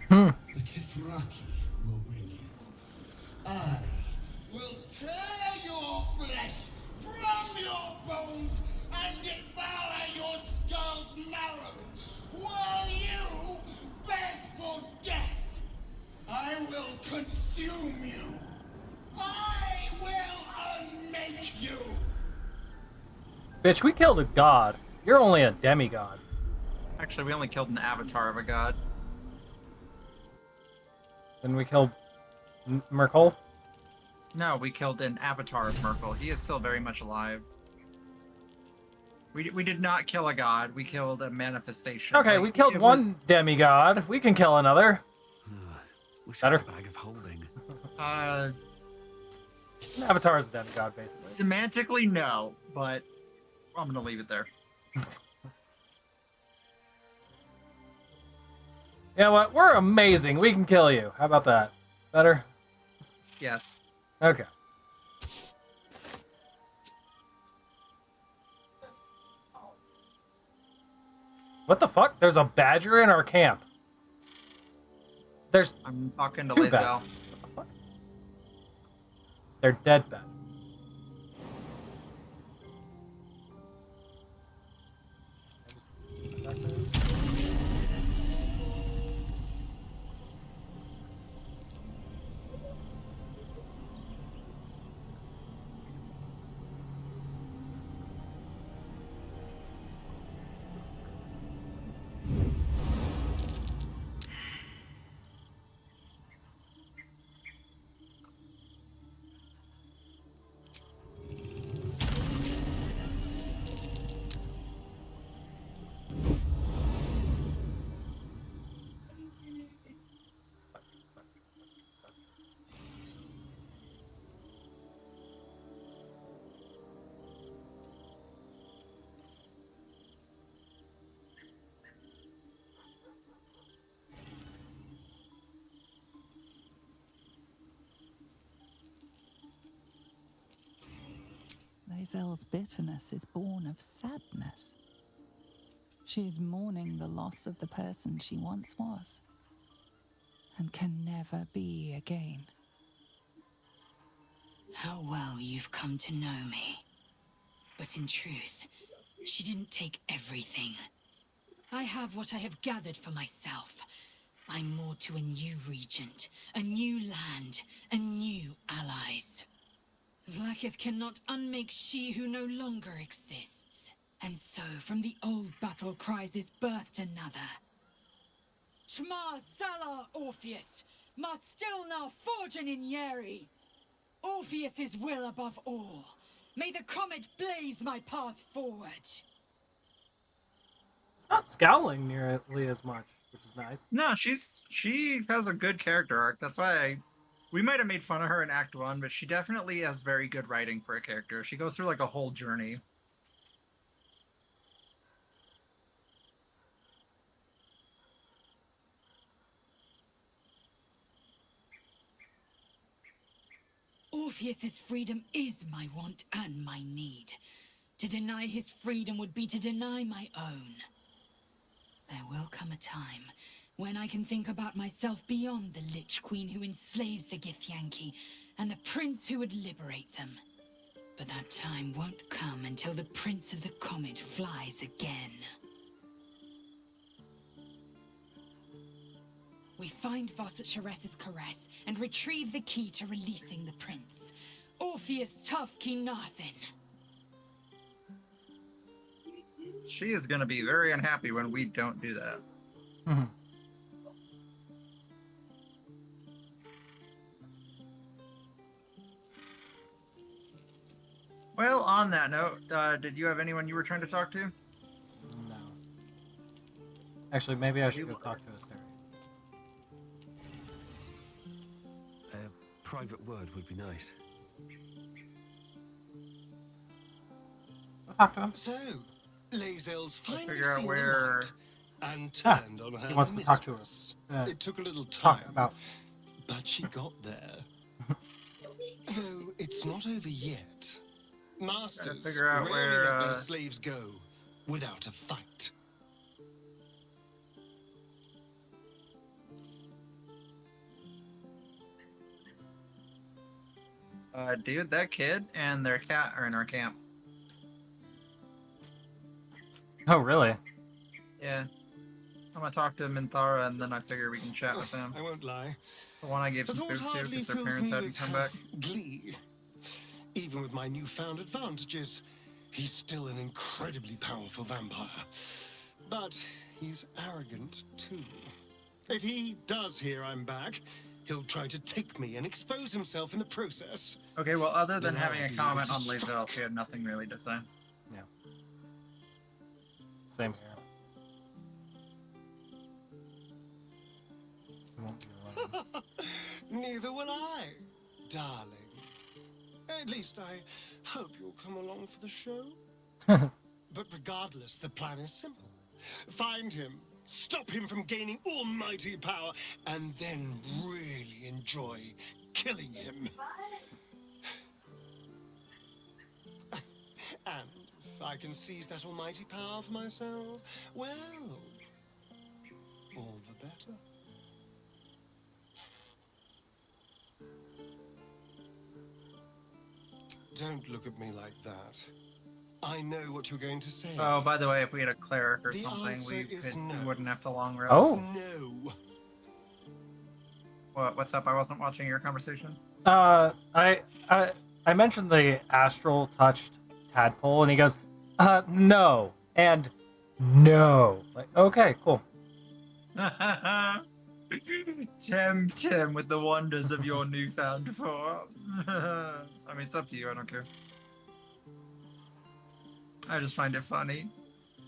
The Kithraki will bring you. I will tear your flesh from your bones and devour your skull's marrow while you beg for death. I will consume you. I will unmake you. Bitch, we killed a god. You're only a demigod. Actually, we only killed an avatar of a god. Then we killed Merkel? No, we killed an avatar of Merkel. He is still very much alive. We did not kill a god. We killed a manifestation. Okay, Like, we killed it one demigod. We can kill another. Better. Bag of holding. Was, An avatar is a demigod, basically. semantically, no, but I'm gonna leave it there. You know what? We're amazing. We can kill you. How about that? Better? Yes. Okay. What the fuck? There's a badger in our camp. There's I'm talking to two Lazel. badgers. What the fuck? They're dead badgers. Lae'zel's bitterness is born of sadness. She is mourning the loss of the person she once was, and can never be again. How well you've come to know me. But in truth, she didn't take everything. I have what I have gathered for myself. I'm more to a new regent, a new land, and new allies. Vlaakith cannot unmake she who no longer exists. And so, from the old battle cries is birthed another. Shma Salar Orpheus, Ma Stilna Forgin in Yeri. Orpheus's will above all. May the comet blaze my path forward. It's not scowling nearly as much, which is nice. No, she has a good character arc. That's why we might have made fun of her in Act 1, but she definitely has very good writing for a character. She goes through like a whole journey. Orpheus's freedom is my want and my need. To deny his freedom would be to deny my own. There will come a time when I can think about myself beyond the Lich Queen who enslaves the Githyanki and the prince who would liberate them. But that time won't come until the Prince of the Comet flies again. We find Voss at Shares's caress and retrieve the key to releasing the prince. Orpheus tough King Narsen. She is going to be very unhappy when we don't do that. Well, on that note, did you have anyone you were trying to talk to? No. Actually, maybe I should go talk to Asteria. A private word would be nice. I'll talk to him. So, Lae'zel's finally figure out seen where- the light and turned on her he wants to talk to mistress. us. It took a little Talk time, about. but she got there. Though it's not over yet. Masters figure out rarely where, let their slaves go without a fight. Dude, that kid and their cat are in our camp. Oh, really? Yeah. I'm gonna talk to Minthara and then I figure we can chat with them. I won't lie. The one I gave The some thought food to hardly because their fills parents me hadn't with come back. glee. Even with my newfound advantages, he's still an incredibly powerful vampire. But he's arrogant too. If he does hear I'm back, he'll try to take me and expose himself in the process. Okay, well, other than Then having I'll a be comment able on to Laser strike. Elf, we had nothing really to say. Yeah. Same here. You won't be alone. Neither will I, darling. At least I hope you'll come along for the show. But regardless, the plan is simple. Find him, stop him from gaining almighty power, and then really enjoy killing him. And if I can seize that almighty power for myself, well, all the better. Don't look at me like that. I know what you're going to say. Oh, by the way, if we had a cleric or The something, answer we is no. wouldn't have to long rest. Oh. No. What's up? I wasn't watching your conversation. I mentioned the astral touched tadpole, and he goes, no, and no. Like, okay, cool. Tempt him with the wonders of your newfound form. I mean, it's up to you. I don't care. I just find it funny.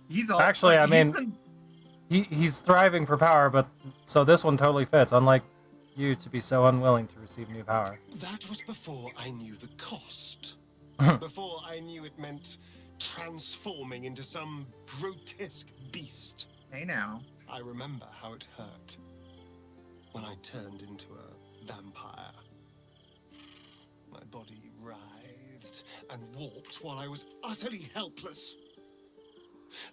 He's all Actually, I he's mean, been- he's thriving for power, but so this one totally fits. Unlike you to be so unwilling to receive new power. That was before I knew the cost. Before I knew it meant transforming into some grotesque beast. Hey now. I remember how it hurt when I turned into a vampire. My body writhed and warped while I was utterly helpless.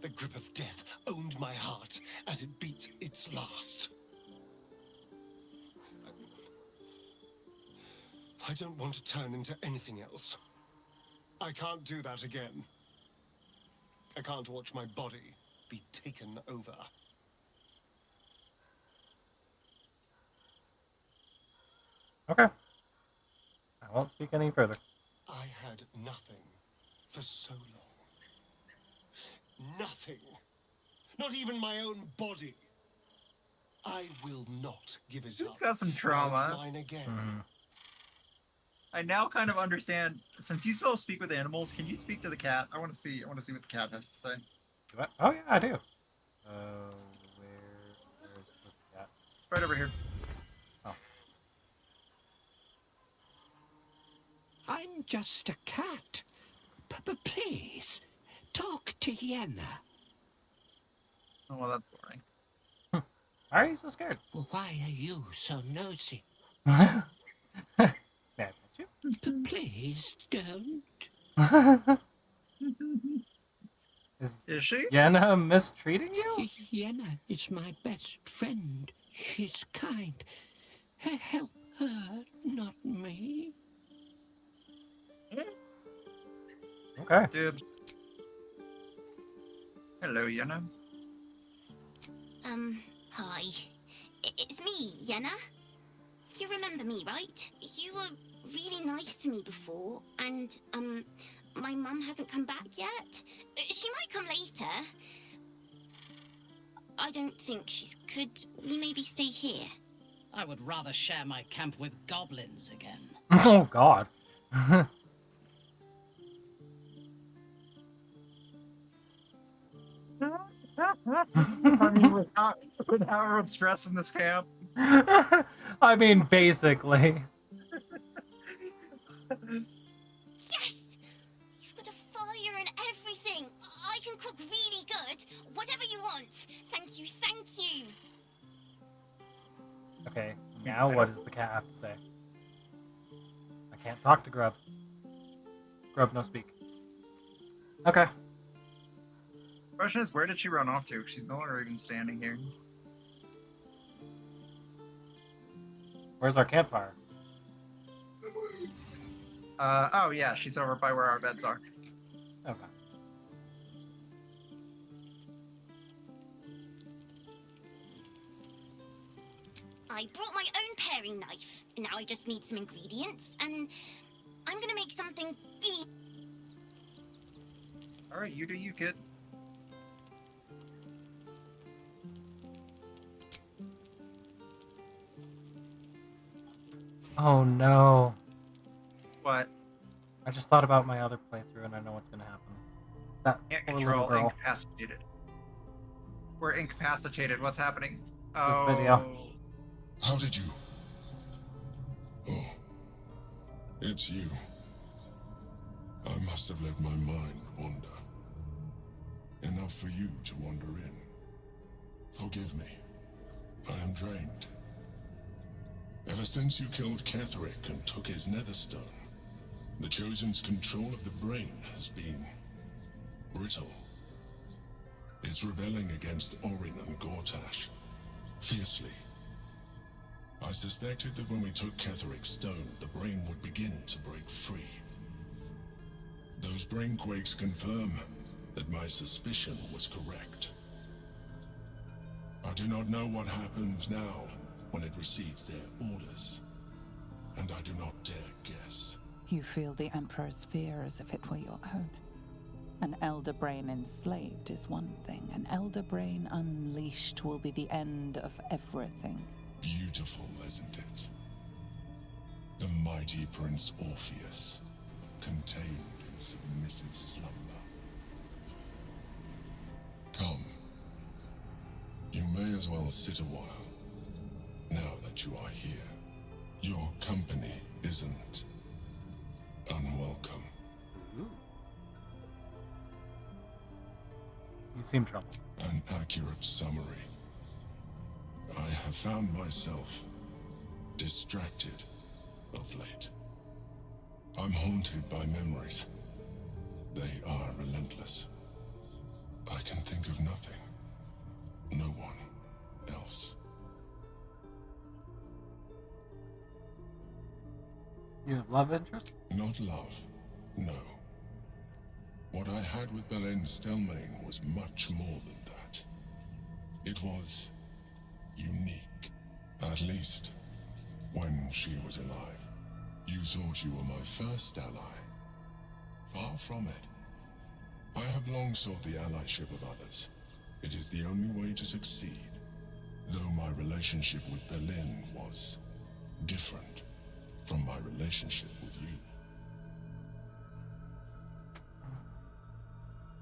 The grip of death owned my heart as it beat its last. I don't want to turn into anything else. I can't do that again. I can't watch my body be taken over. Okay. I won't speak any further. I had nothing for so long. Nothing. Not even my own body. I will not give it up. It's got some Now trauma. it's mine again. I now kind of understand. Since you still speak with animals, can you speak to the cat? I want to see what the cat has to say. What? Oh yeah, I do. Where's this cat? Right over here. Oh. I'm just a cat. But please, talk to Yenna. Oh, well, that's boring. Why are you so scared? Well, why are you so nosy? May I pet you? Please don't. Is she? Yenna mistreating you? Yenna is my best friend. She's kind. Help her, not me. Okay. Dibs. Hello, Yenna. Hi. It's me, Yenna. You remember me, right? You were really nice to me before, and, my mum hasn't come back yet. She might come later. I don't think she's... Could we maybe stay here? I would rather share my camp with goblins again. Oh, God. I mean, without everyone stressing this camp. I mean, basically. Yes! You've got a fire and everything. I can cook really good. Whatever you want. Thank you, thank you. Okay, now what does the cat have to say? I can't talk to Grub. Grub, no speak. Okay. Question is, where did she run off to? She's no longer even standing here. Where's our campfire? Oh yeah, she's over by where our beds are. Okay. I brought my own paring knife. Now I just need some ingredients, and I'm gonna make something big. Alright, you do you, kid. Oh no. What? I just thought about my other playthrough and I know what's gonna happen. That Can't poor little control, girl. incapacitated. We're incapacitated. What's happening? This Oh. video. How did you? Oh. It's you. I must have let my mind wander. Enough for you to wander in. Forgive me. I am drained. Ever since you killed Ketheric and took his netherstone, the Chosen's control of the brain has been brittle. It's rebelling against Orin and Gortash fiercely. I suspected that when we took Ketheric's stone, the brain would begin to break free. Those brain quakes confirm that my suspicion was correct. I do not know what happens now when it receives their orders, and I do not dare guess. You feel the Emperor's fear as if it were your own. An Elder Brain enslaved is one thing. An Elder Brain unleashed will be the end of everything. Beautiful, isn't it? The mighty Prince Orpheus, contained in submissive slumber. Come. You may as well sit a while, now that you are here. Your company isn't unwelcome. You seem troubled. An accurate summary. I have found myself distracted of late. I'm haunted by memories. They are relentless. I can think of nothing. No one else. You have love interest? Not love, no. What I had with Belen Stelmane was much more than that. It was unique. At least, when she was alive. You thought you were my first ally. Far from it. I have long sought the allyship of others. It is the only way to succeed. Though my relationship with Berlin was different from my relationship with you.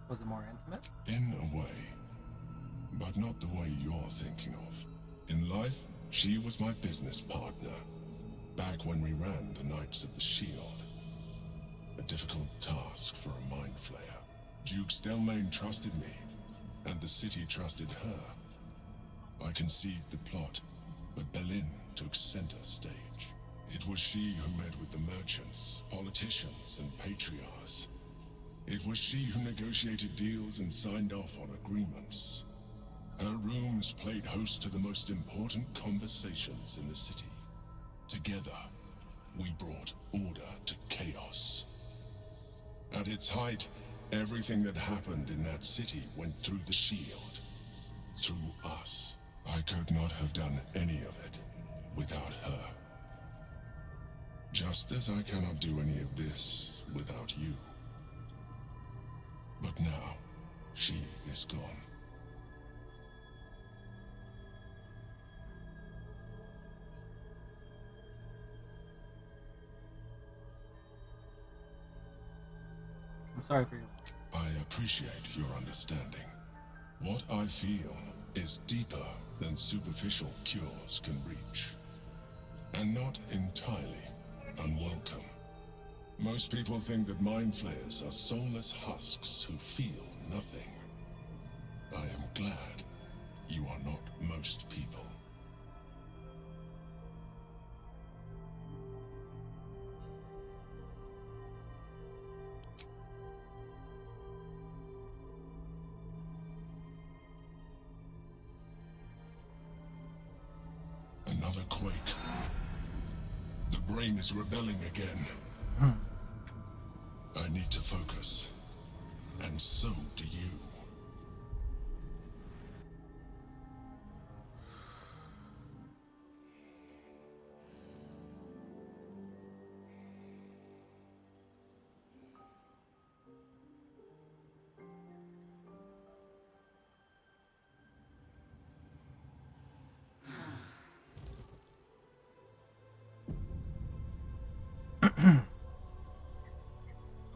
Was it more intimate? In a way. But not the way you're thinking of. In life, she was my business partner. Back when we ran the Knights of the Shield. A difficult task for a mind flayer. Duke Stelmane trusted me, and the city trusted her. I conceived the plot, but Berlin took center stage. It was she who met with the merchants, politicians, and patriarchs. It was she who negotiated deals and signed off on agreements. Her rooms played host to the most important conversations in the city. Together, we brought order to chaos. At its height, everything that happened in that city went through the shield. Through us. I could not have done any of it without her. Just as I cannot do any of this without you. But now, she is gone. I'm sorry for you. I appreciate your understanding. What I feel is deeper than superficial cures can reach. And not entirely unwelcome. Most people think that mind flayers are soulless husks who feel nothing. I am glad you are not most people. Another quake. The brain is rebelling again. I need to focus. And so do you.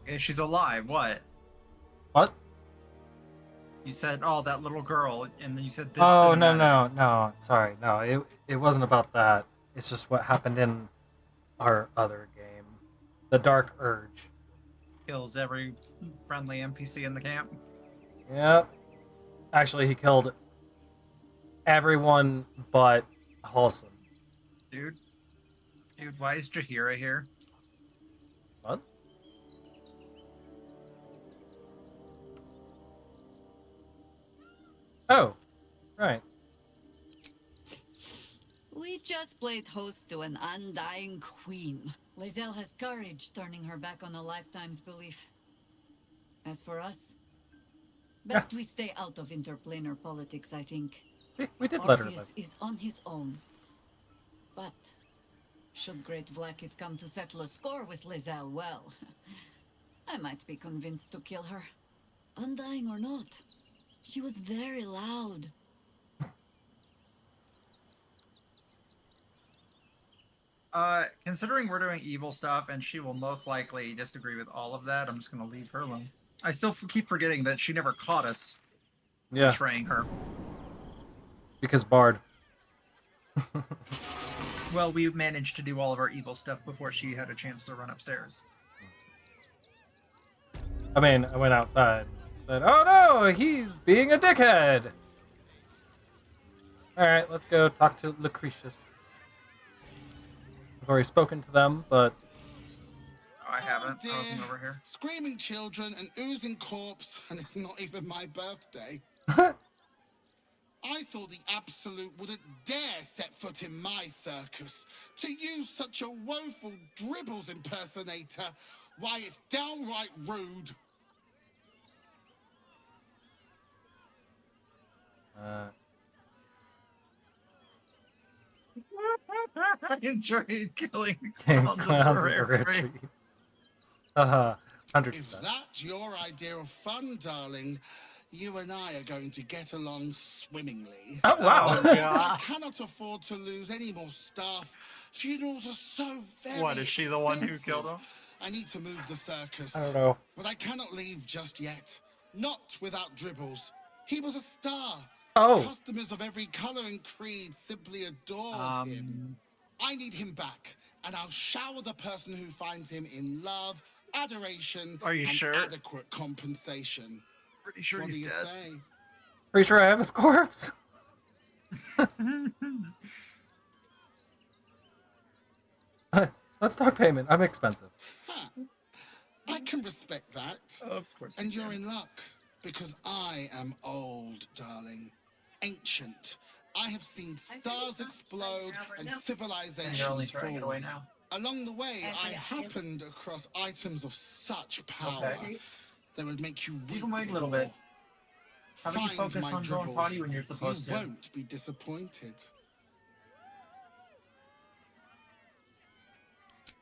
Okay, she's alive. What? What? You said, oh, that little girl, and then you said this. Oh, cinematic. no. Sorry, no. It wasn't about that. It's just what happened in our other game. The Dark Urge. Kills every friendly NPC in the camp. Yep. Actually, he killed everyone but Halston. Dude, why is Jaheira here? What? Oh, right. We just played host to an undying queen. Lae'zel has courage, turning her back on a lifetime's belief. As for us, best we stay out of interplanar politics, I think. See, we did let her Orpheus live. is on his own. But should Great Vlaakith come to settle a score with Lae'zel, well, I might be convinced to kill her. Undying or not, she was very loud. Considering we're doing evil stuff and she will most likely disagree with all of that, I'm just gonna leave her alone. I still keep forgetting that she never caught us betraying her. Because Bard. Well, we managed to do all of our evil stuff before she had a chance to run upstairs. I mean, I went outside and said, oh no, he's being a dickhead. Alright, let's go talk to Lucretius. I've already spoken to them, but... Oh, I haven't. Dear. I wasn't over here. Screaming children, an oozing corpse, and it's not even my birthday. I thought the Absolute wouldn't dare set foot in my circus. To use such a woeful dribbles impersonator, why, it's downright rude. I enjoyed killing Clowns clowns is a rare retreat. 100%. If that's your idea of fun, darling, you and I are going to get along swimmingly. Oh, wow. I cannot afford to lose any more staff. Funerals are so very What, is she the one who killed him? I need to move the circus. I don't know. But I cannot leave just yet. Not without Dribbles. He was a star. Oh. Customers of every color and creed simply adored him. I need him back, and I'll shower the person who finds him in love, adoration, Are you and sure? adequate compensation. Pretty sure What do he's you dead. say? Pretty sure I have his corpse. Let's talk payment. I'm expensive. Huh. I can respect that. Of course. And you're in luck, because I am old, darling. Ancient. I have seen stars explode and And you're only civilizations throwing it fall. away now. Along the way, I happened across items of such power Okay. that would make you weep. Keep in mind a little for. bit. How about you Find focus my on going dribbles. potty when you're supposed You to? won't be disappointed.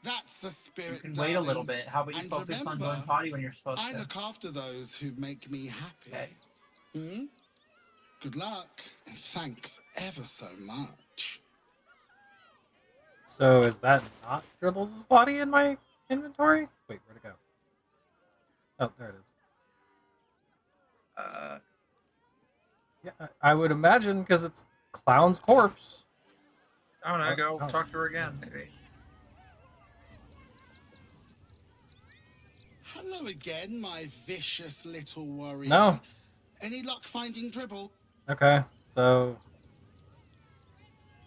That's the spirit, You can darling. wait a little bit. How about you And focus on remember, going potty when you're supposed I to? look after those who make me happy. Okay. Hmm? Good luck, and thanks ever so much. So is that not Dribbles' body in my inventory? Wait, where'd it go? Oh, there it is. Yeah, I would imagine because it's Clown's corpse. I don't know. Go talk to her again, maybe. Hello again, my vicious little warrior. No. Any luck finding Dribble? Okay, so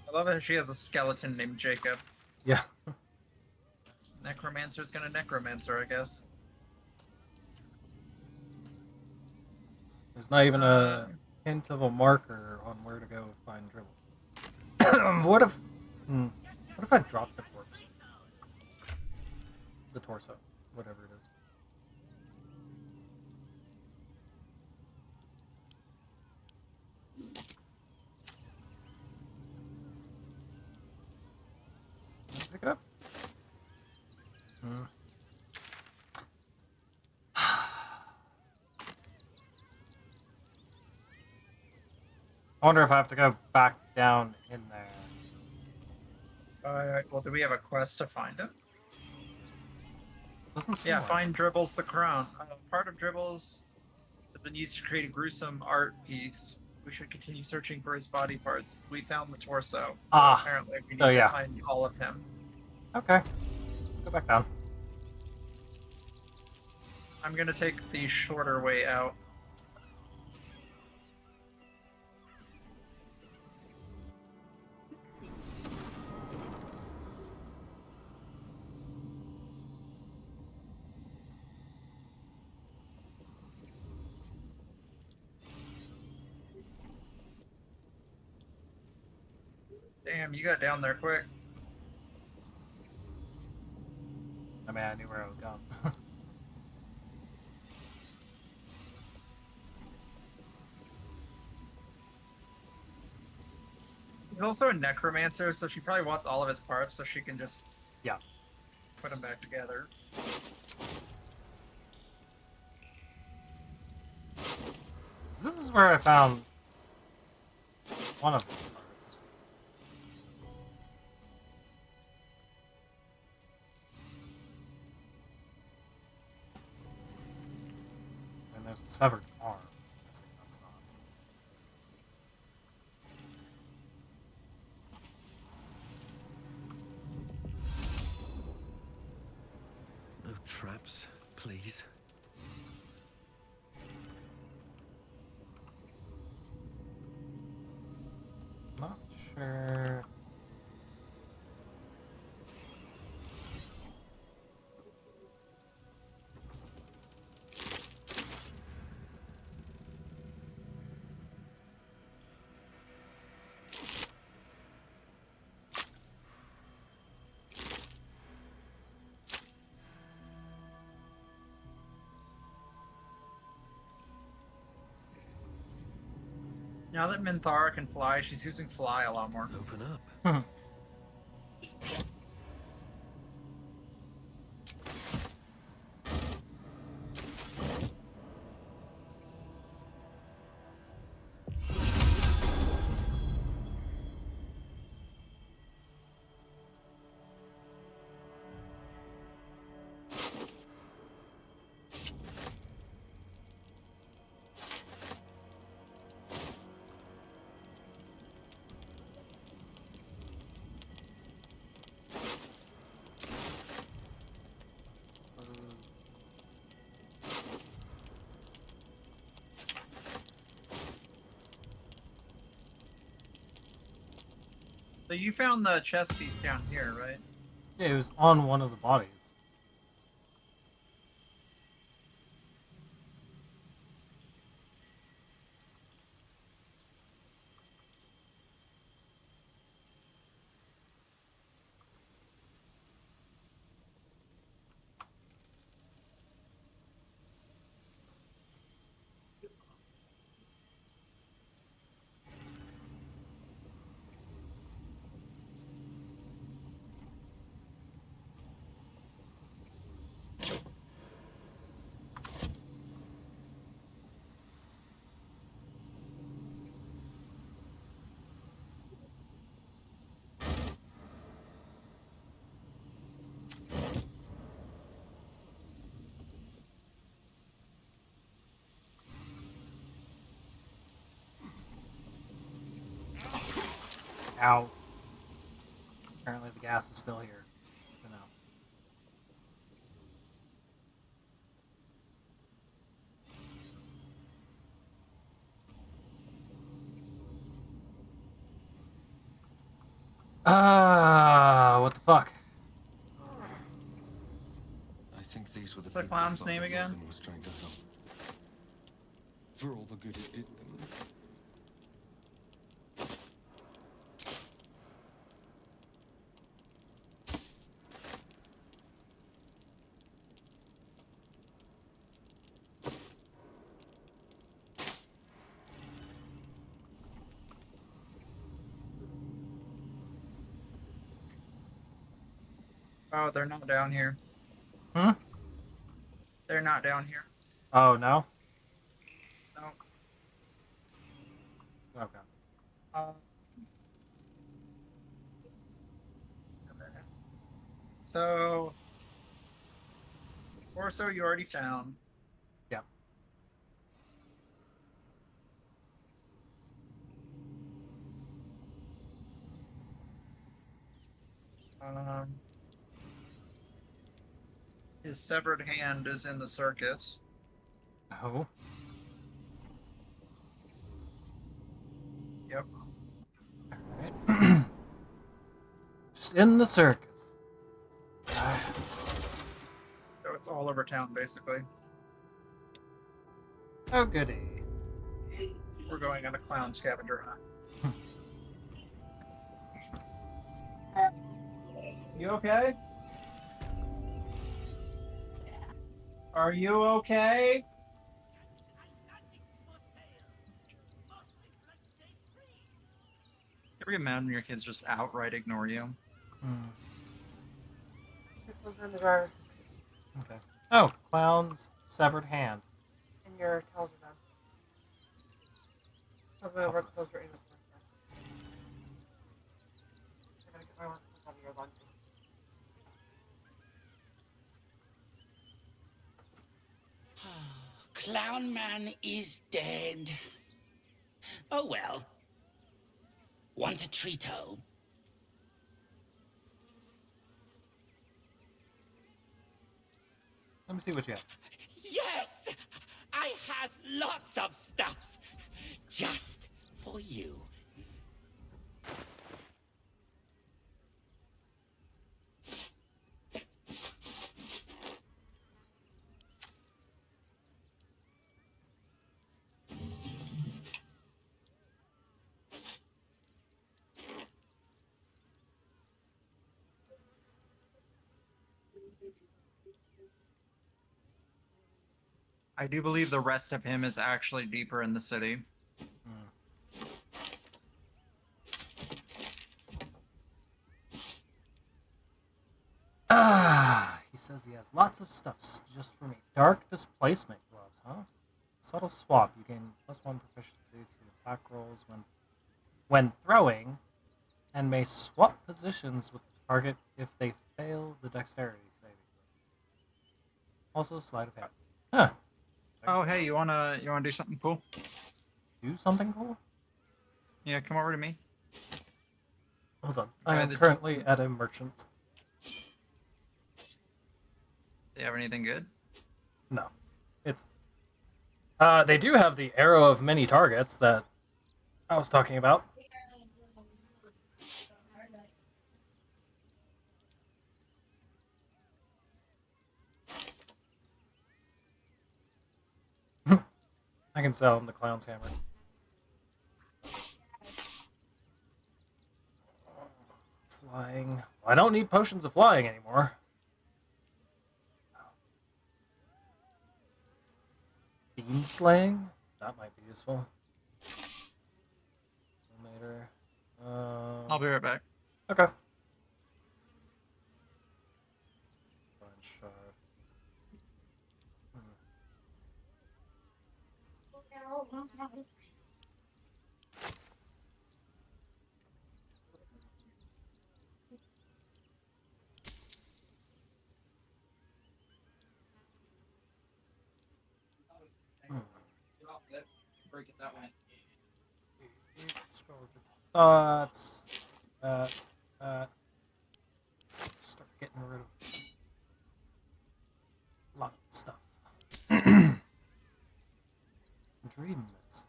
I love how she has a skeleton named Jacob. yeah. Necromancer's gonna necromancer, I guess. There's not even a hint of a marker on where to go find Dribbles. What if I drop the corpse? The torso, whatever it is. Pick it up. I wonder if I have to go back down in there. Alright, well, do we have a quest to find him? Doesn't seem Yeah, like find Dribbles the crown. Part of Dribbles has been used to create a gruesome art piece. We should continue searching for his body parts. We found the torso, so apparently we need to find all of him. Okay. Go back down. I'm gonna take the shorter way out. Damn, you got down there quick. I mean, I knew where I was going. He's also a necromancer, so she probably wants all of his parts so she can just put them back together. This is where I found one of his parts. And there's a severed arm. I'm guessing that's not. No traps, please. Not sure. Now that Minthara can fly, she's using fly a lot more. Open up. So you found the chess piece down here, right? Yeah, it was on one of the bodies. Ow. Apparently the gas is still here. For now. What the fuck? I think these were the What's the people clown's Father name again? Logan was trying to help. For all the good it did them. Oh, they're not down here. Hmm? They're not down here. Oh, no? No. Okay. So, Orso, you already found. Yep. His severed hand is in the circus. Oh. Yep. Alright. Just in the circus. So it's all over town, basically. Oh, goody. We're going on a clown scavenger hunt. You okay? Are you okay? You ever get mad when your kids just outright ignore you? Okay. Oh, clown's severed hand. In your television. I'm gonna work closer in the I gotta get my work out of your lunch. Clown Man is dead. Oh well. Want a treato? Let me see what you have. Yes! I has lots of stuffs. Just for you. I do believe the rest of him is actually deeper in the city. He says he has lots of stuff just for me. Dark displacement gloves, huh? Subtle swap. You gain +1 proficiency to attack rolls when throwing, and may swap positions with the target if they fail the dexterity saving throw. Also, sleight of hand. Huh. Oh, hey, you wanna do something cool? Do something cool? Yeah, come over to me. Hold on. I am currently at a merchant. Do you have anything good? No. It's... they do have the arrow of many targets that I was talking about. I can sell him the clown's hammer. Flying. Well, I don't need potions of flying anymore. Fiend slaying? That might be useful. Later. I'll be right back. Okay. Shard. Thoughts. Start getting rid of a lot of stuff. Dream Mist.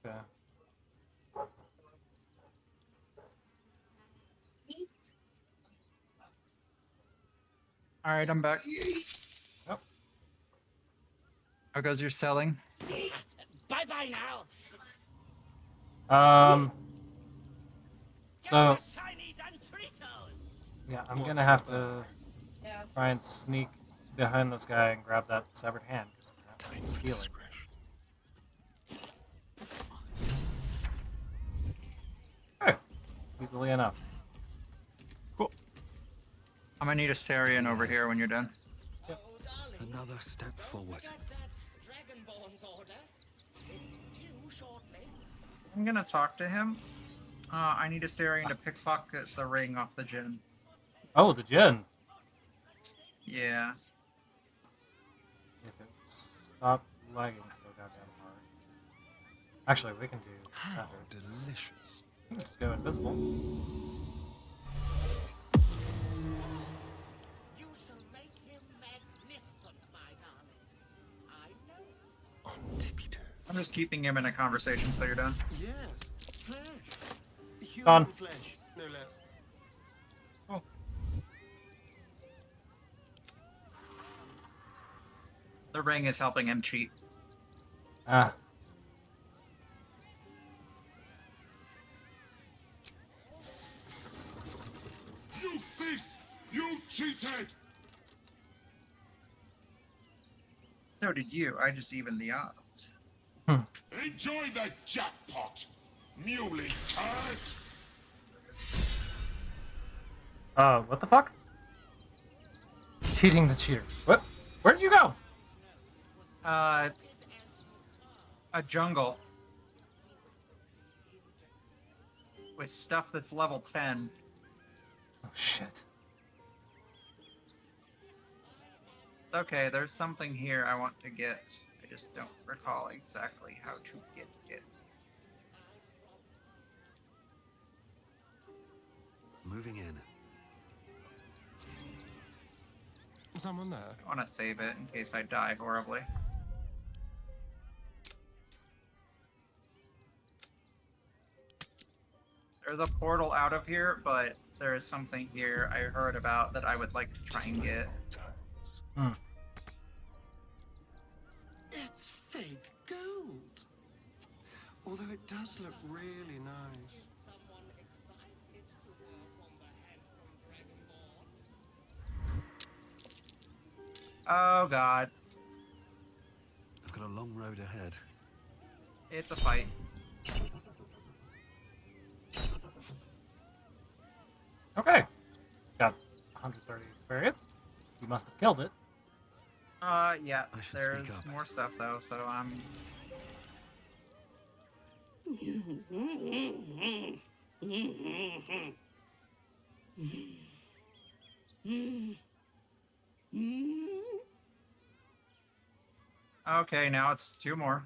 Okay. All right, I'm back. Yep. How goes your selling? Bye bye now. So Shinies and Tritos. yeah, I'm gonna have to try and sneak behind this guy and grab that severed hand because apparently he's stealing. Hey, easily enough. Cool. I'm gonna need a Sarian over here when you're done. Yep. Another step forward. I'm gonna talk to him. I need a Sarian to pickpocket the ring off the Jinn. Oh, the Jinn. Yeah. If it stopped lagging so goddamn hard. Actually, we can do How better. delicious. We can just go invisible. I'm just keeping him in a conversation so you're done. Yes, flesh. Human Done. flesh, no less. Oh. The ring is helping him cheat. Ah. You thief! You cheated! So did you. I just evened the odds. Enjoy the jackpot, muley curt! What the fuck? Cheating the cheater. What? Where did you go? A jungle. With stuff that's level 10. Oh, shit. Okay, there's something here I want to get. I just don't recall exactly how to get it. Moving in. Someone there? I want to save it in case I die horribly. There's a portal out of here, but there is something here I heard about that I would like to try and get. It's fake gold. Although it does look really nice. Oh god. I've got a long road ahead. It's a fight. Okay. Got 130 experience. You must have killed it. Yeah, I should there's speak up. more stuff though, so I'm... Okay, now it's 2 more.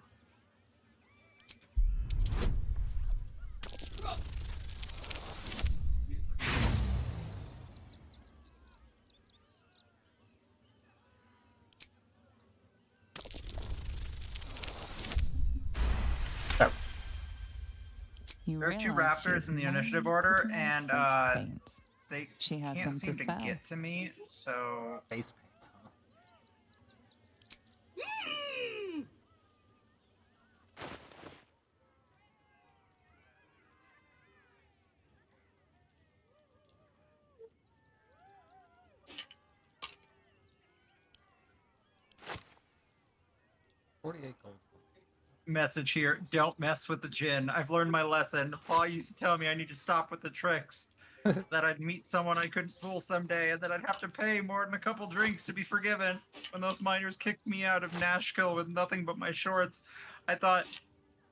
There are 2 realize raptors she's in the mainly initiative order, putting on and face paints. they She has can't them seem to to sell. get to me, so... Face paints, huh? $48 gold. Message here, don't mess with the Jinn. I've learned my lesson. Paul used to tell me I need to stop with the tricks. That I'd meet someone I couldn't fool someday, and that I'd have to pay more than a couple drinks to be forgiven. When those miners kicked me out of Nashville with nothing but my shorts, I thought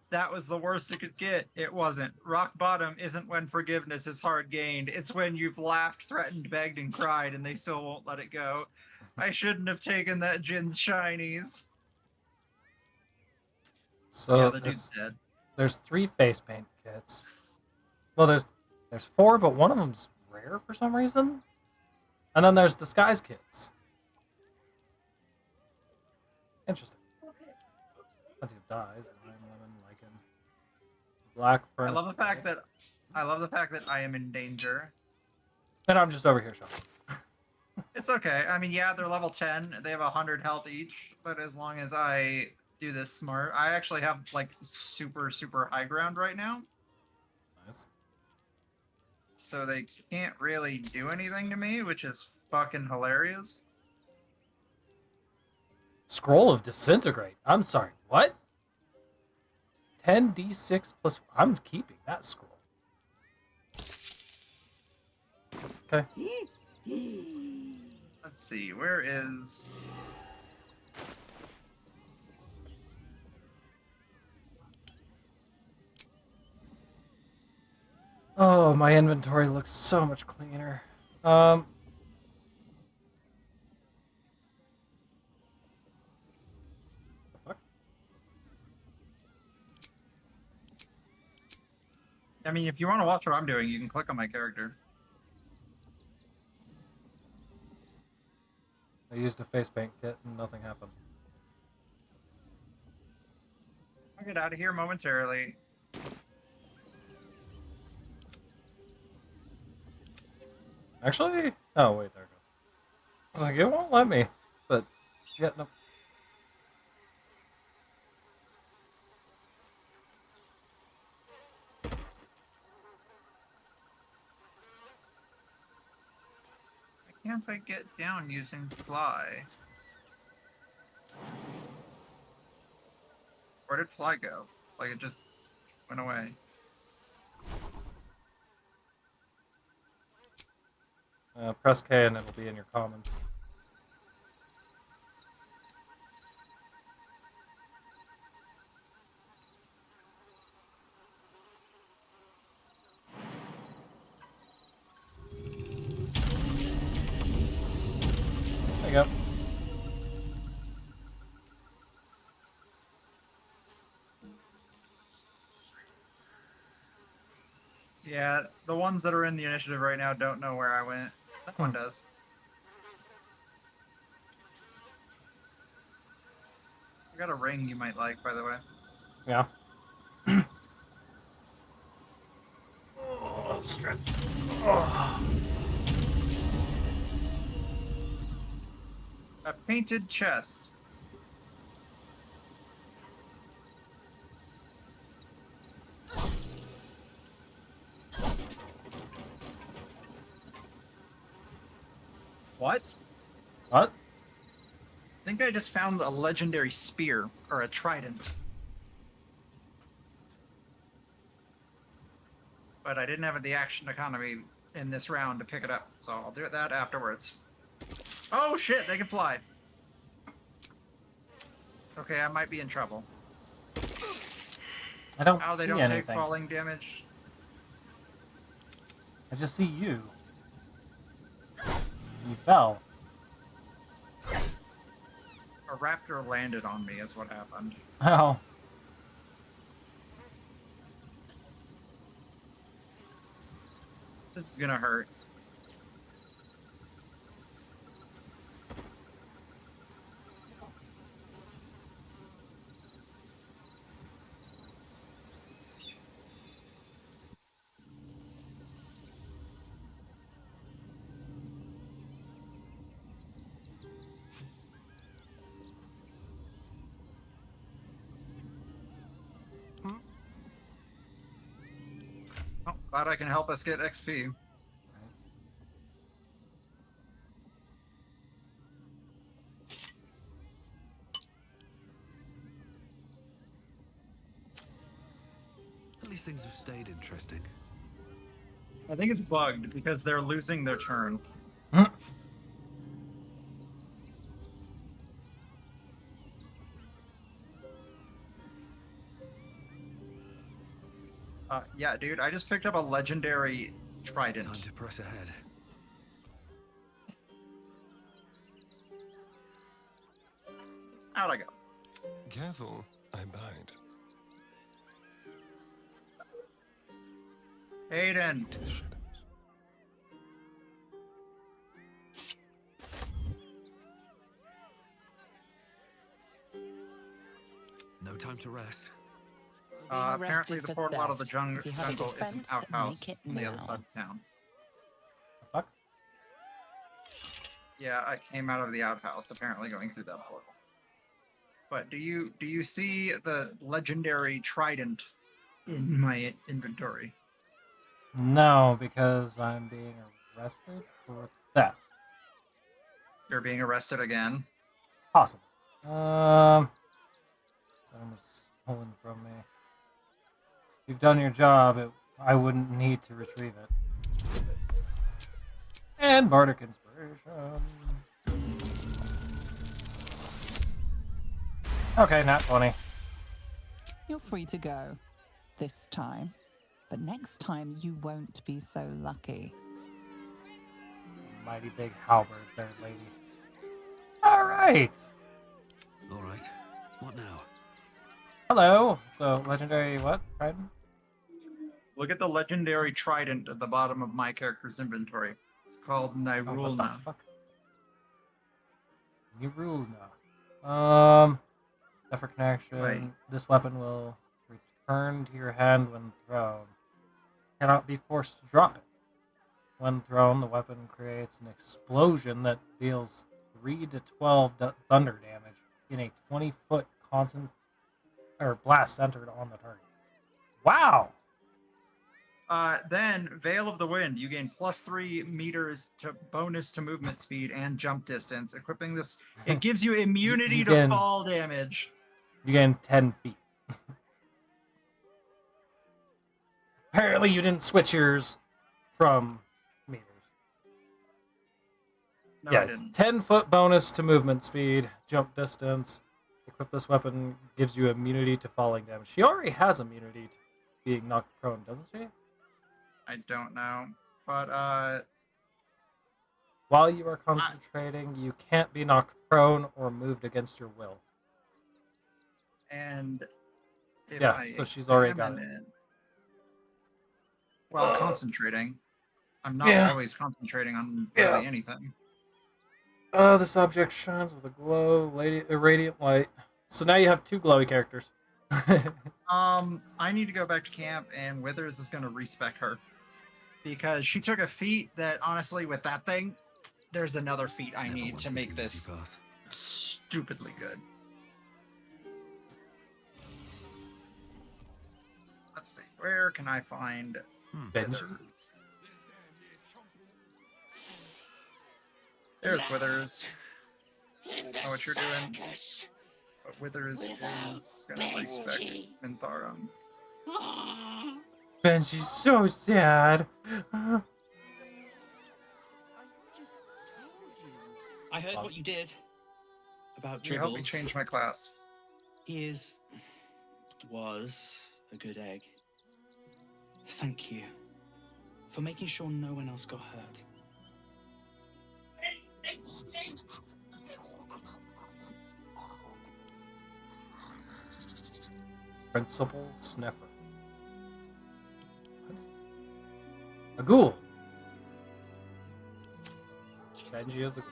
that was the worst it could get. It wasn't. Rock bottom isn't when forgiveness is hard gained. It's when you've laughed, threatened, begged, and cried, and they still won't let it go. I shouldn't have taken that Jinn's shinies. So yeah, the dude's dead. There's 3 face paint kits. Well, there's 4, but one of them's rare for some reason. And then there's disguise kits. Interesting. Plenty of dyes. Lime, lemon, lichen. Black I furnace. love the fact that I am in danger. And I'm just over here shopping. It's okay. I mean, yeah, they're level 10. They have 100 health each, but as long as I do this smart, I actually have like super, super high ground right now. Nice. So they can't really do anything to me, which is fucking hilarious. Scroll of Disintegrate. I'm sorry, what? 10d6 plus... I'm keeping that scroll. Okay. Let's see, where is... Oh, my inventory looks so much cleaner. I mean, if you want to watch what I'm doing, you can click on my character. I used a face paint kit and nothing happened. I'll get out of here momentarily. Actually, oh wait, there it goes. I was like, it won't let me, but yeah, no. Why can't I get down using fly? Where did fly go? Like, it just went away. Press K and it'll be in your common. There you go. Yeah, the ones that are in the initiative right now don't know where I went. That one does. I got a ring you might like, by the way. Yeah. Oh, stretch. Oh. A painted chest. What? What? I think I just found a legendary spear, or a trident. But I didn't have the action economy in this round to pick it up, so I'll do that afterwards. Oh shit, they can fly. Okay, I might be in trouble. I don't Oh, they see don't anything. take falling damage. I just see you. You fell. A raptor landed on me is what happened. Oh. This is gonna hurt. Oh, glad I can help us get XP. At least things have stayed interesting. I think it's bugged because they're losing their turn. Yeah, dude, I just picked up a legendary trident. Time to press ahead. How'd I go? Careful, I bite. Aiden. No time to rest. Apparently arrested the for portal out of the theft. If you have a jungle is an defense, outhouse make it on the other now. side of town. Fuck? Yeah, I came out of the outhouse, apparently going through that portal. But do you see the legendary trident in my inventory? No, because I'm being arrested for theft. You're being arrested again? Possible. Someone's stolen from me. If you've done your job, I wouldn't need to retrieve it. And Bardic Inspiration. Okay, nat 20. You're free to go. This time. But next time you won't be so lucky. Mighty big halberd there, lady. Alright! Alright. What now? Hello! So, legendary what? Trident? Look at the legendary trident at the bottom of my character's inventory. It's called Nirulna. Nirulna. Effort connection. Right. This weapon will return to your hand when thrown. Cannot be forced to drop it. When thrown, the weapon creates an explosion that deals 3 to 12 thunder damage in a 20-foot blast centered on the target. Wow! Then, Veil of the Wind. You gain +3 meters to bonus to movement speed and jump distance. Equipping this, it gives you immunity to fall damage. You gain 10 feet. Apparently you didn't switch yours from meters. No, yeah, I it's didn't. 10-foot bonus to movement speed, jump distance. Equip this weapon gives you immunity to falling damage. She already has immunity to being knocked prone, doesn't she? I don't know, but While you are concentrating, you can't be knocked prone or moved against your will. And if Yeah, I so she's already got examine it. While concentrating, I'm not Yeah. always concentrating on really Yeah. anything. This object shines with a glow, a radiant light. So now you have 2 glowy characters. I need to go back to camp, and Withers is going to respec her. Because she took a feat that, honestly, with that thing, there's another feat I need to make this stupidly good. Let's see, where can I find Withers? There's Withers. Know what you're doing. But Withers is gonna respect Mintharum. Benji's so sad. I heard what you did about You helped me Dribbles. change my class. He was a good egg. Thank you for making sure no one else got hurt. Principal Sniffer. What? A ghoul. Benji is a ghoul.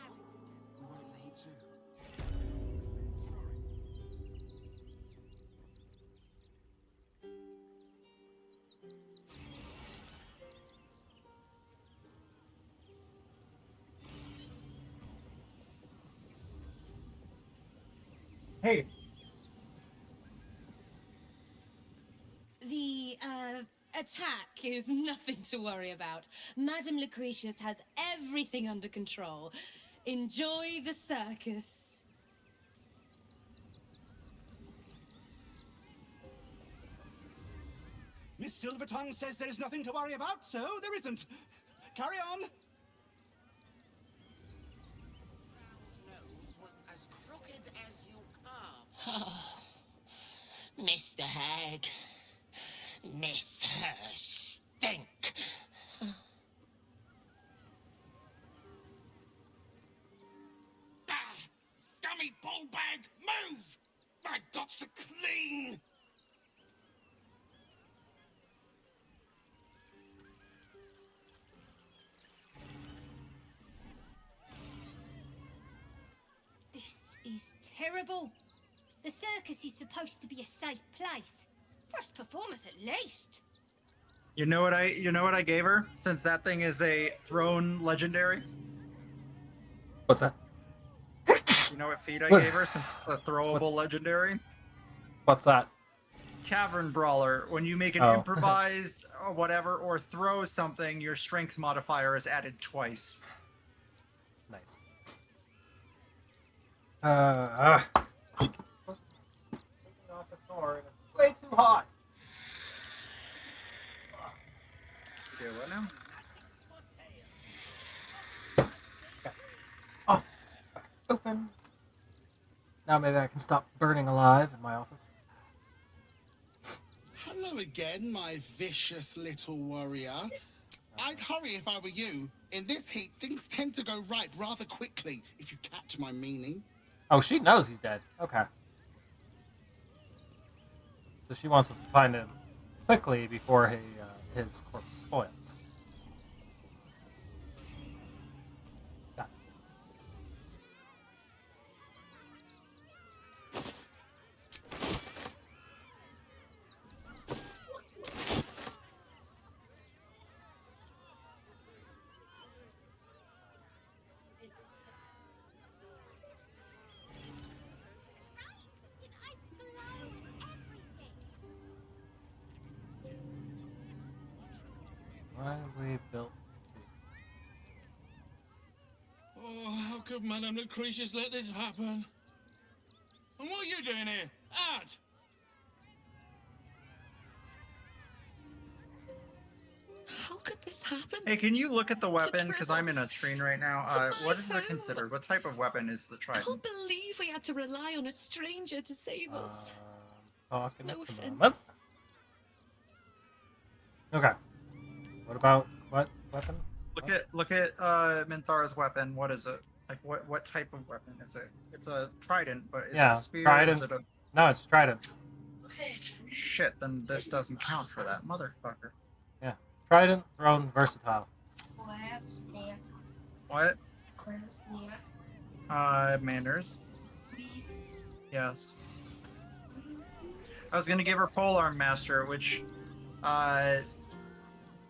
Hey. The attack is nothing to worry about. Madame Lucretius has everything under control. Enjoy the circus. Miss Silvertongue says there is nothing to worry about, so there isn't. Carry on. Was as crooked as you come. Mr. Hag. Miss her stink. Scummy ballbag, move! I got to clean. is terrible. The circus is supposed to be a safe place. For us performers, at least. You know what I gave her? Since that thing is a thrown legendary. What's that? You know what feat I gave her since it's a throwable legendary? What's that? Tavern Brawler. When you make an Oh. improvised or whatever or throw something, your strength modifier is added twice. Nice. Way too hot. Okay, what now? Office. Okay, open. Now maybe I can stop burning alive in my office. Hello again, my vicious little warrior. I'd hurry if I were you. In this heat, things tend to go right rather quickly, if you catch my meaning. Oh, she knows he's dead. Okay. So she wants us to find him quickly before his corpse spoils. Got it. Why have we built? Oh, how could Madame Lucretius let this happen? And what are you doing here? Out! How could this happen? Hey, can you look at the weapon? Because I'm in a screen right now. What is it considered? What type of weapon is the trident? Can't believe we had to rely on a stranger to save us. Talking No at the offense. moment. Okay. What about what weapon? Look at Minthar's weapon. What is it? Like what type of weapon is it? It's a trident, but is it a spear? Trident. Is it a... No, it's trident. Shit, then this doesn't count for that, motherfucker. Yeah. Trident, thrown, versatile. What? Manners. Yes. I was gonna give her Polearm Master, which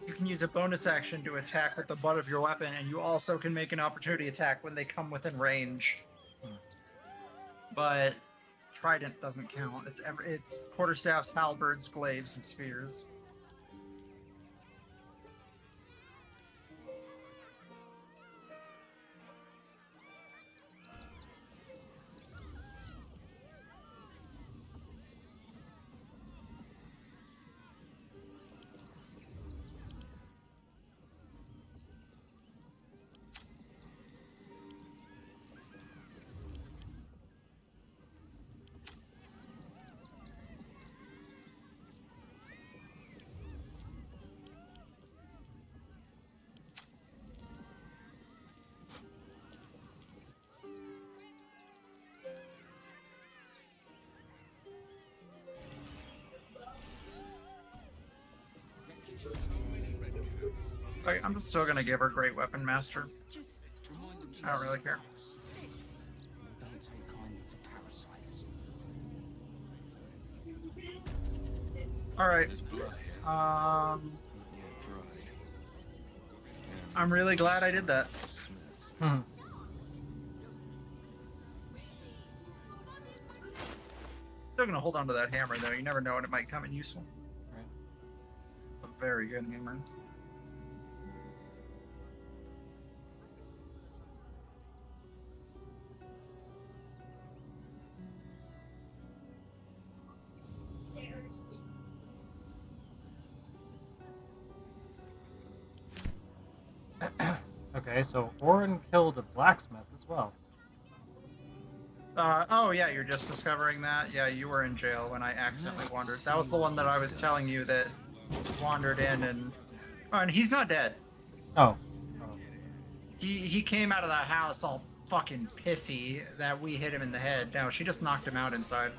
you can use a bonus action to attack with the butt of your weapon, and you also can make an opportunity attack when they come within range. But Trident doesn't count. It's quarterstaffs, halberds, glaives, and spears. I'm still gonna give her Great Weapon Master. I don't really care. Don't take kindly to parasites. Alright. I'm really glad I did that. Still gonna hold on to that hammer though. You never know when it might come in useful. Right. It's a very good hammer. Okay, so Orin killed a blacksmith as well. Oh yeah, you're just discovering that? Yeah, you were in jail when I accidentally wandered. That was the one that I was telling you that wandered in and... Oh, and he's not dead. Oh. He came out of that house all fucking pissy that we hit him in the head. No, she just knocked him out inside.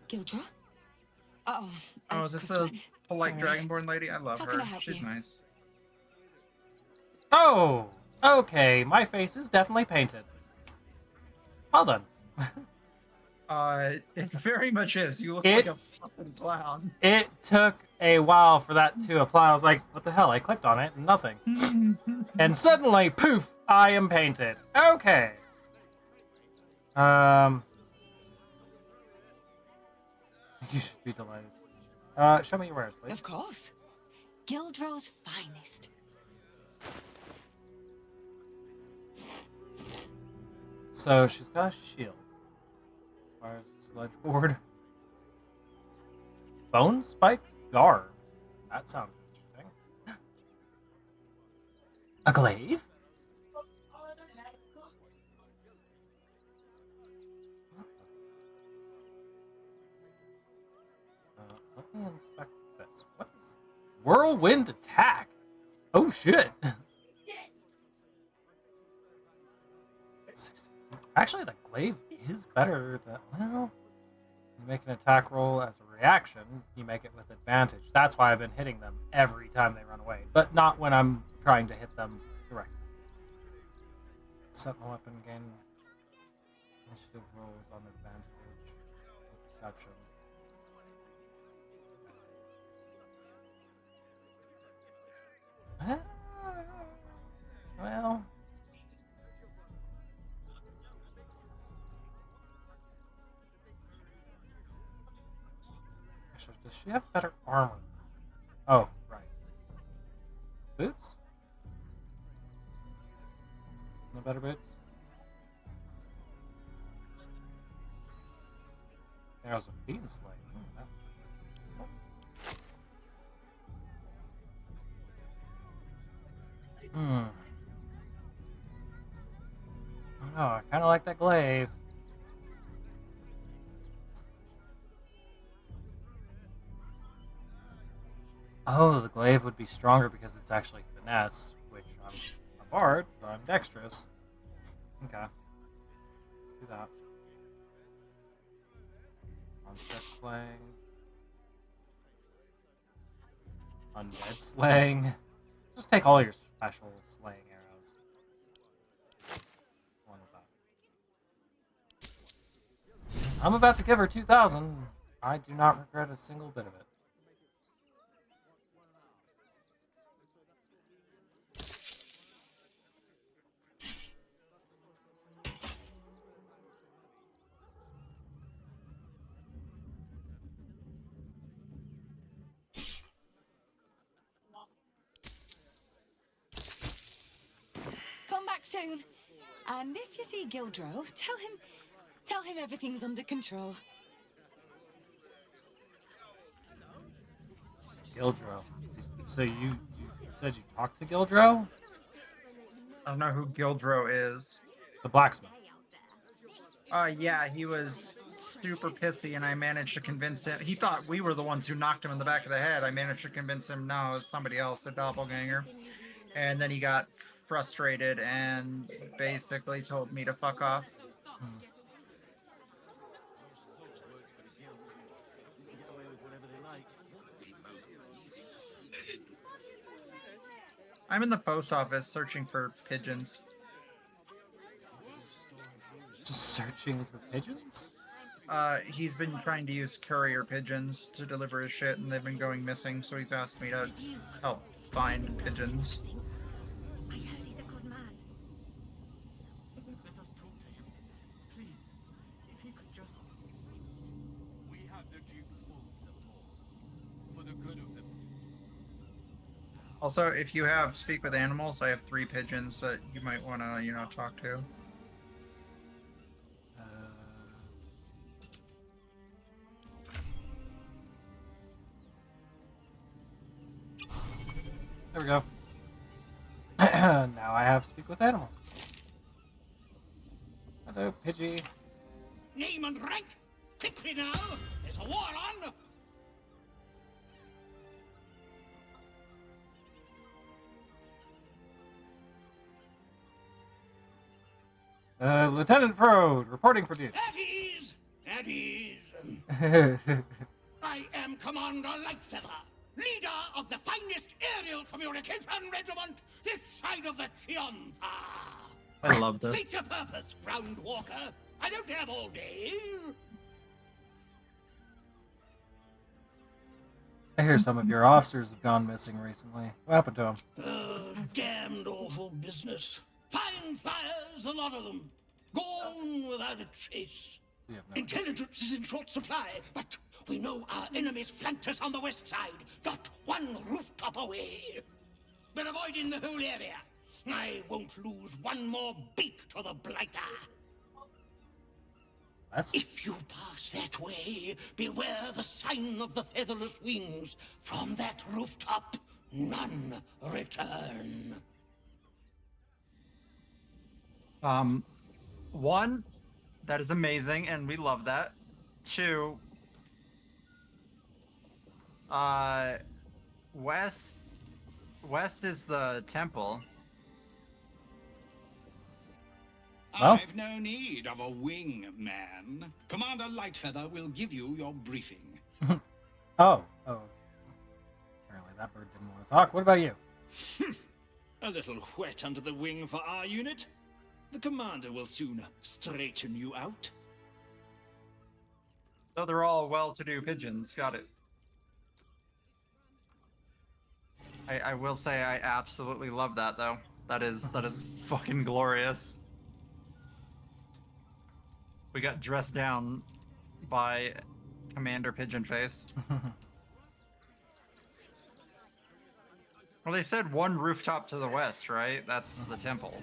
Gildra? Oh. Oh, is this a polite Dragonborn lady? I love How her. can I help She's you? nice. Oh! Okay, my face is definitely painted. Well done. It very much is. You look like a fucking clown. It took a while for that to apply. I was like, what the hell? I clicked on it and nothing. And suddenly, poof, I am painted. Okay. You should be delighted. Show me your wares, please. Of course. Gildrow's finest. So she's got a shield. As far as sledge board. Bone spikes garb. That sounds interesting. A glaive? Let me inspect this. What is whirlwind attack? Oh shit! Actually, the glaive is better than, well, you make an attack roll as a reaction, you make it with advantage. That's why I've been hitting them every time they run away, but not when I'm trying to hit them directly. Sentinel weapon gain initiative rolls on advantage. Perception. Well. Actually, does she have better armor? Oh, right. Boots? No better boots? There's a fiend slate. Oh no, I kind of like that glaive. Oh, the glaive would be stronger because it's actually finesse, which I'm a bard, so I'm dexterous. Okay. Let's do that. Monster slaying. Undead slaying. Just take all your special slaying arrows. One with that. I'm about to give her 2,000. I do not regret a single bit of it. Come back soon. And if you see Gildrow, tell him everything's under control. Gildrow. So you said you talked to Gildrow? I don't know who Gildrow is. The blacksmith. Yeah, he was super pissy, and I managed to convince him. He thought we were the ones who knocked him in the back of the head. I managed to convince him, no, it was somebody else, a doppelganger. And then he got frustrated and basically told me to fuck off. I'm in the post office searching for pigeons. Just searching for pigeons? He's been trying to use courier pigeons to deliver his shit, and they've been going missing, so he's asked me to help find pigeons. I heard he's a good man. Let us talk to him. Please, if he could just... We have the Duke's full support. For the good of them. Also, if you have speak with animals, I have 3 pigeons that you might want to, talk to. There we go. Now I have speak with animals. Hello, Pidgey. Name and rank! Quickly now! There's a war on! Lieutenant Frode, reporting for duty. At ease! At ease! I am Commander Lightfeather, leader of the finest aerial communication regiment this side of the Chianfa. I love this. State your purpose, Groundwalker. I don't have all day. I hear some of your officers have gone missing recently. What happened to them? Damned awful business. Fine flyers, a lot of them. Gone without a trace. You have no Intelligence is in short supply, but we know our enemies flanked us on the west side, not one rooftop away. We're avoiding the whole area. I won't lose one more beak to the blighter. If you pass that way, beware the sign of the featherless wings. From that rooftop, none return. One, that is amazing, and we love that. Two, west is the temple. Well. I've no need of a wing man. Commander Lightfeather will give you your briefing. Oh. Apparently that bird didn't want to talk. What about you? A little wet under the wing for our unit. The commander will soon straighten you out. So they're all well-to-do pigeons. Got it. I will say I absolutely love that, though. That is fucking glorious. We got dressed down by Commander Pigeonface. Well, they said one rooftop to the west, right? That's the temple.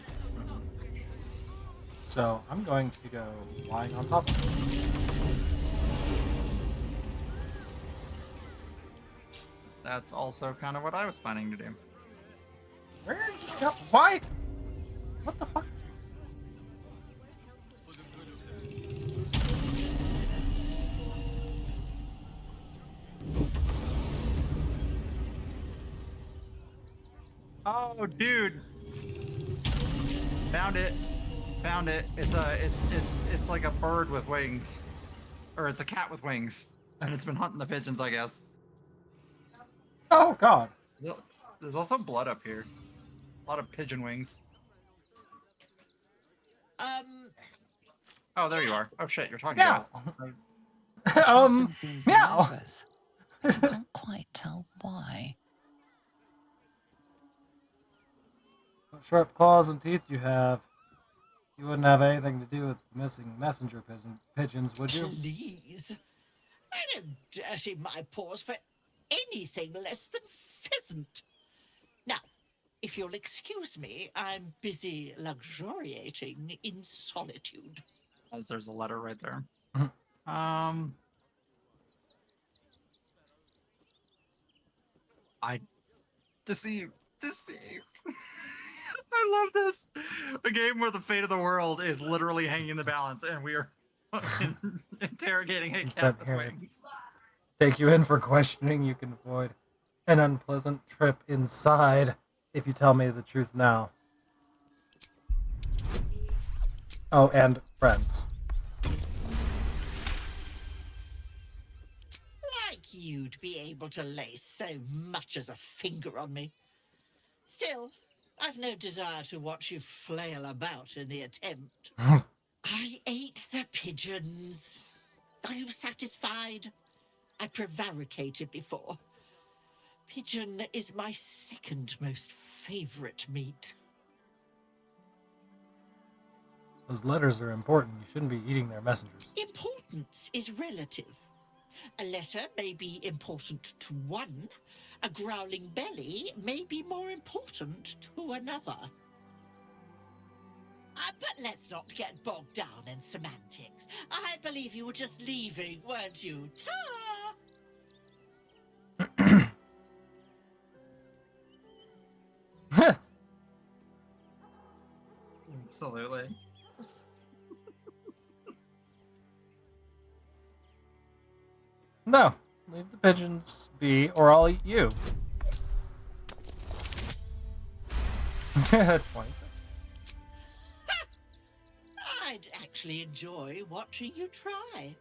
So I'm going to go flying on top of it. That's also kind of what I was planning to do. Where did you go? Why? What the fuck? Oh, dude! Found it. Found it. It's like a bird with wings, or it's a cat with wings, and it's been hunting the pigeons, I guess. Oh God! There's also blood up here. A lot of pigeon wings. Oh, there you are. Oh shit, you're talking Meow. about. Possum seems meow. nervous. I can't quite tell why. What sharp claws and teeth you have. You wouldn't have anything to do with missing messenger pigeons, would you? Please. I don't dirty my paws for anything less than pheasant. Now, if you'll excuse me, I'm busy luxuriating in solitude. As there's a letter right there. I deceive. I love this. A game where the fate of the world is literally hanging in the balance, and we are fucking interrogating a cat with wings. Take you in for questioning. You can avoid an unpleasant trip inside if you tell me the truth now. Oh, and friends. Like you'd be able to lay so much as a finger on me. Still, I've no desire to watch you flail about in the attempt. I ate the pigeons. Are you satisfied? I prevaricated before. Pigeon is my second most favorite meat. Those letters are important. You shouldn't be eating their messengers. Importance is relative. A letter may be important to one. A growling belly may be more important to another. But let's not get bogged down in semantics. I believe you were just leaving, weren't you? Ta! Absolutely. No, leave the pigeons be, or I'll eat you. 20 seconds. I'd actually enjoy watching you try.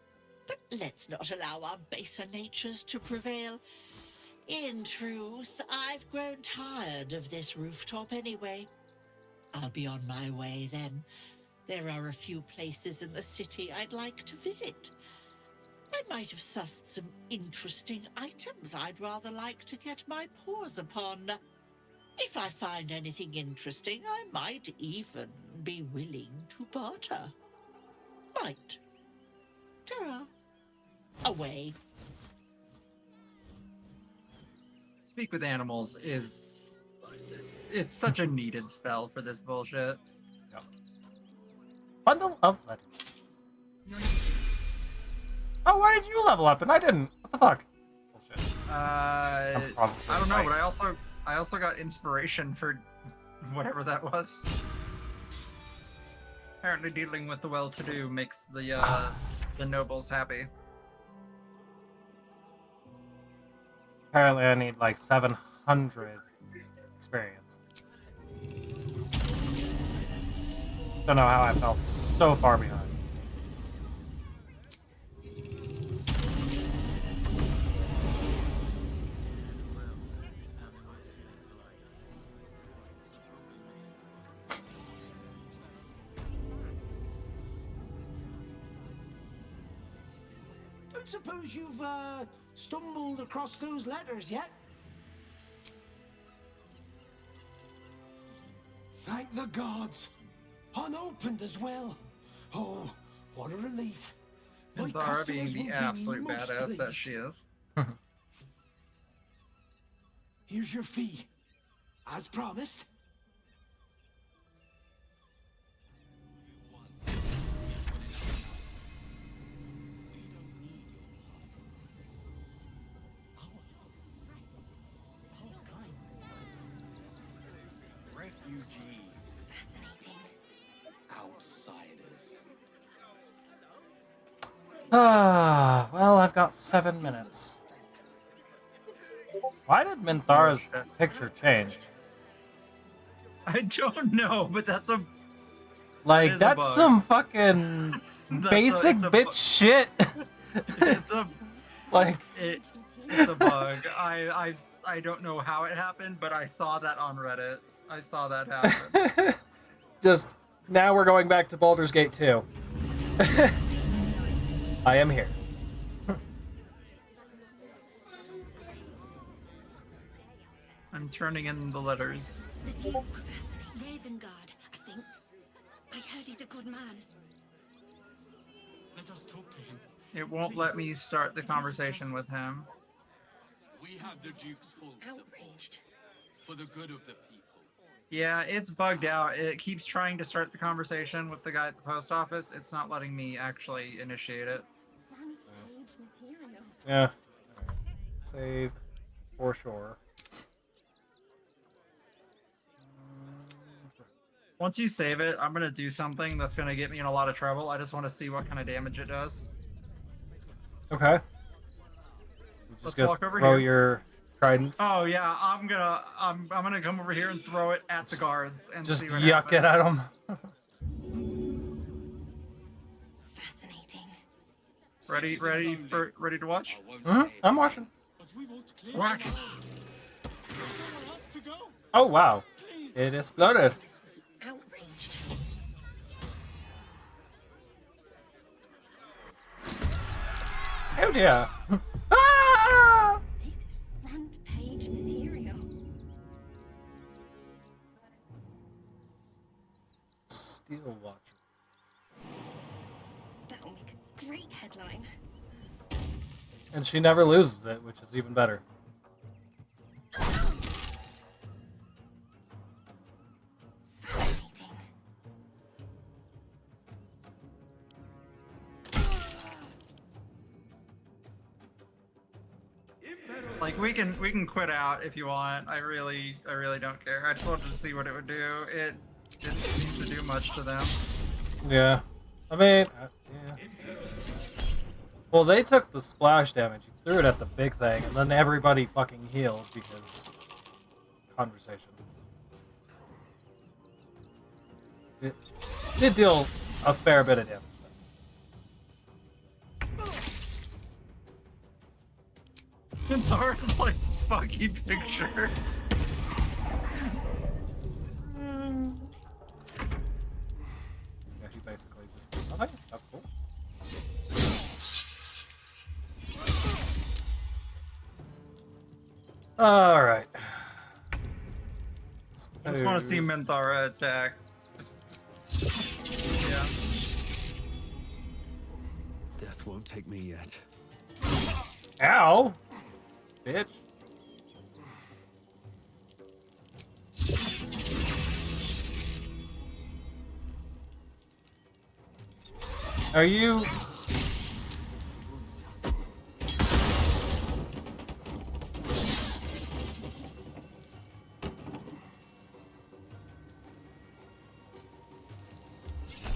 But let's not allow our baser natures to prevail. In truth, I've grown tired of this rooftop anyway. I'll be on my way then. There are a few places in the city I'd like to visit. I might have sussed some interesting items I'd rather like to get my paws upon. If I find anything interesting, I might even be willing to barter. Might. Ta-ra. Away. Speak with animals is... It's such a needed spell for this bullshit. Yep. Bundle of letters. Oh, why did you level up and I didn't? What the fuck? Bullshit. I don't know, but I also got inspiration for whatever that was. Apparently dealing with the well-to-do makes the nobles happy. Apparently I need like 700 experience. Don't know how I fell so far behind. Don't suppose you've stumbled across those letters yet? Thank the gods! Unopened as well. Oh, what a relief. And Thara being the absolute badass that she is. Here's your fee. As promised. Refugees. Fascinating. Outsiders. Well, I've got 7 minutes. Why did Minthara's picture change? I don't know, but that's a... Like, that's some fucking basic bitch shit. It's a... Like... It's a bug. I don't know how it happened, but I saw that on Reddit. I saw that happen. Just, now we're going back to Baldur's Gate 2. I am here. I'm turning in the letters. The Duke. Ravengard, I think. I heard he's a good man. Let us talk to him. It won't let me start the conversation with him. We have the Duke's full support. For the good of the people. Yeah, it's bugged out. It keeps trying to start the conversation with the guy at the post office. It's not letting me actually initiate it. Yeah. Save for sure. Once you save it, I'm going to do something that's going to get me in a lot of trouble. I just want to see what kind of damage it does. Okay. Let's Just walk over throw here. your trident. Oh yeah, I'm gonna come over here and throw it at the guards and Just see what yuck happens. it at them. Fascinating. Ready to watch? I'm watching. Whack. Oh wow, it exploded. Outraged. Oh dear. Ah! This is front page material. Steel Watcher. That'll make a great headline. And she never loses it, which is even better. Like we can quit out if you want. I really don't care. I just wanted to see what it would do. It didn't seem to do much to them. Yeah. I mean, yeah. Well, they took the splash damage, you threw it at the big thing, and then everybody fucking healed because conversation. It did deal a fair bit of damage. Thara's like fucky picture. Yeah, he All right. I just want to see Minthara attack. Yeah. Death won't take me yet. Ow! Bitch. Are you...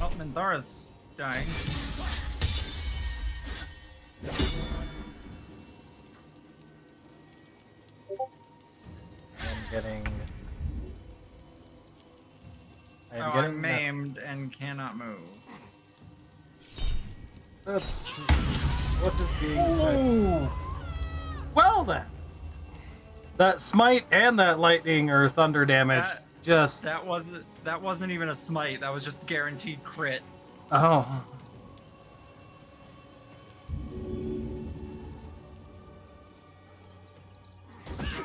Oh, Minthara's dying. I'm maimed and cannot move. Let's see. What is being said? Well then. That smite and that lightning or thunder damage that wasn't even a smite. That was just guaranteed crit. Oh.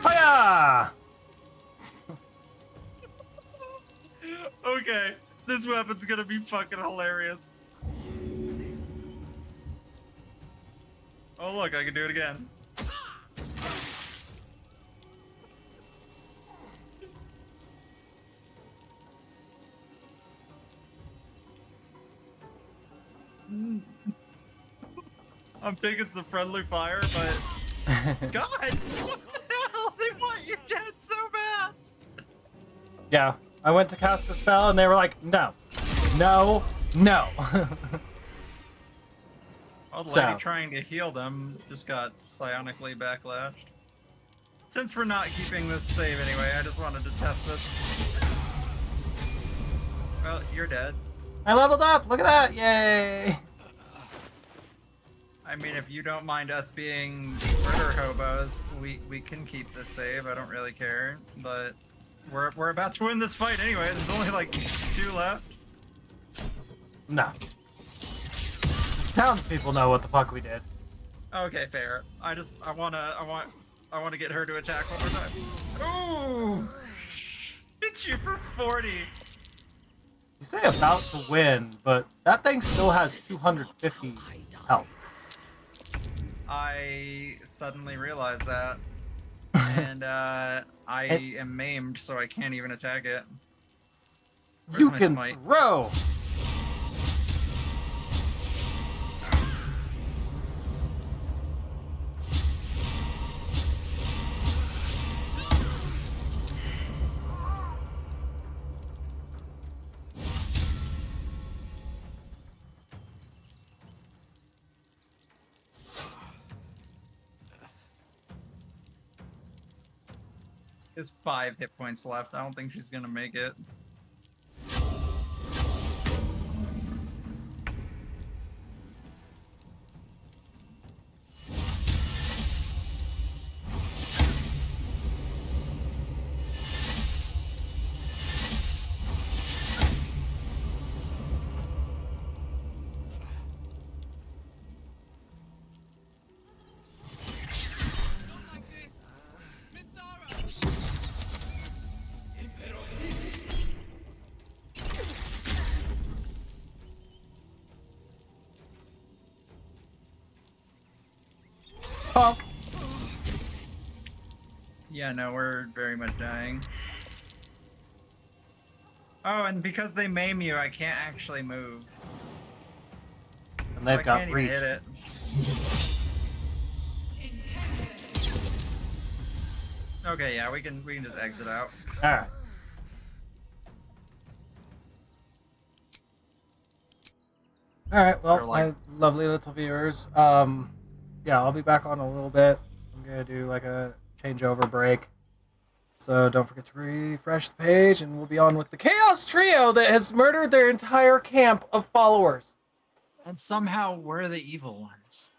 Hiya! Okay, this weapon's gonna be fucking hilarious. Oh look, I can do it again. I'm thinking some friendly fire, but God, what the hell? They want you dead so bad. Yeah, I went to cast the spell and they were like, no, no, no. Well, the lady trying to heal them just got psionically backlashed. Since we're not keeping this save anyway, I just wanted to test this. Well, you're dead. I leveled up! Look at that! Yay! I mean, if you don't mind us being murder hobos, we can keep this save. I don't really care, but we're about to win this fight anyway. There's only like 2 left. No. The townspeople know what the fuck we did. Okay, fair. I want to get her to attack one more time. Ooh! Hit you for 40. You say about to win, but that thing still has 250 health. I suddenly realized that. And I am maimed, so I can't even attack it. Where's You my can smite? throw! There's 5 hit points left. I don't think she's gonna make it. Punk. Yeah, no, we're very much dying. Oh, and because they maim you, I can't actually move. And they've got can't reach. even hit it. Okay, yeah, we can just exit out. Alright. Alright, well, my lovely little viewers, yeah, I'll be back on a little bit. I'm gonna do like a changeover break. So don't forget to refresh the page, and we'll be on with the Chaos Trio that has murdered their entire camp of followers. And somehow we're the evil ones.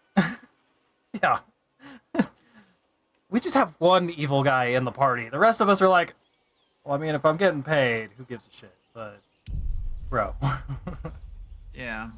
Yeah. We just have one evil guy in the party. The rest of us are like, well, I mean, if I'm getting paid, who gives a shit? But, bro. Yeah.